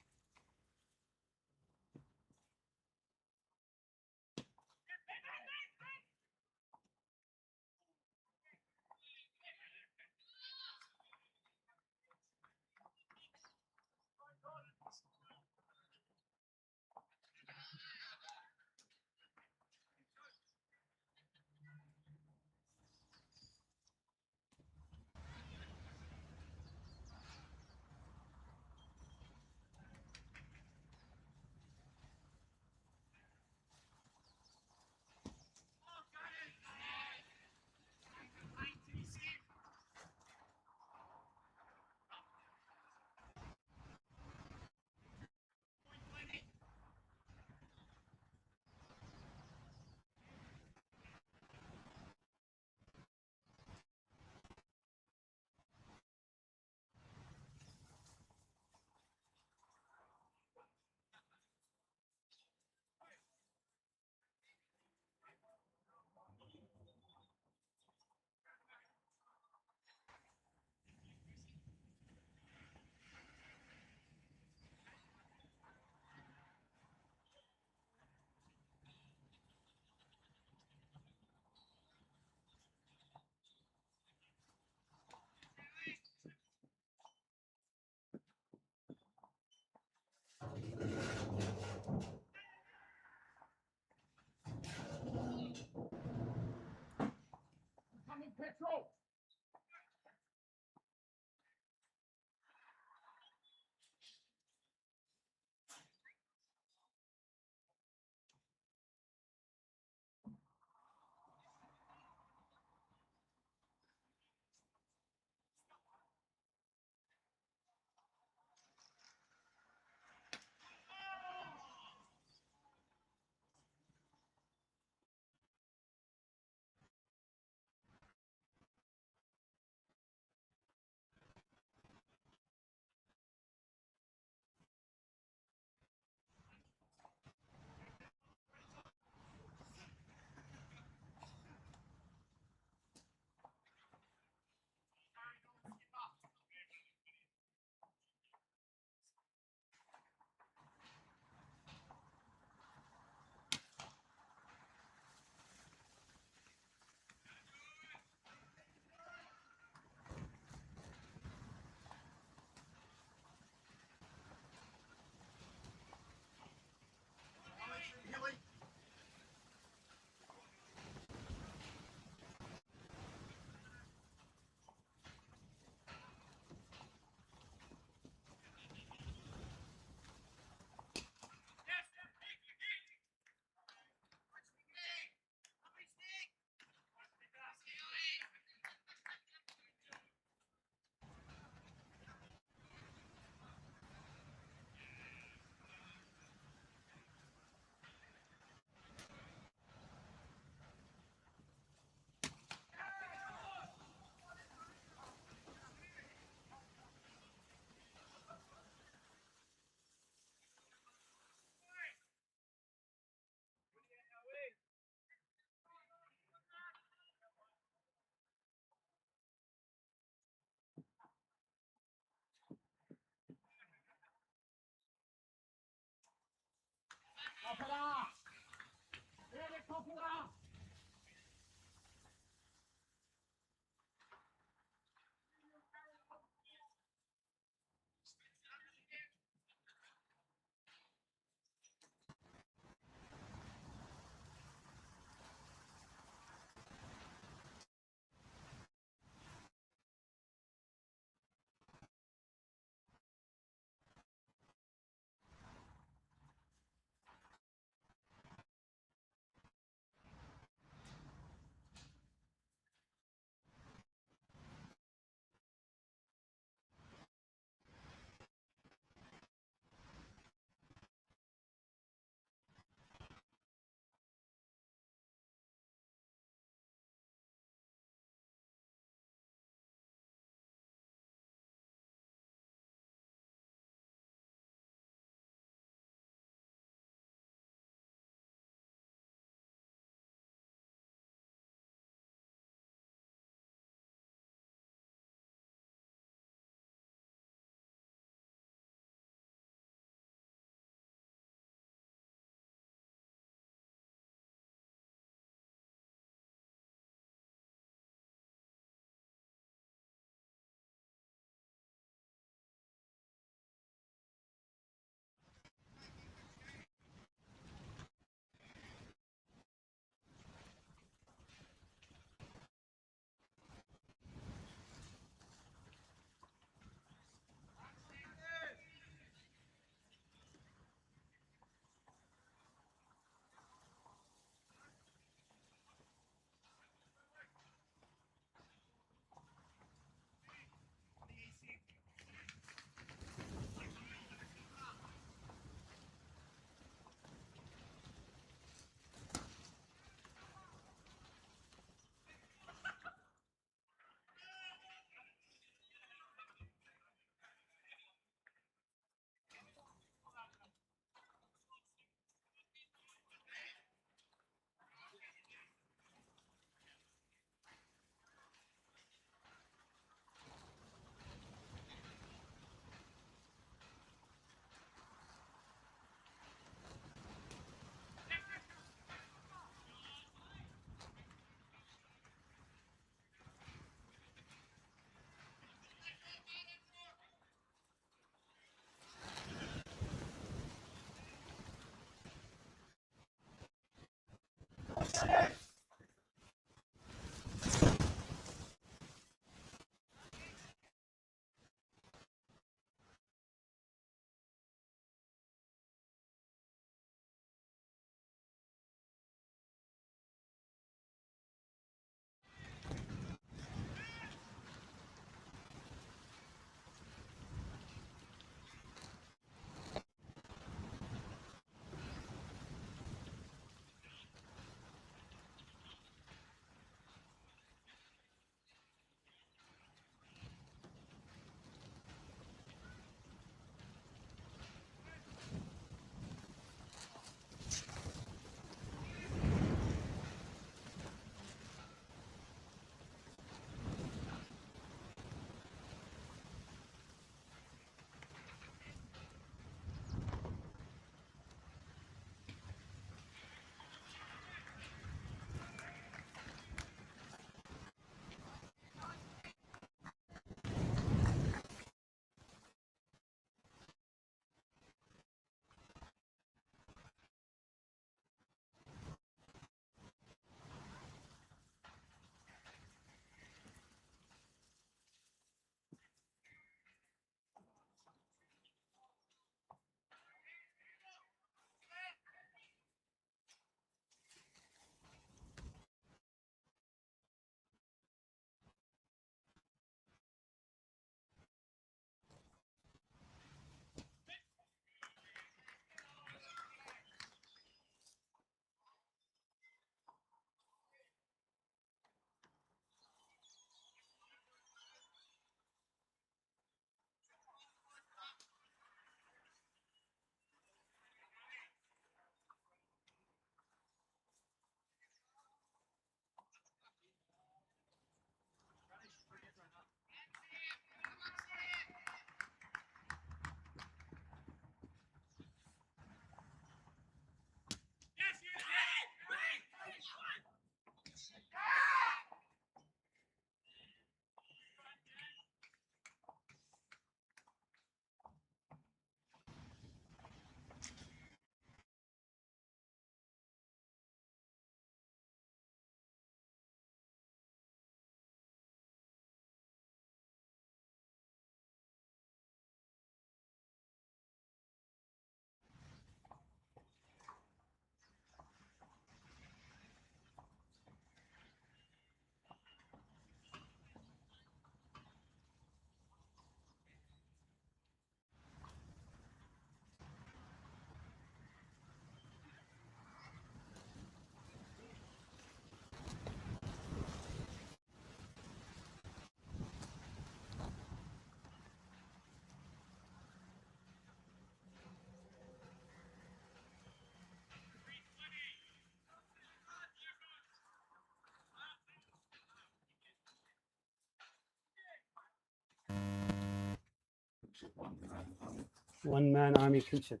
One man army kinship.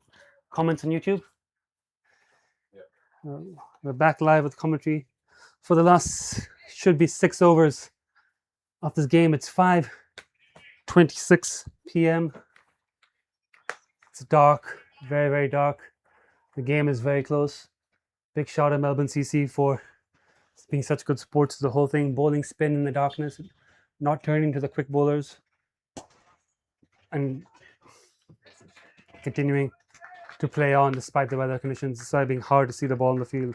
Comments on YouTube? We're back live with commentary for the last, should be 6 overs of this game. It's 5:26 p.m. It's dark, very, very dark. The game is very close. Big shout out Melbourne CC for being such good sports to the whole thing. Bowling spin in the darkness, not turning to the quick bowlers, and continuing to play on despite the weather conditions, despite being hard to see the ball in the field.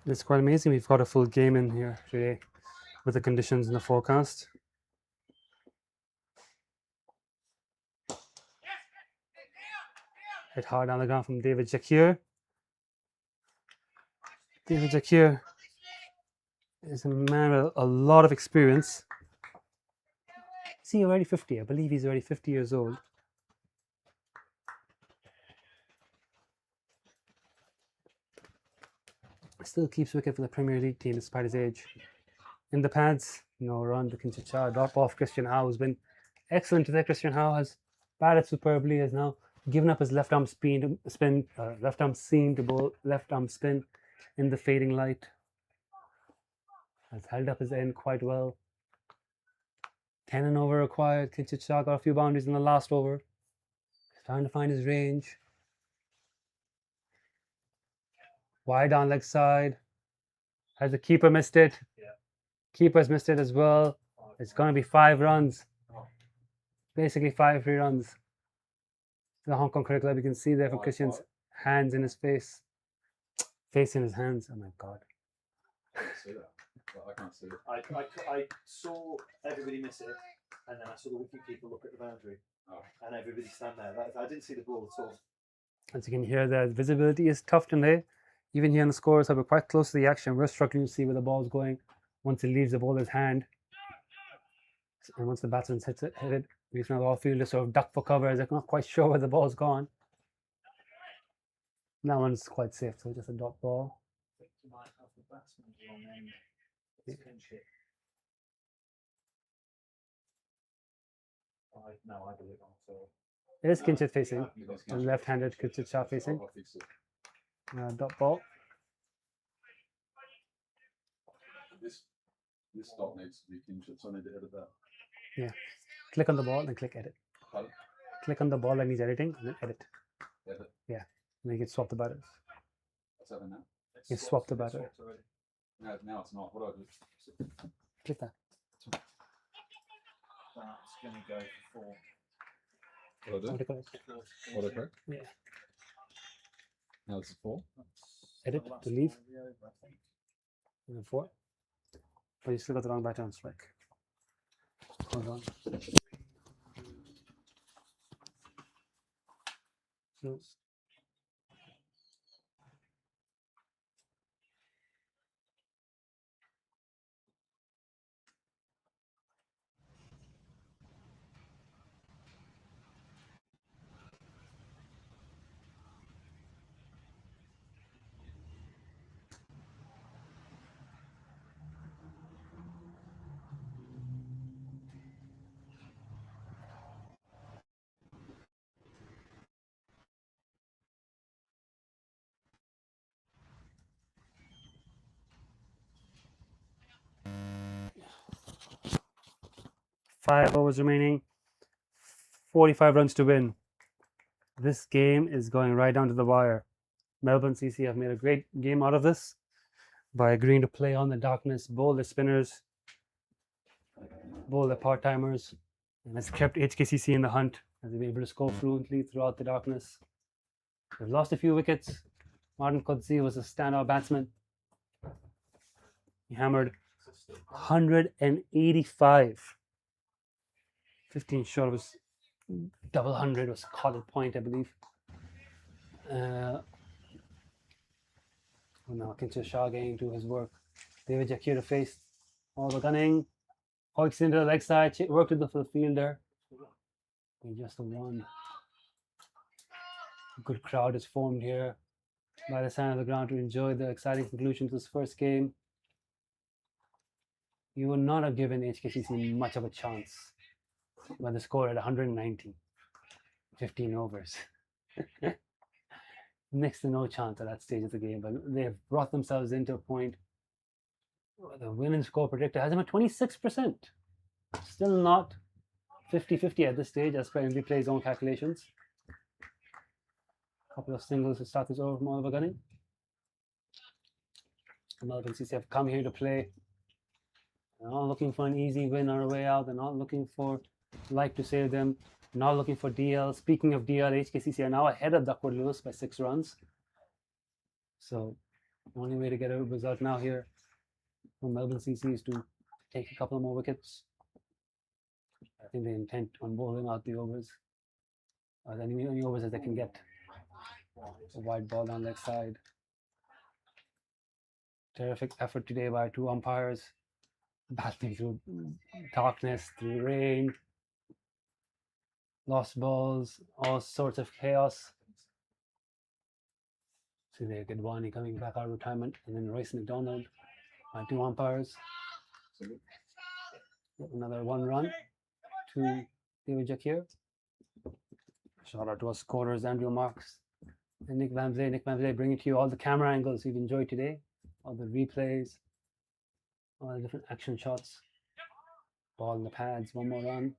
It's quite amazing. We've got a full game in here today with the conditions in the forecast. Hit hard down the ground from David Jakir. David Jakir is a man with a lot of experience. Is he already 50? I believe he's already 50 years old. Still keeps wicket for the Premier League team despite his age. In the pads, no run to Kinchicha, drop off Christian Howe has been excellent today. Christian Howe has batted superbly, has now given up his left arm left arm seam to bowl left arm spin in the fading light. Has held up his end quite well. 10 and over required. Kinchit Shah got a few boundaries in the last over. He's trying to find his range. Wide on leg side. Has the keeper missed it? Yeah. Keeper's missed it as well. It's going to be 5 runs. Basically 5 free runs. The Hong Kong Cricket Club, you can see there from Christian's hands in his face. Face in his hands. Oh my God. I can't see that. I can't see it. I saw everybody miss it, and then I saw the wicketkeeper look at the boundary, and everybody stand there. I didn't see the ball at all. As you can hear, the visibility is tough today. Even here on the scores, we're quite close to the action. We're struggling to see where the ball's going once it leaves the bowler's hand. And once the batsman hit it, leaves now the outfielder sort of duck for cover as they're not quite sure where the ball's gone. That one's quite safe, so just a dot ball. You might have the batsman's wrong end. It's Kinchit. No, I did it wrong. So It is Kinchit facing, It is and Kinchit. left-handed Kinchit Shah facing. I'll fix it. Dot ball. This dot needs to be Kinchit, so I need to edit that. Click on the ball, then click edit. Pardon? Click on the ball that needs editing, and then edit. Edit. And then you can swap the buttons. What's happening now? You swap the batter. Now it's not. What do I do? Click that. that's going to go for 4. What do I do? What do I click? Yeah. Now it's 4. Edit to leave. And then 4. But you still got the wrong batter on strike. Hold on. So, 5 overs remaining, 45 runs to win. This game is going right down to the wire. Melbourne CC have made a great game out of this by agreeing to play on the darkness, bowl the spinners, bowl the part-timers, and has kept HKCC in the hunt as they've been able to score fluently throughout the darkness. They've lost a few wickets. Martin Qudsi was a standout batsman. He hammered 185. 15 short was double 100, was caught at point, I believe. Now Kinchit Shah getting to his work. David Jakir to face all the gunning. Hoiks into the leg side, worked with the fielder. He just won. A good crowd is formed here by the side of the ground to enjoy the exciting conclusion to this first game. You would not have given HKCC much of a chance when the score at 190, 15 overs. Next to no chance at that stage of the game, but they have brought themselves into a point where the winning score predictor has them at 26%. Still not 50-50 at this stage as per MV Play's own calculations. A couple of singles to start this over from Oliver Gunning. Melbourne CC have come here to play. They're not looking for an easy win or a way out. They're not looking for life to save them. Not looking for DL. Speaking of DL, HKCC are now ahead of Duckworth Lewis by 6 runs. So the only way to get a result now here from Melbourne CC is to take a couple of more wickets. I think they intend on bowling out the overs, or any overs that they can get. A wide ball down leg side. Terrific effort today by 2 umpires, battling through darkness, through rain, lost balls, all sorts of chaos. See there, Gadwani coming back out of retirement, and then Royce McDonald by 2 umpires. Another 1 run to David Jakir. Shout out to our scorers, Andrew Marks and Nick Vamsley. Nick Vamsley bringing to you all the camera angles you've enjoyed today, all the replays, all the different action shots. Ball in the pads, one more run.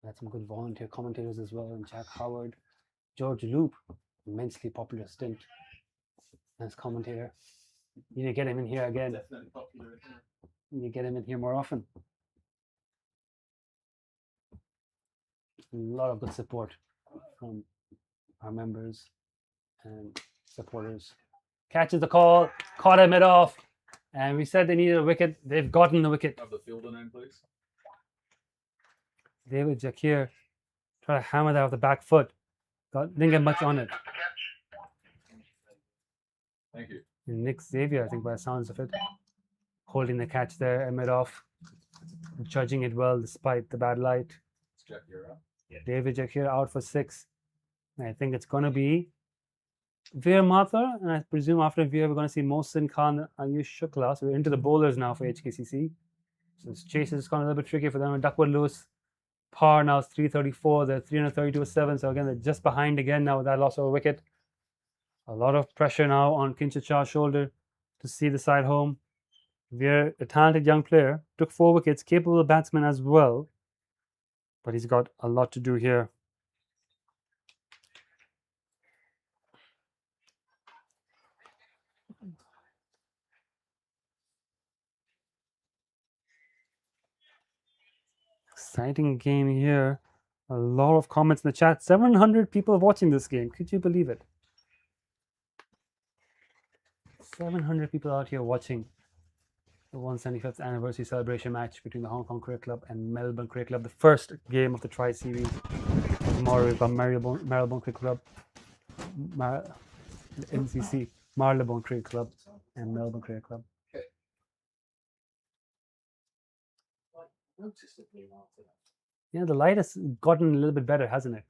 Had some good volunteer commentators as well, and Jack Howard, George Loop, immensely popular stint as commentator. You need to get him in here again. Definitely popular. Isn't it? You need to get him in here more often. A lot of good support from our members and supporters. Catches the call, caught him it off, and we said they needed a wicket. They've gotten the wicket. Have the fielder name, please. David Jakir tried to hammer that off the back foot. Didn't get much on it. Thank you. And Nick Xavier, I think by the sounds of it, holding the catch there, mid off, judging it well despite the bad light. It's Jack here, right? David Jakir out for 6. And I think it's going to be Veer Mathur, and I presume after Veer we're going to see Mohsin Khan and Ayush Shukla. So we're into the bowlers now for HKCC. So this chase is going a little bit tricky for them. Duckwood Lewis, par now is 334. They're 332 with 7. So again, they're just behind again now with that loss of a wicket. A lot of pressure now on Kinshit Shah's shoulder to see the side home. Veer, a talented young player, took 4 wickets, capable batsman as well. But he's got a lot to do here. Exciting game here. A lot of comments in the chat. 700 people watching this game. Could you believe it? 700 people out here watching the 175th anniversary celebration match between the Hong Kong Cricket Club and Melbourne Cricket Club. The first game of the Tri-Series. Tomorrow we've got Marylebone Cricket Club, MCC, Marylebone Cricket Club, and Melbourne Cricket Club. Yeah, the light has gotten a little bit better, hasn't it?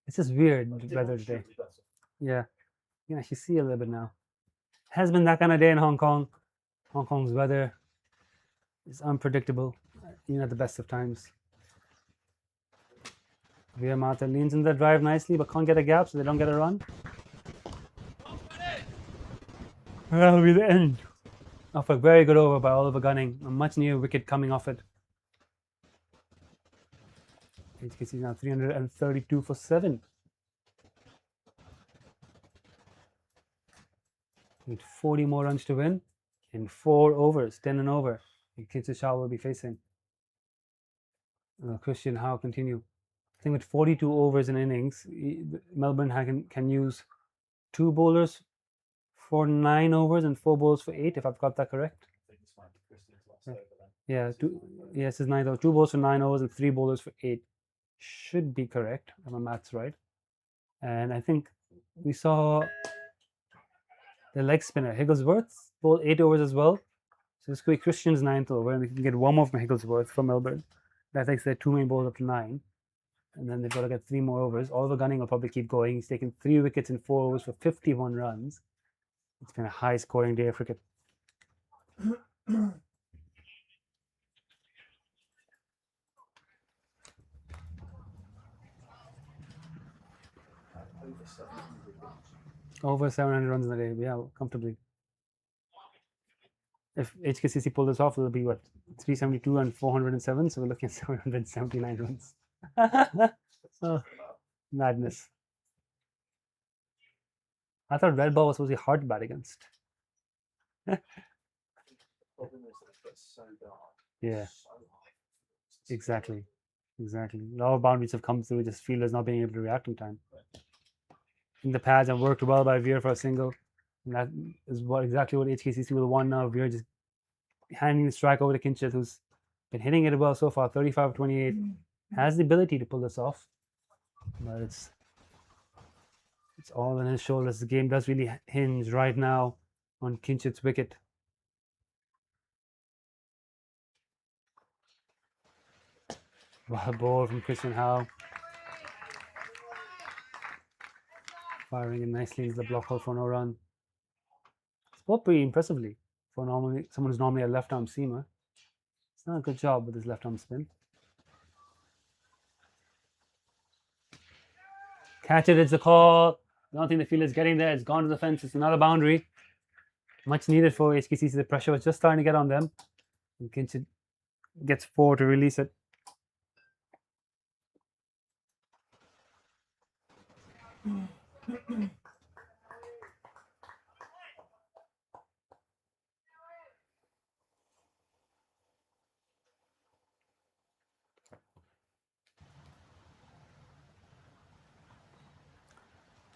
It's just weird weather today. Yeah, you can actually see a little bit now. Has been that kind of day in Hong Kong. Hong Kong's weather is unpredictable, even at the best of times. Veer Mathur leans in the drive nicely, but can't get a gap, so they don't get a run. That'll be the end of a very good over by Oliver Gunning. A much near wicket coming off it. HKC now 332 for 7. Need 40 more runs to win in 4 overs, 10 and over. Kinshit Shah will be facing. Christian Howe continue. I think with 42 overs in innings, Melbourne can use 2 bowlers for 9 overs and 4 bowlers for 8, if I've got that correct. I think it's fine. Christian's last over then. Yeah, yes, it's 9 overs. 2 bowlers for 9 overs and 3 bowlers for 8. Should be correct, if my math's right. And I think we saw the leg spinner, Higglesworth, bowled 8 overs as well. So this could be Christian's 9th over, and we can get one more from Higglesworth from Melbourne. That takes their 2 main bowls up to 9. And then they've got to get 3 more overs. Oliver Gunning will probably keep going. He's taken 3 wickets in 4 overs for 51 runs. It's been a high-scoring day of cricket. Over 700 runs in a day, yeah, comfortably. If HKCC pull this off, it'll be what, 372 and 407, so we're looking at 779 runs. Oh, madness. I thought red ball was supposed to be hard to bat against. The problem is that it's so dark. Yeah, So high. exactly. Exactly. A lot of boundaries have come through, just fielders not being able to react in time. In the pads and worked well by Veer for a single. And that is exactly what HKCC will want now. Veer just handing the strike over to Kinshit, who's been hitting it well so far, 35 of 28. Has the ability to pull this off. But it's all on his shoulders. The game does really hinge right now on Kinshit's wicket. Wow, ball from Christian Howe. Firing it nicely into the block hole for no run. It's bowled pretty impressively for someone who's normally a left-arm seamer. It's done a good job with his left-arm spin. Catch it, it's a call. I don't think the fielder's getting there. It's gone to the fence. It's another boundary. Much needed for HKCC. The pressure was just starting to get on them. And Kinchit gets 4 to release it.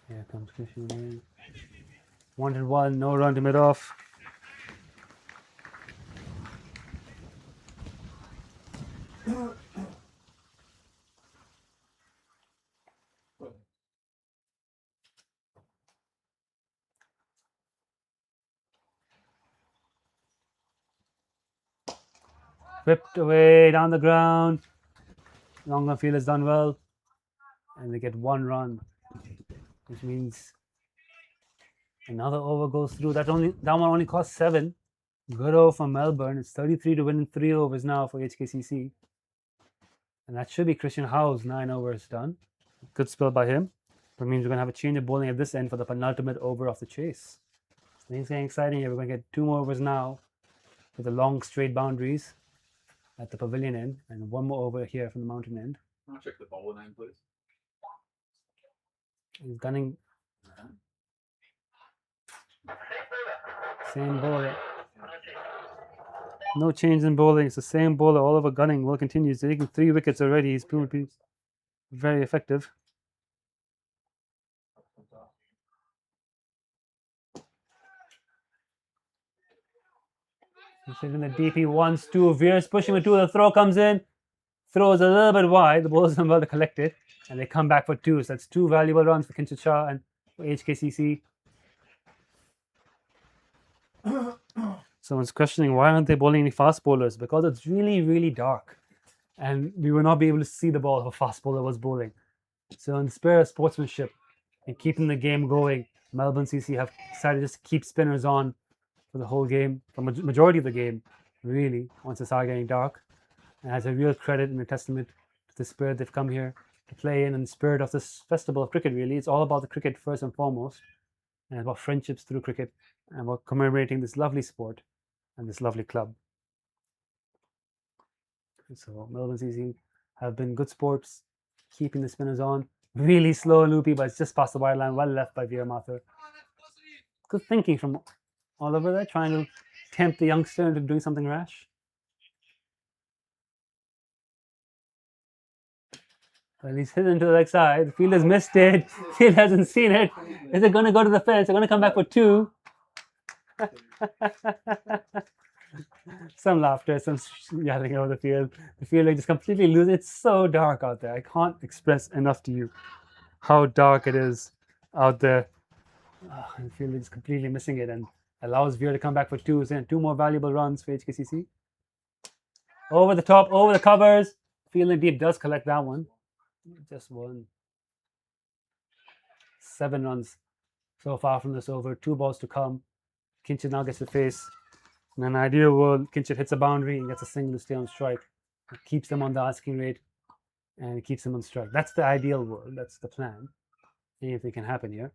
Here comes Christian again. 1-1, no run to mid off. Whipped away down the ground. Long on field has done well. And they get 1 run. Which means another over goes through. That one only cost 7. Good over from Melbourne. It's 33 to win in 3 overs now for HKCC. And that should be Christian Howe's 9 overs done. Good spell by him. That means we're going to have a change of bowling at this end for the penultimate over of the chase. Things getting exciting here. We're going to get 2 more overs now with the long straight boundaries at the pavilion end and 1 more over here from the mountain end. Can I check the bowler name, please? He's gunning. Same bowler. No change in bowling. It's the same bowler. Oliver Gunning will continue. He's taking 3 wickets already. He's proven to be very effective. He's hitting the DP once, 2. Veer's pushing with 2. The throw comes in. Throws a little bit wide. The bowlers done well to collect it. And they come back for 2. So that's 2 valuable runs for Kinchit Shah and for HKCC. Someone's questioning why aren't they bowling any fast bowlers? Because it's really, really dark. And we will not be able to see the ball if a fast bowler was bowling. So in the spirit of sportsmanship and keeping the game going, Melbourne CC have decided to just keep spinners on for the whole game, for the majority of the game, really, once it started getting dark. And as a real credit and a testament to the spirit they've come here to play in and the spirit of this festival of cricket, really. It's all about the cricket first and foremost, and about friendships through cricket, and about commemorating this lovely sport and this lovely club. So Melbourne CC have been good sports, keeping the spinners on. Really slow and loopy, but it's just past the wide line, well left by Veer Mathur. Good thinking from Oliver there, trying to tempt the youngster into doing something rash. Well, he's hit into the leg side. The fielder's missed it. Field hasn't seen it. Is it going to go to the fence? They're going to come back for 2. Some laughter, some yelling over the field. The fielder just completely loses. It's so dark out there. I can't express enough to you how dark it is out there. And the fielder is completely missing it and allows Veer to come back for 2. So 2 more valuable runs for HKCC. Over the top, over the covers. Fielding deep does collect that one. Just 1. 7 runs so far from this over. 2 balls to come. Kinchit now gets to face. In an ideal world, Kinchit hits a boundary and gets a single to stay on strike. It keeps them on the asking rate and it keeps them on strike. That's the ideal world. That's the plan. Anything can happen here.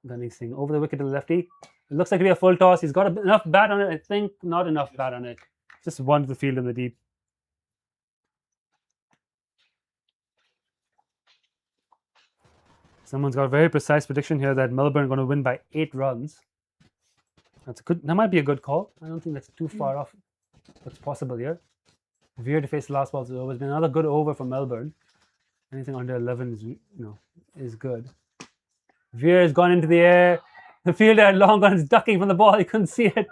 Gunning Singh over the wicket to the lefty. It looks like to be a full toss. He's got enough bat on it. I think not enough bat on it. Just 1 to the field in the deep. Someone's got a very precise prediction here that Melbourne are going to win by 8 runs. That's a good. That might be a good call. I don't think that's too far off what's possible here. Veer to face the last ball is over. It's been another good over for Melbourne. Anything under 11 is good. Veer has gone into the air. The fielder had long gone ducking from the ball. He couldn't see it.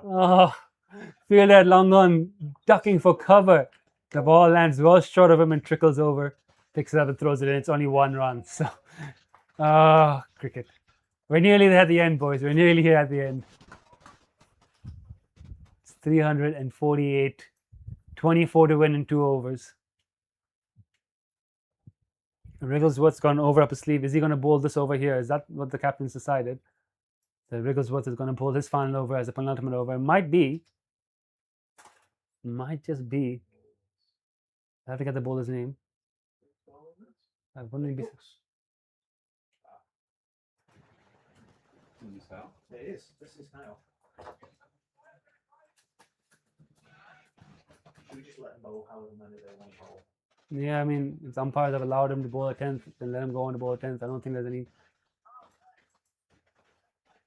Oh, fielder had long gone ducking for cover. The ball lands well short of him and trickles over. Picks it up and throws it in. It's only 1 run. So, cricket. We're nearly there at the end, boys. We're nearly here at the end. It's 348. 24 to win in 2 overs. Wrigglesworth's gone over up his sleeve. Is he going to bowl this over here? Is that what the captain's decided? That Wrigglesworth is going to bowl his final over as a penultimate over. It might be. Might just be. I have to get the bowler's name. It is. This is how. Should we just let them bowl however many they want to bowl? Yeah, I mean, if the umpires have allowed him to bowl a 10th, then let him go on to bowl a 10th. I don't think there's any.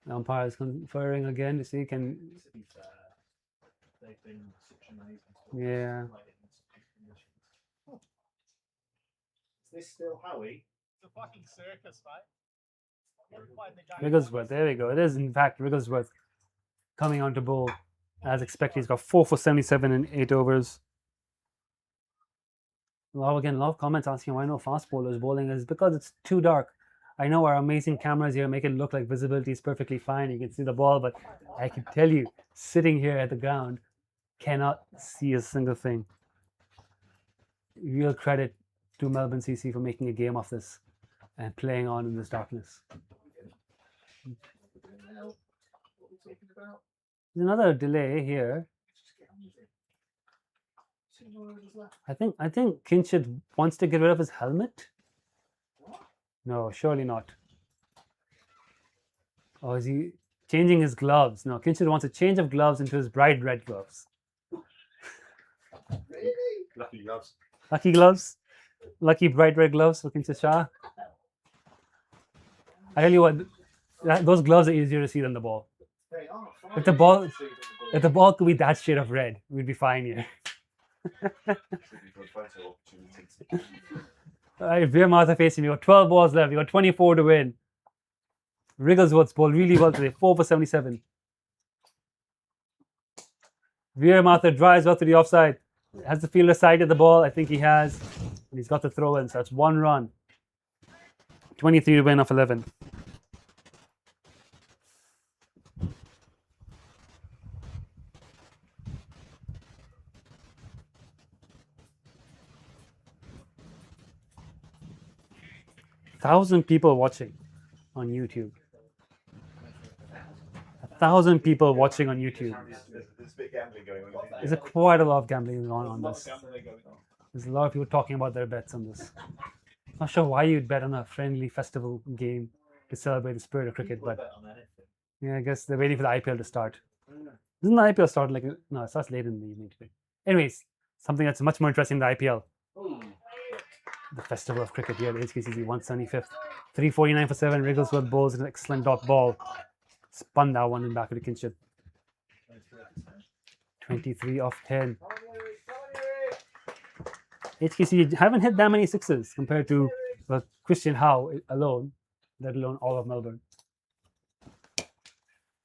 The umpire is conferring again to see can. To be fair, they've been such amazing. Yeah. Is this still Howie? It's a fucking circus, mate. Wigglesworth, there we go. It is in fact Wigglesworth coming on to bowl as expected. He's got 4 for 77 in 8 overs. A lot of comments asking why no fast bowlers bowling. Is because it's too dark. I know our amazing cameras here make it look like visibility is perfectly fine. You can see the ball, but I can tell you, sitting here at the ground, cannot see a single thing. Real credit to Melbourne CC for making a game of this and playing on in this darkness. There's another delay here. I think Kinshid wants to get rid of his helmet. No, surely not. Or is he changing his gloves? No, Kinshid wants a change of gloves into his bright red gloves. Lucky gloves. Lucky gloves? Lucky bright red gloves for Kinshid Shah. I tell you what, those gloves are easier to see than the ball. They are. If the ball could be that shade of red, we'd be fine here. Alright, Veer Martha facing me. We got 12 balls left. We got 24 to win. Wigglesworth's bowled really well today. 4 for 77. Veer Martha drives well to the offside. Has the fielder sighted the ball? I think he has. And he's got the throw in, so that's 1 run. 23 to win off 11. Thousand people watching on YouTube. 1,000 people watching on YouTube. There's a bit gambling going on. There's quite a lot of gambling going on this. There's a lot of people talking about their bets on this. Not sure why you'd bet on a friendly festival game to celebrate the spirit of cricket, but yeah, I guess they're waiting for the IPL to start. Doesn't the IPL start like no? It starts late in the evening today. Anyways, something that's much more interesting than the IPL. The festival of cricket here at HKCC 175th. 349 for 7. Wigglesworth bowls an excellent dot ball. Spun that one in back of the Kinshid. 23 off 10. HKC haven't hit that many sixes compared to Christian Howe alone, let alone all of Melbourne.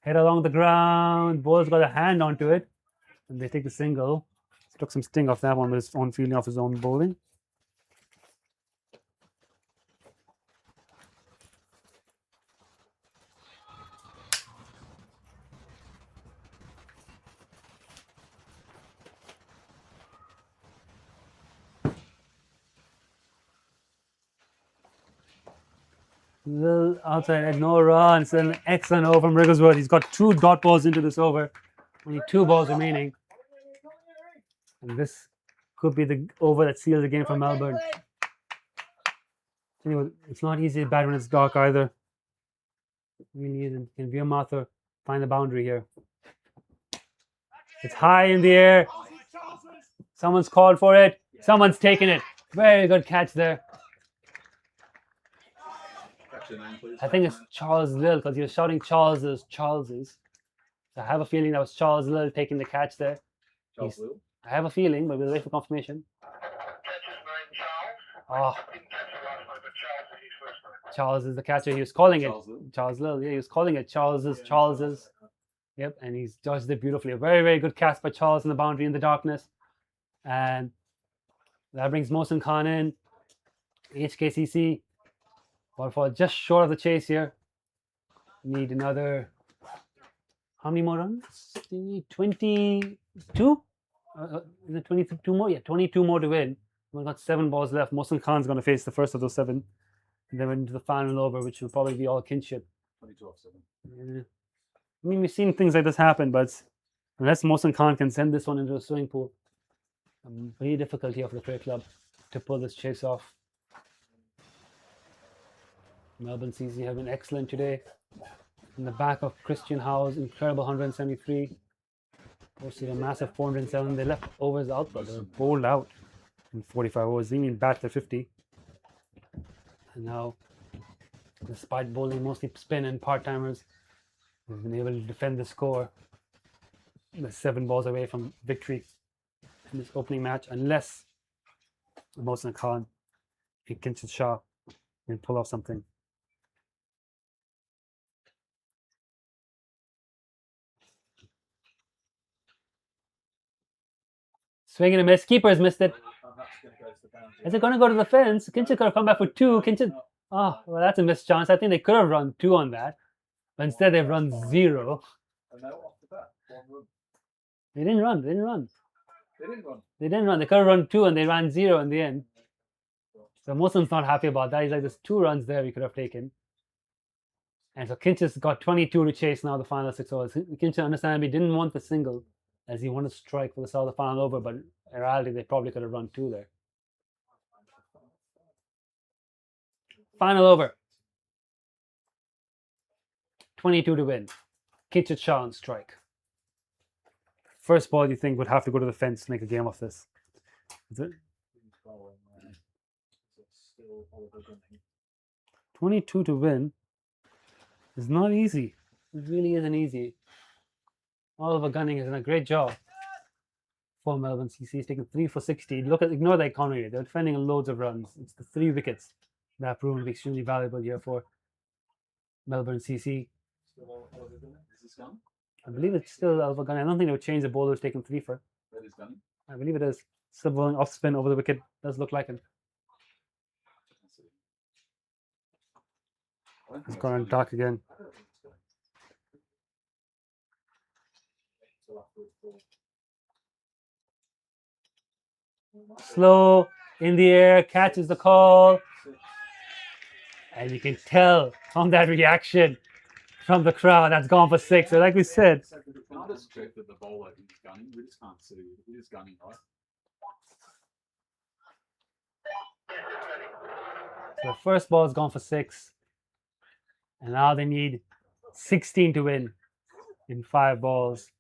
Head along the ground. Bowler's got a hand onto it. And they take the single. Took some sting off that one with his own feeling off his own bowling. Little outside edge, no runs. An excellent over from Wigglesworth. He's got 2 dot balls into this over. Only 2 balls remaining. And this could be the over that seals the game for Melbourne. Anyway, it's not easy to bat when it's dark either. Really isn't. Can Veer Martha find the boundary here? It's high in the air. Someone's called for it. Someone's taken it. Very good catch there. I think it's Charles Lill because he was shouting Charles's. So I have a feeling that was Charles Lill taking the catch there. Charles Lill? I have a feeling, but we'll wait for confirmation. Oh, Charles is the catcher. He was calling it Charles Lill. Yeah, he was calling it Charles's. Yep, and he's dodged it beautifully. A very, very good catch by Charles in the boundary in the darkness. And that brings Mohsin Khan in. HKCC. Waterfall just short of the chase here. Need another. How many more runs? 22? Is it 22 more? Yeah, 22 more to win. We've got 7 balls left. Mohsin Khan's going to face the first of those 7. And then we're into the final over, which will probably be all Kinshid. 22 off 7. Yeah. I mean, we've seen things like this happen, but unless Mohsin Khan can send this one into a swimming pool, very difficult here for the cricket club to pull this chase off. Melbourne CC have been excellent today. in the back of Christian Howe's incredible 173. Posted a massive 407. They left overs out, but they were bowled out in 45 overs. They didn't even bat to 50. And now, despite bowling mostly spin and part-timers, they've been able to defend the score. They're 7 balls away from victory in this opening match, unless Mohsin Khan and Kinshit Shah can pull off something. Swing and a miss. Keeper's missed it. Is it going to go to the fence? Kinshit could have come back for 2. Kinshit. Oh, well, that's a missed chance. I think they could have run 2 on that. But instead, they've run 0. And now off the bat, 1 run. They didn't run. They didn't run. They didn't run. They didn't run. They could have run 2 and they ran 0 in the end. So Mohsin's not happy about that. He's like, there's 2 runs there we could have taken. And so Kinshit's got 22 to chase now the final 6 overs. Kinshit, understandably, didn't want the single as he wanted to strike for the start of the final over, but in reality, they probably could have run 2 there. Final over. 22 to win. Kinshit Shah on strike. First ball you think would have to go to the fence to make a game of this. Is it? 22 to win is not easy. It really isn't easy. Oliver Gunning has done a great job for Melbourne CC. He's taken 3 for 60. Ignore the economy. They're defending loads of runs. It's the 3 wickets that have proven to be extremely valuable here for Melbourne CC. Is this gun? I believe it's still Oliver Gunning. I don't think they would change the bowler who's taken 3 for. That is gunning. I believe it is. Still bowling off spin over the wicket. Does look like it. It's gone on dark again. Slow in the air, catches the call. And you can tell from that reaction from the crowd that's gone for 6. So like we said, Can I just check that the bowler is gunning? We just can't see. It is gunning, right? so the first ball has gone for 6. And now they need 16 to win in 5 balls.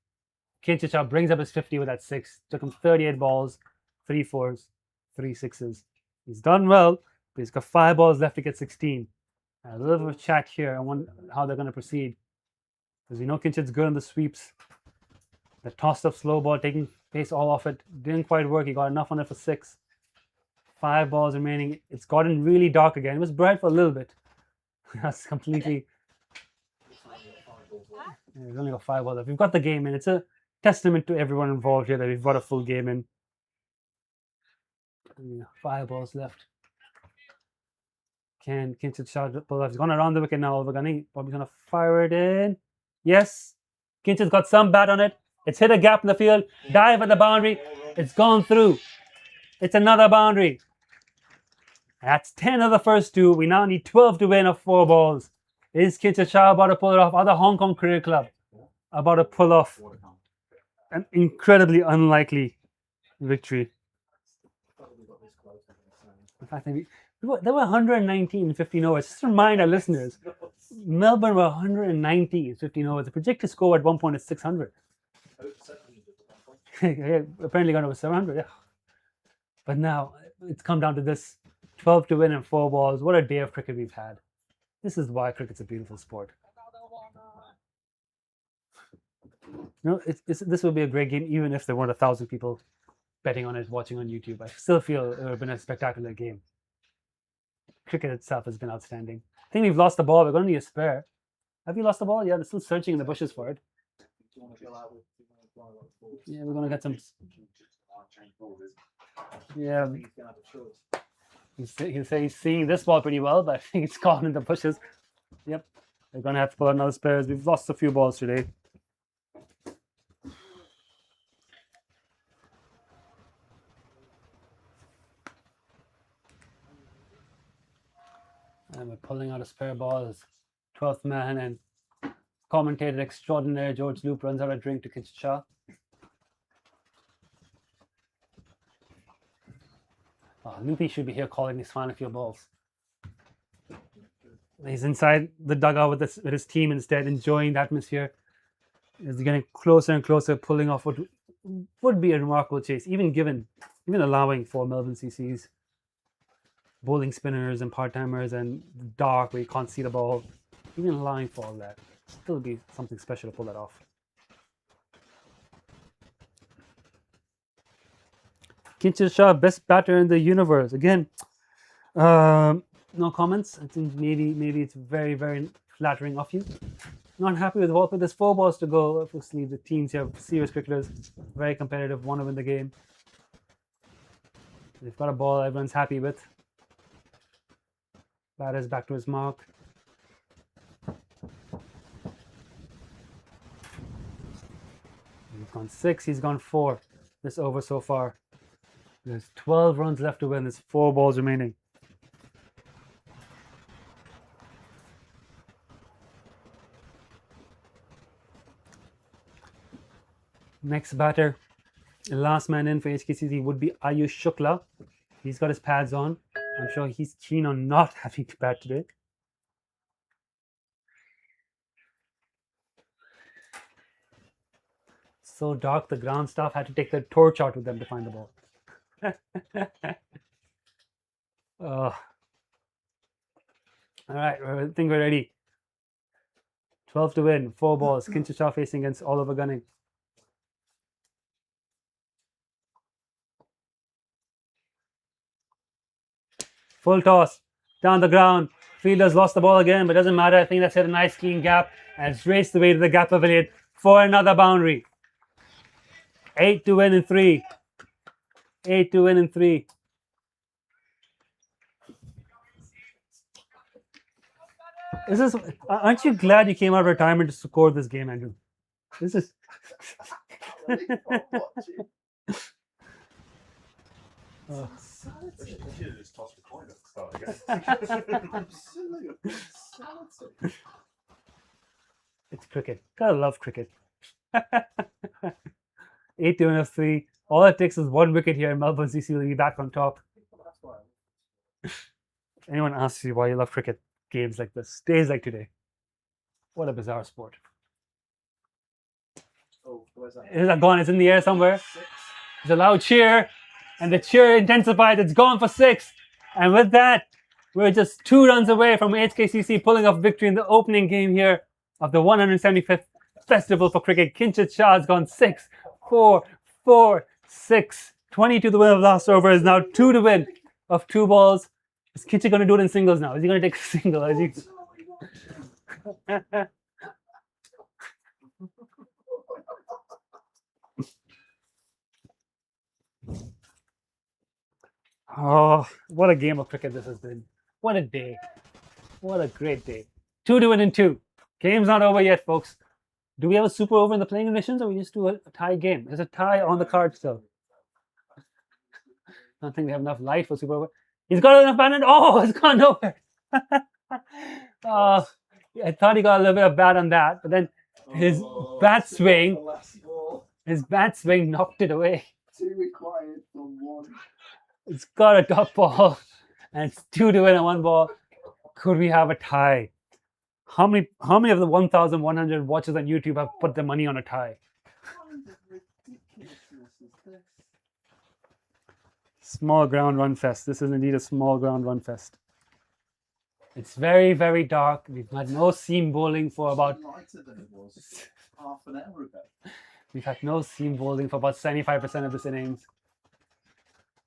Kinshit Shah brings up his 50 with that 6. Took him 38 balls, 3 4s, 3 6s. He's done well, but he's got 5 balls left to get 16. A little bit of a chat here. I wonder how they're going to proceed. Because we know Kinshit's good on the sweeps. The tossed up slow ball, taking pace all off it. Didn't quite work. He got enough on it for 6. 5 balls remaining. It's gotten really dark again. It was bright for a little bit. That's completely. Yeah, we've only got 5 balls left. We've got the game in. It's a testament to everyone involved here that we've got a full game in. 5 balls left. Can Kinshit Shah pull off? He's gone around the wicket now. Oliver Gunning probably going to fire it in. Yes. Kinshit's got some bat on it. It's hit a gap in the field. Dive at the boundary. It's gone through. It's another boundary. That's 10 of the first 2. We now need 12 to win of 4 balls. Is Kinshit Shah about to pull it off? Other Hong Kong Cricket Club about to pull off an incredibly unlikely victory. In fact, there were 119 in 15 overs. Just to remind our listeners, Melbourne were 190 in 15 overs. The projected score at one point is 600. Yeah, apparently gone over 700, yeah. But now it's come down to this. 12 to win in 4 balls. What a day of cricket we've had. This is why cricket's a beautiful sport. This would be a great game even if there weren't 1,000 people betting on it, watching on YouTube. I still feel it would have been a spectacular game. Cricket itself has been outstanding. I think we've lost the ball. We're going to need a spare. Have you lost the ball? Yeah, they're still searching in the bushes for it. Yeah, we're going to get some. Yeah. He'll say he's seeing this ball pretty well, but I think it's gone in the bushes. Yep. They're going to have to pull out another spares. We've lost a few balls today. And we're pulling out a spare ball as 12th man and commentator extraordinaire George Loop runs out a drink to Kinshit Shah. Oh, Loopy should be here calling these final few balls. He's inside the dugout with his team instead, enjoying the atmosphere. He's getting closer and closer, pulling off what would be a remarkable chase, even allowing for Melbourne CC's bowling spinners and part-timers and dark where you can't see the ball, even allowing for all that. Still be something special to pull that off. Kinshit Shah, best batter in the universe. Again, no comments. I think maybe it's very, very flattering of you. Not happy with what with this 4 balls to go. Obviously, the teams here, serious cricketers, very competitive, want to win the game. They've got a ball everyone's happy with. Batter's back to his mark. He's gone 6, he's gone 4 this over so far. There's 12 runs left to win. There's 4 balls remaining. Next batter, last man in for HKCC would be Ayush Shukla. He's got his pads on. I'm sure he's keen on not having to bat today. So dark, the ground staff had to take the torch out with them to find the ball. All right, I think we're ready. 12 to win, 4 balls. Kinshit Shah facing against Oliver Gunning. Full toss, down the ground. Fielders lost the ball again, but doesn't matter. I think that's hit a nice clean gap and it's raced away to the gap pavilion for another boundary. 8 to win in 3. 8 to win in 3. Aren't you glad you came out of retirement to score this game, Andrew? This is. You should have just tossed a coin at the start again. Absolute insanity. It's cricket. Gotta love cricket. 8 to win of 3. All it takes is 1 wicket here, and Melbourne CC will be back on top. Anyone asks you why you love cricket games like this, days like today? What a bizarre sport. Oh, where's that? Is that gone? It's in the air somewhere. There's a loud cheer, and the cheer intensifies. It's gone for 6. And with that, we're just 2 runs away from HKCC pulling off victory in the opening game here of the 175th Festival for Cricket. Kinshit Shah has gone 6, 4, 4, 6. 20 to the win of last over is now 2 to win of 2 balls. Is Kinshit going to do it in singles now? Is he going to take a single? Is he... Oh, what a game of cricket this has been. What a day. What a great day. 2 to win in 2. Game's not over yet, folks. Do we have a super over in the playing conditions, or we just do a tie game? There's a tie on the card still. I don't think we have enough light for super over. He's got enough bat. Oh, it's gone nowhere. I thought he got a little bit of bat on that, but then his bat swing knocked it away. 2 required for 1. It's got a top ball, and it's 2 to win and 1 ball. Could we have a tie? How many of the 1,100 watchers on YouTube have put their money on a tie? Small ground run fest. This is indeed a small ground run fest. It's very, very dark. We've had no seam bowling for about... lighter than it was half an hour ago. We've had no seam bowling for about 75% of this innings.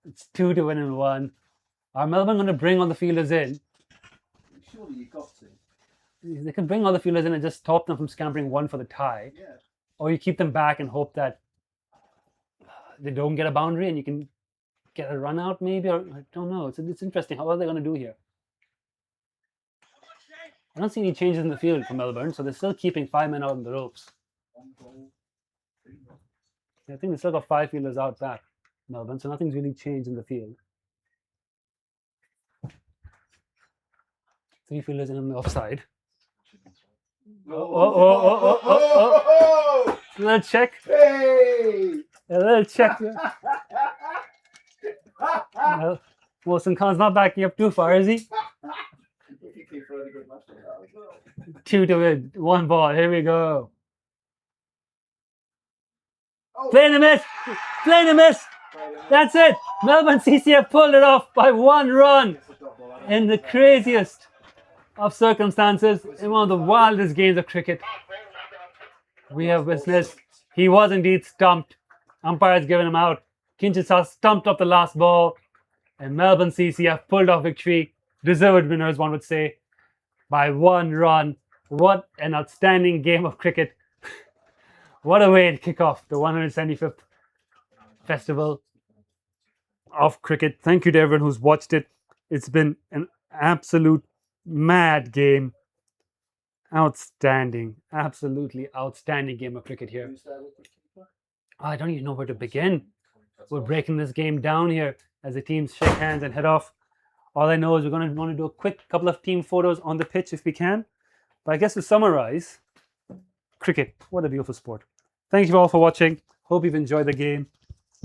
It's 2 to win and 1. Are Melbourne going to bring all the fielders in? Surely you got to. They can bring all the fielders in and just stop them from scampering 1 for the tie. Yeah. Or you keep them back and hope that they don't get a boundary and you can get a run out maybe, or I don't know. It's interesting. How are they going to do here? I don't see any changes in the field for Melbourne, so they're still keeping 5 men out on the ropes. I think they still got 5 fielders out back, Melbourne, so nothing's really changed in the field. 3 fielders in on the offside. Oh. A little check. Hey! A little check. Wilson Khan's not backing up too far, is he? If you keep running good match. 2 to win. 1 ball. Here we go. Play in the miss. Play in the miss. That's it. Melbourne CC have pulled it off by 1 run in the craziest of circumstances in one of the wildest games of cricket we have witnessed. He was indeed stumped. Umpire has given him out. Kinshasa stumped off the last ball, and Melbourne CC have pulled off victory. Deserved winners, one would say, by 1 run. What an outstanding game of cricket. What a way to kick off the 175th Festival of Cricket. Thank you to everyone who's watched it. It's been an absolute mad game. Outstanding. Absolutely outstanding game of cricket here. I don't even know where to begin. We're breaking this game down here as the teams shake hands and head off. All I know is we're going to want to do a quick couple of team photos on the pitch if we can. But I guess to summarize, cricket, what a beautiful sport. Thank you all for watching. Hope you've enjoyed the game.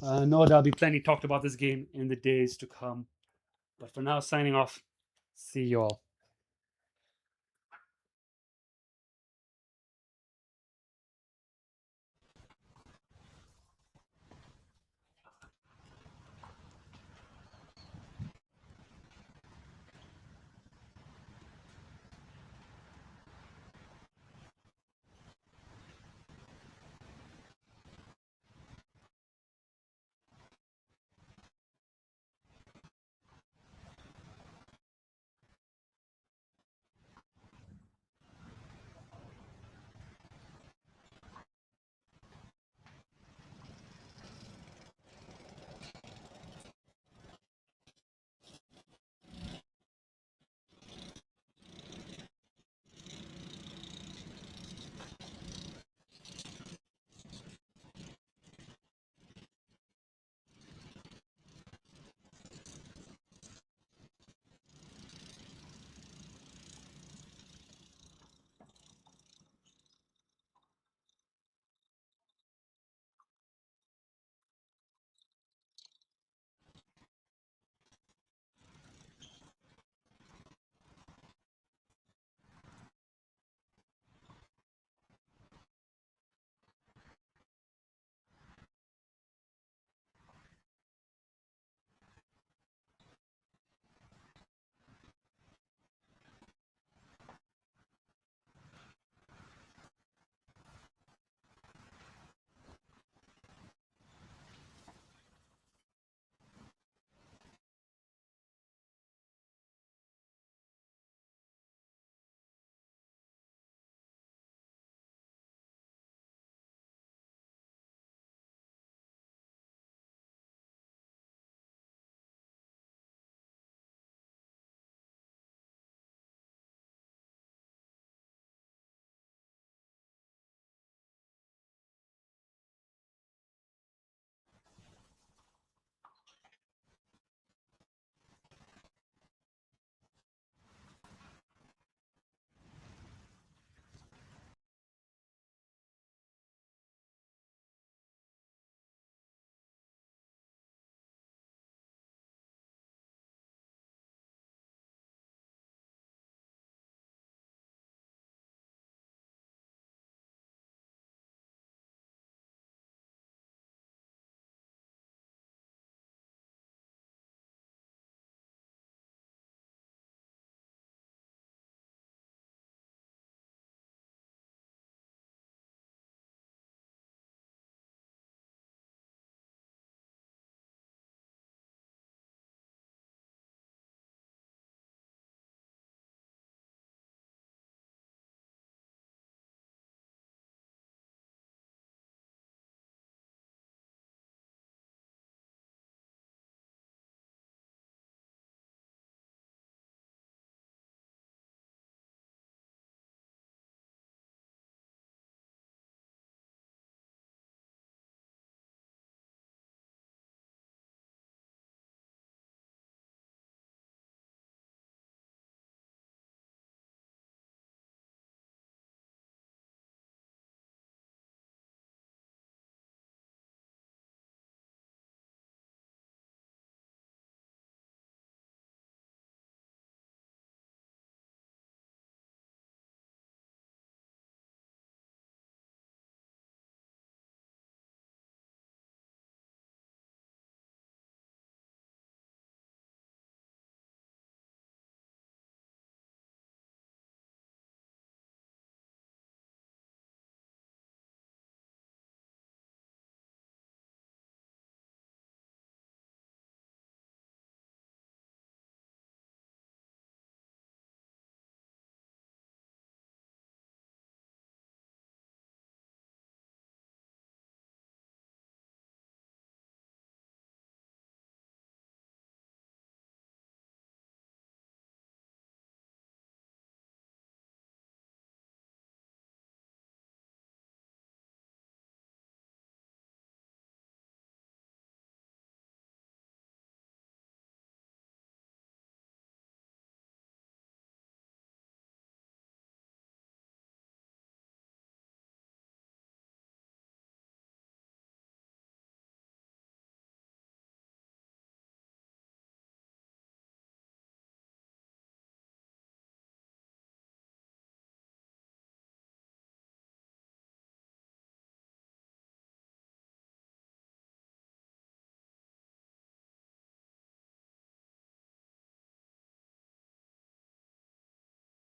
No, there'll be plenty talked about this game in the days to come. But for now, signing off. See you all.